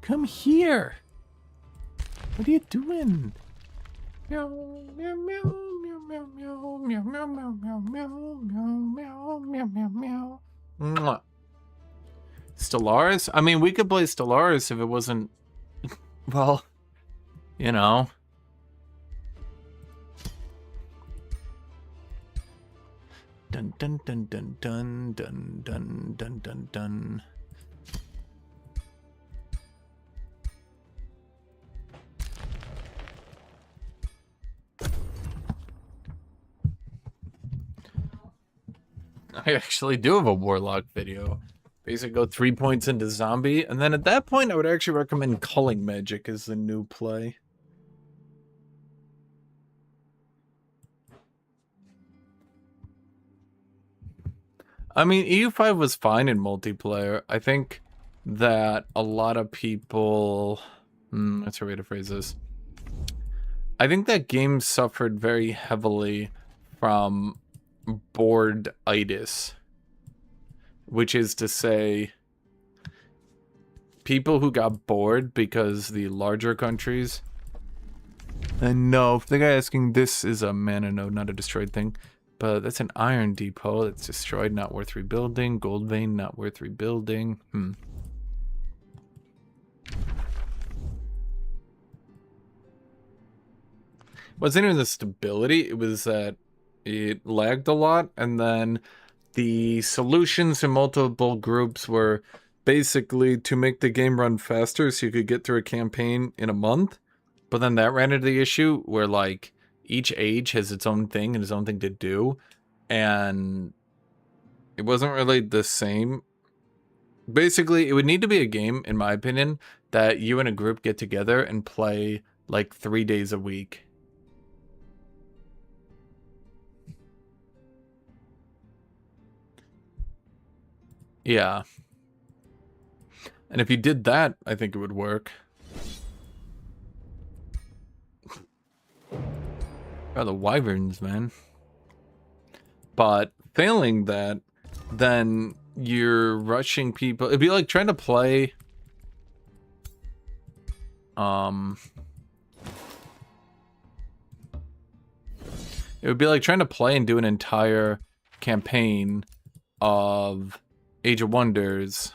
Come here. What are you doing? Meow, meow, meow, meow, meow, meow, meow, meow, meow, meow, meow, meow, meow, meow. Mwah. Stellaris? I mean, we could play Stellaris if it wasn't, well, you know. Dun dun dun dun dun dun dun dun dun dun. I actually do have a Warlock video. Basically go 3 points into Zombie, and then at that point I would actually recommend Culling Magic as the new play. I mean, EU5 was fine in multiplayer. I think that a lot of people... that's a way to phrase this. I think that game suffered very heavily from board-itis. Which is to say, people who got bored because the larger countries... And no, the guy asking, this is a mana node, not a destroyed thing. But that's an iron depot that's destroyed, not worth rebuilding. Gold vein, not worth rebuilding. Wasn't even the stability, it was that it lagged a lot, and then the solutions in multiple groups were basically to make the game run faster so you could get through a campaign in a month. But then that ran into the issue where, like, each age has its own thing and its own thing to do. And it wasn't really the same. Basically, it would need to be a game, in my opinion, that you and a group get together and play, like, 3 days a week. Yeah. And if you did that, I think it would work. Oh, the wyverns, man. But failing that, then you're rushing people. It'd be like trying to play... It would be like trying to play and do an entire campaign of Age of Wonders.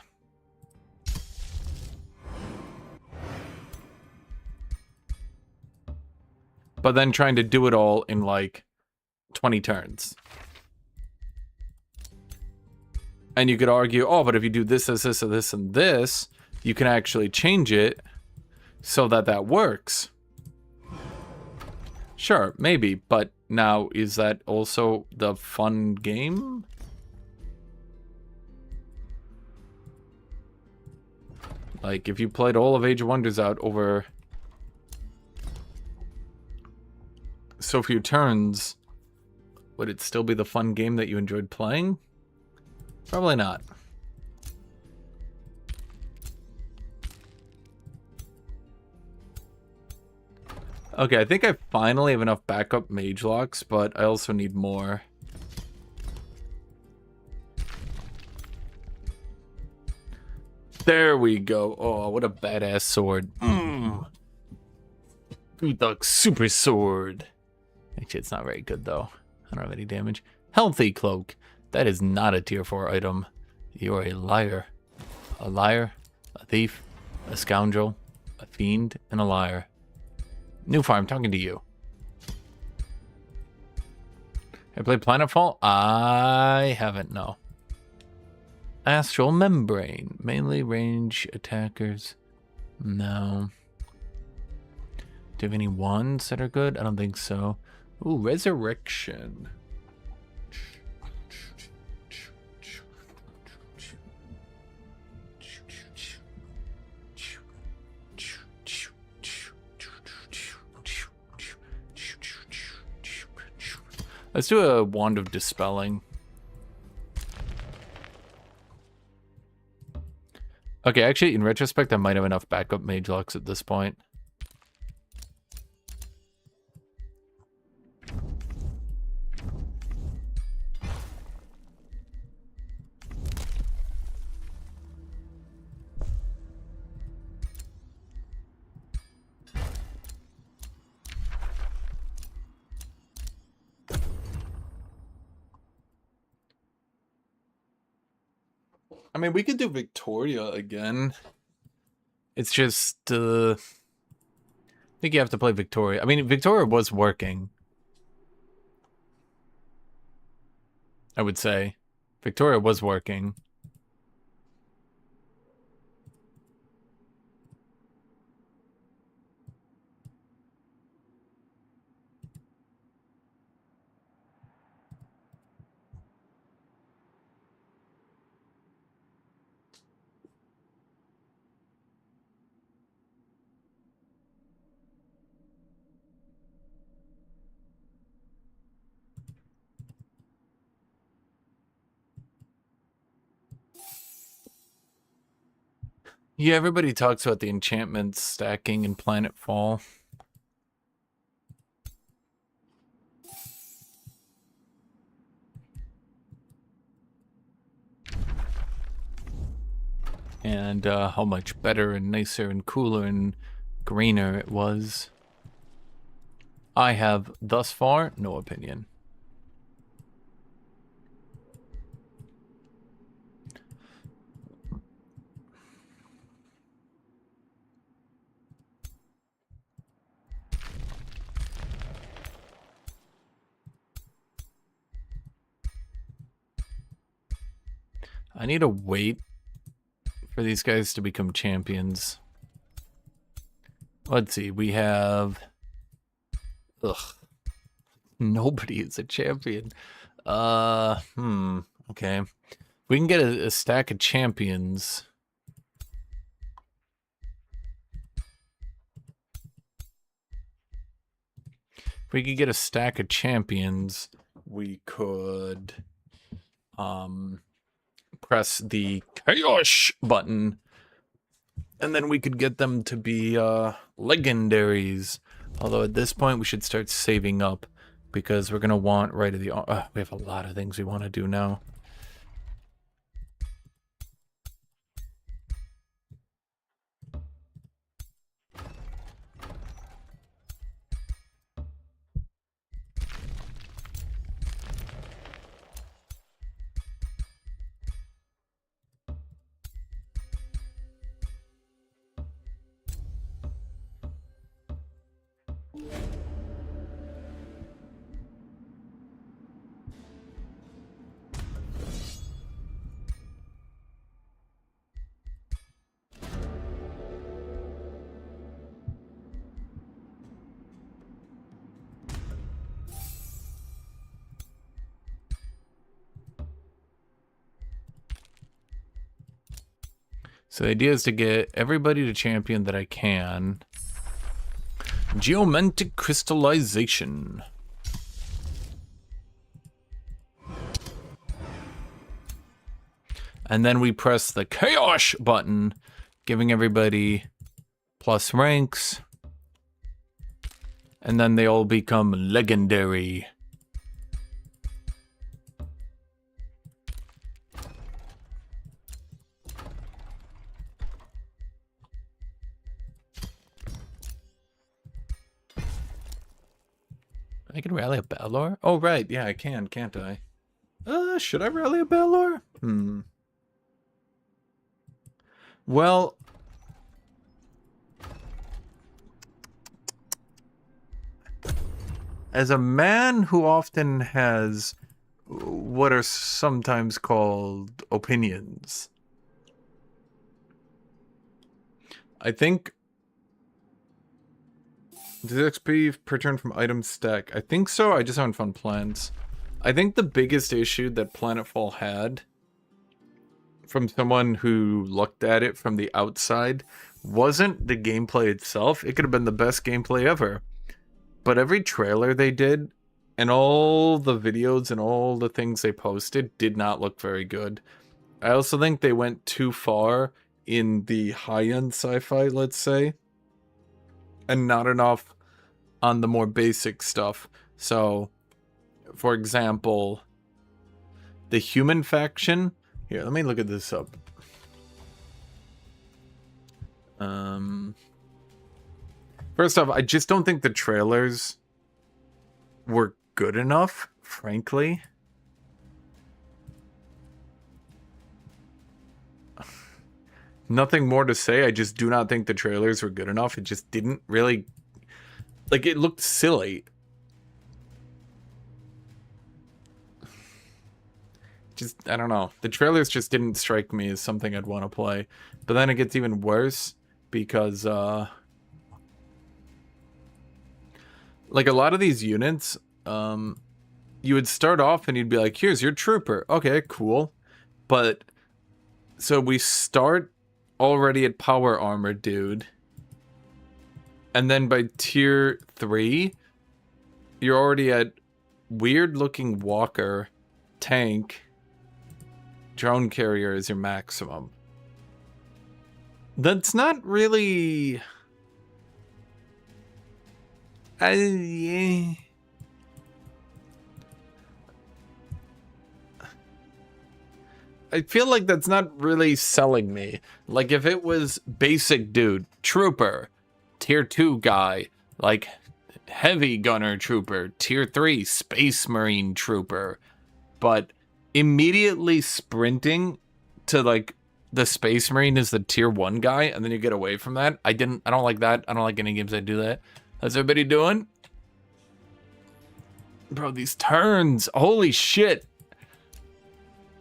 But then trying to do it all in like 20 turns. And you could argue, oh, but if you do this, and this, you can actually change it so that that works. Sure, maybe, but now is that also the fun game? Like, if you played all of Age of Wonders out over so few turns, would it still be the fun game that you enjoyed playing? Probably not. Okay, I think I finally have enough backup mage locks, but I also need more. There we go. Oh, what a badass sword. Guthuk super sword. Actually, it's not very good, though. I don't have any damage. Healthy cloak. That is not a tier 4 item. You're a liar. A liar, a thief, a scoundrel, a fiend, and a liar. New Farm, talking to you. I played Planetfall? I haven't, no. Astral Membrane. Mainly range attackers. No. Do you have any ones that are good? I don't think so. Ooh, Resurrection. Let's do a Wand of Dispelling. Okay, actually, in retrospect, I might have enough backup mage locks at this point. I mean, we could do Victoria again. It's just, I think you have to play Victoria. I mean, Victoria was working. I would say. Victoria was working. Yeah, everybody talks about the enchantments stacking in Planetfall. And how much better and nicer and cooler and greener it was. I have, thus far, no opinion. I need to wait for these guys to become champions. Let's see, we have... Ugh. Nobody is a champion. Okay. We can get a stack of champions. If we could get a stack of champions, we could press the Chaos button, and then we could get them to be legendaries. Although at this point we should start saving up, because we're gonna want right of the we have a lot of things we want to do now. So the idea is to get everybody to champion that I can. Geomantic crystallization. And then we press the Chaos button, giving everybody plus ranks. And then they all become legendary. I can rally a Balor? Oh, right. Yeah, I can, can't I? Should I rally a Balor? Well... as a man who often has what are sometimes called opinions, I think... Does XP per turn from items stack? I think so. I just haven't found plans. I think the biggest issue that Planetfall had, from someone who looked at it from the outside, wasn't the gameplay itself. It could have been the best gameplay ever. But every trailer they did, and all the videos and all the things they posted, did not look very good. I also think they went too far in the high-end sci-fi, let's say, and not enough on the more basic stuff. So, for example, the human faction. Here, let me look at this up. First off, I just don't think the trailers were good enough, frankly. Nothing more to say. I just do not think the trailers were good enough. It just didn't really... like, it looked silly. Just, I don't know. The trailers just didn't strike me as something I'd want to play. But then it gets even worse because, like, a lot of these units, you would start off and you'd be like, here's your trooper. Okay, cool. But, so we start already at power armor, dude. And then by tier 3, you're already at weird looking walker, tank, drone carrier is your maximum. That's not really... yeah. I feel like that's not really selling me. Like, if it was basic dude, trooper, tier 2 guy, like heavy gunner trooper, tier 3 space marine trooper, but immediately sprinting to like the space marine is the tier 1 guy, and then you get away from that. I don't like that. I don't like any games that do that. How's everybody doing? Bro, these turns, holy shit.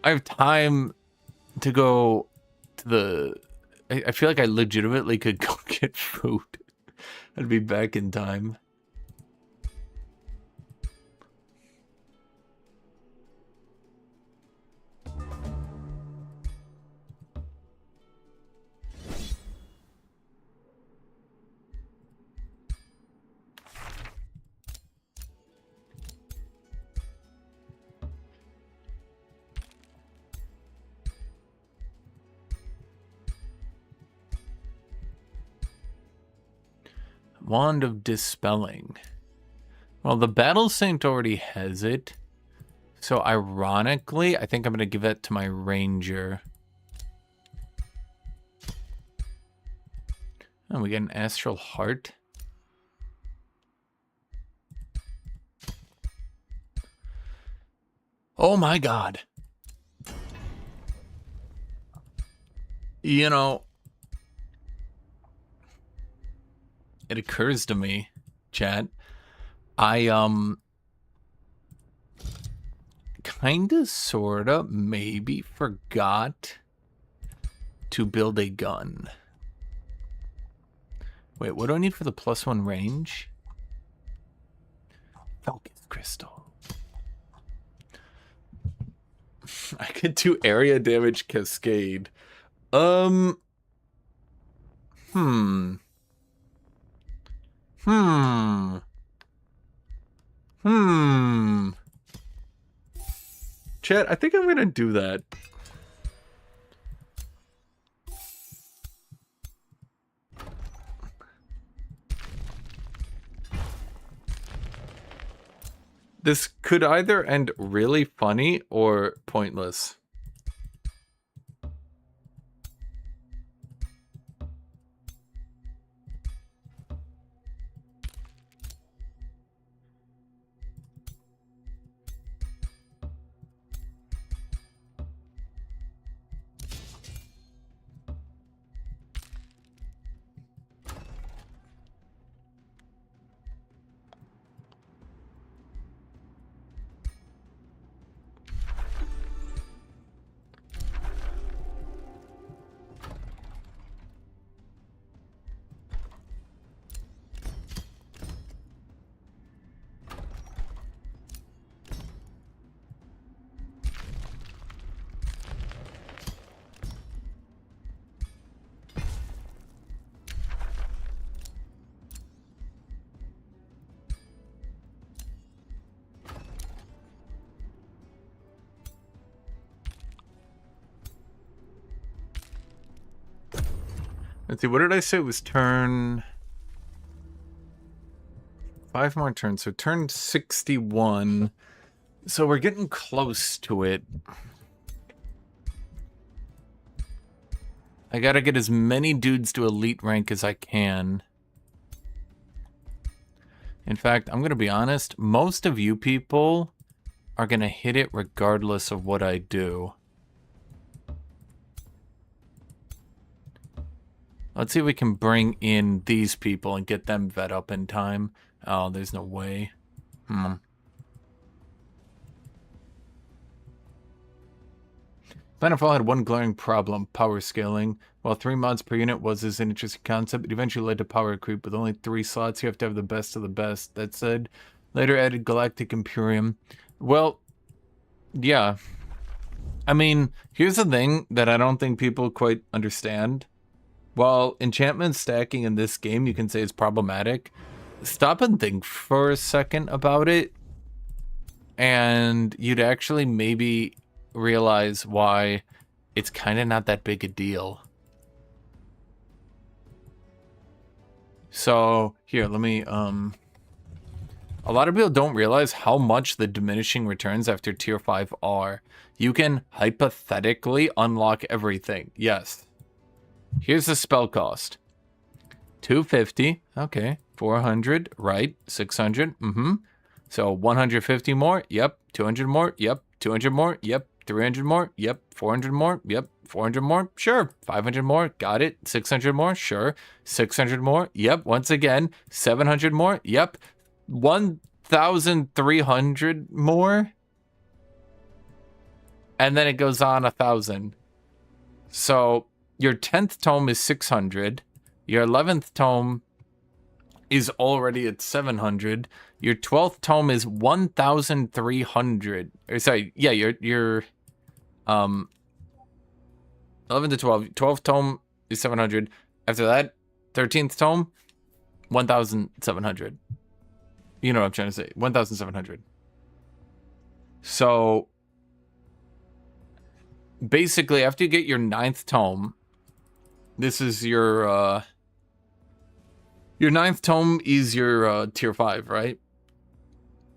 I have time to go to the... I feel like I legitimately could go get food. I'd be back in time. Wand of Dispelling. Well, the Battle Saint already has it. So ironically, I think I'm going to give that to my Ranger. Oh, we get an Astral Heart. Oh my god. You know, it occurs to me, chat, I kinda sorta maybe forgot to build a gun. Wait, what do I need for the +1 range? Focus crystal. I could do area damage cascade. Chat, I think I'm gonna do that. This could either end really funny or pointless. Let's see, what did I say? It was turn... 5 more turns, so turn 61. So we're getting close to it. I gotta get as many dudes to elite rank as I can. In fact, I'm gonna be honest, most of you people are gonna hit it regardless of what I do. Let's see if we can bring in these people and get them vet up in time. Oh, there's no way. Planetfall had one glaring problem, power scaling. While 3 mods per unit was an interesting concept, it eventually led to power creep. With only 3 slots, you have to have the best of the best. That said, later added Galactic Imperium. Well, yeah. I mean, here's the thing that I don't think people quite understand. While enchantment stacking in this game you can say is problematic, stop and think for a second about it, and you'd actually maybe realize why it's kind of not that big a deal. So here, let me a lot of people don't realize how much the diminishing returns after tier 5 are. You can hypothetically unlock everything. Yes. Here's the spell cost. 250. Okay. 400. Right. 600. So 150 more. Yep. 200 more. Yep. 200 more. Yep. 300 more. Yep. 400 more. Yep. 400 more. Sure. 500 more. Got it. 600 more. Sure. 600 more. Yep. Once again. 700 more. Yep. 1,300 more. And then it goes on 1,000. So your 10th tome is 600. Your 11th tome is already at 700. Your 12th tome is 1,300. Or sorry, yeah, your 11 to 12. 12th tome is 700. After that, 13th tome, 1,700. You know what I'm trying to say. 1,700. So basically, after you get your 9th tome, this is your 9th tome is your tier 5, right?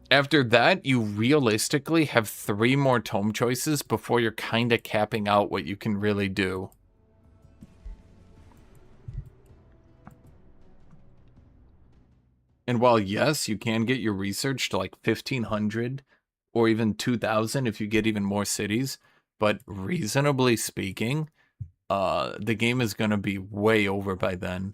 After that, you realistically have 3 more tome choices before you're kind of capping out what you can really do. And while, yes, you can get your research to like 1,500 or even 2,000 if you get even more cities, but reasonably speaking, the game is going to be way over by then.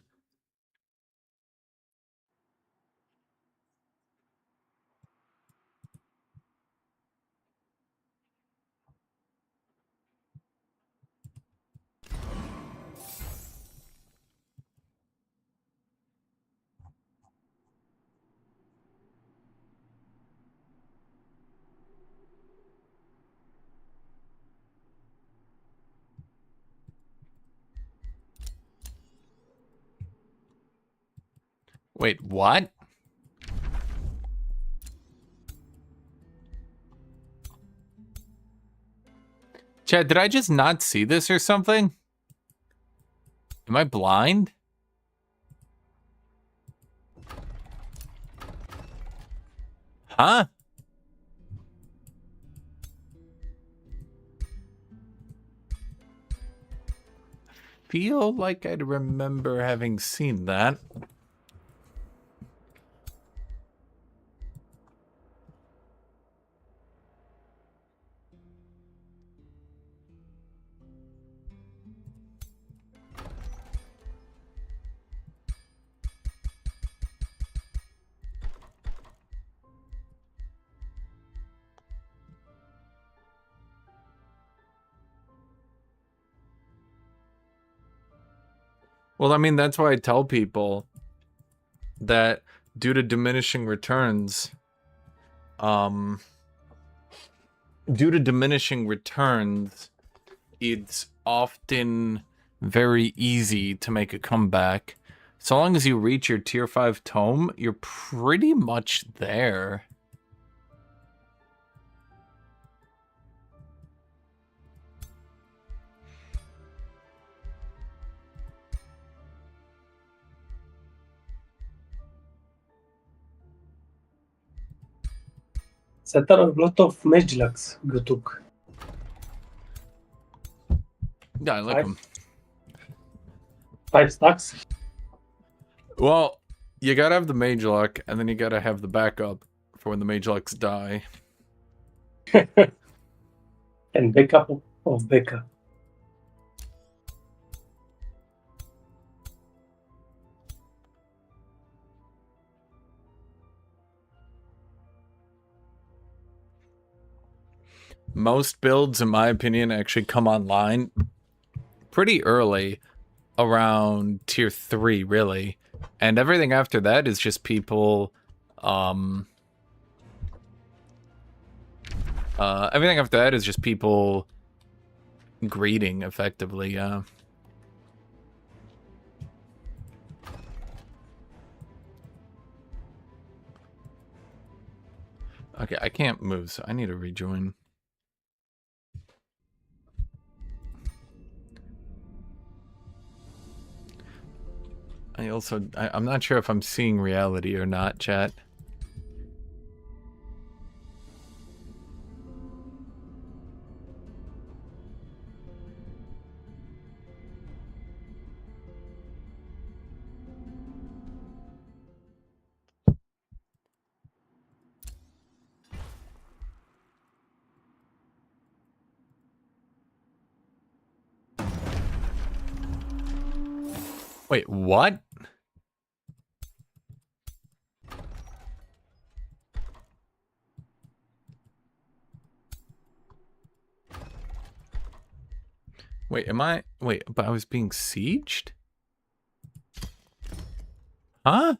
Wait, what? Chad, did I just not see this or something? Am I blind? Huh? Feel like I'd remember having seen that. Well, I mean, that's why I tell people that due to diminishing returns, it's often very easy to make a comeback. So long as you reach your tier 5 tome, you're pretty much there. That are a lot of Mage locks, Guthuk. Yeah, I like them. 5 stacks. Well, you gotta have the mage luck, and then you gotta have the backup for when the mage lucks die. And backup of backup. Most builds, in my opinion, actually come online pretty early, around tier 3, really. And everything after that is just people, everything after that is just people greeting, effectively, yeah. Okay, I can't move, so I need to rejoin. I'm not sure if I'm seeing reality or not, chat. Wait, what? Wait, wait, but I was being sieged? Huh?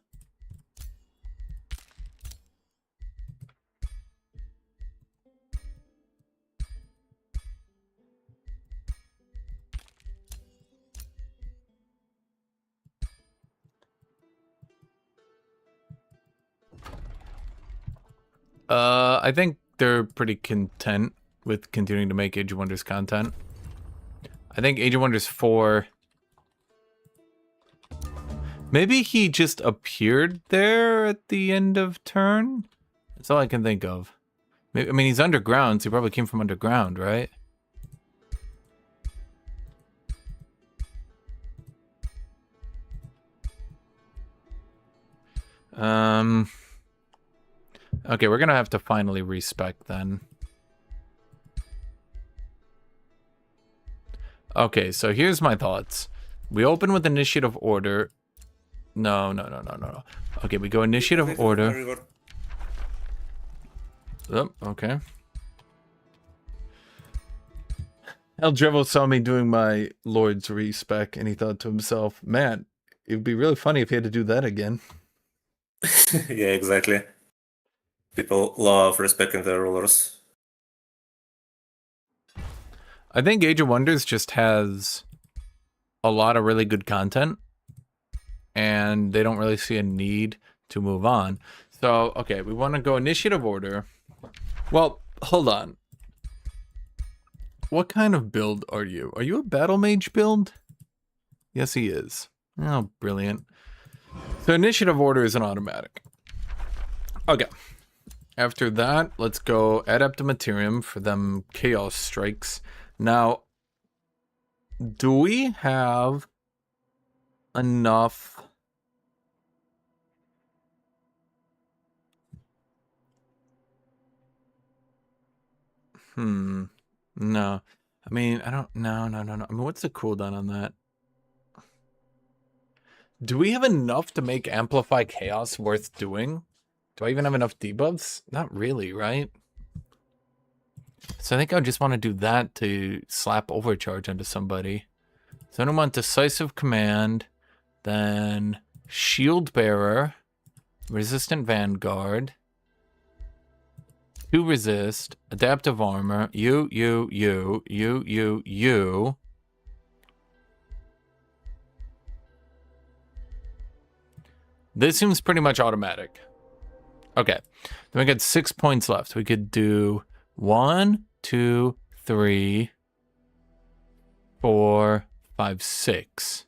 I think they're pretty content with continuing to make Age of Wonders content. I think Age of Wonders 4... Maybe he just appeared there at the end of turn? That's all I can think of. I mean, he's underground, so he probably came from underground, right? Okay, we're gonna have to finally respec then. Okay, so here's my thoughts. We open with initiative order. No. Okay, we go initiative order. Oh, okay. El Drevo saw me doing my Lord's respec, and he thought to himself, man, it would be really funny if he had to do that again. Yeah, exactly. People love respecting their rulers. I think Age of Wonders just has a lot of really good content, and they don't really see a need to move on. So, okay, we want to go initiative order. Well, hold on. What kind of build are you? Are you a battle mage build? Yes, he is. Oh, brilliant. So initiative order is an automatic. Okay. After that, let's go Adepta Materium for them chaos strikes. Now, do we have enough? No. I mean, I don't... No. I mean, what's the cooldown on that? Do we have enough to make Amplify Chaos worth doing? Do I even have enough debuffs? Not really, right? So I think I just want to do that to slap Overcharge onto somebody. So I want Decisive Command, then Shield Bearer, Resistant Vanguard, 2 Resist, Adaptive Armor, you. This seems pretty much automatic. Okay, then we got 6 points left. We could do 1, 2, 3, 4, 5, 6.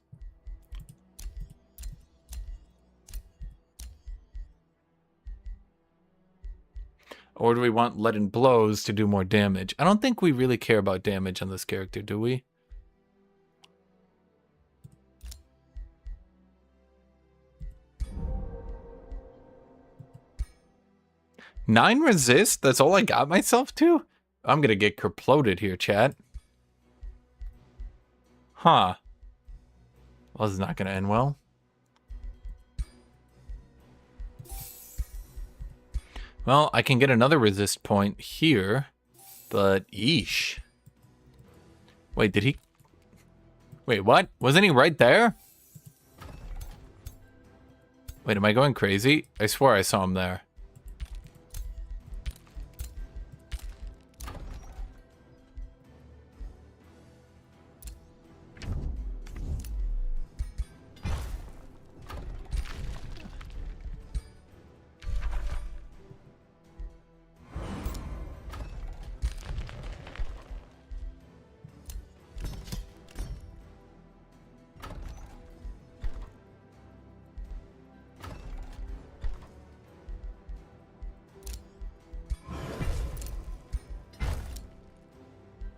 Or do we want Leaden Blows to do more damage? I don't think we really care about damage on this character, do we? Nine resist? That's all I got myself to? I'm gonna get kerploded here, chat. Huh. Well, this is not gonna end well. Well, I can get another resist point here, but yeesh. Wait, did he... Wait, what? Wasn't he right there? Wait, am I going crazy? I swear I saw him there.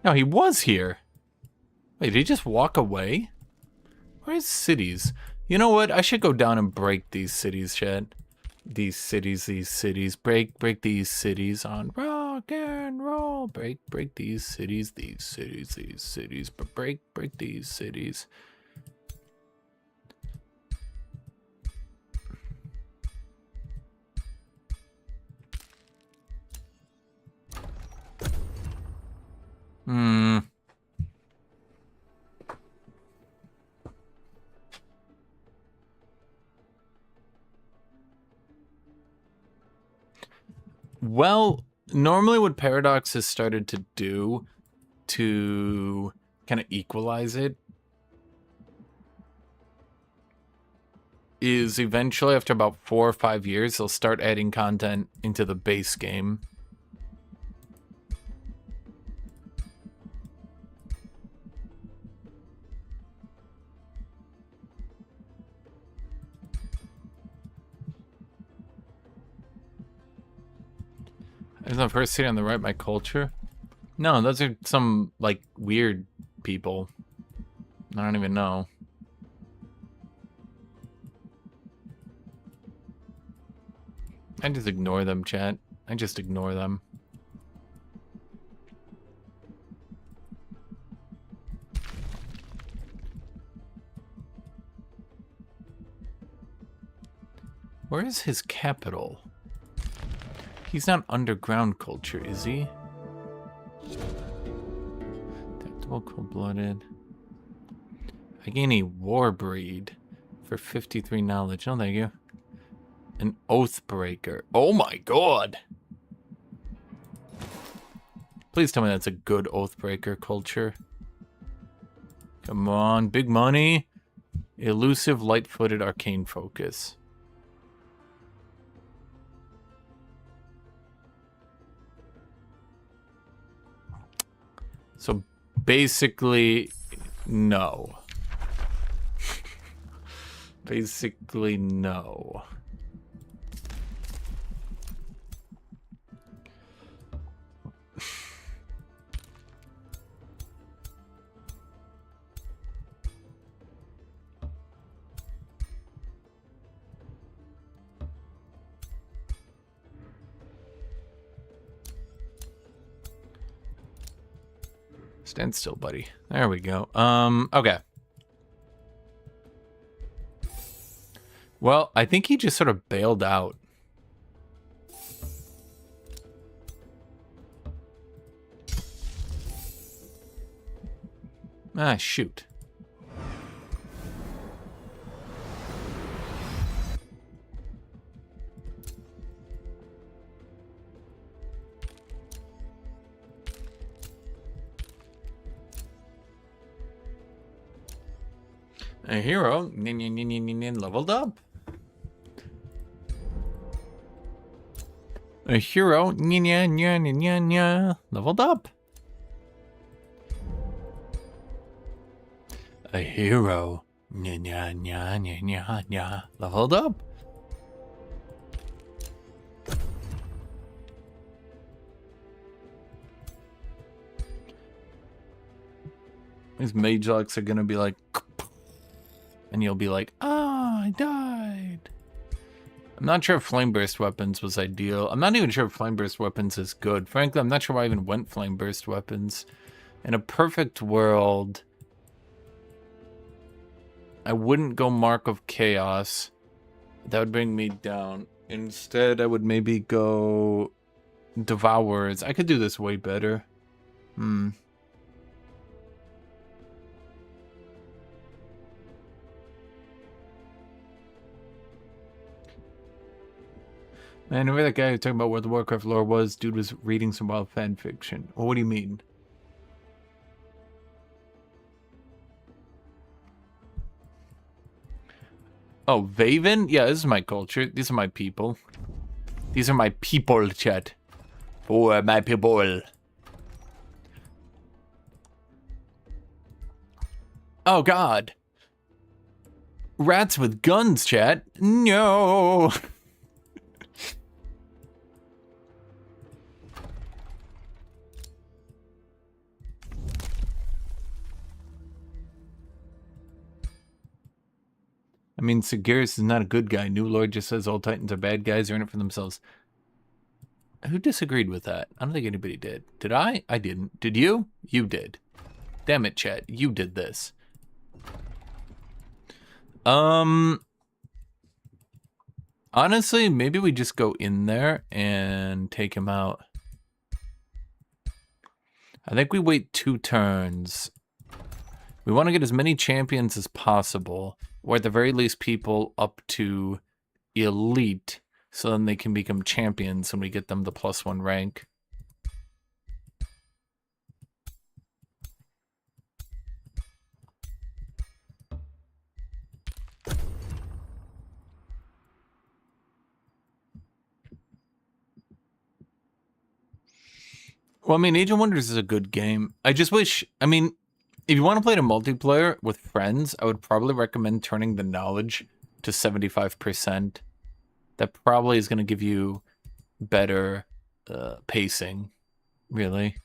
No, he was here. Wait, did he just walk away? Where's cities? You know what? I should go down and break these cities, Chad. These cities. Break these cities on rock and roll. Break these cities. But break these cities. Well, normally what Paradox has started to do to kind of equalize it is eventually, after about 4 or 5 years, they'll start adding content into the base game. Isn't the first city on the right my culture? No, those are some, like, weird people. I don't even know. I just ignore them, chat. I just ignore them. Where is his capital? He's not underground culture, is he? Adaptable, cold-blooded. I gain a war breed for 53 knowledge. Oh, thank you. An oath breaker. Oh my god! Please tell me that's a good oath breaker culture. Come on, big money. Elusive, light-footed, arcane focus. So basically, no. Basically, no. Stand still, buddy. There we go. Okay. Well, I think he just sort of bailed out. Ah, shoot. A hero leveled up. A hero leveled up. A hero leveled up. These mage locks are gonna be like, and you'll be like, "Ah, I died." I'm not sure if flame burst weapons was ideal. I'm not even sure if flame burst weapons is good. Frankly, I'm not sure why I even went flame burst weapons. In a perfect world, I wouldn't go Mark of Chaos. That would bring me down. Instead, I would maybe go Devourers. I could do this way better. Man, remember that guy who was talking about what the Warcraft lore was? Dude was reading some wild fan fiction. Well, what do you mean? Oh, Vaven? Yeah, this is my culture. These are my people. These are my people, chat. For my people. Oh, God. Rats with guns, chat. No. mean, Sigiris is not a good guy. New Lord just says all Titans are bad guys who earn it for themselves. Who disagreed with that? I don't think anybody did. Did I? I didn't. Did you? You did. Damn it, chat. You did this. Honestly, maybe we just go in there and take him out. I think we wait 2 turns. We want to get as many champions as possible, or at the very least people up to elite, so then they can become champions when we get them the +1 rank. Well, I mean, Age of Wonders is a good game. I just wish, I mean, if you want to play it in multiplayer with friends, I would probably recommend turning the knowledge to 75%. That probably is going to give you better pacing, really.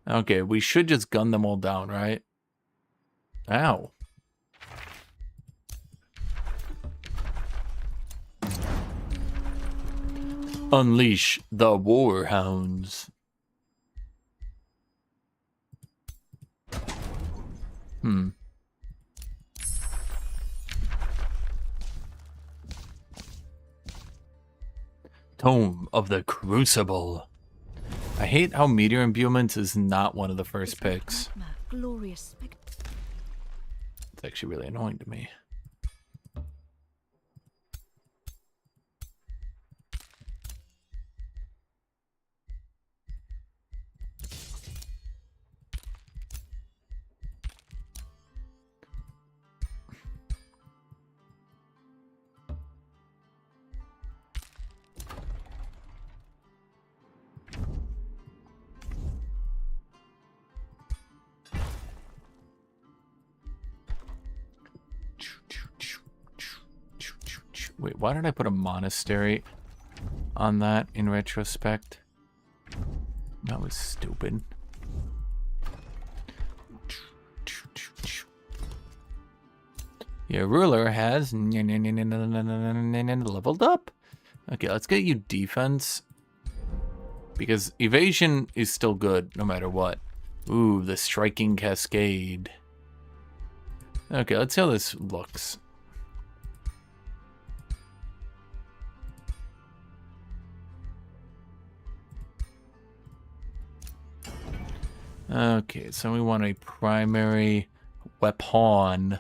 Okay, we should just gun them all down, right? Ow. Unleash the warhounds. Tome of the Crucible. I hate how Meteor Imbuements is not one of the first picks. Glorious. It's actually really annoying to me. Wait, why did I put a monastery on that in retrospect? That was stupid. Your ruler has leveled up. Okay, let's get you defense. Because evasion is still good no matter what. Ooh, the striking cascade. Okay, let's see how this looks. Okay, so we want a primary weapon.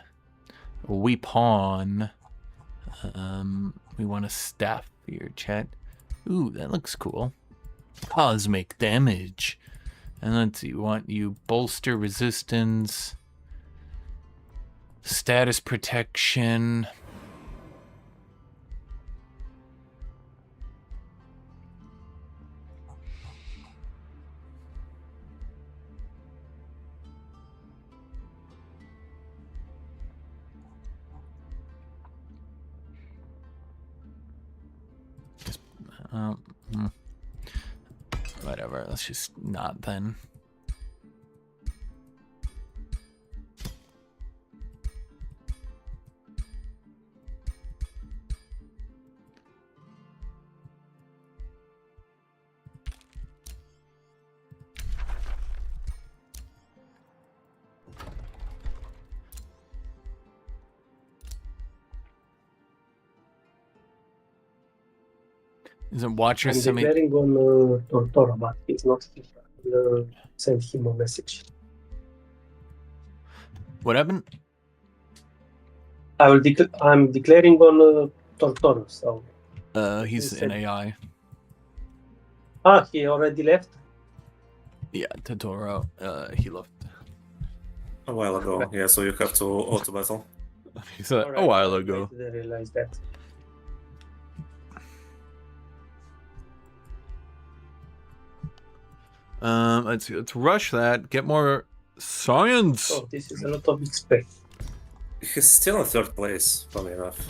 We want a staff here, chat. Ooh, that looks cool. Cosmic damage. And let's see, we want you bolster resistance, status protection. Whatever, let's just not then. Isn't Watcher I'm semi? declaring on Tortora, but it's not here. I'll send him a message. What happened? I'm declaring on Tortora, so... He's an AI. Ah, he already left? Yeah, Totoro. He left A while ago, yeah, so you have to auto battle. he said Alright, a while I ago. didn't realize that. Let's see, let's rush that. Get more science. Oh, this is a lot of XP. He's still in 3rd place, funny enough.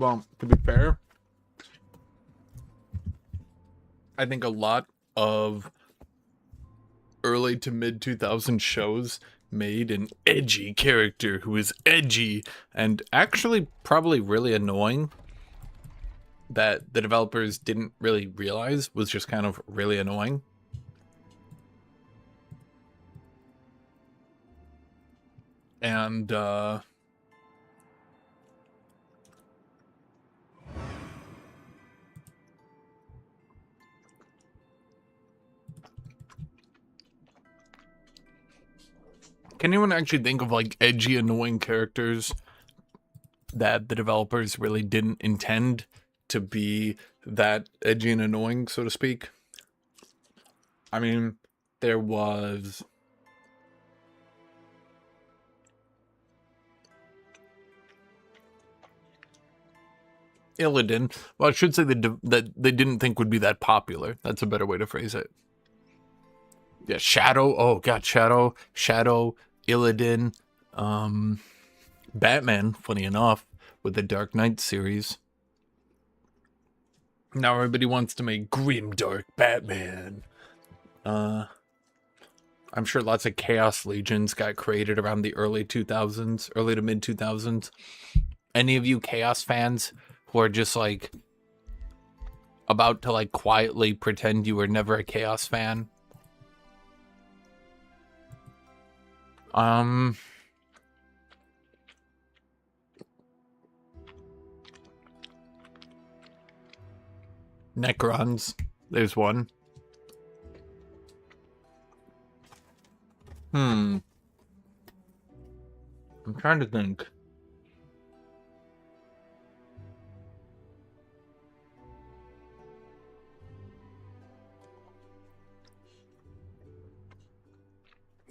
Well, to be fair, I think a lot of early to mid 2000 shows made an edgy character who is edgy and actually probably really annoying that the developers didn't really realize was just kind of really annoying. And can anyone actually think of like edgy, annoying characters that the developers really didn't intend to be that edgy and annoying, so to speak? I mean, there was Illidan. Well, I should say that they didn't think would be that popular. That's a better way to phrase it. Yeah, Shadow. Oh god, Shadow, Illidan, Batman. Funny enough, with the Dark Knight series. Now everybody wants to make grim, dark Batman. I'm sure lots of Chaos Legions got created around the early 2000s, early to mid 2000s. Any of you Chaos fans who are just like about to like quietly pretend you were never a Chaos fan? Necrons. There's one. I'm trying to think.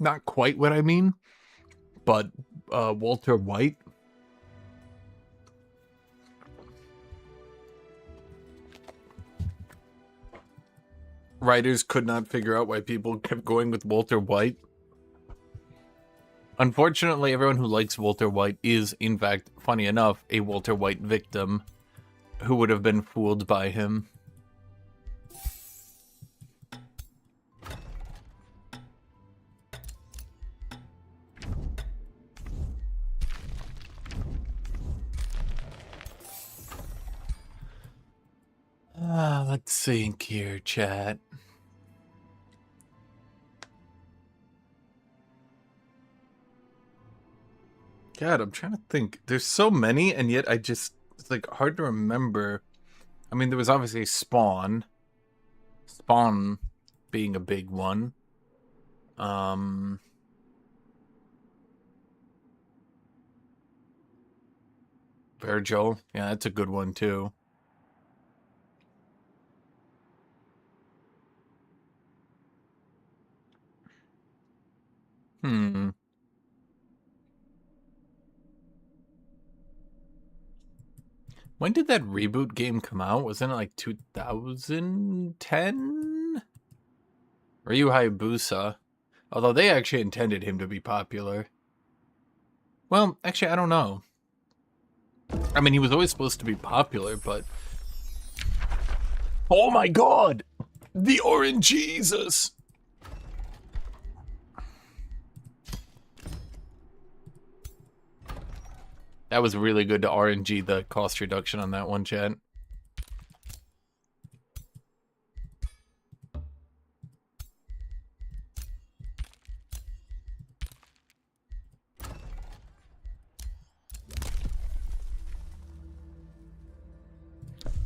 Not quite what I mean, but Walter White. Writers could not figure out why people kept going with Walter White. Unfortunately, everyone who likes Walter White is, in fact, funny enough, a Walter White victim who would have been fooled by him. Let's think here, chat. God, I'm trying to think. There's so many, and yet it's like hard to remember. I mean, there was obviously Spawn. Spawn being a big one. Virgil. Yeah, that's a good one too. When did that reboot game come out? Wasn't it like 2010? Ryu Hayabusa. Although they actually intended him to be popular. Well, actually, I don't know. I mean, he was always supposed to be popular, but... Oh my god! The Orange Jesus! That was really good to RNG, the cost reduction on that one, chat.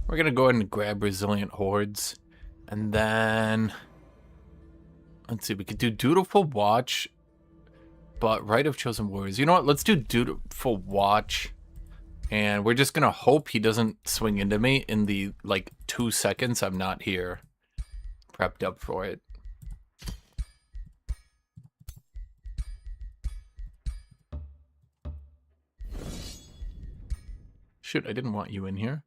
We're gonna go ahead and grab Resilient Hordes. And then... let's see, we could do Dutiful Watch... but Rite of Chosen Warriors. You know what? Let's do Dutiful Watch. And we're just going to hope he doesn't swing into me in the, like, 2 seconds I'm not here. Prepped up for it. Shoot, I didn't want you in here.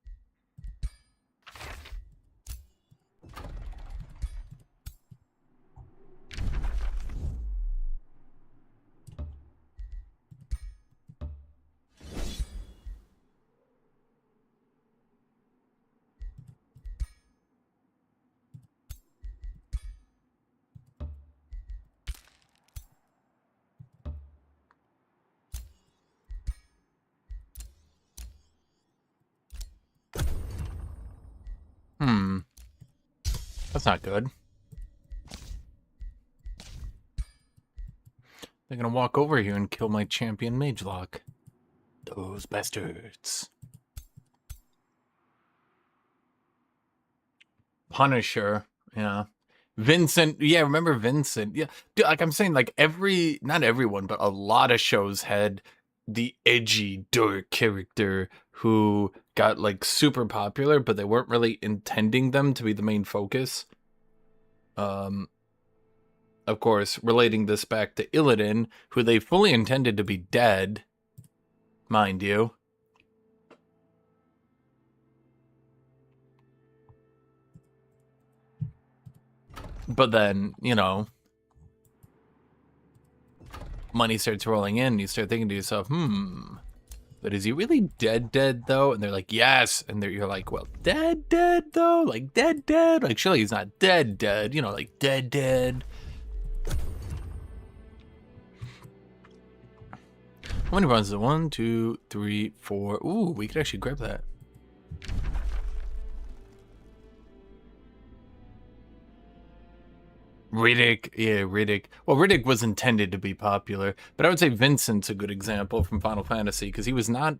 That's not good. They're gonna walk over here and kill my champion Mage Lock. Those bastards. Punisher, yeah. Vincent, yeah, remember Vincent? Yeah, dude, like I'm saying, like not everyone, but a lot of shows had the edgy, dark character who got like super popular, but they weren't really intending them to be the main focus. Of course, relating this back to Illidan, who they fully intended to be dead, mind you. But then, you know, money starts rolling in, and you start thinking to yourself, but is he really dead though? And they're like, yes. And you're like, well, dead though? Like dead? Like surely he's not dead, you know, like dead. How many runs is it? 1, 2, 3, 4. Ooh, we could actually grab that. Riddick, yeah, Riddick. Well, Riddick was intended to be popular, but I would say Vincent's a good example from Final Fantasy, because he was not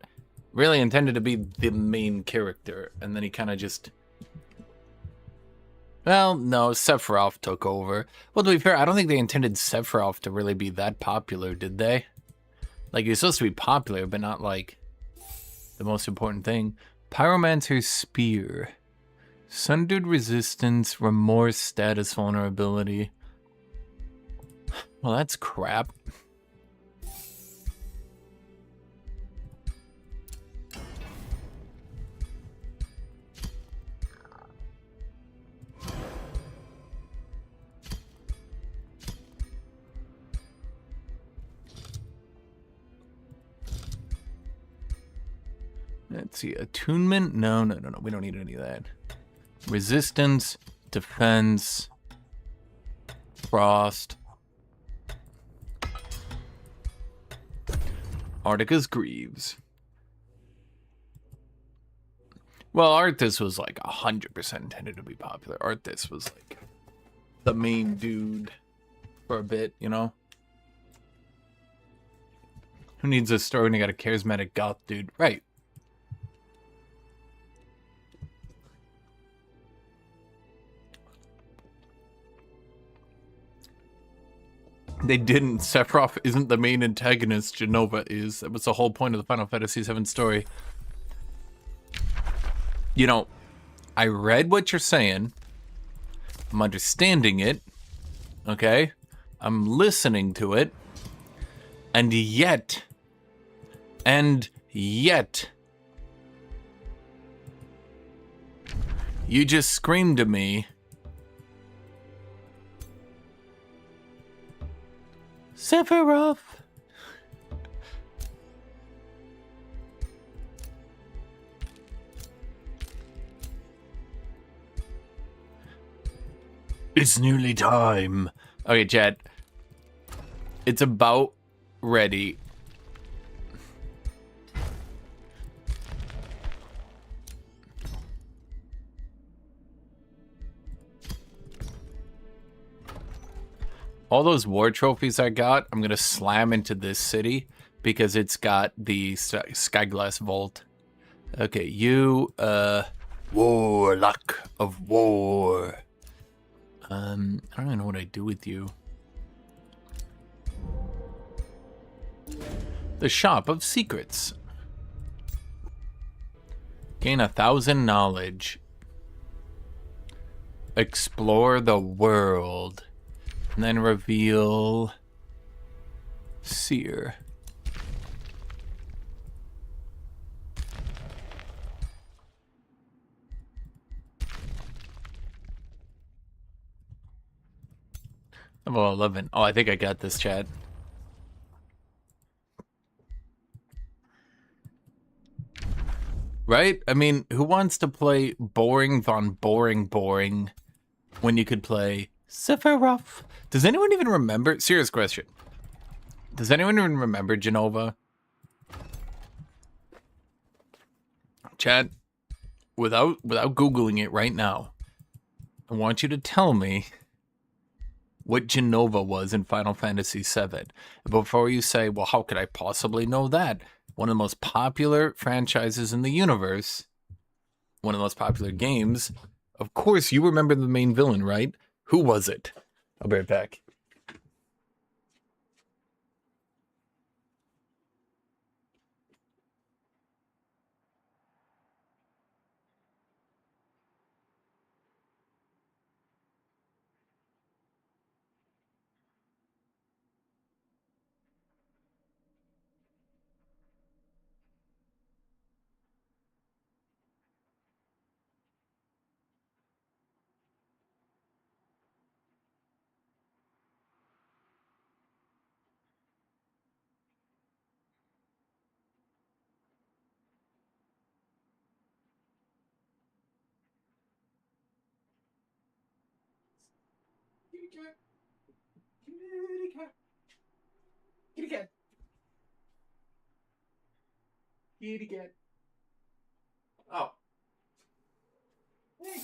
really intended to be the main character, and then he kind of just... Well, no, Sephiroth took over. Well, to be fair, I don't think they intended Sephiroth to really be that popular, did they? Like, he was supposed to be popular, but not, like, the most important thing. Pyromancer's Spear. Sundered resistance, remorse, status vulnerability. Well, that's crap. Let's see, attunement? No, we don't need any of that. Resistance, defense, frost, Artica's Greaves. Well, Arthas was like 100% intended to be popular. Arthas was like the main dude for a bit, you know? Who needs a story when you got a charismatic goth dude? Right. They didn't. Sephiroth isn't the main antagonist. Genova is. That was the whole point of the Final Fantasy VII story. You know, I read what you're saying. I'm understanding it. Okay? I'm listening to it. And yet, you just screamed at me. Sephiroth. It's nearly time. Okay, chat. It's about ready. All those war trophies I got, I'm going to slam into this city because it's got the Skyglass Vault. Okay, you, Warlock of War. I don't even know what I do with you. The Shop of Secrets. Gain 1,000 knowledge. Explore the world. And then reveal Seer. Level 11. Oh, I think I got this, chat. Right? I mean, who wants to play boring von boring when you could play Sephiroth? Does anyone even remember? Serious question. Does anyone even remember Genova? Chat, without Googling it right now, I want you to tell me what Genova was in Final Fantasy VII. And before you say, well, how could I possibly know that? One of the most popular franchises in the universe, one of the most popular games. Of course, you remember the main villain, right? Who was it? I'll be right back. Kitty cat. Oh. Hey.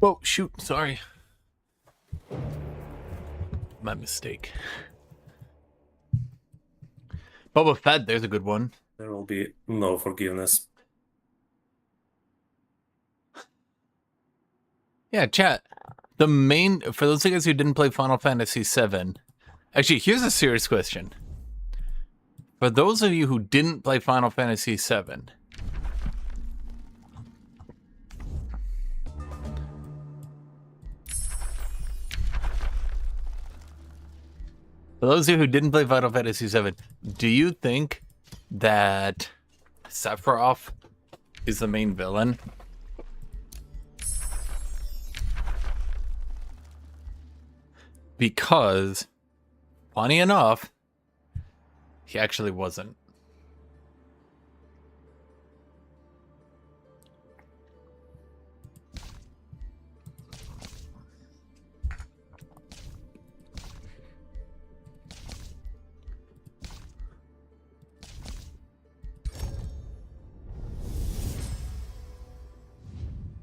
Whoa, shoot, sorry. My mistake. Boba Fett, there's a good one. There will be no forgiveness. Yeah, chat. The main, for those of you guys who didn't play Final Fantasy VII, actually, here's a serious question. For those of you who didn't play Final Fantasy VII, for those of you who didn't play Final Fantasy VII, do you think that Sephiroth is the main villain? Because, funny enough, he actually wasn't.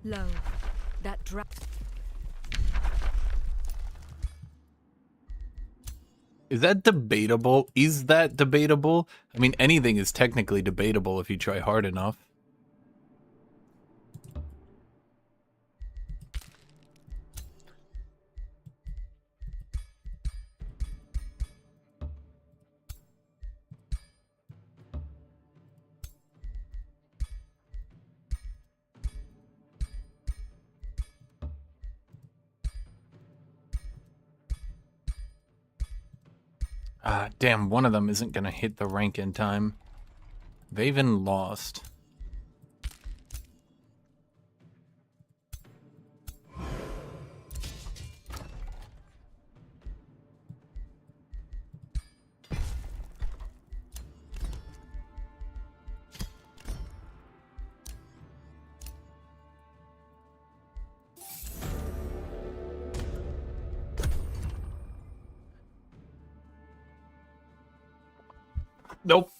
Lo, that Is that debatable? Is that debatable? I mean, anything is technically debatable if you try hard enough. Ah, damn, one of them isn't gonna hit the rank in time. Vaven lost. Nope.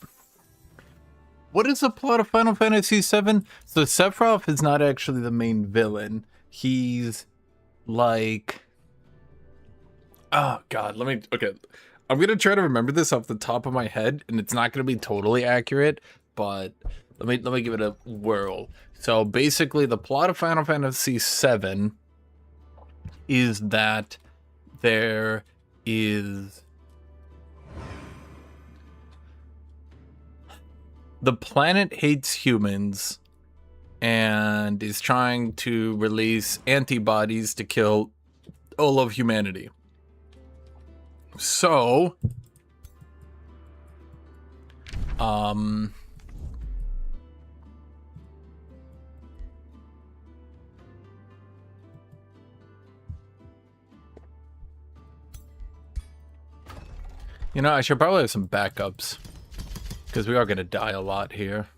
What is the plot of Final Fantasy VII? So Sephiroth is not actually the main villain. He's like... Oh, God. Okay. I'm gonna try to remember this off the top of my head, and it's not gonna be totally accurate, but let me give it a whirl. So basically, the plot of Final Fantasy VII is that there is the planet hates humans and is trying to release antibodies to kill all of humanity. So, you know, I should probably have some backups, because we are going to die a lot here.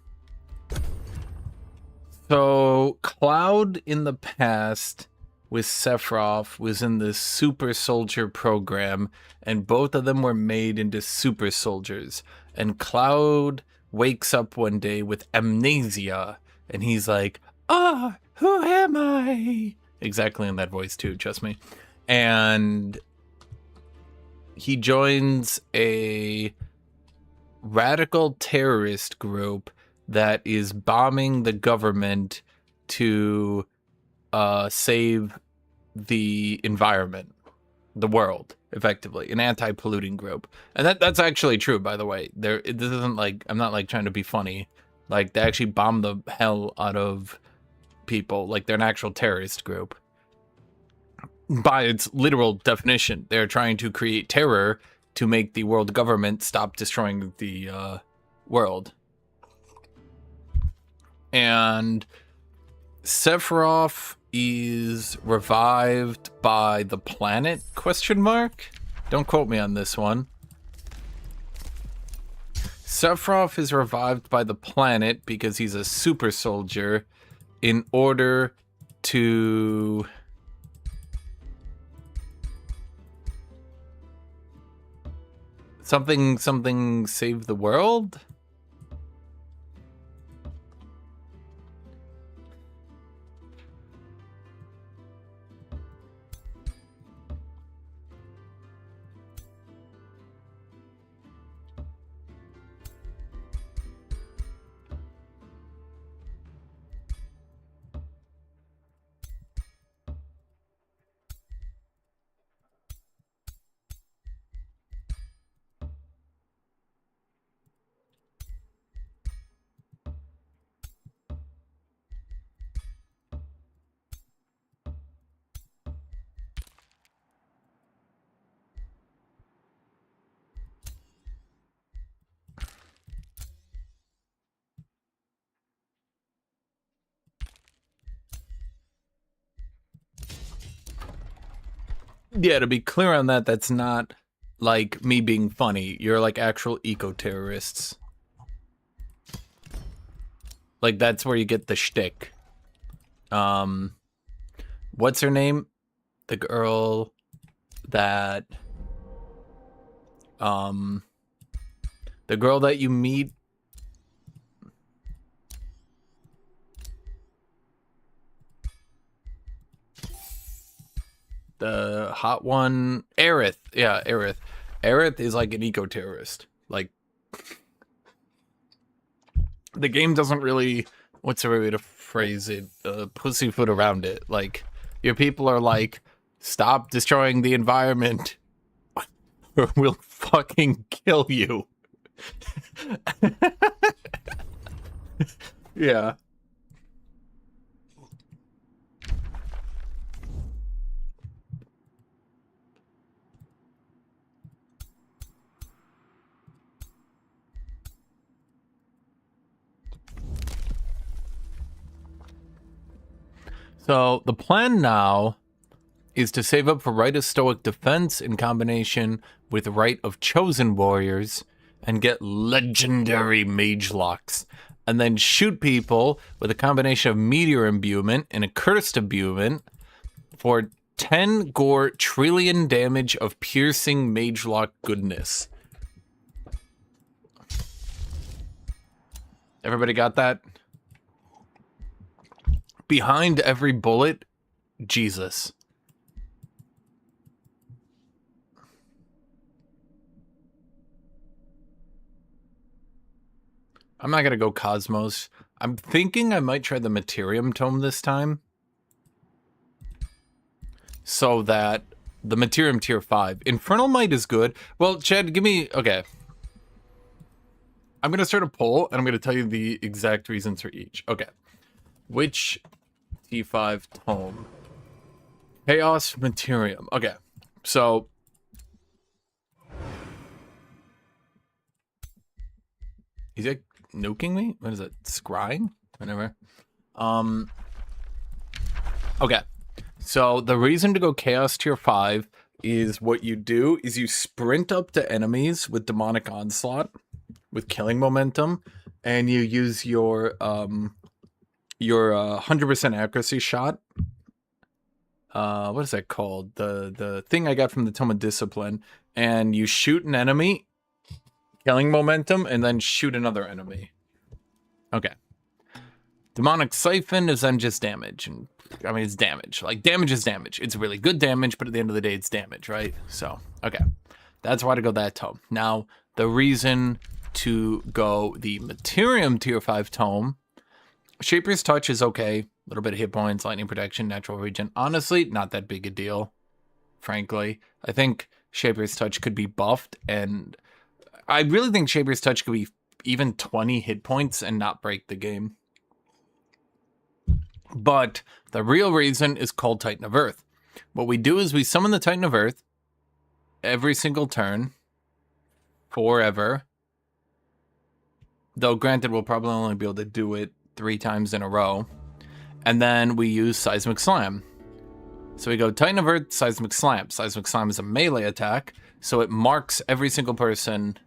So, Cloud in the past with Sephiroth was in the Super Soldier program, and both of them were made into super soldiers. And Cloud wakes up one day with amnesia, and he's like, "Ah, who am I?" Exactly in that voice too, trust me. And he joins a radical terrorist group that is bombing the government to save the environment, the world, effectively, an anti-polluting group. And that's actually true, by the way. This isn't like, I'm not like trying to be funny. Like, they actually bomb the hell out of people. Like, they're an actual terrorist group. By its literal definition, they're trying to create terror to make the world government stop destroying the world. And Sephiroth is revived by the planet, ? Don't quote me on this one. Sephiroth is revived by the planet because he's a super soldier in order to something save the world? Yeah, to be clear on that, that's not like me being funny. You're like actual eco-terrorists. Like, that's where you get the shtick. What's her name? The girl that you meet. The hot one, Aerith. Yeah, Aerith. Aerith is like an eco-terrorist. Like, the game doesn't really, what's the right way to phrase it, pussyfoot around it. Like, your people are like, stop destroying the environment or we'll fucking kill you. Yeah. So the plan now is to save up for Rite of Stoic Defense in combination with Rite of Chosen Warriors and get legendary Mage locks, and then shoot people with a combination of Meteor Imbuement and a Cursed Imbuement for 10 gore trillion damage of piercing Mage lock goodness. Everybody got that? Behind every bullet, Jesus. I'm not going to go Cosmos. I'm thinking I might try the Materium Tome this time. So that the Materium tier 5. Infernal Might is good. Well, Chad, give me... Okay. I'm going to start a poll, and I'm going to tell you the exact reasons for each. Okay. Which T5 Tome? Chaos Materium. Okay. So... He's like nuking me? What is it? Scrying? Whatever. Okay. So the reason to go Chaos tier 5 is what you do is you sprint up to enemies with Demonic Onslaught with killing momentum, and you use your 100% accuracy shot. What is that called? The thing I got from the Tome of Discipline, and you shoot an enemy, killing momentum, and then shoot another enemy. Okay. Demonic Siphon is then just damage. And I mean, it's damage. Like, damage is damage. It's really good damage, but at the end of the day, it's damage, right? So, okay. That's why to go that tome. Now, the reason to go the Materium tier 5 tome, Shaper's Touch is okay. A little bit of hit points, lightning protection, natural regen. Honestly, not that big a deal, frankly. I think Shaper's Touch could be buffed, and I really think Shaper's Touch could be even 20 hit points and not break the game. But the real reason is called Titan of Earth. What we do is we summon the Titan of Earth every single turn, forever. Though granted, we'll probably only be able to do it 3 times in a row. And then we use Seismic Slam. So we go Titan of Earth, Seismic Slam. Seismic Slam is a melee attack, so it marks every single person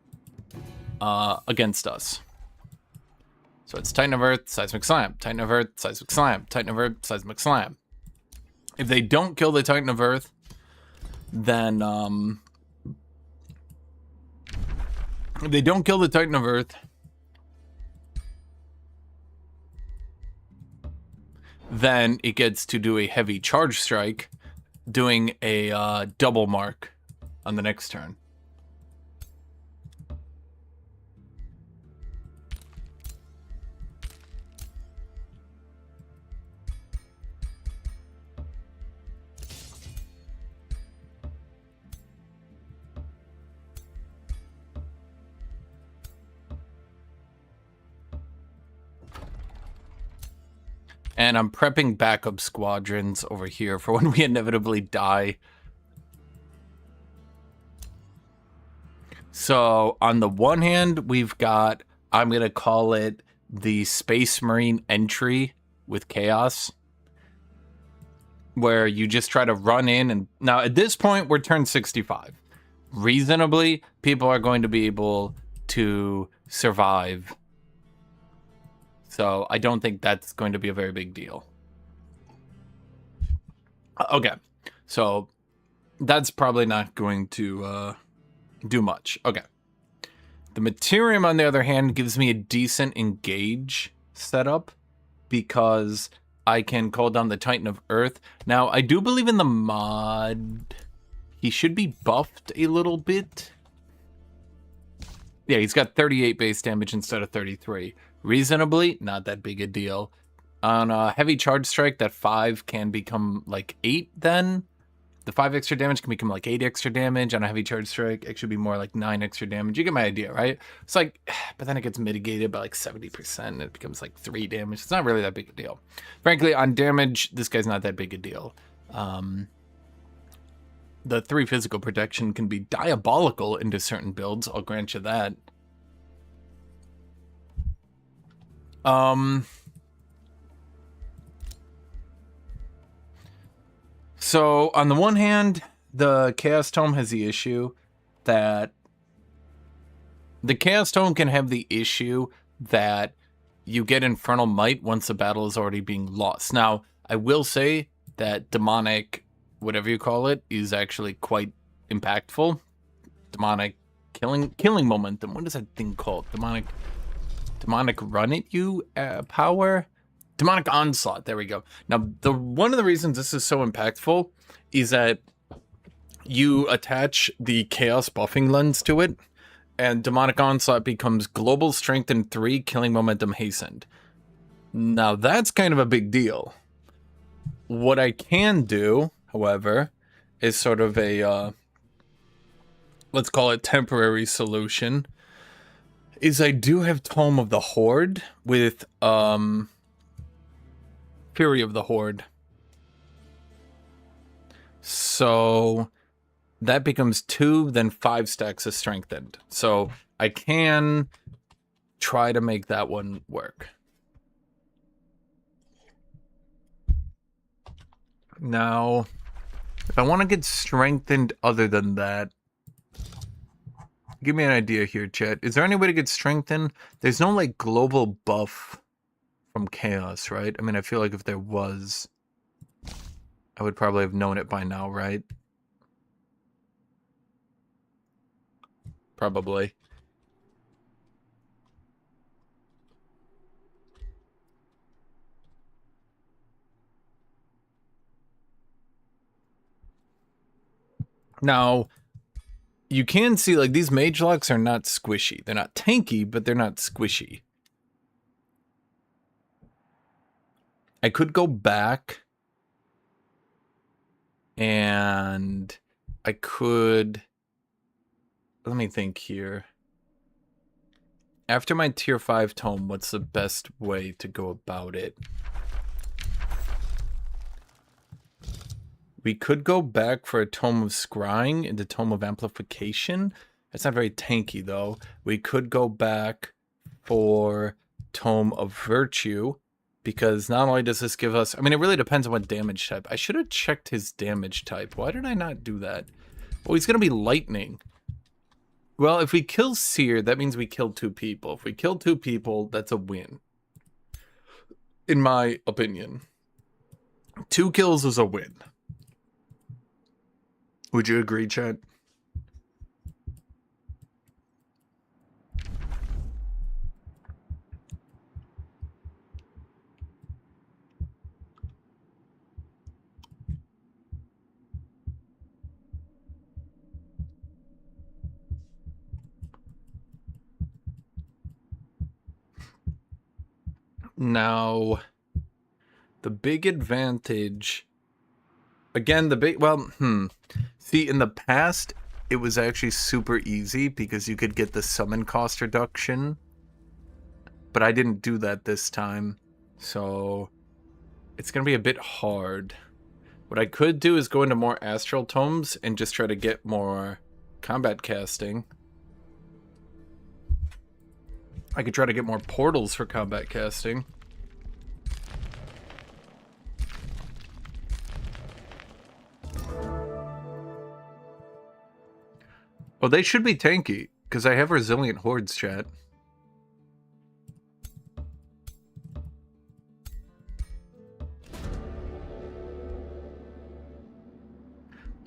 against us. So it's Titan of Earth, Seismic Slam, Titan of Earth, Seismic Slam, Titan of Earth, Seismic Slam. If they don't kill the Titan of Earth, then if they don't kill the Titan of Earth, then it gets to do a heavy charge strike, doing a double mark on the next turn. And I'm prepping backup squadrons over here for when we inevitably die. So on the one hand, we've got, I'm going to call it the Space Marine entry with Chaos, where you just try to run in. And now at this point, we're turn 65. Reasonably, people are going to be able to survive. So I don't think that's going to be a very big deal. Okay, so that's probably not going to do much. Okay. The Materium, on the other hand, gives me a decent engage setup because I can call down the Titan of Earth. Now, I do believe in the mod. He should be buffed a little bit. Yeah, he's got 38 base damage instead of 33. Reasonably, not that big a deal. On a heavy charge strike, that 5 can become like 8 then. The 5 extra damage can become like 8 extra damage. On a heavy charge strike, it should be more like 9 extra damage. You get my idea, right? It's like, but then it gets mitigated by like 70%, and it becomes like 3 damage. It's not really that big a deal. Frankly, on damage, this guy's not that big a deal. The 3 physical protection can be diabolical into certain builds, I'll grant you that. So on the one hand, the Chaos Tome has the issue that the Chaos Tome can have the issue that you get Infernal Might once the battle is already being lost. Now, I will say that demonic, whatever you call it, is actually quite impactful. Demonic killing momentum. What is that thing called? Demonic run at you power? Demonic Onslaught. There we go. Now, one of the reasons this is so impactful is that you attach the Chaos buffing lens to it, and Demonic Onslaught becomes Global Strengthened 3, Killing Momentum Hastened. Now that's kind of a big deal. What I can do, however, is sort of a, let's call it temporary solution, is I do have Tome of the Horde with, Fury of the Horde. So that becomes 2, then 5 stacks of Strengthened. So I can try to make that one work. Now, if I want to get Strengthened other than that, give me an idea here, chat. Is there any way to get Strengthened? There's no, like, global buff from Chaos, right? I mean, I feel like if there was, I would probably have known it by now, right? Probably. Now, you can see, like, these mage locks are not squishy. They're not tanky, but they're not squishy. I could go back and I could, let me think here. After my tier 5 tome, what's the best way to go about it? We could go back for a Tome of Scrying into Tome of Amplification. That's not very tanky, though. We could go back for Tome of Virtue, because not only does this give us... I mean, it really depends on what damage type. I should have checked his damage type. Why did I not do that? Well, he's going to be Lightning. Well, if we kill Seer, that means we kill 2 people. If we kill 2 people, that's a win. In my opinion. 2 kills is a win. Would you agree, chat? Now, the big advantage... Again, the big... Well, See, in the past, it was actually super easy because you could get the summon cost reduction. But I didn't do that this time. So, it's going to be a bit hard. What I could do is go into more Astral Tomes and just try to get more combat casting. I could try to get more portals for combat casting. Well, they should be tanky, because I have Resilient Hordes, chat.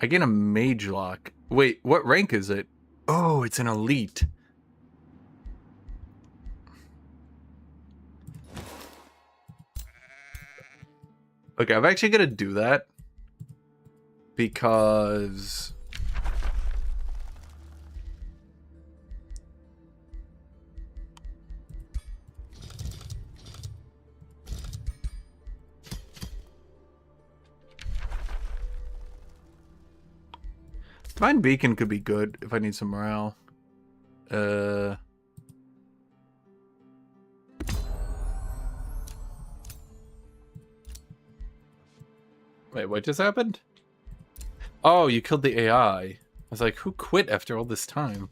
I get a Mage Lock. Wait, what rank is it? Oh, it's an Elite. Okay, I'm actually going to do that. Because... Divine Beacon could be good if I need some morale. Wait, what just happened? Oh, you killed the AI. I was like, who quit after all this time?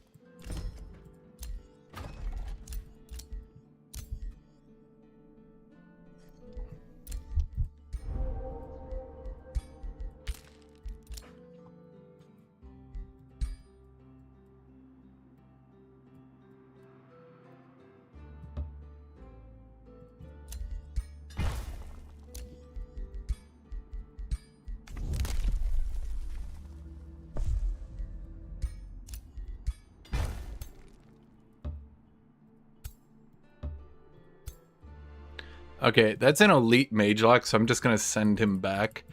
Okay, that's an elite mage lock, so I'm just gonna send him back.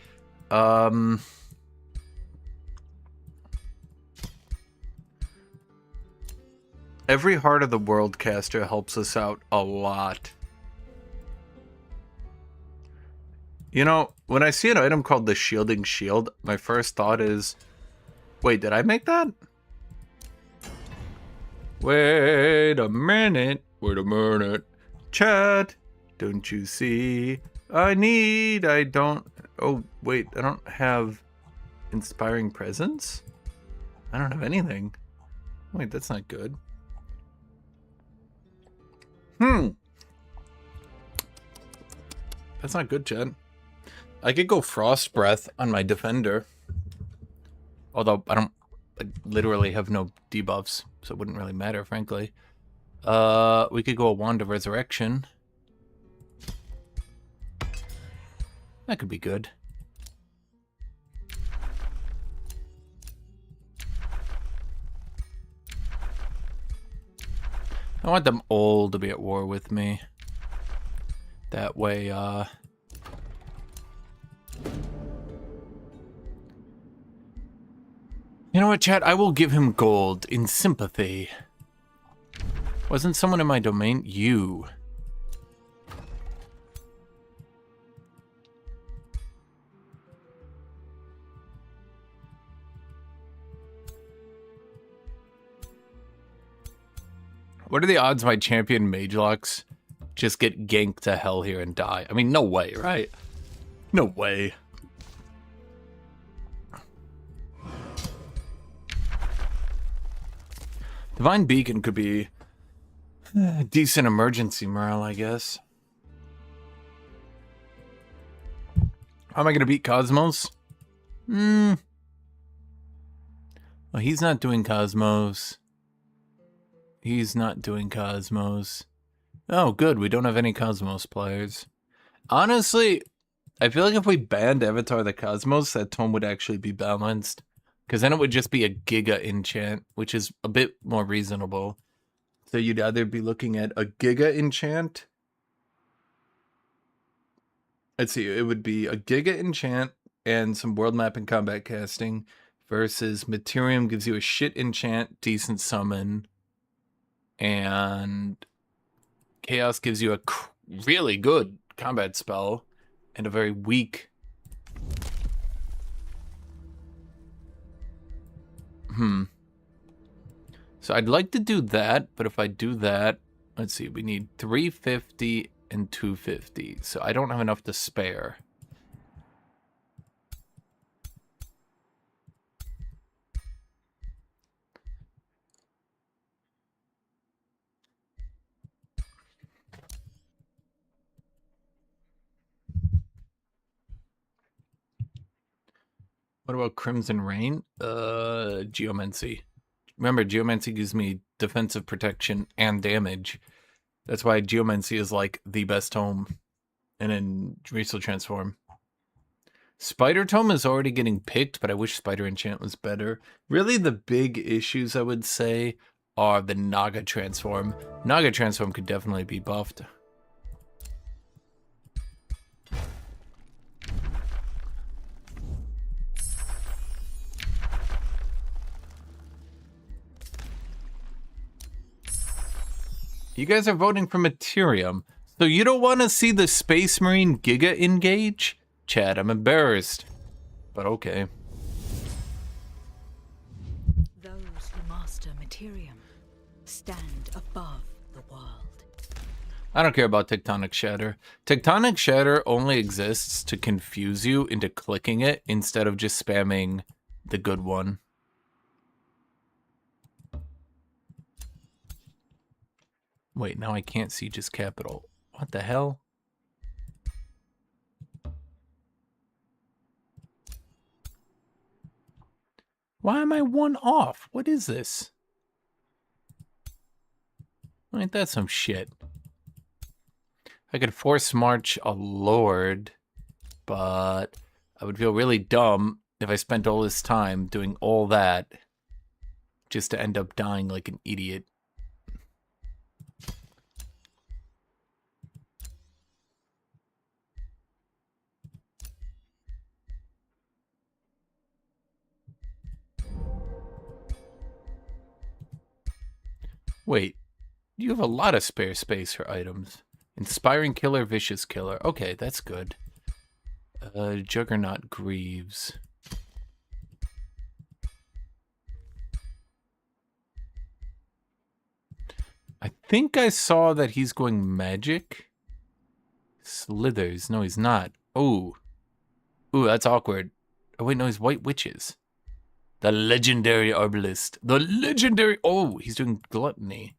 Every Heart of the World caster helps us out a lot. You know, when I see an item called the Shielding Shield, my first thought is, wait, did I make that? Wait a minute. Chat, don't you see? I don't. Oh, wait, I don't have Inspiring Presence? I don't have anything. Wait, that's not good. That's not good, Chad. I could go Frost Breath on my Defender. Although, I literally have no debuffs, so it wouldn't really matter, frankly. We could go a Wand of Resurrection. That could be good. I want them all to be at war with me. That way, You know what, chat? I will give him gold in sympathy. Wasn't someone in my domain? You. What are the odds my champion Mage Lux just get ganked to hell here and die? I mean, no way, right? No way. Divine Beacon could be decent emergency morale, I guess. How am I going to beat Cosmos? Well, he's not doing Cosmos. He's not doing Cosmos. Oh, good. We don't have any Cosmos players. Honestly, I feel like if we banned Avatar the Cosmos, that tome would actually be balanced. Because then it would just be a Giga enchant, which is a bit more reasonable. So you'd either be looking at a Giga enchant. Let's see, it would be a Giga enchant and some world map and combat casting versus Materium gives you a shit enchant, decent summon, and Chaos gives you a really good combat spell and a very weak. So I'd like to do that, but if I do that, let's see, we need 350 and 250. So I don't have enough to spare. What about Crimson Rain? Geomancy. Remember, Geomancy gives me defensive protection and damage. That's why Geomancy is like the best tome. And then Racial Transform. Spider Tome is already getting picked, but I wish Spider Enchant was better. Really, the big issues, I would say, are the Naga Transform. Naga Transform could definitely be buffed. You guys are voting for Materium. So you don't want to see the Space Marine Giga engage? Chad, I'm embarrassed. But okay. Those who master Materium stand above the world. I don't care about Tectonic Shatter. Tectonic Shatter only exists to confuse you into clicking it instead of just spamming the good one. Wait, now I can't see just capital. What the hell? Why am I one off? What is this? Ain't that some shit? I could force march a lord, but I would feel really dumb if I spent all this time doing all that just to end up dying like an idiot. Wait, you have a lot of spare space for items. Inspiring Killer, Vicious Killer. Okay, that's good. Juggernaut Greaves. I think I saw that he's going magic. Slithers. No, he's not. Oh. Ooh, that's awkward. Oh, wait, no, he's White Witches. The legendary Arbalist. The legendary... Oh, he's doing Gluttony.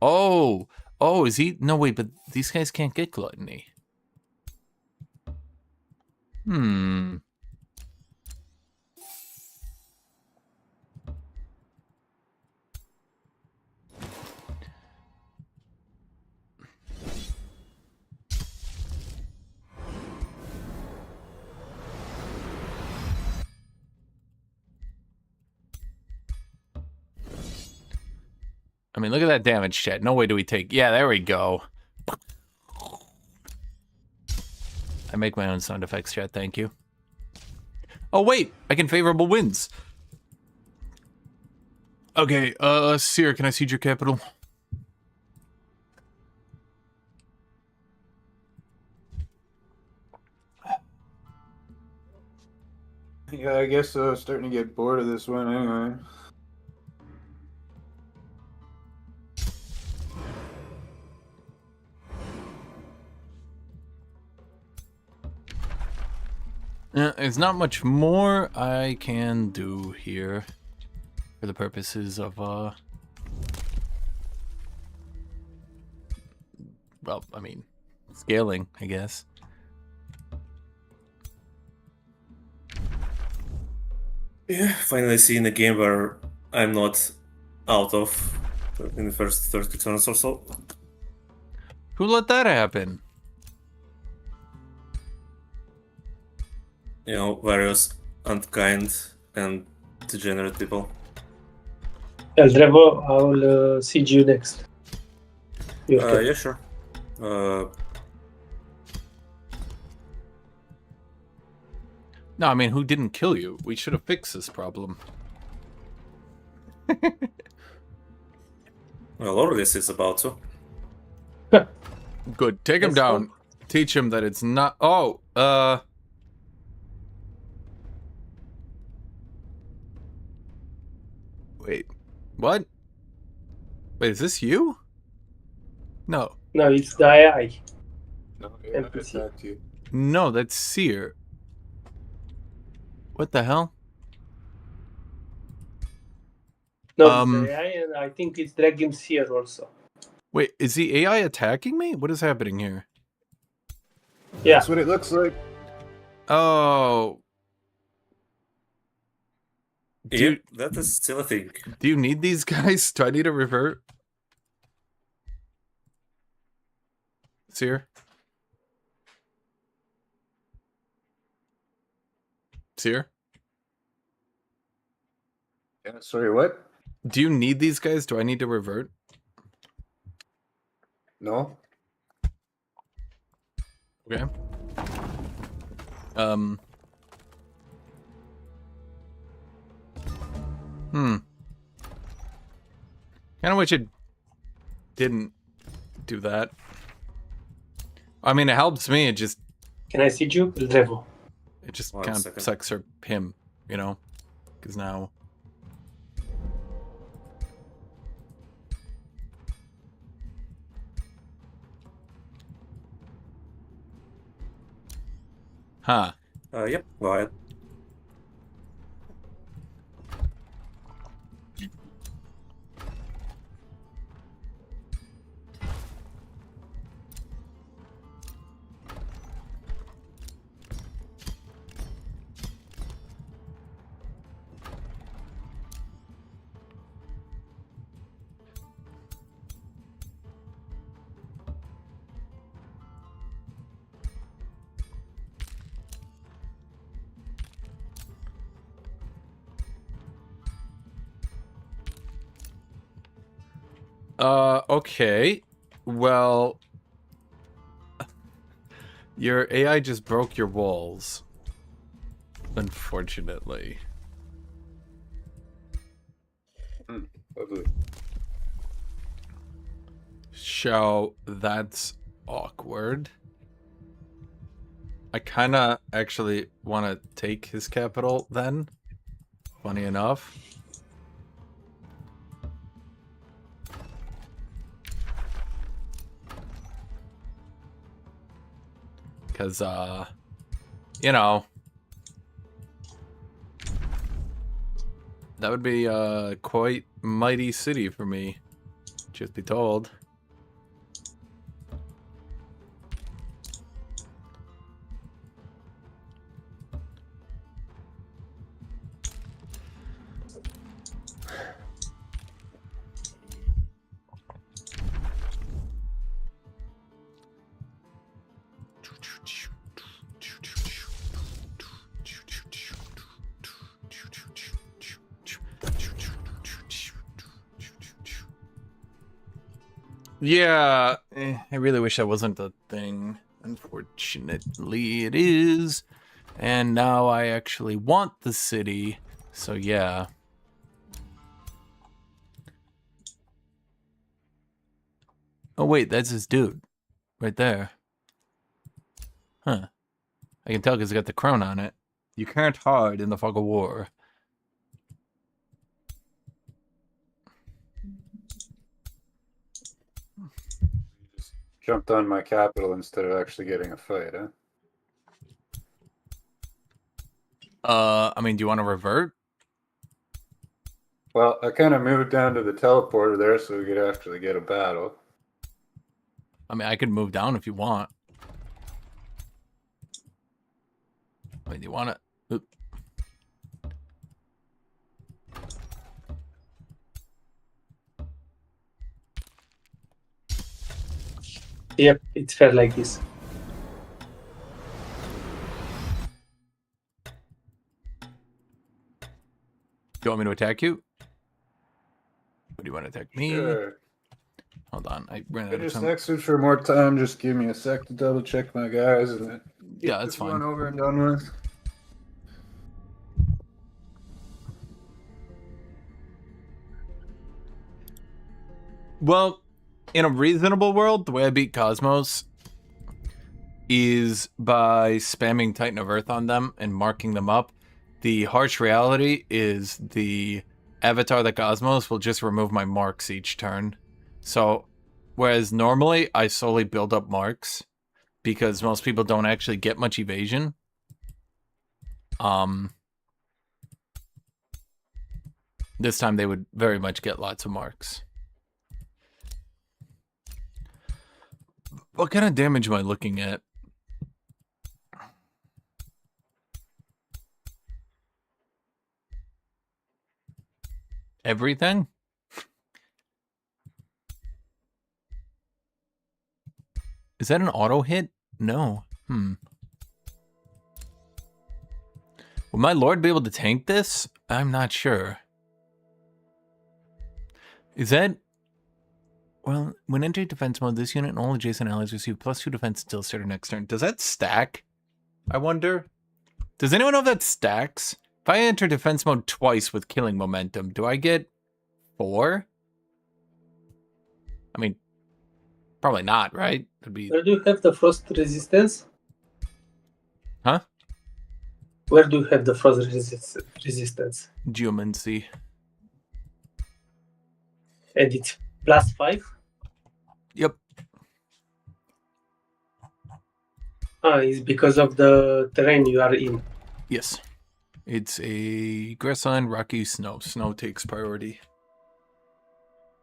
Oh. Oh, is he... No, wait, but these guys can't get Gluttony. Hmm. I mean, look at that damage, chat. No way do we take... Yeah, there we go. I make my own sound effects, chat. Thank you. Oh, wait. I can favorable winds. Okay, Seer, can I siege your capital? Yeah, I guess starting to get bored of this one anyway. There's not much more I can do here for the purposes of, well, I mean, scaling, I guess. Yeah, finally seeing a game where I'm not out of in the first 30 turns or so. Who let that happen? You know, various unkind and degenerate people. Eldrevo, I'll siege you next. Yeah, sure. No, I mean, who didn't kill you? We should have fixed this problem. Well, Orlis is about to. Good. Take him down. Teach him that it's not... Oh, Wait. What? Wait, is this you? No. No, it's the AI. No, yeah, NPC. that's you. No, that's Seer. What the hell? No, it's the AI, and I think it's Dragon Seer also. Wait, is the AI attacking me? What is happening here? Yeah. That's what it looks like. Oh. Yeah, that is still a thing. Do you need these guys? Do I need to revert? Seer? Seer? Yeah, sorry, what? Do you need these guys? Do I need to revert? No. Okay. Kind of wish it didn't do that. I mean, it helps me. It just... Can I siege you? Eldrevo. It just 1 kind of second. sucks for him, you know? Because now... Huh. Yep, go ahead. Okay. Well... Your AI just broke your walls. Unfortunately. Lovely. So that's awkward. I kind of actually want to take his capital then. Funny enough. Because, you know, that would be a quite mighty city for me, truth be told. Yeah, I really wish that wasn't a thing. Unfortunately, it is. And now I actually want the city, so yeah. Oh wait, that's his dude. Right there. Huh. I can tell because it's got the crown on it. You can't hide in the fog of war. Jumped on my capital instead of actually getting a fight, huh? I mean, do you want to revert? Well, I kind of moved down to the teleporter there so we could actually get a battle. I mean, I could move down if you want. Wait, do you want to? Yep, it's fair like this. Do you want me to attack you? Or do you want to attack me? Sure. Hold on, I ran out I of just time. exit for more time. Just give me a sec to double check my guys and then Yeah, that's this one fine. over and done with. Well, in a reasonable world, the way I beat Cosmos is by spamming Titan of Earth on them and marking them up. The harsh reality is the avatar that Cosmos will just remove my marks each turn. So, whereas normally I solely build up marks because most people don't actually get much evasion. This time they would very much get lots of marks. What kind of damage am I looking at? Everything? Is that an auto hit? No. Will my lord be able to tank this? I'm not sure. Is that... Well, when entering defense mode, this unit and all adjacent allies receive +2 defense until start of next turn. Does that stack? I wonder. Does anyone know if that stacks? If I enter defense mode twice with killing momentum, do I get 4? I mean, probably not, right? It'd be... Where do you have the frost resistance? Huh? Where do you have the frost resistance? Geomancy. And it's +5? Yep. It's because of the terrain you are in. Yes. It's a grassland, rocky, snow. Snow takes priority.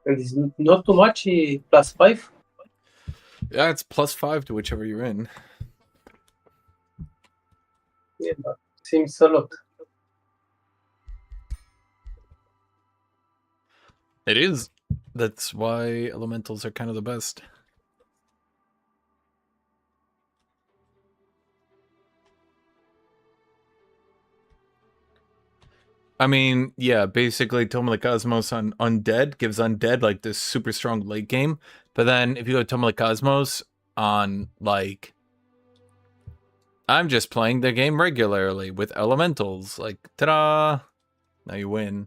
And it's not too much, +5? Yeah, it's +5 to whichever you're in. Yeah, but seems a lot. It is. That's why elementals are kind of the best. I mean, yeah, basically Tome of the Cosmos on Undead gives Undead like this super strong late game. But then if you go to Tome of the Cosmos on like... I'm just playing the game regularly with elementals. Like, ta-da! Now you win.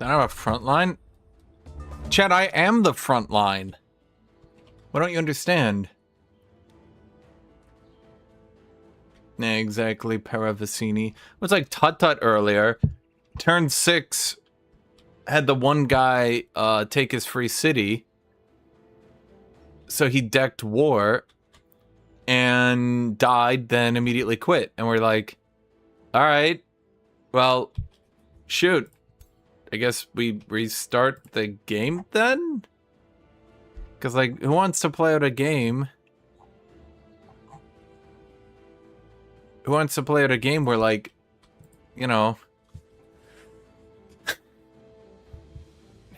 I don't have a front line? Chad, I am the front line. Why don't you understand? Yeah, exactly, Paravicini. It was like Tut-Tut earlier. Turn 6 had the one guy take his free city. So he decked war and died, then immediately quit. And we're like, all right, well, shoot. I guess we restart the game then? Because, like, who wants to play out a game? Who wants to play out a game where, like, you know,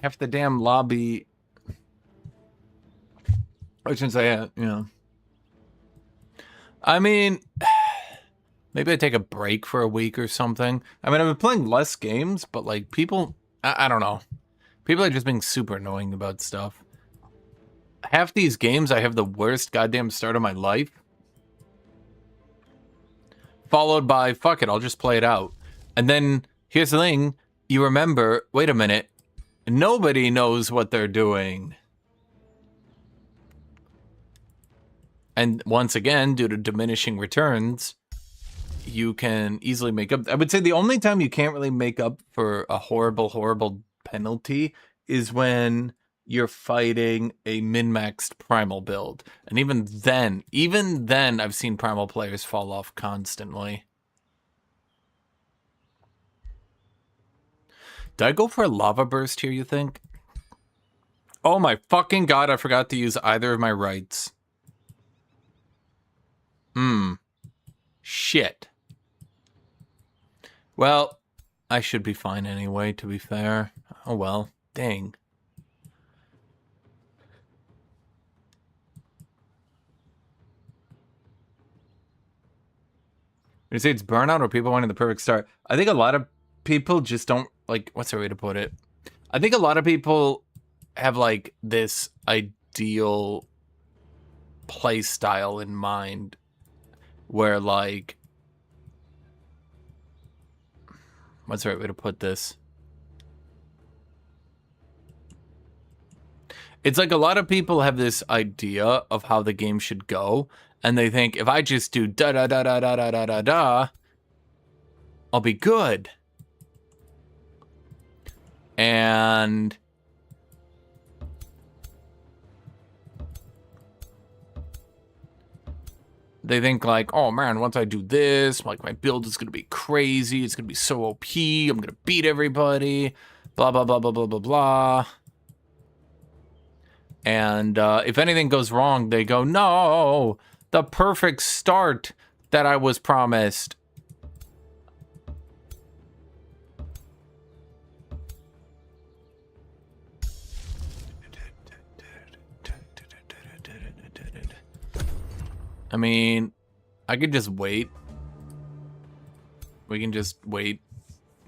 half the damn lobby... I shouldn't say it, you know. I mean, maybe I take a break for a week or something. I mean, I've been playing less games, but, like, people... I don't know. People are just being super annoying about stuff. Half these games, I have the worst goddamn start of my life. Followed by, fuck it, I'll just play it out. And then, here's the thing, you remember, wait a minute, nobody knows what they're doing. And once again, due to diminishing returns, you can easily make up. I would say the only time you can't really make up for a horrible, horrible penalty is when you're fighting a min-maxed primal build. And even then, I've seen primal players fall off constantly. Did I go for a lava burst here, you think? Oh my fucking god, I forgot to use either of my rights. Shit. Well, I should be fine anyway, to be fair. Oh well, dang. Would you say it's burnout or people wanting the perfect start? I think a lot of people just don't, like, what's the way to put it? I think a lot of people have, like, this ideal play style in mind where, like, what's the right way to put this? It's like a lot of people have this idea of how the game should go, and they think, if I just do da-da-da-da-da-da-da-da, I'll be good. And they think like, oh man, once I do this, like my build is going to be crazy. It's going to be so OP. I'm going to beat everybody. Blah, blah, blah, blah, blah, blah, blah. And if anything goes wrong, they go, no, the perfect start that I was promised. I mean, I could just wait. We can just wait.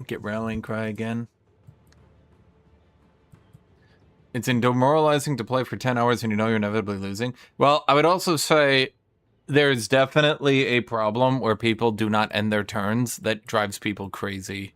Get rallying cry again. It's demoralizing to play for 10 hours and you know you're inevitably losing. Well, I would also say there's definitely a problem where people do not end their turns that drives people crazy.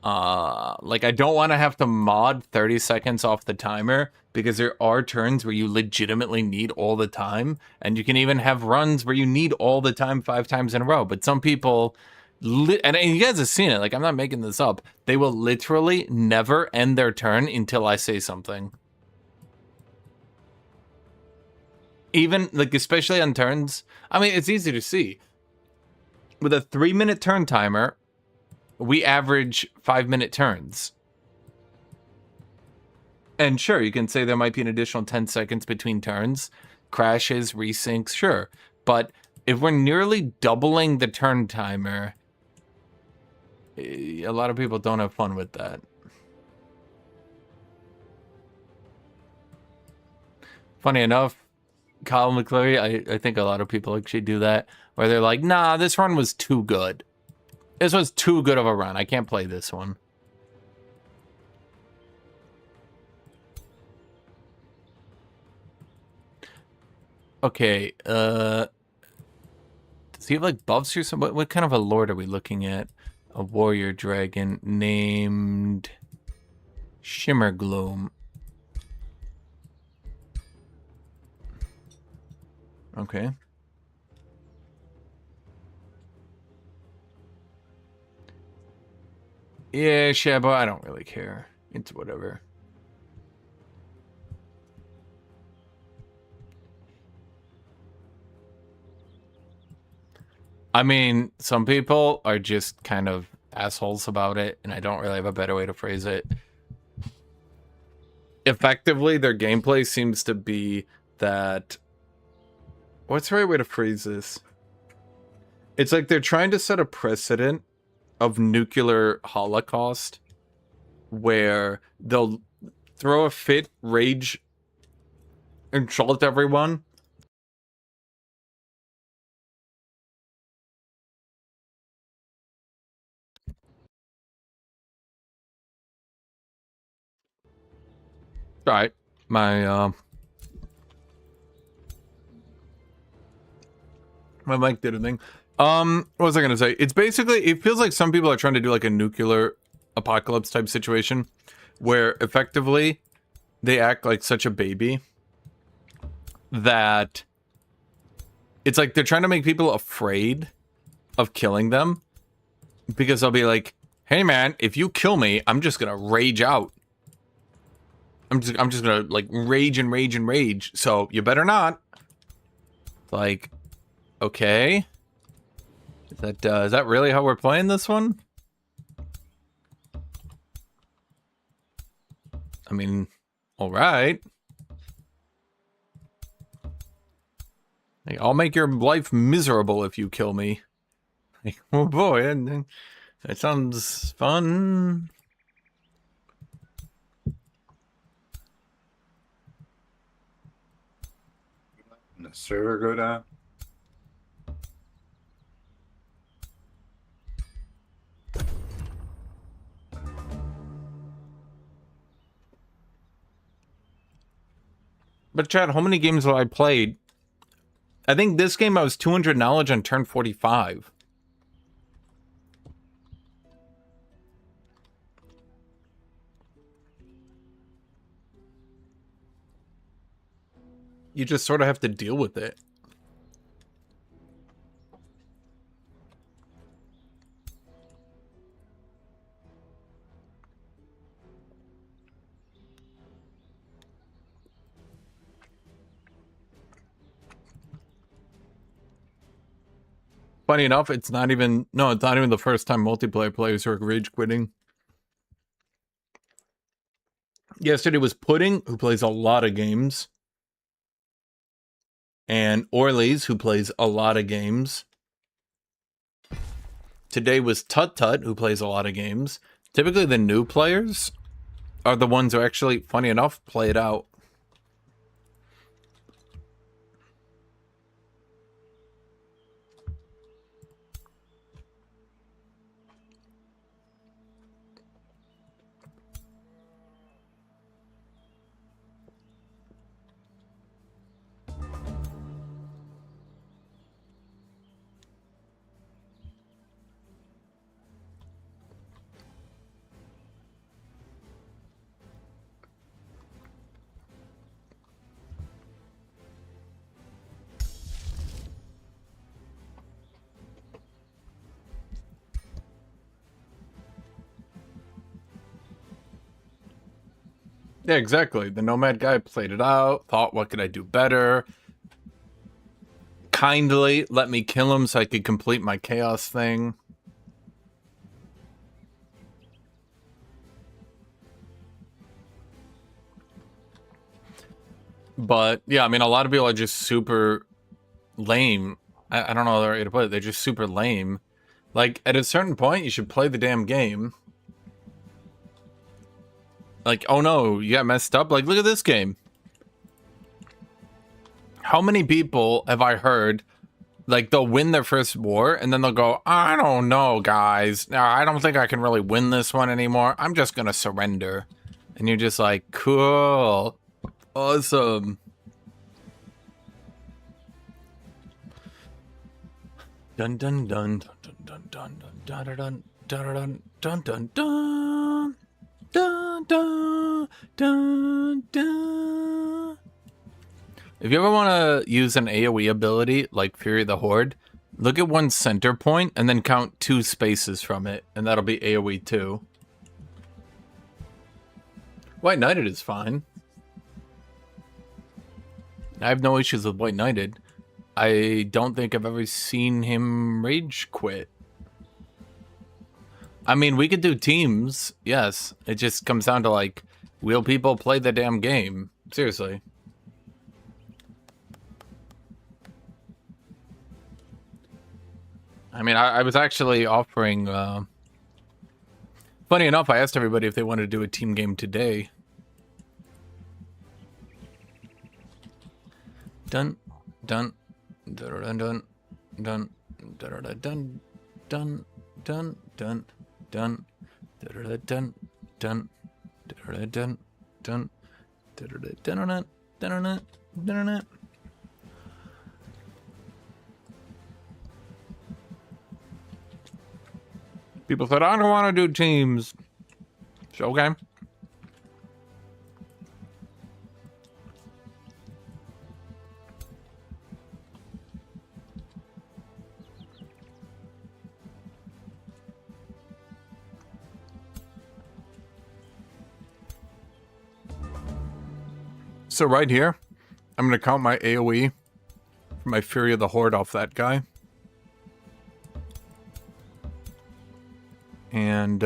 Like, I don't want to have to mod 30 seconds off the timer because there are turns where you legitimately need all the time, and you can even have runs where you need all the time 5 times in a row. But some people, and you guys have seen it, like, I'm not making this up, they will literally never end their turn until I say something. Even, like, especially on turns, I mean, it's easy to see. With a 3-minute turn timer, we average 5-minute turns. And sure, you can say there might be an additional 10 seconds between turns. Crashes, resyncs, sure. But if we're nearly doubling the turn timer, a lot of people don't have fun with that. Funny enough, Kyle McCleary, I think a lot of people actually do that, where they're like, nah, this run was too good. This was too good of a run. I can't play this one. Okay, does he have like buffs or something? What kind of a lord are we looking at? a warrior dragon named Shimmergloom. Okay. Yeah, Shabo, I don't really care. It's whatever. I mean, some people are just kind of assholes about it, and I don't really have a better way to phrase it. Effectively, their gameplay seems to be that... What's the right way to phrase this? It's like they're trying to set a precedent of nuclear holocaust where they'll throw a fit, rage, insult everyone. Alright, my mic did a thing. What was I gonna say? It's basically, it feels like some people are trying to do like a nuclear apocalypse type situation where effectively they act like such a baby that it's like they're trying to make people afraid of killing them because they'll be like, hey man, if you kill me, I'm just gonna rage out. I'm just gonna like rage and rage and rage. So you better not. Like, okay. Is that really how we're playing this one? I mean, all right. Like, I'll make your life miserable if you kill me. Like, oh boy, that sounds fun. The server go down. But Chad, how many games have I played? I think this game I was 200 knowledge on turn 45. You just sort of have to deal with it. Funny enough, it's not even the first time multiplayer players are rage quitting. Yesterday was Pudding, who plays a lot of games. And Orleys, who plays a lot of games. Today was Tut Tut, who plays a lot of games. Typically the new players are the ones who actually, funny enough, play it out. Yeah, exactly. The Nomad guy played it out, thought, what could I do better? Kindly let me kill him so I could complete my chaos thing. But, yeah, I mean, a lot of people are just super lame. I don't know the right way to put it. They're just super lame. Like, at a certain point, you should play the damn game. Like, oh no, you got messed up? Like, look at this game. How many people have I heard, like, they'll win their first war, and then they'll go, I don't know, guys. I don't think I can really win this one anymore. I'm just gonna surrender. And you're just like, cool. Awesome. Dun dun dun dun dun dun dun dun dun dun. dun dun dun dun dun dun dun dun. If you ever want to use an AoE ability like Fury of the Horde, look at one center point and then count 2 spaces from it, and that'll be AoE 2. White Knighted is fine. I have no issues with White Knighted. I don't think I've ever seen him rage quit. I mean, we could do teams, yes. It just comes down to, like, will people play the damn game? Seriously. I mean, I was actually offering... Funny enough, I asked everybody if they wanted to do a team game today. Dun, dun, dun, dun, dun, dun, dun, dun, dun, dun, dun, dun, dun, dun, dun, dun, dun, dun, dun. People said, I don't want to do teams. So, okay. So right here, I'm going to count my AoE for my Fury of the Horde off that guy. And,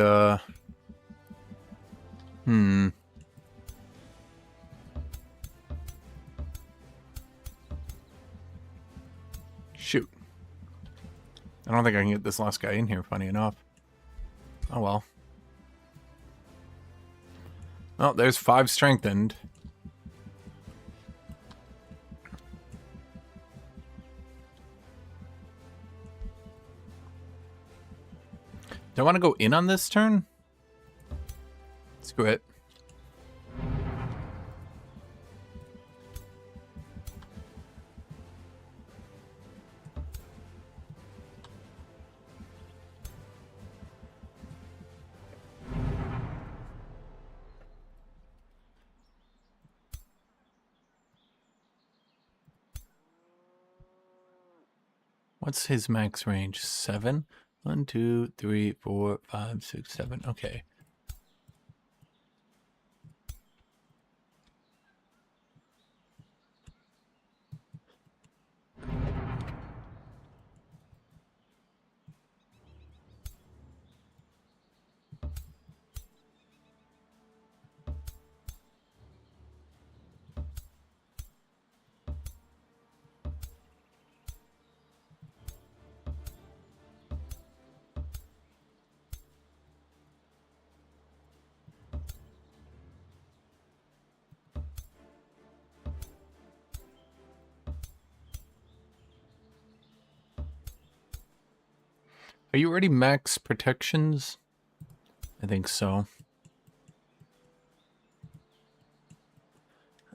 shoot. I don't think I can get this last guy in here, funny enough. Oh well. Oh, there's 5 strengthened. Do I want to go in on this turn? Screw it. What's his max range? 7? 1, 2, 3, 4, 5, 6, 7. Okay. Are you already max protections? I think so.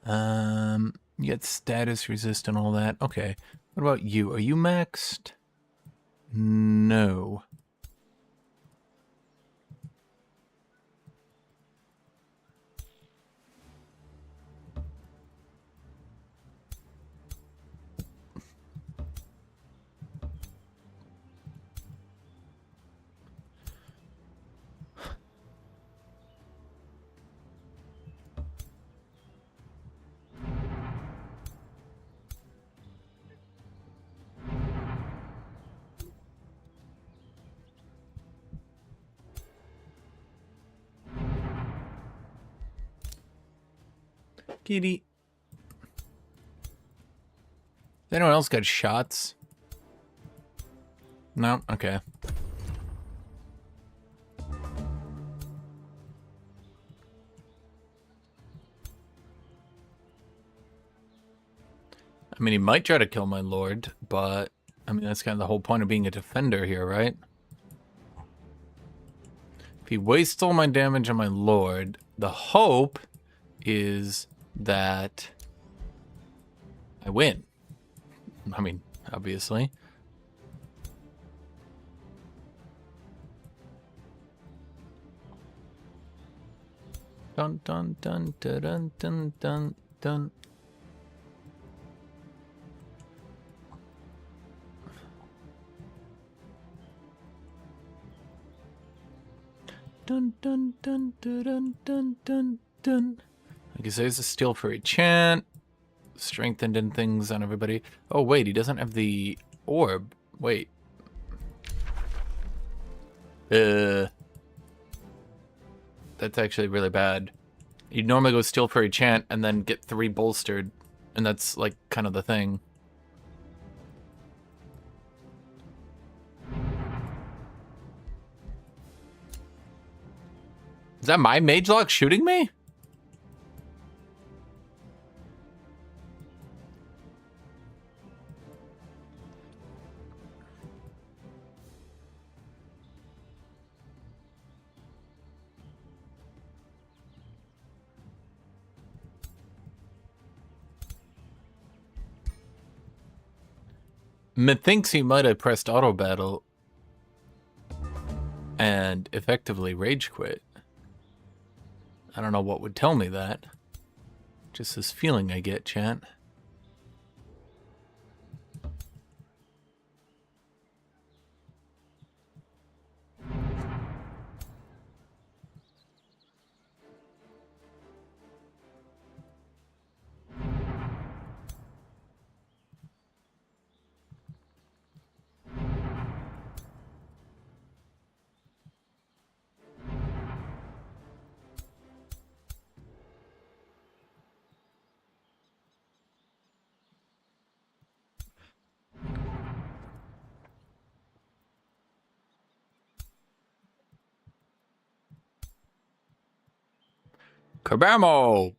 You get status resist and all that. Okay. What about you? Are you maxed? No. Kitty. Anyone else got shots? No? Okay. I mean, he might try to kill my lord, but I mean, that's kind of the whole point of being a defender here, right? If he wastes all my damage on my lord, the hope is that I win. I mean, obviously. Dun dun dun dun dun dun dun dun. Dun dun dun dun dun dun dun dun. Like he says, a steel furry chant. Strengthened in things on everybody. Oh wait, he doesn't have the orb. Wait. That's actually really bad. You'd normally go steel furry chant and then get 3 bolstered, and that's like kind of the thing. Is that my mage lock shooting me? Methinks he might have pressed auto battle and effectively rage quit. I don't know what would tell me that. Just this feeling I get, chat. Kabamo!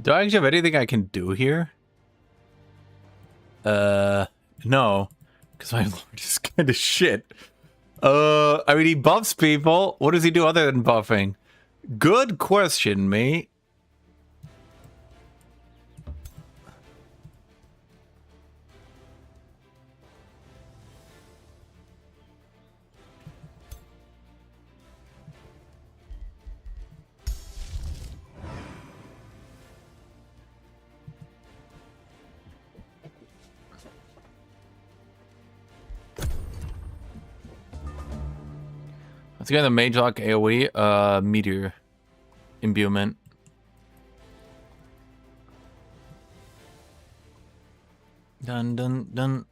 Do I actually have anything I can do here? No. Because my lord is kind of shit. I mean, he buffs people. What does he do other than buffing? Good question, mate. Let's get the Mage Lock AoE, Meteor Imbuement. Dun dun dun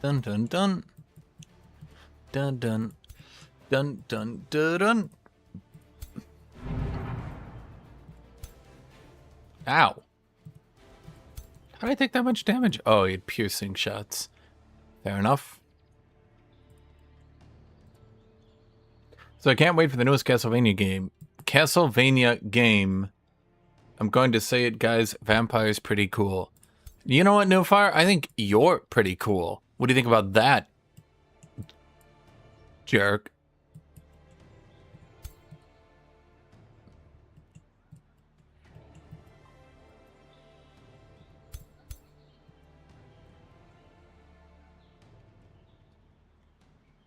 dun dun dun dun dun dun dun dun dun. Ow. How did I take that much damage? Oh, he had piercing shots. Fair enough. So I can't wait for the newest Castlevania game. I'm going to say it, guys. Vampire's pretty cool. You know what, Newfire? I think you're pretty cool. What do you think about that, jerk?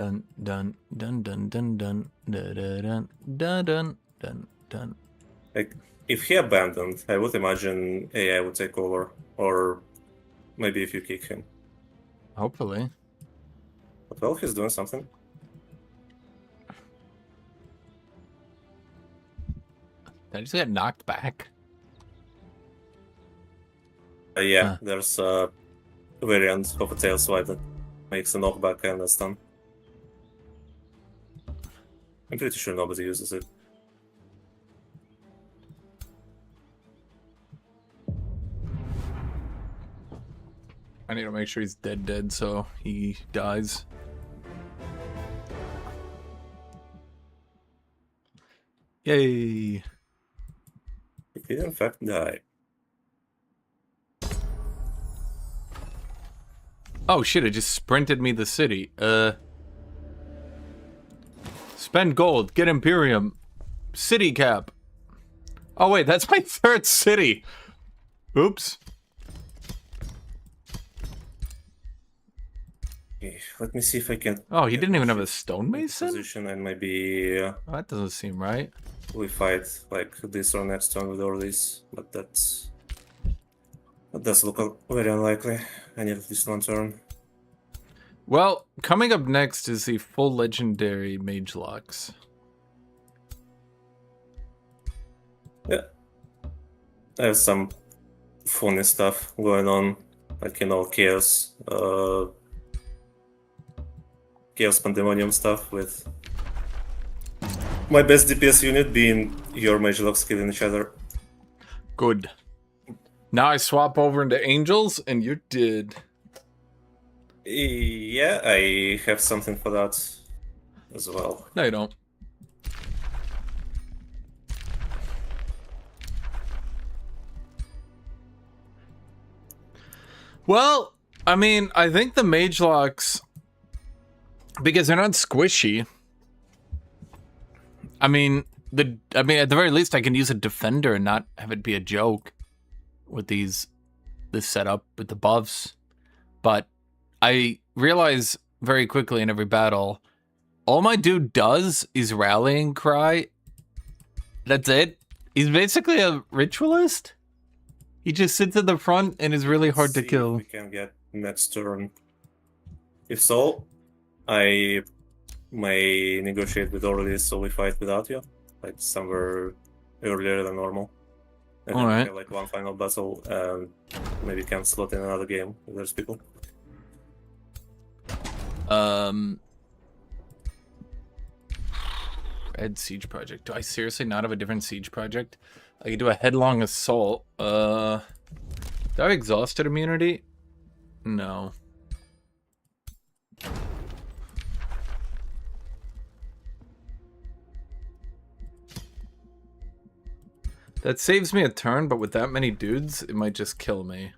Dun dun dun dun dun dun dun dun dun dun dun dun. Like, if he abandoned, I would imagine AI would take over, or maybe if you kick him. Hopefully. But well, he's doing something. Did I just get knocked back? Yeah, Huh. there's a variant of a tail swipe that makes a knockback and a stun. I'm pretty sure nobody uses it. I need to make sure he's dead so he dies. Yay! He did in fact die. Oh shit, it just sprinted me the city. Spend gold, get Imperium. City cap. Oh wait, that's my third city. Oops. Okay, let me see if I can. Oh, he get didn't even have a into stonemason? position and maybe Oh, that doesn't seem right. we fight like this or next turn with all these, but that does look very unlikely. I need at least one turn. Well, coming up next is the full legendary Mage locks. Yeah, I have some funny stuff going on, like chaos, chaos pandemonium stuff with my best DPS unit being your Mage locks killing each other. Good. Now I swap over into Angels, and you're dead. Yeah, I have something for that as well. No, you don't. Well, I mean, I think the Mage locks, because they're not squishy. I mean, at the very least, I can use a defender and not have it be a joke with this setup with the buffs. But I realize very quickly in every battle, all my dude does is rallying cry. That's it. He's basically a ritualist. He just sits at the front and is really hard to See if kill. we can get next turn. If so, I may negotiate with Orly so we fight without you, like somewhere earlier than normal. And then we Alright. have like one final battle and maybe can slot in another game if there's people. Red Siege Project. Do I seriously not have a different Siege Project? I could do a headlong assault. Do I have exhausted immunity? No. That saves me a turn, but with that many dudes, it might just kill me.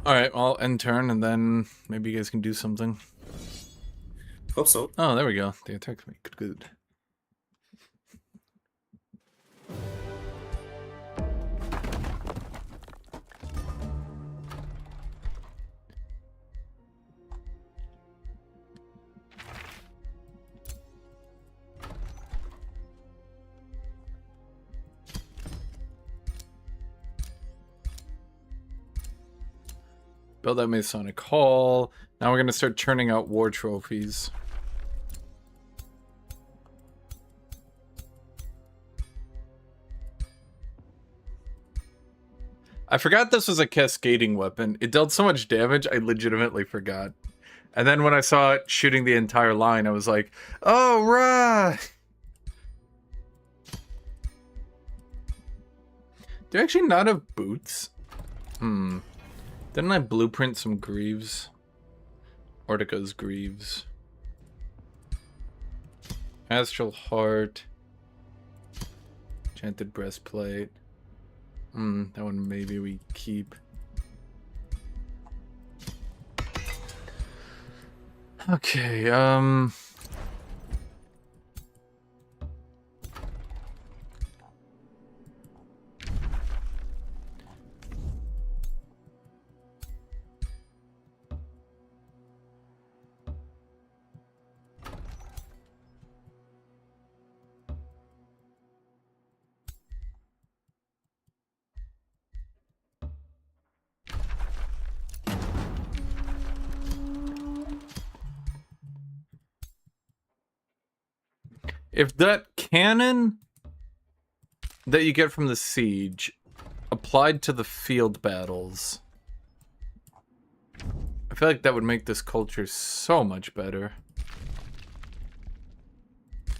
Alright, well, end turn, and then maybe you guys can do something. Hope so. Oh, there we go. They attacked me. Good. Build that Masonic Hall. Now we're going to start churning out war trophies. I forgot this was a cascading weapon. It dealt so much damage, I legitimately forgot. And then when I saw it shooting the entire line, I was like, oh, right. Do I actually not have boots? Didn't I blueprint some Greaves? Ortica's Greaves. Astral Heart. Enchanted Breastplate. That one maybe we keep. Okay, If that cannon that you get from the siege applied to the field battles, I feel like that would make this culture so much better. Do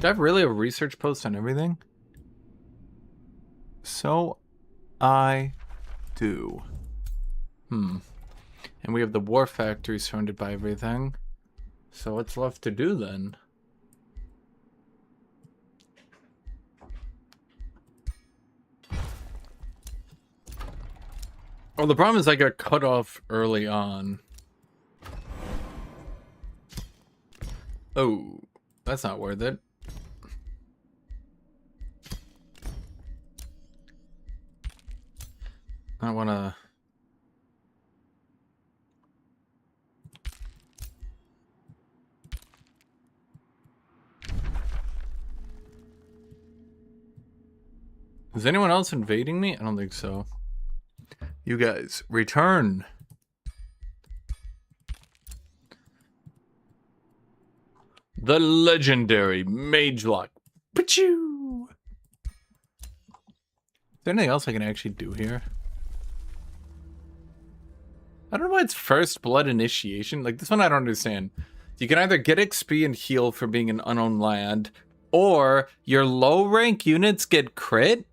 I have really a research post on everything? So I do. And we have the war factory surrounded by everything. So what's left to do then? Well, the problem is I got cut off early on. Oh, that's not worth it. I wanna... Is anyone else invading me? I don't think so. You guys, return. The legendary Mage Lock. Pachoo! Is there anything else I can actually do here? I don't know why it's first blood initiation. Like, this one I don't understand. You can either get XP and heal for being an unowned land, or your low rank units get crit?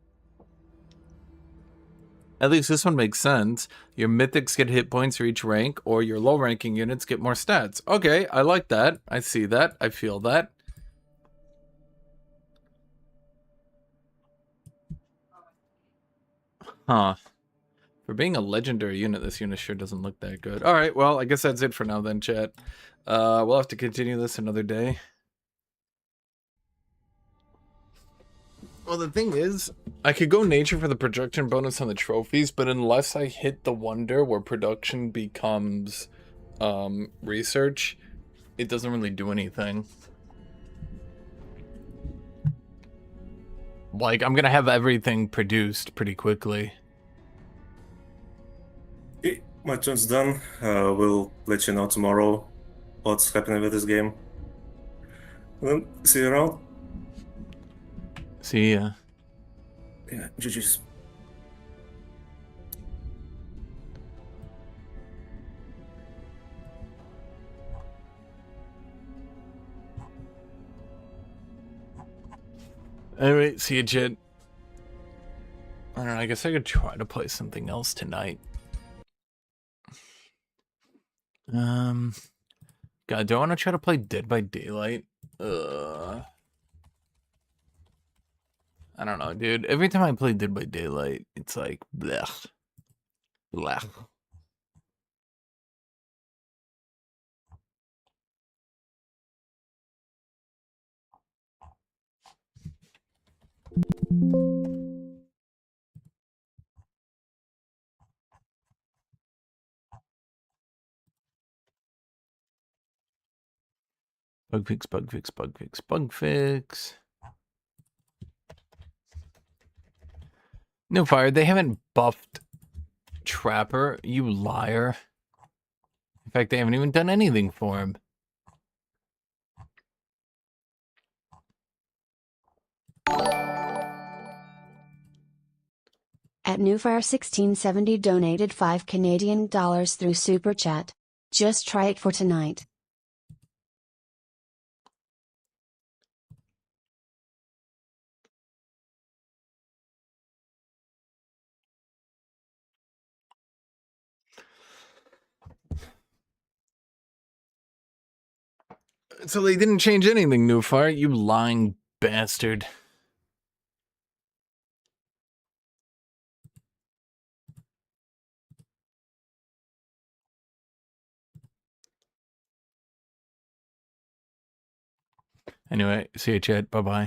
At least this one makes sense. Your mythics get hit points for each rank, or your low ranking units get more stats. Okay, I like that. I see that. I feel that. Huh. For being a legendary unit, this unit sure doesn't look that good. Alright, well, I guess that's it for now then, chat. We'll have to continue this another day. Well, the thing is, I could go nature for the production bonus on the trophies, but unless I hit the wonder where production becomes research, it doesn't really do anything. Like, I'm gonna have everything produced pretty quickly. Okay, my turn's done. We'll let you know tomorrow what's happening with this game. Well, see you around. See ya. Yeah, GG's. Alright, see you, chat. I don't know, I guess I could try to play something else tonight. God, do I want to try to play Dead by Daylight? I don't know, dude. Every time I play Dead by Daylight, it's like, blech. Blech. Bug fix, bug fix, bug fix, bug fix. No, Fire, they haven't buffed Trapper, you liar. In fact, they haven't even done anything for him. At Newfire1670 donated $5 through Super Chat. Just try it for tonight. So they didn't change anything, New Fire, you lying bastard. Anyway, see you, chat. Bye-bye.